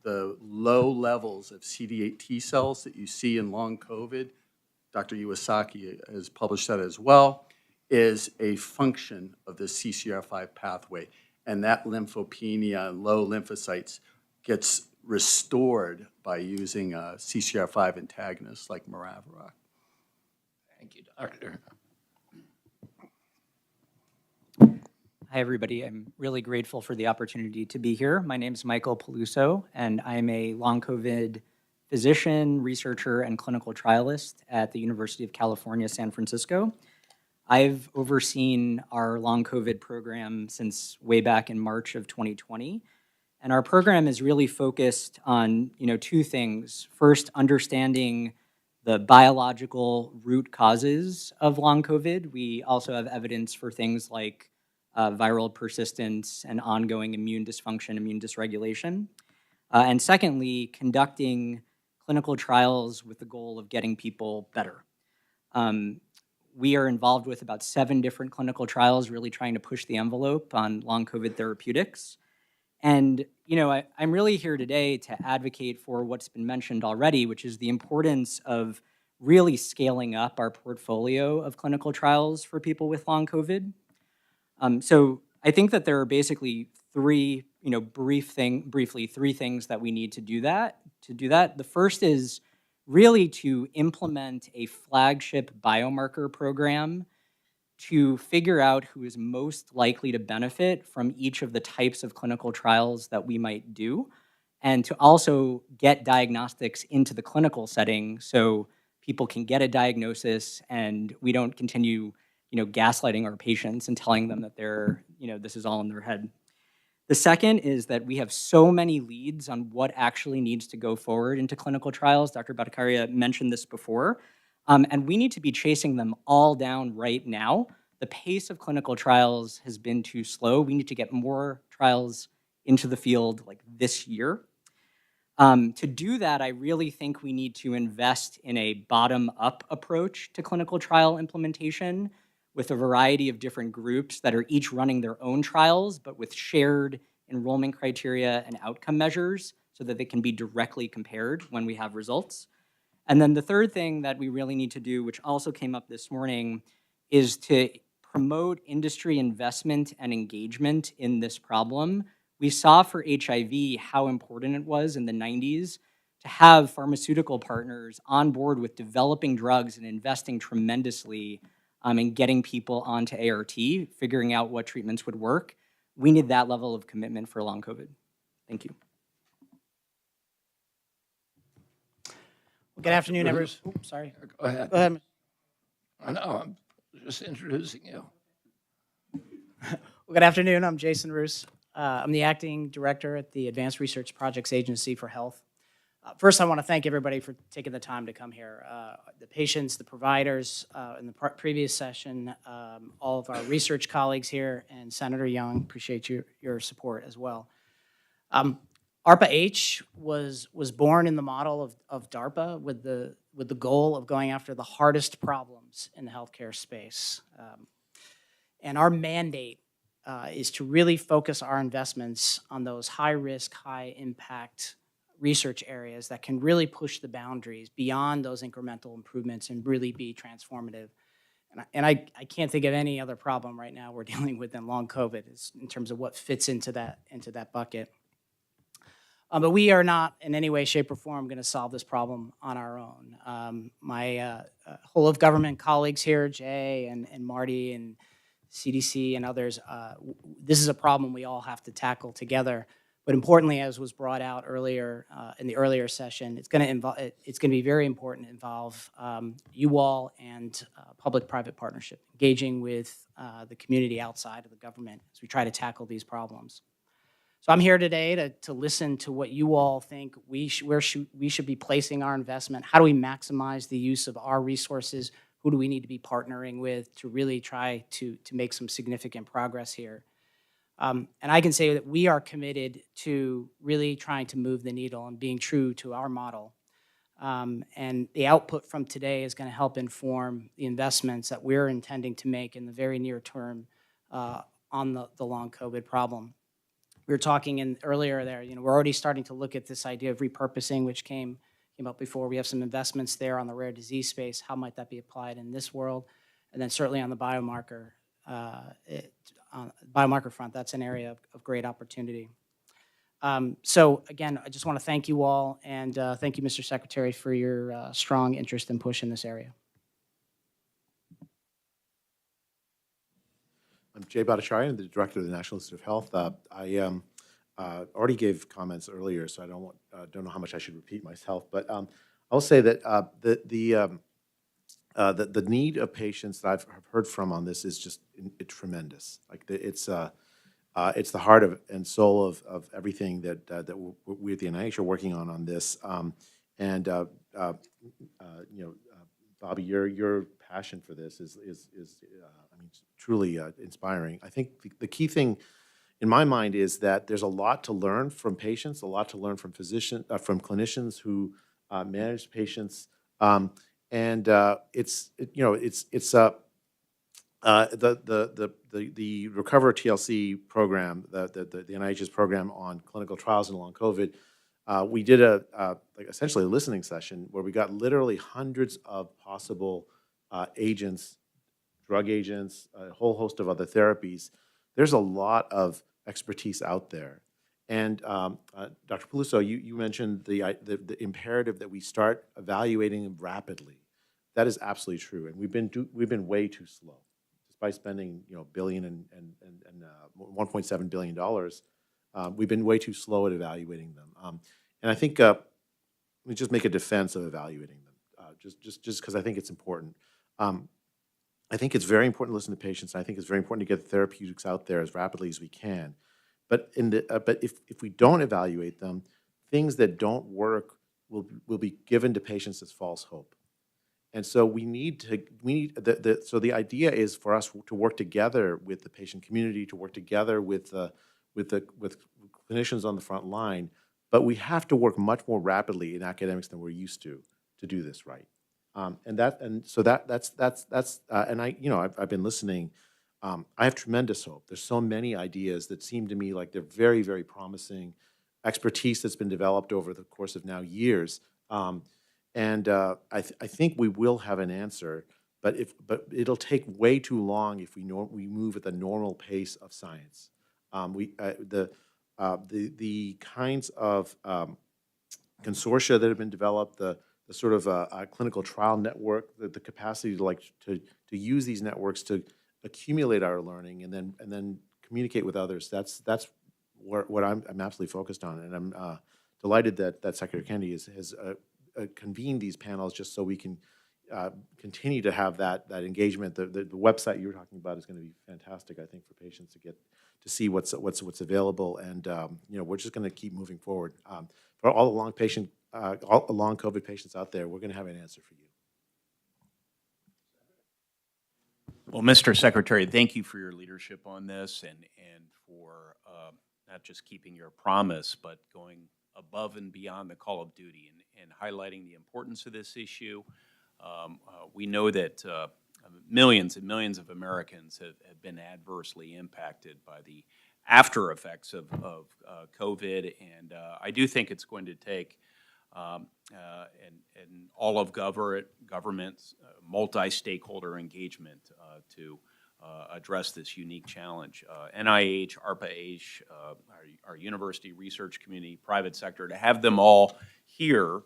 the low levels of CD8 T cells that you see in long COVID, Dr. Iwasaki has published that as well, is a function of the CCR5 pathway. And that lymphopenia and low lymphocytes gets restored by using a CCR5 antagonist like Maraviroc. Thank you, Doctor. Hi, everybody. I'm really grateful for the opportunity to be here. My name is Michael Peluso, and I'm a long COVID physician, researcher, and clinical trialist at the University of California, San Francisco. I've overseen our long COVID program since way back in March of 2020. And our program is really focused on, two things. First, understanding the biological root causes of long COVID. We also have evidence for things like viral persistence and ongoing immune dysfunction, immune dysregulation. And secondly, conducting clinical trials with the goal of getting people better. We are involved with about 7 different clinical trials, really trying to push the envelope on long COVID therapeutics. And, I'm really here today to advocate for what's been mentioned already, which is the importance of really scaling up our portfolio of clinical trials for people with long COVID. So I think that there are basically three things that we need to do that. The first is really to implement a flagship biomarker program to figure out who is most likely to benefit from each of the types of clinical trials that we might do, and to also get diagnostics into the clinical setting so people can get a diagnosis and we don't continue gaslighting our patients and telling them that they're, this is all in their head. The second is that we have so many leads on what actually needs to go forward into clinical trials. Dr. Bhattacharya mentioned this before, and we need to be chasing them all down right now. The pace of clinical trials has been too slow. We need to get more trials into the field like this year. To do that, I really think we need to invest in a bottom-up approach to clinical trial implementation, with a variety of different groups that are each running their own trials, but with shared enrollment criteria and outcome measures so that they can be directly compared when we have results. And then the third thing that we really need to do, which also came up this morning, is to promote industry investment and engagement in this problem. We saw for HIV how important it was in the 90s to have pharmaceutical partners on board with developing drugs and investing tremendously and getting people onto ART, figuring out what treatments would work. We need that level of commitment for long COVID. Thank you. Well, good afternoon, everyone. Oops, sorry. Go ahead. Go ahead. I know, I'm just introducing you. Well, good afternoon. I'm Jason Roos. I'm the acting director at the Advanced Research Projects Agency for Health. First, I want to thank everybody for taking the time to come here. The patients, the providers, in the previous session, all of our research colleagues here, and Senator Young, appreciate your support as well. ARPA-H was born in the model of DARPA with the goal of going after the hardest problems in the healthcare space. And our mandate is to really focus our investments on those high-risk, high-impact research areas that can really push the boundaries beyond those incremental improvements and really be transformative. And I can't think of any other problem right now we're dealing with than long COVID in terms of what fits into that bucket. But we are not in any way, shape, or form going to solve this problem on our own. My whole of government colleagues here, Jay and Marty and CDC and others, this is a problem we all have to tackle together. But importantly, as was brought out earlier in the earlier session, it's going to be very important to involve you all and public-private partnership, engaging with the community outside of the government as we try to tackle these problems. So I'm here today to listen to what you all think where we should be placing our investment. How do we maximize the use of our resources? Who do we need to be partnering with to really try to make some significant progress here? And I can say that we are committed to really trying to move the needle and being true to our model. And the output from today is going to help inform the investments that we're intending to make in the very near term on the long COVID problem. We were talking earlier there, we're already starting to look at this idea of repurposing, which came up before. We have some investments there on the rare disease space. How might that be applied in this world? And then certainly on the biomarker front, that's an area of great opportunity. So again, I just want to thank you all, and thank you, Mr. Secretary, for your strong interest and push in this area. I'm Jay Bhattacharya, the Director of the National Institute of Health. I already gave comments earlier, so I don't know how much I should repeat myself. But I'll say that the need of patients that I've heard from on this is just tremendous. Like it's the heart and soul of everything that we at the NIH are working on this. Bobby, your passion for this is I mean, truly inspiring. I think the key thing in my mind is that there's a lot to learn from patients, a lot to learn from from clinicians who manage patients, and it's the Recover TLC program, the NIH's program on clinical trials and long COVID. We did essentially a listening session where we got literally hundreds of possible agents, drug agents, a whole host of other therapies. There's a lot of expertise out there. And Dr. Peluso, you mentioned the imperative that we start evaluating them rapidly. That is absolutely true, and we've been way too slow. Despite spending billion and $1.7 billion, we've been way too slow at evaluating them. And I think let me just make a defense of evaluating them, just because I think it's important. I think it's very important to listen to patients. And I think it's very important to get the therapeutics out there as rapidly as we can. But if we don't evaluate them, things that don't work will be given to patients as false hope. And so so the idea is for us to work together with the patient community, to work together with clinicians on the front line, but we have to work much more rapidly in academics than we're used to do this right. I've been listening. I have tremendous hope. There's so many ideas that seem to me like they're very, very promising expertise that's been developed over the course of now years. I think we will have an answer, but it'll take way too long if we move at the normal pace of science. The kinds of consortia that have been developed, the sort of clinical trial network, the capacity to use these networks to accumulate our learning and then communicate with others. That's what I'm absolutely focused on, and I'm delighted that Secretary Kennedy has convened these panels just so we can continue to have that engagement. The website you were talking about is going to be fantastic, I think, for patients to get to see what's available, and we're just going to keep moving forward. for all the all the long COVID patients out there, we're going to have an answer for you. Well, Mr. Secretary, thank you for your leadership on this and for not just keeping your promise, but going above and beyond the call of duty and highlighting the importance of this issue. We know that millions and millions of Americans have been adversely impacted by the after effects of COVID, and I do think it's going to take and all of government's multi-stakeholder engagement to address this unique challenge. NIH, ARPA-H, our university research community, private sector, to have them all here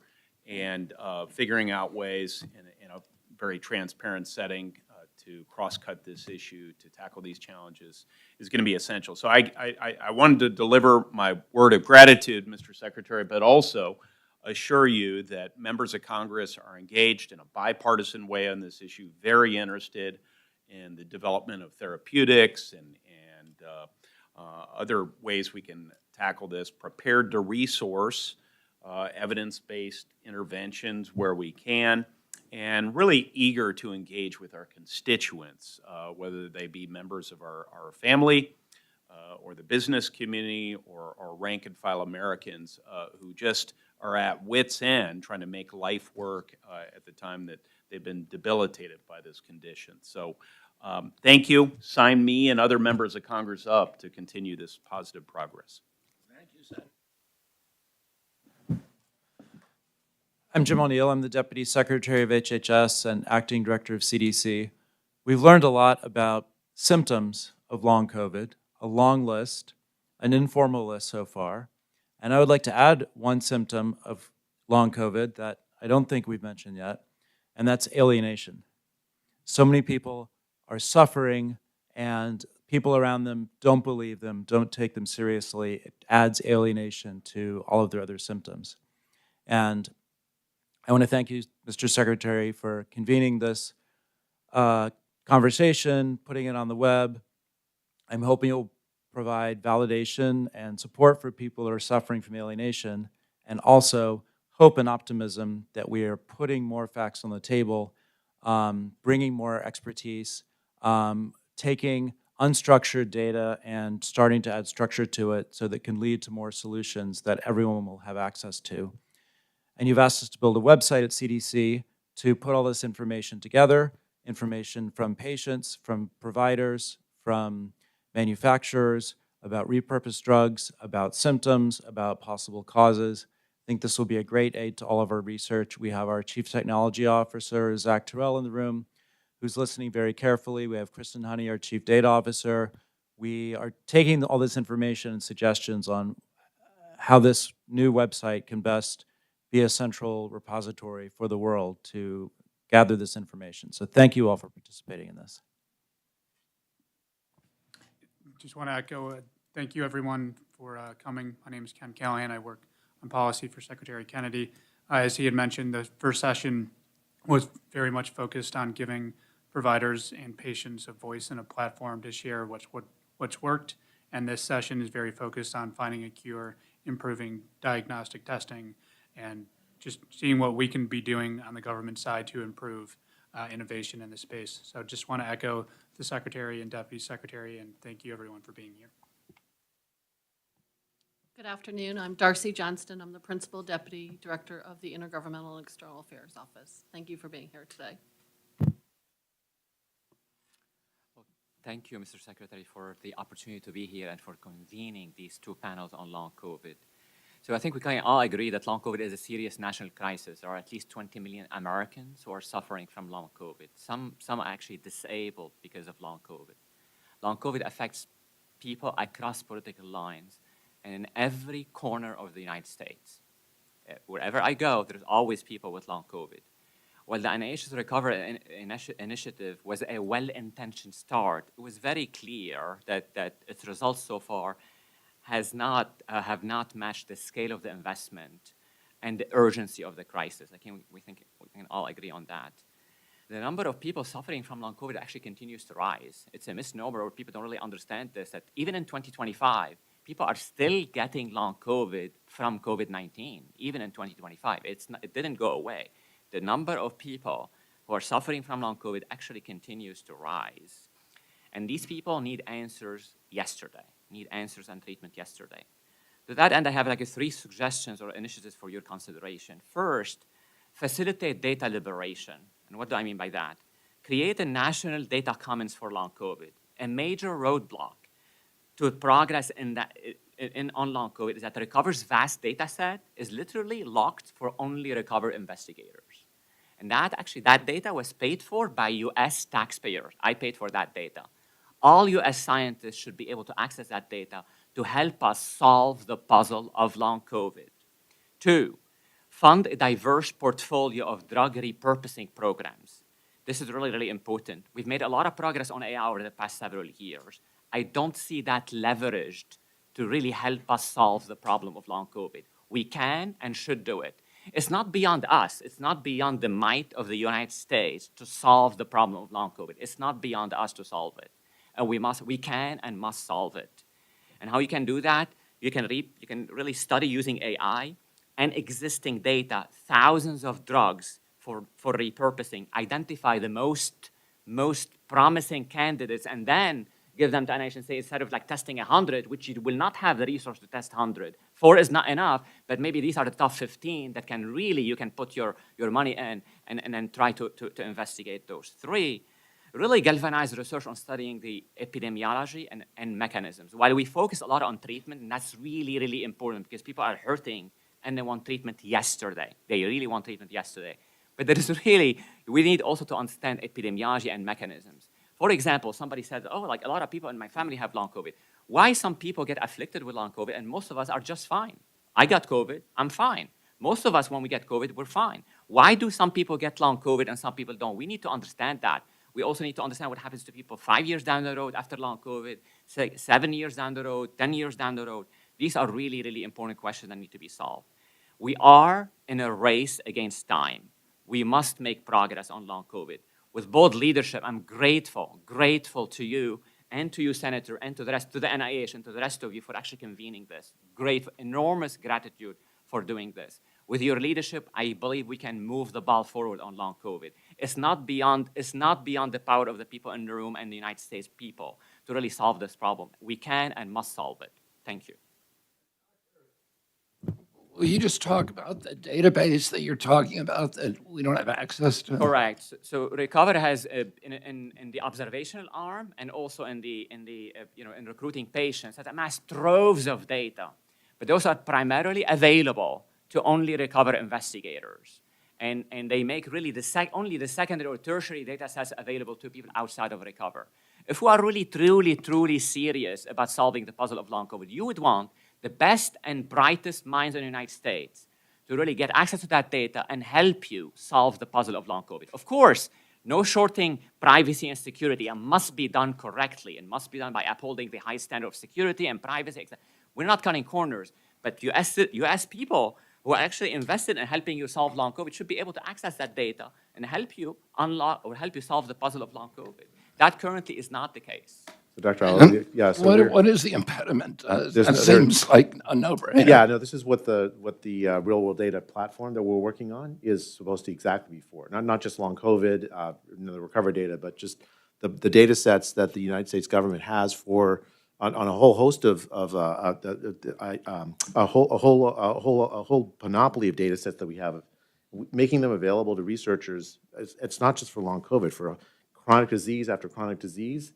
and figuring out ways in a very transparent setting to cross-cut this issue, to tackle these challenges, is going to be essential. So I wanted to deliver my word of gratitude, Mr. Secretary, but also assure you that members of Congress are engaged in a bipartisan way on this issue, very interested in the development of therapeutics and other ways we can tackle this, prepared to resource evidence-based interventions where we can, and really eager to engage with our constituents, whether they be members of our family or the business community or rank-and-file Americans who just are at wit's end trying to make life work at the time that they've been debilitated by this condition. So thank you. Sign me and other members of Congress up to continue this positive progress. Thank you, Senator. I'm Jim O'Neill. I'm the Deputy Secretary of HHS and Acting Director of CDC. We've learned a lot about symptoms of long COVID, a long list, an informal list so far. And I would like to add one symptom of long COVID that I don't think we've mentioned yet, and that's alienation. So many people are suffering, and people around them don't believe them, don't take them seriously. It adds alienation to all of their other symptoms. And I want to thank you, Mr. Secretary, for convening this conversation, putting it on the web. I'm hoping you'll provide validation and support for people who are suffering from alienation, and also hope and optimism that we are putting more facts on the table, bringing more expertise, taking unstructured data and starting to add structure to it so that it can lead to more solutions that everyone will have access to. And you've asked us to build a website at CDC to put all this information together, information from patients, from providers, from manufacturers, about repurposed drugs, about symptoms, about possible causes. I think this will be a great aid to all of our research. We have our Chief Technology Officer, Zach Terrell, in the room, who's listening very carefully. We have Kristen Honey, our Chief Data Officer. We are taking all this information and suggestions on how this new website can best be a central repository for the world to gather this information. So thank you all for participating in this. Just want to echo, thank you everyone for coming. My name is Ken Callahan. I work on policy for Secretary Kennedy. As he had mentioned, the first session was very much focused on giving providers and patients a voice and a platform to share what's worked. And this session is very focused on finding a cure, improving diagnostic testing, and just seeing what we can be doing on the government side to improve innovation in this space. So just want to echo the Secretary and Deputy Secretary, and thank you everyone for being here. Good afternoon. I'm Darcy Johnston. I'm the Principal Deputy Director of the Intergovernmental and External Affairs Office. Thank you for being here today. Well, thank you, Mr. Secretary, for the opportunity to be here and for convening these two panels on long COVID. So I think we can all agree that long COVID is a serious national crisis. There are at least 20 million Americans who are suffering from long COVID. Some are actually disabled because of long COVID. Long COVID affects people across political lines and in every corner of the United States. Wherever I go, there's always people with long COVID. While the NIH's Recovery Initiative was a well-intentioned start, it was very clear that its results so far have not matched the scale of the investment and the urgency of the crisis. I think we can all agree on that. The number of people suffering from long COVID actually continues to rise. It's a misnomer, or people don't really understand this, that even in 2025, people are still getting long COVID from COVID-19, even in 2025. It didn't go away. The number of people who are suffering from long COVID actually continues to rise. And these people need answers yesterday, need answers and treatment yesterday. To that end, I have like 3 suggestions or initiatives for your consideration. First, facilitate data liberation. And what do I mean by that? Create a national data commons for long COVID. A major roadblock to progress on long COVID is that the Recover's vast data set is literally locked for only Recover investigators. And that data was paid for by US taxpayers. I paid for that data. All US scientists should be able to access that data to help us solve the puzzle of long COVID. 2, fund a diverse portfolio of drug repurposing programs. This is really, really important. We've made a lot of progress on AI over the past several years. I don't see that leveraged to really help us solve the problem of long COVID. We can and should do it. It's not beyond us. It's not beyond the might of the United States to solve the problem of long COVID. It's not beyond us to solve it. And we can and must solve it. And how you can do that? You can really study using AI and existing data, thousands of drugs for repurposing, identify the most promising candidates, and then give them to NIH and say, instead of like testing 100, which you will not have the resource to test 100, 4 is not enough, but maybe these are the top 15 that can really, you can put your money in and then try to investigate those. 3, really galvanize research on studying the epidemiology and mechanisms. While we focus a lot on treatment, and that's really, really important because people are hurting and they want treatment yesterday. They really want treatment yesterday. But there is really, we need also to understand epidemiology and mechanisms. For example, somebody said, oh, like a lot of people in my family have long COVID. Why some people get afflicted with long COVID and most of us are just fine? I got COVID, I'm fine. Most of us, when we get COVID, we're fine. Why do some people get long COVID and some people don't? We need to understand that. We also need to understand what happens to people 5 years down the road after long COVID, 7 years down the road, 10 years down the road. These are really, really important questions that need to be solved. We are in a race against time. We must make progress on long COVID. With bold leadership, I'm grateful to you and to you, Senator, and to the rest, to the NIH and to the rest of you for actually convening this. Enormous gratitude for doing this. With your leadership, I believe we can move the ball forward on long COVID. It's not beyond the power of the people in the room and the United States people to really solve this problem. We can and must solve it. Thank you. Will you just talk about the database that you're talking about that we don't have access to? Correct. So Recover has in the observational arm and also in recruiting patients has amassed troves of data, but those are primarily available to only Recover investigators, and they make really only the secondary or tertiary data sets available to people outside of Recover. If we are really truly serious about solving the puzzle of long COVID, you would want the best and brightest minds in the United States to really get access to that data and help you solve the puzzle of long COVID. Of course, no shorting privacy and security, and must be done correctly and must be done by upholding the high standard of security and privacy, etc. We're not cutting corners, but US people who are actually invested in helping you solve long COVID should be able to access that data and help you unlock or help you solve the puzzle of long COVID. That currently is not the case. So Dr. Ali, yeah. So what is the impediment? That seems like a no-brainer. Yeah, no, this is what the real-world data platform that we're working on is supposed to exactly be for. Not just long COVID, the recovery data, but just the data sets that the United States government has for on a whole host of a whole panoply of data sets that we have, making them available to researchers. It's not just for long COVID, for chronic disease after chronic disease.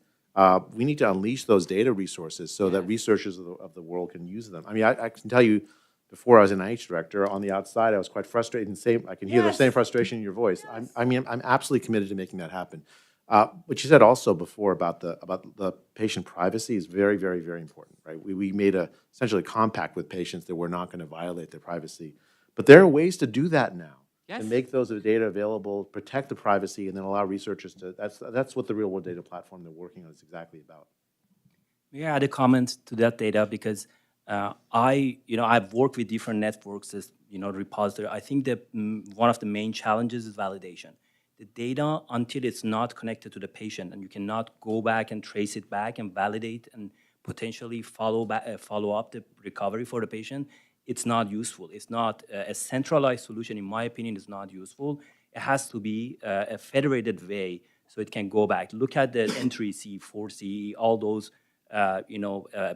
We need to unleash those data resources so that researchers of the world can use them. I mean, I can tell you, before I was an NIH director, on the outside, I was quite frustrated, and I can hear the same frustration in your voice. Yes. I'm absolutely committed to making that happen. What you said also before about the patient privacy is very, very, very important, right? We made essentially a compact with patients that we're not going to violate their privacy. But there are ways to do that now. Yes. And make those data available, protect the privacy, and then allow researchers to. That's what the real world data platform they're working on is exactly about. May I add a comment to that data because I've worked with different networks as repository. I think that one of the main challenges is validation. The data, until it's not connected to the patient, and you cannot go back and trace it back and validate and potentially follow up the recovery for the patient, it's not useful. It's not a centralized solution, in my opinion, is not useful. It has to be a federated way so it can go back. Look at the N3C, 4C, all those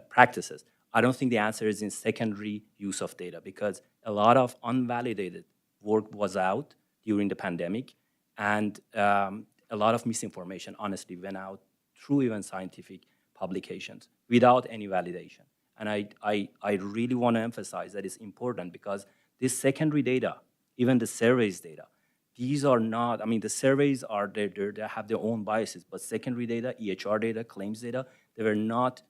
practices. I don't think the answer is in secondary use of data because a lot of unvalidated work was out during the pandemic, and a lot of misinformation, honestly, went out through even scientific publications without any validation. And I really want to emphasize that it's important because this secondary data, even the surveys data, these are not, I mean, the surveys are, they have their own biases, but secondary data, EHR data, claims data, they were not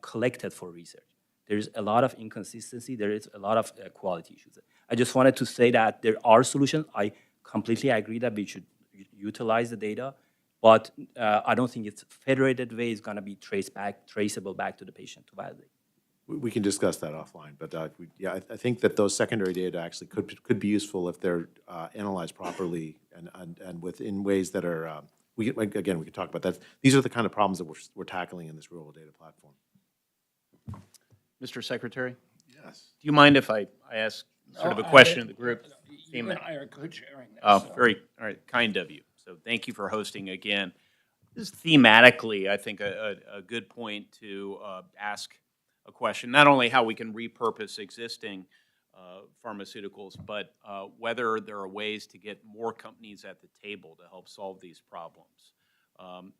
collected for research. There's a lot of inconsistency. There is a lot of quality issues. I just wanted to say that there are solutions. I completely agree that we should utilize the data, but I don't think it's federated way is going to be traceable back to the patient to validate. We can discuss that offline, but yeah, I think that those secondary data actually could be useful if they're analyzed properly and within ways that are, we can talk about that. These are the kind of problems that we're tackling in this real world data platform. Mr. Secretary? Yes. Do you mind if I ask sort of a question of the group? You and I are co-chairing this. Oh, very all right, kind of you. So thank you for hosting again. This is thematically, I think, a good point to ask a question, not only how we can repurpose existing pharmaceuticals, but whether there are ways to get more companies at the table to help solve these problems.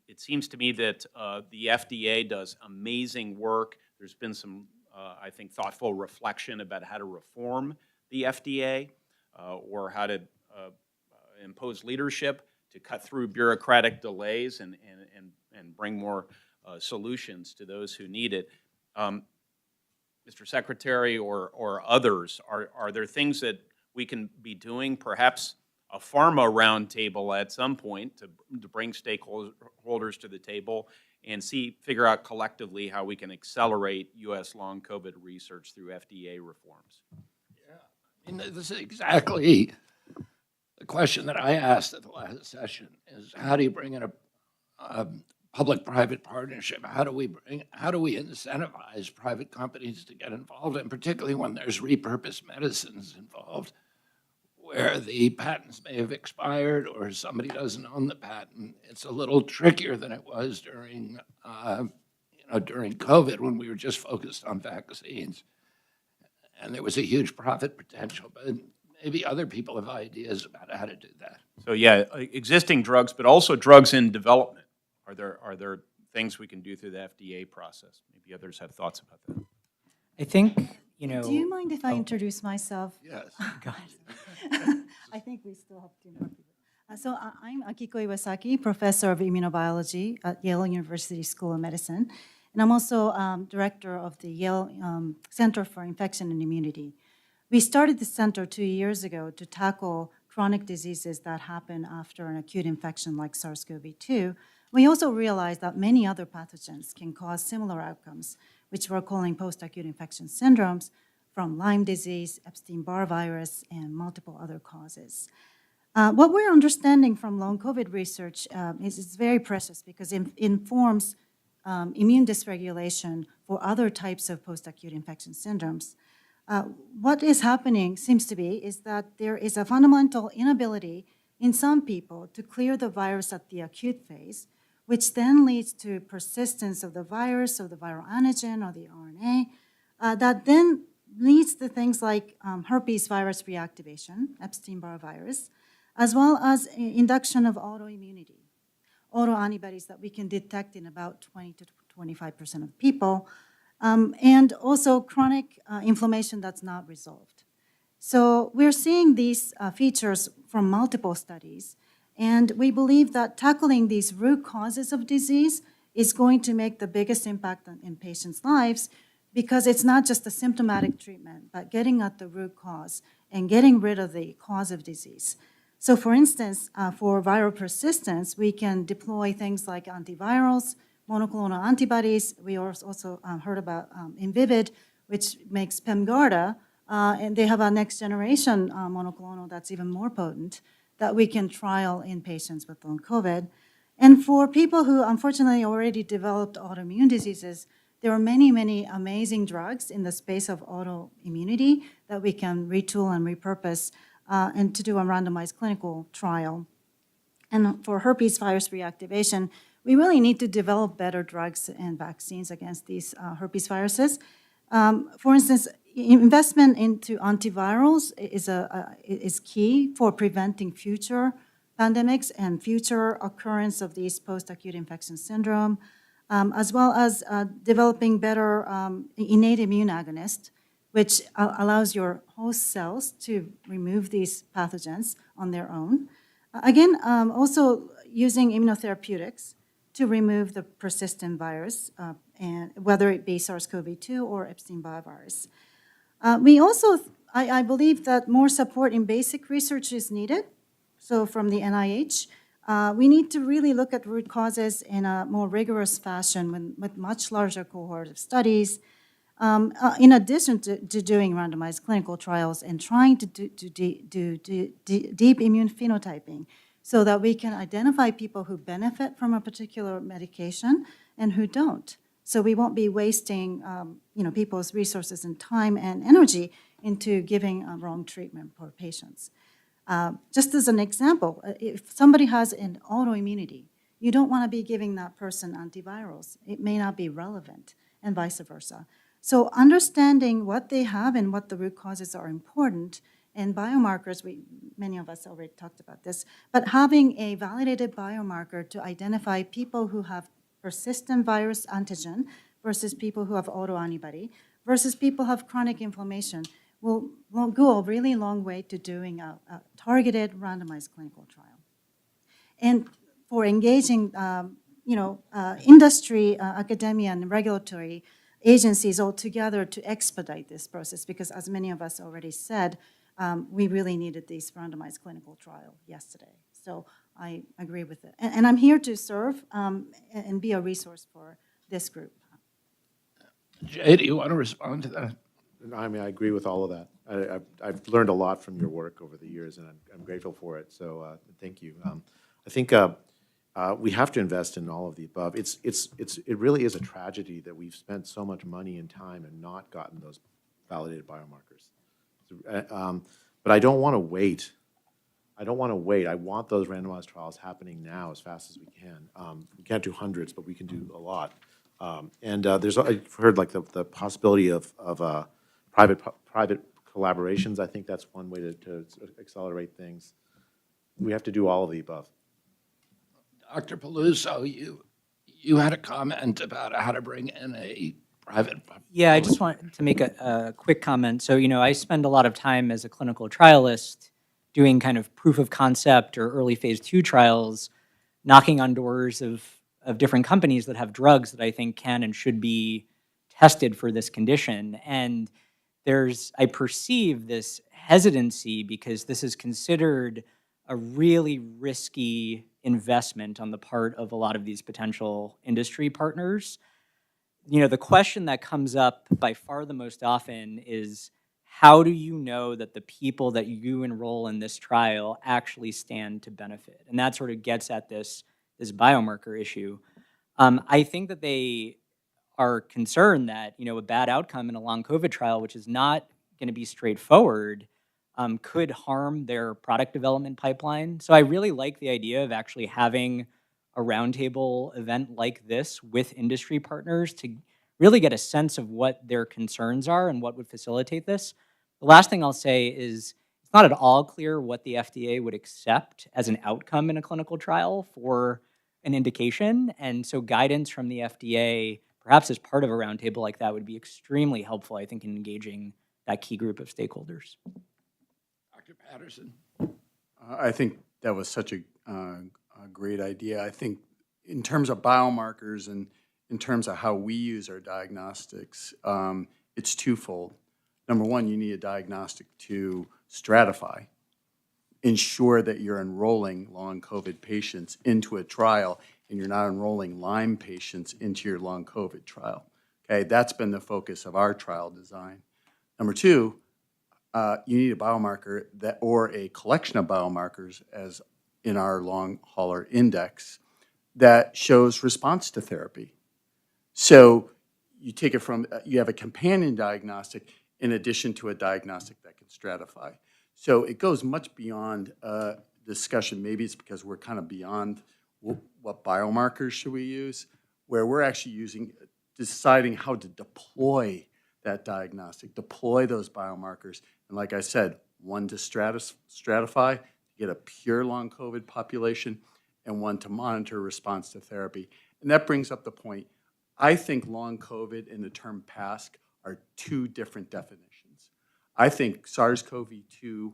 It seems to me that the FDA does amazing work. There's been some, I think, thoughtful reflection about how to reform the FDA or how to impose leadership to cut through bureaucratic delays and bring more solutions to those who need it. Mr. Secretary or others, are there things that we can be doing, perhaps a pharma roundtable at some point to bring stakeholders to the table and figure out collectively how we can accelerate U.S. long COVID research through FDA reforms? Yeah, I mean, this is exactly the question that I asked at the last session is how do you bring in a public-private partnership? How do we incentivize private companies to get involved, and particularly when there's repurposed medicines involved, where the patents may have expired or somebody doesn't own the patent? It's a little trickier than it was during COVID when we were just focused on vaccines, and there was a huge profit potential. But maybe other people have ideas about how to do that. So yeah, existing drugs, but also drugs in development. Are there things we can do through the FDA process? Maybe others have thoughts about that. I think, you know. Do you mind if I introduce myself? Yes. Go ahead. I think we still have 2 more people. So I'm Akiko Iwasaki, professor of immunobiology at Yale University School of Medicine. And I'm also director of the Yale Center for Infection and Immunity. We started the center 2 years ago to tackle chronic diseases that happen after an acute infection like SARS-CoV-2. We also realized that many other pathogens can cause similar outcomes, which we're calling post-acute infection syndromes, from Lyme disease, Epstein-Barr virus, and multiple other causes. What we're understanding from long COVID research is very precious because it informs immune dysregulation for other types of post-acute infection syndromes. What is happening, seems to be, is that there is a fundamental inability in some people to clear the virus at the acute phase, which then leads to persistence of the virus or the viral antigen or the RNA, that then leads to things like herpes virus reactivation, Epstein-Barr virus, as well as induction of autoimmunity, autoantibodies that we can detect in about 20 to 25% of people, and also chronic inflammation that's not resolved. So we're seeing these features from multiple studies, and we believe that tackling these root causes of disease is going to make the biggest impact in patients' lives, because it's not just a symptomatic treatment, but getting at the root cause and getting rid of the cause of disease. So for instance, for viral persistence, we can deploy things like antivirals, monoclonal antibodies. We also heard about Invivyd, which makes Pemgarda, and they have a next generation monoclonal that's even more potent that we can trial in patients with long COVID. And for people who unfortunately already developed autoimmune diseases, there are many, many amazing drugs in the space of autoimmunity that we can retool and repurpose and to do a randomized clinical trial. And for herpes virus reactivation, we really need to develop better drugs and vaccines against these herpes viruses. For instance, investment into antivirals is key for preventing future pandemics and future occurrence of these post-acute infection syndrome, as well as developing better innate immune agonist, which allows your host cells to remove these pathogens on their own. Again, also using immunotherapeutics to remove the persistent virus, and whether it be SARS-CoV-2 or Epstein-Barr virus. We also, I believe that more support in basic research is needed. So from the NIH, we need to really look at root causes in a more rigorous fashion with much larger cohort of studies, in addition to doing randomized clinical trials and trying to do deep immune phenotyping so that we can identify people who benefit from a particular medication and who don't. So we won't be wasting people's resources and time and energy into giving a wrong treatment for patients. Just as an example, if somebody has an autoimmunity, you don't want to be giving that person antivirals. It may not be relevant, and vice versa. So understanding what they have and what the root causes are important, and biomarkers, many of us already talked about this, but having a validated biomarker to identify people who have persistent virus antigen versus people who have autoantibody versus people who have chronic inflammation will go a really long way to doing a targeted randomized clinical trial. And for engaging industry, academia, and regulatory agencies all together to expedite this process, because as many of us already said, we really needed this randomized clinical trial yesterday. So I agree with it. And I'm here to serve and be a resource for this group. Jay, do you want to respond to that? I mean, I agree with all of that. I've learned a lot from your work over the years, and I'm grateful for it. So thank you. I think we have to invest in all of the above. It really is a tragedy that we've spent so much money and time and not gotten those validated biomarkers. But I don't want to wait. I want those randomized trials happening now as fast as we can. We can't do hundreds, but we can do a lot. I've heard like the possibility of private collaborations. I think that's one way to accelerate things. We have to do all of the above. Dr. Peluso, you had a comment about how to bring in a private. Yeah, I just want to make a quick comment. So, I spend a lot of time as a clinical trialist doing kind of proof of concept or early phase 2 trials, knocking on doors of different companies that have drugs that I think can and should be tested for this condition. And I perceive this hesitancy because this is considered a really risky investment on the part of a lot of these potential industry partners. The question that comes up by far the most often is, how do you know that the people that you enroll in this trial actually stand to benefit? And that sort of gets at this biomarker issue. I think that they are concerned that, a bad outcome in a long COVID trial, which is not going to be straightforward, could harm their product development pipeline. So I really like the idea of actually having a roundtable event like this with industry partners to really get a sense of what their concerns are and what would facilitate this. The last thing I'll say is it's not at all clear what the FDA would accept as an outcome in a clinical trial for an indication. And so guidance from the FDA, perhaps as part of a roundtable like that, would be extremely helpful, I think, in engaging that key group of stakeholders. Dr. Patterson. I think that was such a great idea. I think in terms of biomarkers and in terms of how we use our diagnostics, it's twofold. Number one, you need a diagnostic to stratify, ensure that you're enrolling long COVID patients into a trial and you're not enrolling Lyme patients into your long COVID trial. Okay, that's been the focus of our trial design. Number two, you need a biomarker or a collection of biomarkers, as in our long hauler index, that shows response to therapy. So you take it from, you have a companion diagnostic in addition to a diagnostic that can stratify. So it goes much beyond discussion. Maybe it's because we're kind of beyond what biomarkers should we use, where we're actually deciding how to deploy that diagnostic, deploy those biomarkers. And like I said, one to stratify, to get a pure long COVID population, and one to monitor response to therapy. And that brings up the point. I think long COVID and the term PASC are two different definitions. I think SARS-CoV-2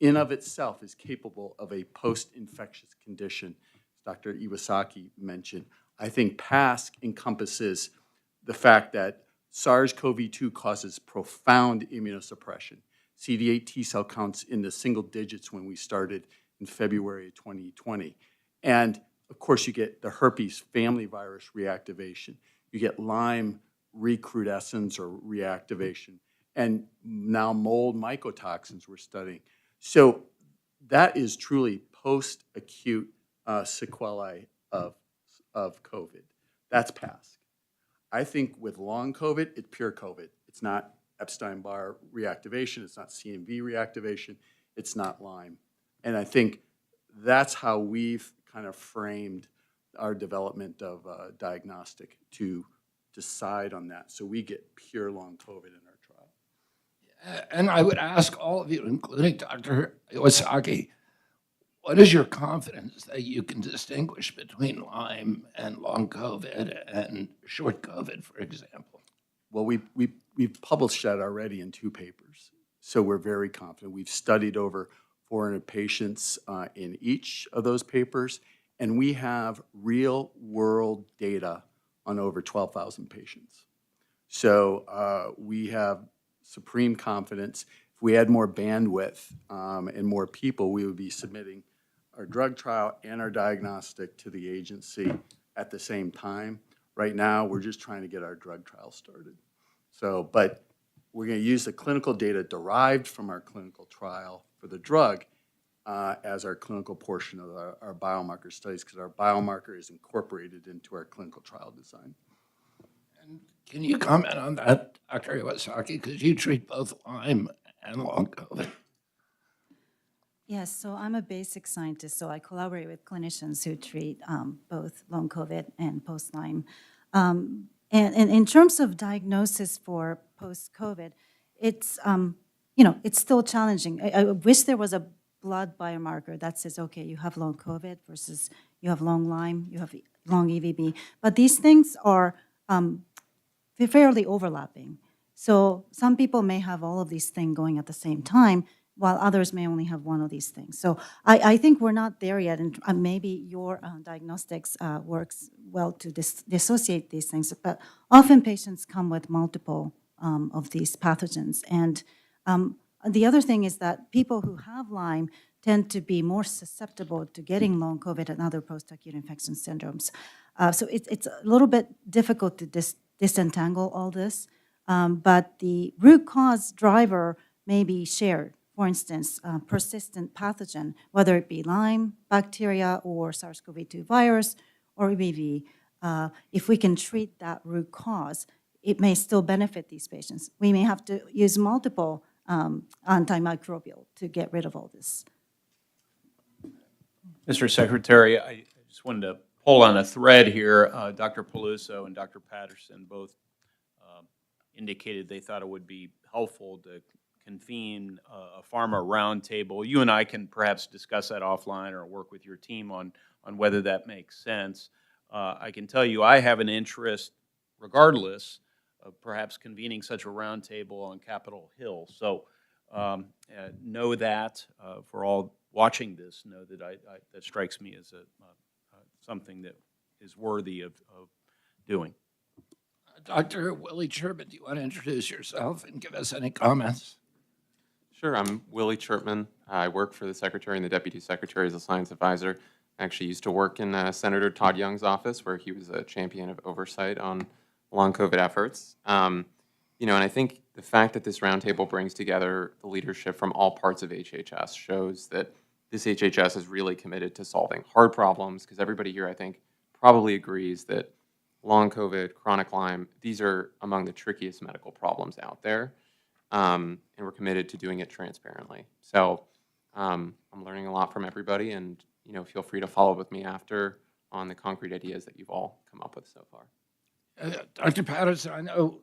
in of itself is capable of a post-infectious condition, as Dr. Iwasaki mentioned. I think PASC encompasses the fact that SARS-CoV-2 causes profound immunosuppression. CD8 T cell counts in the single digits when we started in February of 2020. And of course, you get the herpes family virus reactivation. You get Lyme recrudescence or reactivation. And now mold mycotoxins we're studying. So that is truly post-acute sequelae of COVID. That's PASC. I think with long COVID, it's pure COVID. It's not Epstein-Barr reactivation. It's not CMV reactivation. It's not Lyme. And I think that's how we've kind of framed our development of diagnostic to decide on that. So we get pure long COVID in our trial. And I would ask all of you, including Dr. Iwasaki, what is your confidence that you can distinguish between Lyme and long COVID and short COVID, for example? Well, we've published that already in 2 papers. So we're very confident. We've studied over 400 patients in each of those papers, and we have real world data on over 12,000 patients. So we have supreme confidence. If we had more bandwidth and more people, we would be submitting our drug trial and our diagnostic to the agency at the same time. Right now, we're just trying to get our drug trial started. So, but we're going to use the clinical data derived from our clinical trial for the drug as our clinical portion of our biomarker studies, because our biomarker is incorporated into our clinical trial design. And can you comment on that, Dr. Iwasaki, because you treat both Lyme and long COVID? Yes, so I'm a basic scientist, so I collaborate with clinicians who treat both long COVID and post-Lyme. And in terms of diagnosis for post-COVID, it's, it's still challenging. I wish there was a blood biomarker that says, okay, you have long COVID versus you have long Lyme, you have long EVB. But these things are fairly overlapping. So some people may have all of these things going at the same time, while others may only have one of these things. So I think we're not there yet, and maybe your diagnostics works well to dissociate these things, but often patients come with multiple of these pathogens. And the other thing is that people who have Lyme tend to be more susceptible to getting long COVID and other post-acute infection syndromes. So it's a little bit difficult to disentangle all this, but the root cause driver may be shared. For instance, persistent pathogen, whether it be Lyme bacteria or SARS-CoV-2 virus or EBV, if we can treat that root cause, it may still benefit these patients. We may have to use multiple antimicrobial to get rid of all this. Mr. Secretary, I just wanted to pull on a thread here. Dr. Peluso and Dr. Patterson both indicated they thought it would be helpful to convene a pharma roundtable. You and I can perhaps discuss that offline or work with your team on whether that makes sense. I can tell you I have an interest, regardless, of perhaps convening such a roundtable on Capitol Hill. So know that for all watching this, know that that strikes me as something that is worthy of doing. Dr. Willie Churban, do you want to introduce yourself and give us any comments? Sure, I'm Willie Churban. I work for the Secretary and the Deputy Secretary as a science advisor. I actually used to work in Senator Todd Young's office, where he was a champion of oversight on long COVID efforts. And I think the fact that this roundtable brings together the leadership from all parts of HHS shows that this HHS is really committed to solving hard problems, because everybody here, I think, probably agrees that long COVID, chronic Lyme, these are among the trickiest medical problems out there. And we're committed to doing it transparently. So I'm learning a lot from everybody, and feel free to follow up with me after on the concrete ideas that you've all come up with so far. Dr. Patterson, I know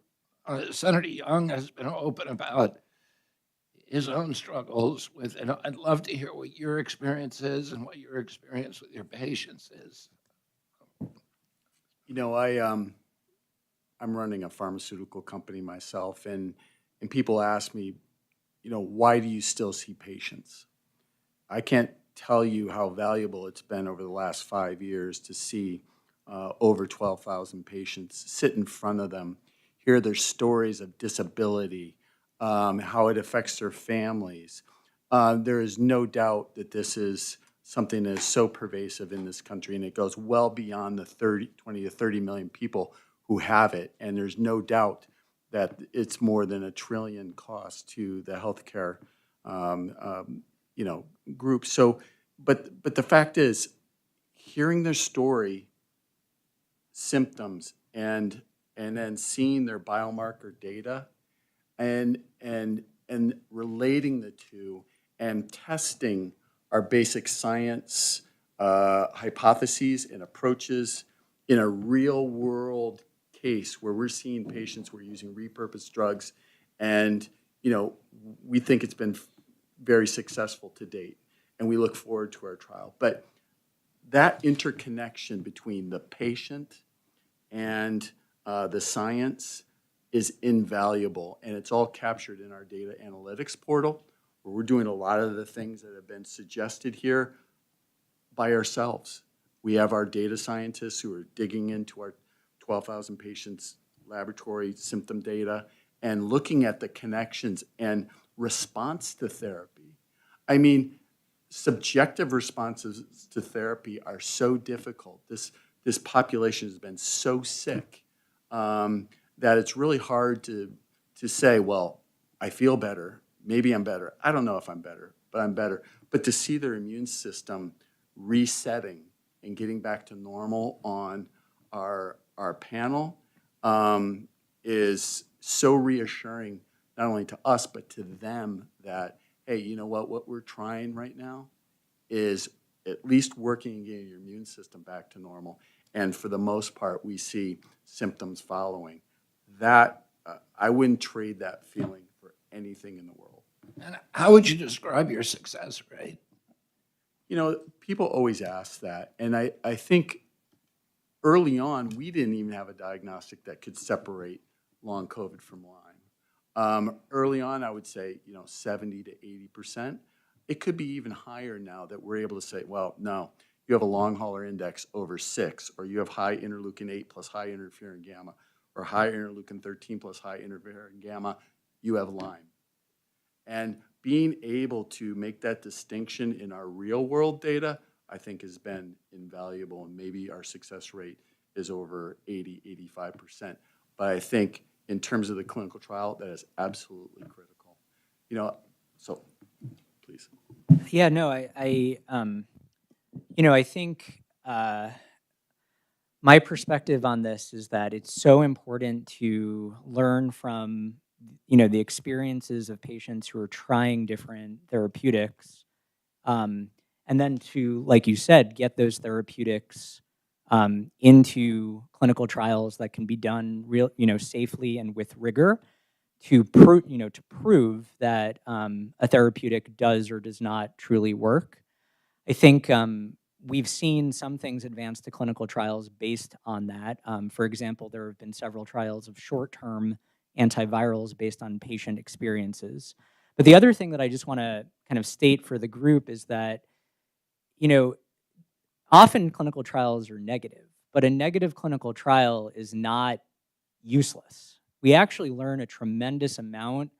Senator Young has been open about his own struggles with, and I'd love to hear what your experience is and what your experience with your patients is. I'm running a pharmaceutical company myself, and people ask me, why do you still see patients? I can't tell you how valuable it's been over the last 5 years to see over 12,000 patients, sit in front of them, hear their stories of disability, how it affects their families. There is no doubt that this is something that is so pervasive in this country, and it goes well beyond the 20 to 30 million people who have it. And there's no doubt that it's more than $1 trillion cost to the healthcare, group. So, but the fact is, hearing their story, symptoms, and then seeing their biomarker data, and relating the two, and testing our basic science hypotheses and approaches in a real world case where we're seeing patients, we're using repurposed drugs, and we think it's been very successful to date, and we look forward to our trial. But that interconnection between the patient and the science is invaluable, and it's all captured in our data analytics portal, where we're doing a lot of the things that have been suggested here by ourselves. We have our data scientists who are digging into our 12,000 patients' laboratory symptom data and looking at the connections and response to therapy. I mean, subjective responses to therapy are so difficult. This population has been so sick that it's really hard to say, well, I feel better. Maybe I'm better. I don't know if I'm better, but I'm better. But to see their immune system resetting and getting back to normal on our panel is so reassuring, not only to us, but to them, that, hey, you know what we're trying right now is at least working and getting your immune system back to normal. And for the most part, we see symptoms following. That, I wouldn't trade that feeling for anything in the world. And how would you describe your success rate? People always ask that. And I think early on, we didn't even have a diagnostic that could separate long COVID from Lyme. Early on, I would say, 70 to 80%. It could be even higher now that we're able to say, well, no, you have a long hauler index over 6, or you have high interleukin 8 plus high interferon gamma, or high interleukin 13 plus high interferon gamma, you have Lyme. And being able to make that distinction in our real world data, I think has been invaluable, and maybe our success rate is over 80, 85%. But I think in terms of the clinical trial, that is absolutely critical. So please. Yeah, no, I think my perspective on this is that it's so important to learn from, the experiences of patients who are trying different therapeutics, and then to, like you said, get those therapeutics into clinical trials that can be done safely and with rigor to prove that a therapeutic does or does not truly work. I think we've seen some things advance to clinical trials based on that. For example, there have been several trials of short-term antivirals based on patient experiences. But the other thing that I just want to kind of state for the group is that, often clinical trials are negative, but a negative clinical trial is not useless. We actually learn a tremendous amount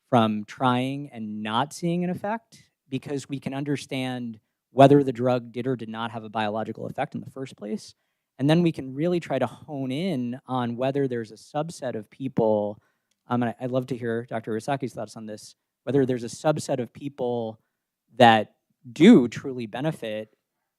from trying and not seeing an effect, because we can understand whether the drug did or did not have a biological effect in the first place. And then we can really try to hone in on whether there's a subset of people, and I'd love to hear Dr. Urasaki's thoughts on this, whether there's a subset of people that do truly benefit.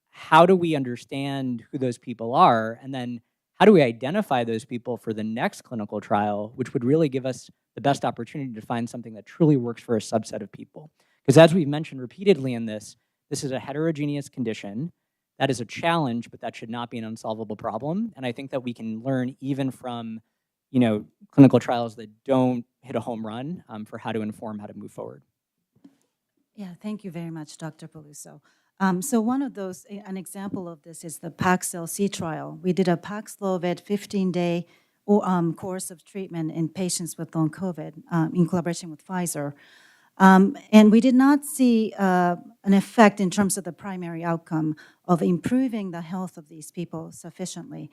How do we understand who those people are? And then how do we identify those people for the next clinical trial, which would really give us the best opportunity to find something that truly works for a subset of people? Because as we've mentioned repeatedly in this is a heterogeneous condition. That is a challenge, but that should not be an unsolvable problem. And I think that we can learn even from, clinical trials that don't hit a home run for how to inform how to move forward. Yeah, thank you very much, Dr. Peluso. So one of those, an example of this is the PAX-LC trial. We did a Paxlovid 15-day course of treatment in patients with long COVID in collaboration with Pfizer. And we did not see an effect in terms of the primary outcome of improving the health of these people sufficiently.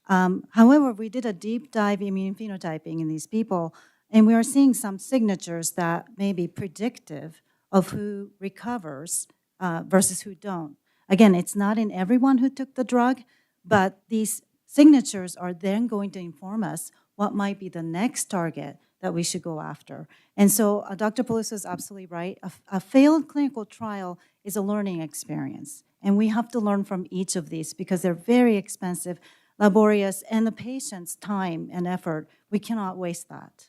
However, we did a deep dive immune phenotyping in these people, and we are seeing some signatures that may be predictive of who recovers versus who don't. Again, it's not in everyone who took the drug, but these signatures are then going to inform us what might be the next target that we should go after. And so Dr. Peluso is absolutely right. A failed clinical trial is a learning experience. And we have to learn from each of these because they're very expensive, laborious, and the patient's time and effort, we cannot waste that.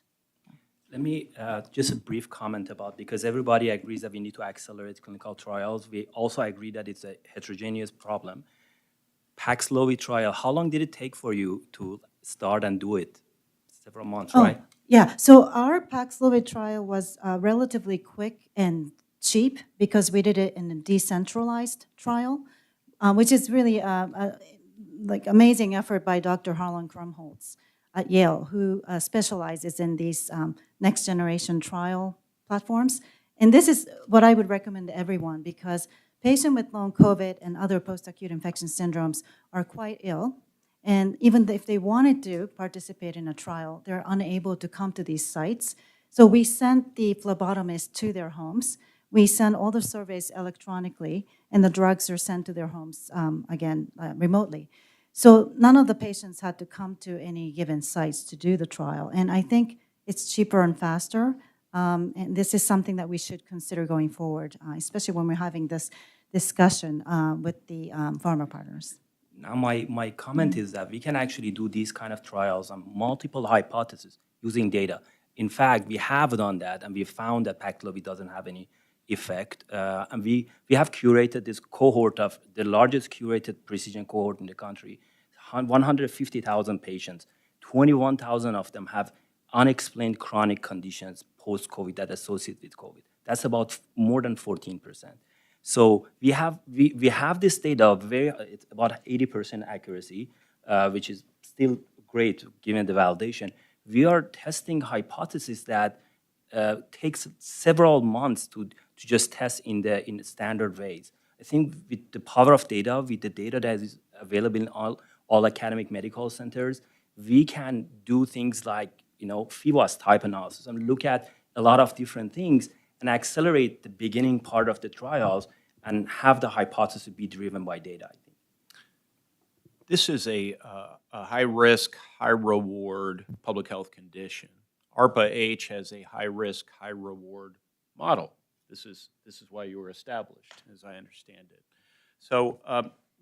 Let me just a brief comment about, because everybody agrees that we need to accelerate clinical trials. We also agree that it's a heterogeneous problem. Paxlovid trial, how long did it take for you to start and do it? Several months, right? Yeah, so our Paxlovid trial was relatively quick and cheap because we did it in a decentralized trial, which is really like amazing effort by Dr. Harlan Krumholtz at Yale, who specializes in these next generation trial platforms. And this is what I would recommend to everyone because patients with long COVID and other post-acute infection syndromes are quite ill. And even if they wanted to participate in a trial, they're unable to come to these sites. So we sent the phlebotomists to their homes. We send all the surveys electronically, and the drugs are sent to their homes, remotely. So none of the patients had to come to any given sites to do the trial. And I think it's cheaper and faster. And this is something that we should consider going forward, especially when we're having this discussion with the pharma partners. Now, my comment is that we can actually do these kind of trials on multiple hypotheses using data. In fact, we have done that, and we found that Paxlovid doesn't have any effect. And we have curated this cohort of the largest curated precision cohort in the country, 150,000 patients. 21,000 of them have unexplained chronic conditions post-COVID that associate with COVID. That's about more than 14%. So we have this data of it's about 80% accuracy, which is still great given the validation. We are testing hypotheses that takes several months to just test in the standard ways. I think with the power of data, with the data that is available in all academic medical centers, we can do things like PHIBOS type analysis and look at a lot of different things and accelerate the beginning part of the trials and have the hypothesis be driven by data, I think. This is a high-risk, high-reward public health condition. ARPA-H has a high-risk, high-reward model. This is why you were established, as I understand it. So,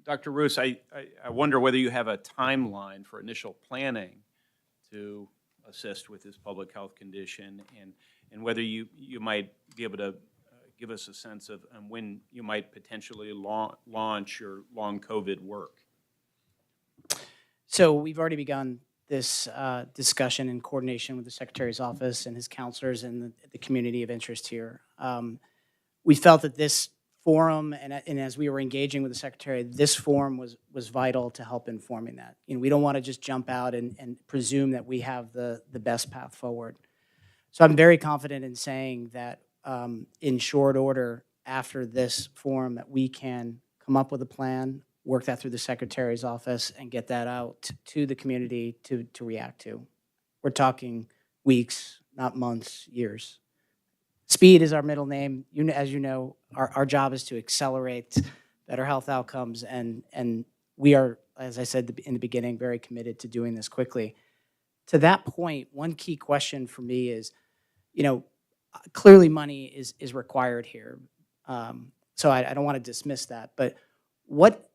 Dr. Roos, I wonder whether you have a timeline for initial planning to assist with this public health condition and whether you might be able to give us a sense of when you might potentially launch your long COVID work. So we've already begun this discussion in coordination with the Secretary's office and his counselors and the community of interest here. We felt that this forum, and as we were engaging with the Secretary, this forum was vital to help informing that. We don't want to just jump out and presume that we have the best path forward. So I'm very confident in saying that in short order after this forum that we can come up with a plan, work that through the Secretary's office, and get that out to the community to react to. We're talking weeks, not months, years. Speed is our middle name. As you know, our job is to accelerate better health outcomes, and we are, as I said in the beginning, very committed to doing this quickly. To that point, one key question for me is, clearly money is required here. So I don't want to dismiss that, but what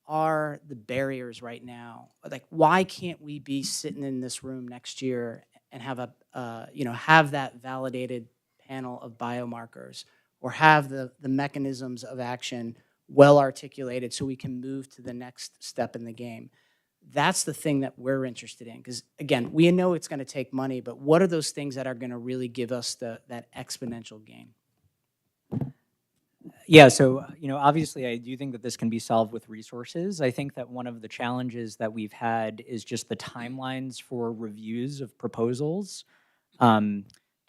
are the barriers right now? Like, why can't we be sitting in this room next year and have have that validated panel of biomarkers, or have the mechanisms of action well articulated so we can move to the next step in the game? That's the thing that we're interested in, because again, we know it's going to take money, but what are those things that are going to really give us that exponential gain? Yeah, so, obviously I do think that this can be solved with resources. I think that one of the challenges that we've had is just the timelines for reviews of proposals, to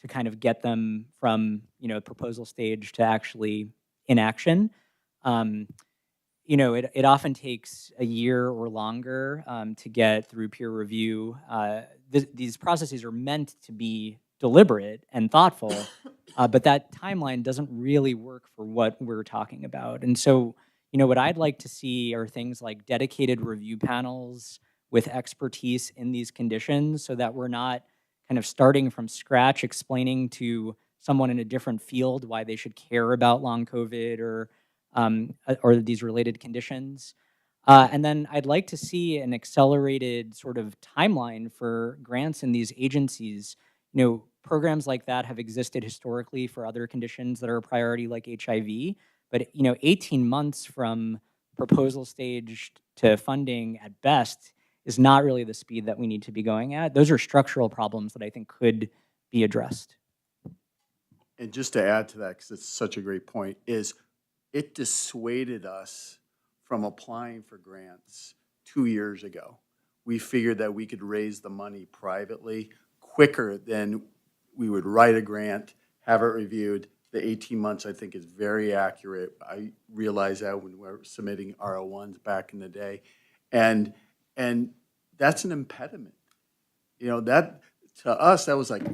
kind of get them from, proposal stage to actually in action. It often takes a year or longer to get through peer review. These processes are meant to be deliberate and thoughtful, but that timeline doesn't really work for what we're talking about. And so, what I'd like to see are things like dedicated review panels with expertise in these conditions, so that we're not kind of starting from scratch explaining to someone in a different field why they should care about long COVID or these related conditions. And then I'd like to see an accelerated sort of timeline for grants in these agencies. Programs like that have existed historically for other conditions that are a priority, like HIV. But 18 months from proposal stage to funding at best is not really the speed that we need to be going at. Those are structural problems that I think could be addressed. And just to add to that, because it's such a great point, is it dissuaded us from applying for grants 2 years ago. We figured that we could raise the money privately quicker than we would write a grant, have it reviewed. The 18 months, I think, is very accurate. I realized that when we were submitting R01s back in the day. And that's an impediment. That to us, that was like,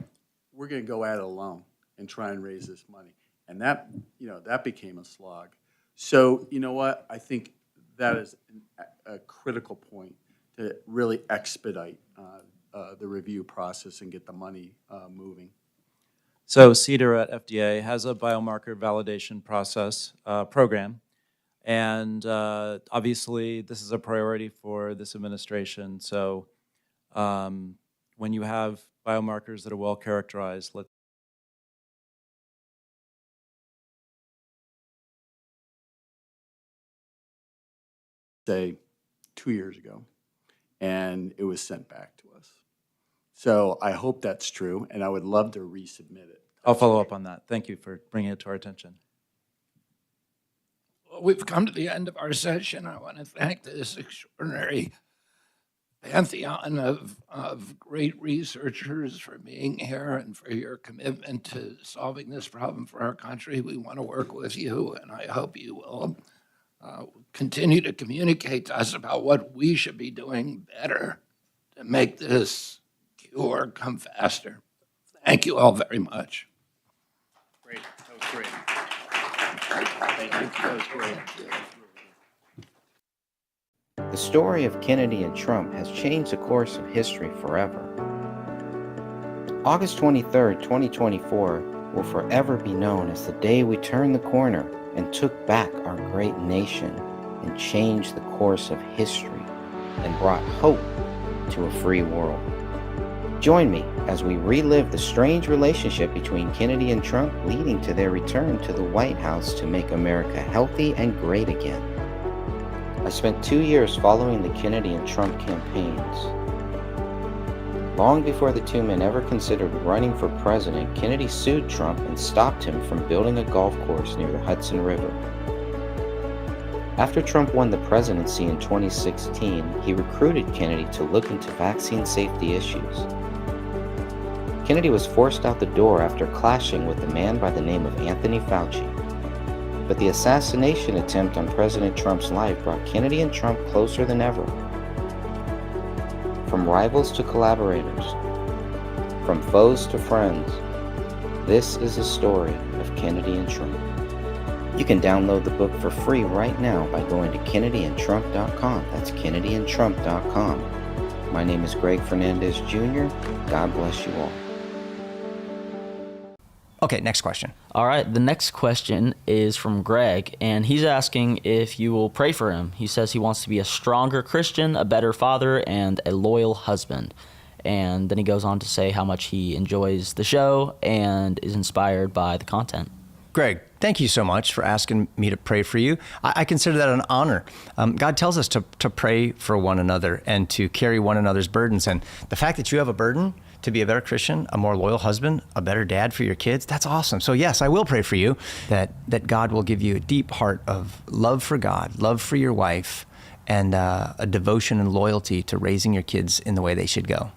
we're going to go at it alone and try and raise this money. And that became a slog. So, you know what? I think that is a critical point to really expedite the review process and get the money moving. So CDER at FDA has a biomarker validation process program. And obviously, this is a priority for this administration. So when you have biomarkers that are well characterized, let's say 2 years ago, and it was sent back to us. So I hope that's true, and I would love to resubmit it. I'll follow up on that. Thank you for bringing it to our attention. Well, we've come to the end of our session. I want to thank this extraordinary pantheon of great researchers for being here and for your commitment to solving this problem for our country. We want to work with you, and I hope you will continue to communicate to us about what we should be doing better to make this cure come faster. Thank you all very much. Great. That was great. Thank you. That was great. The story of Kennedy and Trump has changed the course of history forever. August 23rd, 2024 will forever be known as the day we turned the corner and took back our great nation and changed the course of history and brought hope to a free world. Join me as we relive the strange relationship between Kennedy and Trump, leading to their return to the White House to make America healthy and great again. I spent 2 years following the Kennedy and Trump campaigns. Long before the two men ever considered running for president, Kennedy sued Trump and stopped him from building a golf course near the Hudson River. After Trump won the presidency in 2016, he recruited Kennedy to look into vaccine safety issues. Kennedy was forced out the door after clashing with a man by the name of Anthony Fauci. But the assassination attempt on President Trump's life brought Kennedy and Trump closer than ever. From rivals to collaborators, from foes to friends, this is the story of Kennedy and Trump. You can download the book for free right now by going to kennedy&trump.com. That's kennedy&trump.com. My name is Greg Fernandez Jr. God bless you all. Okay, next question. All right, the next question is from Greg, and he's asking if you will pray for him. He says he wants to be a stronger Christian, a better father, and a loyal husband. And then he goes on to say how much he enjoys the show and is inspired by the content. Greg, thank you so much for asking me to pray for you. I consider that an honor. God tells us to pray for one another and to carry one another's burdens. And the fact that you have a burden to be a better Christian, a more loyal husband, a better dad for your kids, that's awesome. So yes, I will pray for you that God will give you a deep heart of love for God, love for your wife, and a devotion and loyalty to raising your kids in the way they should go.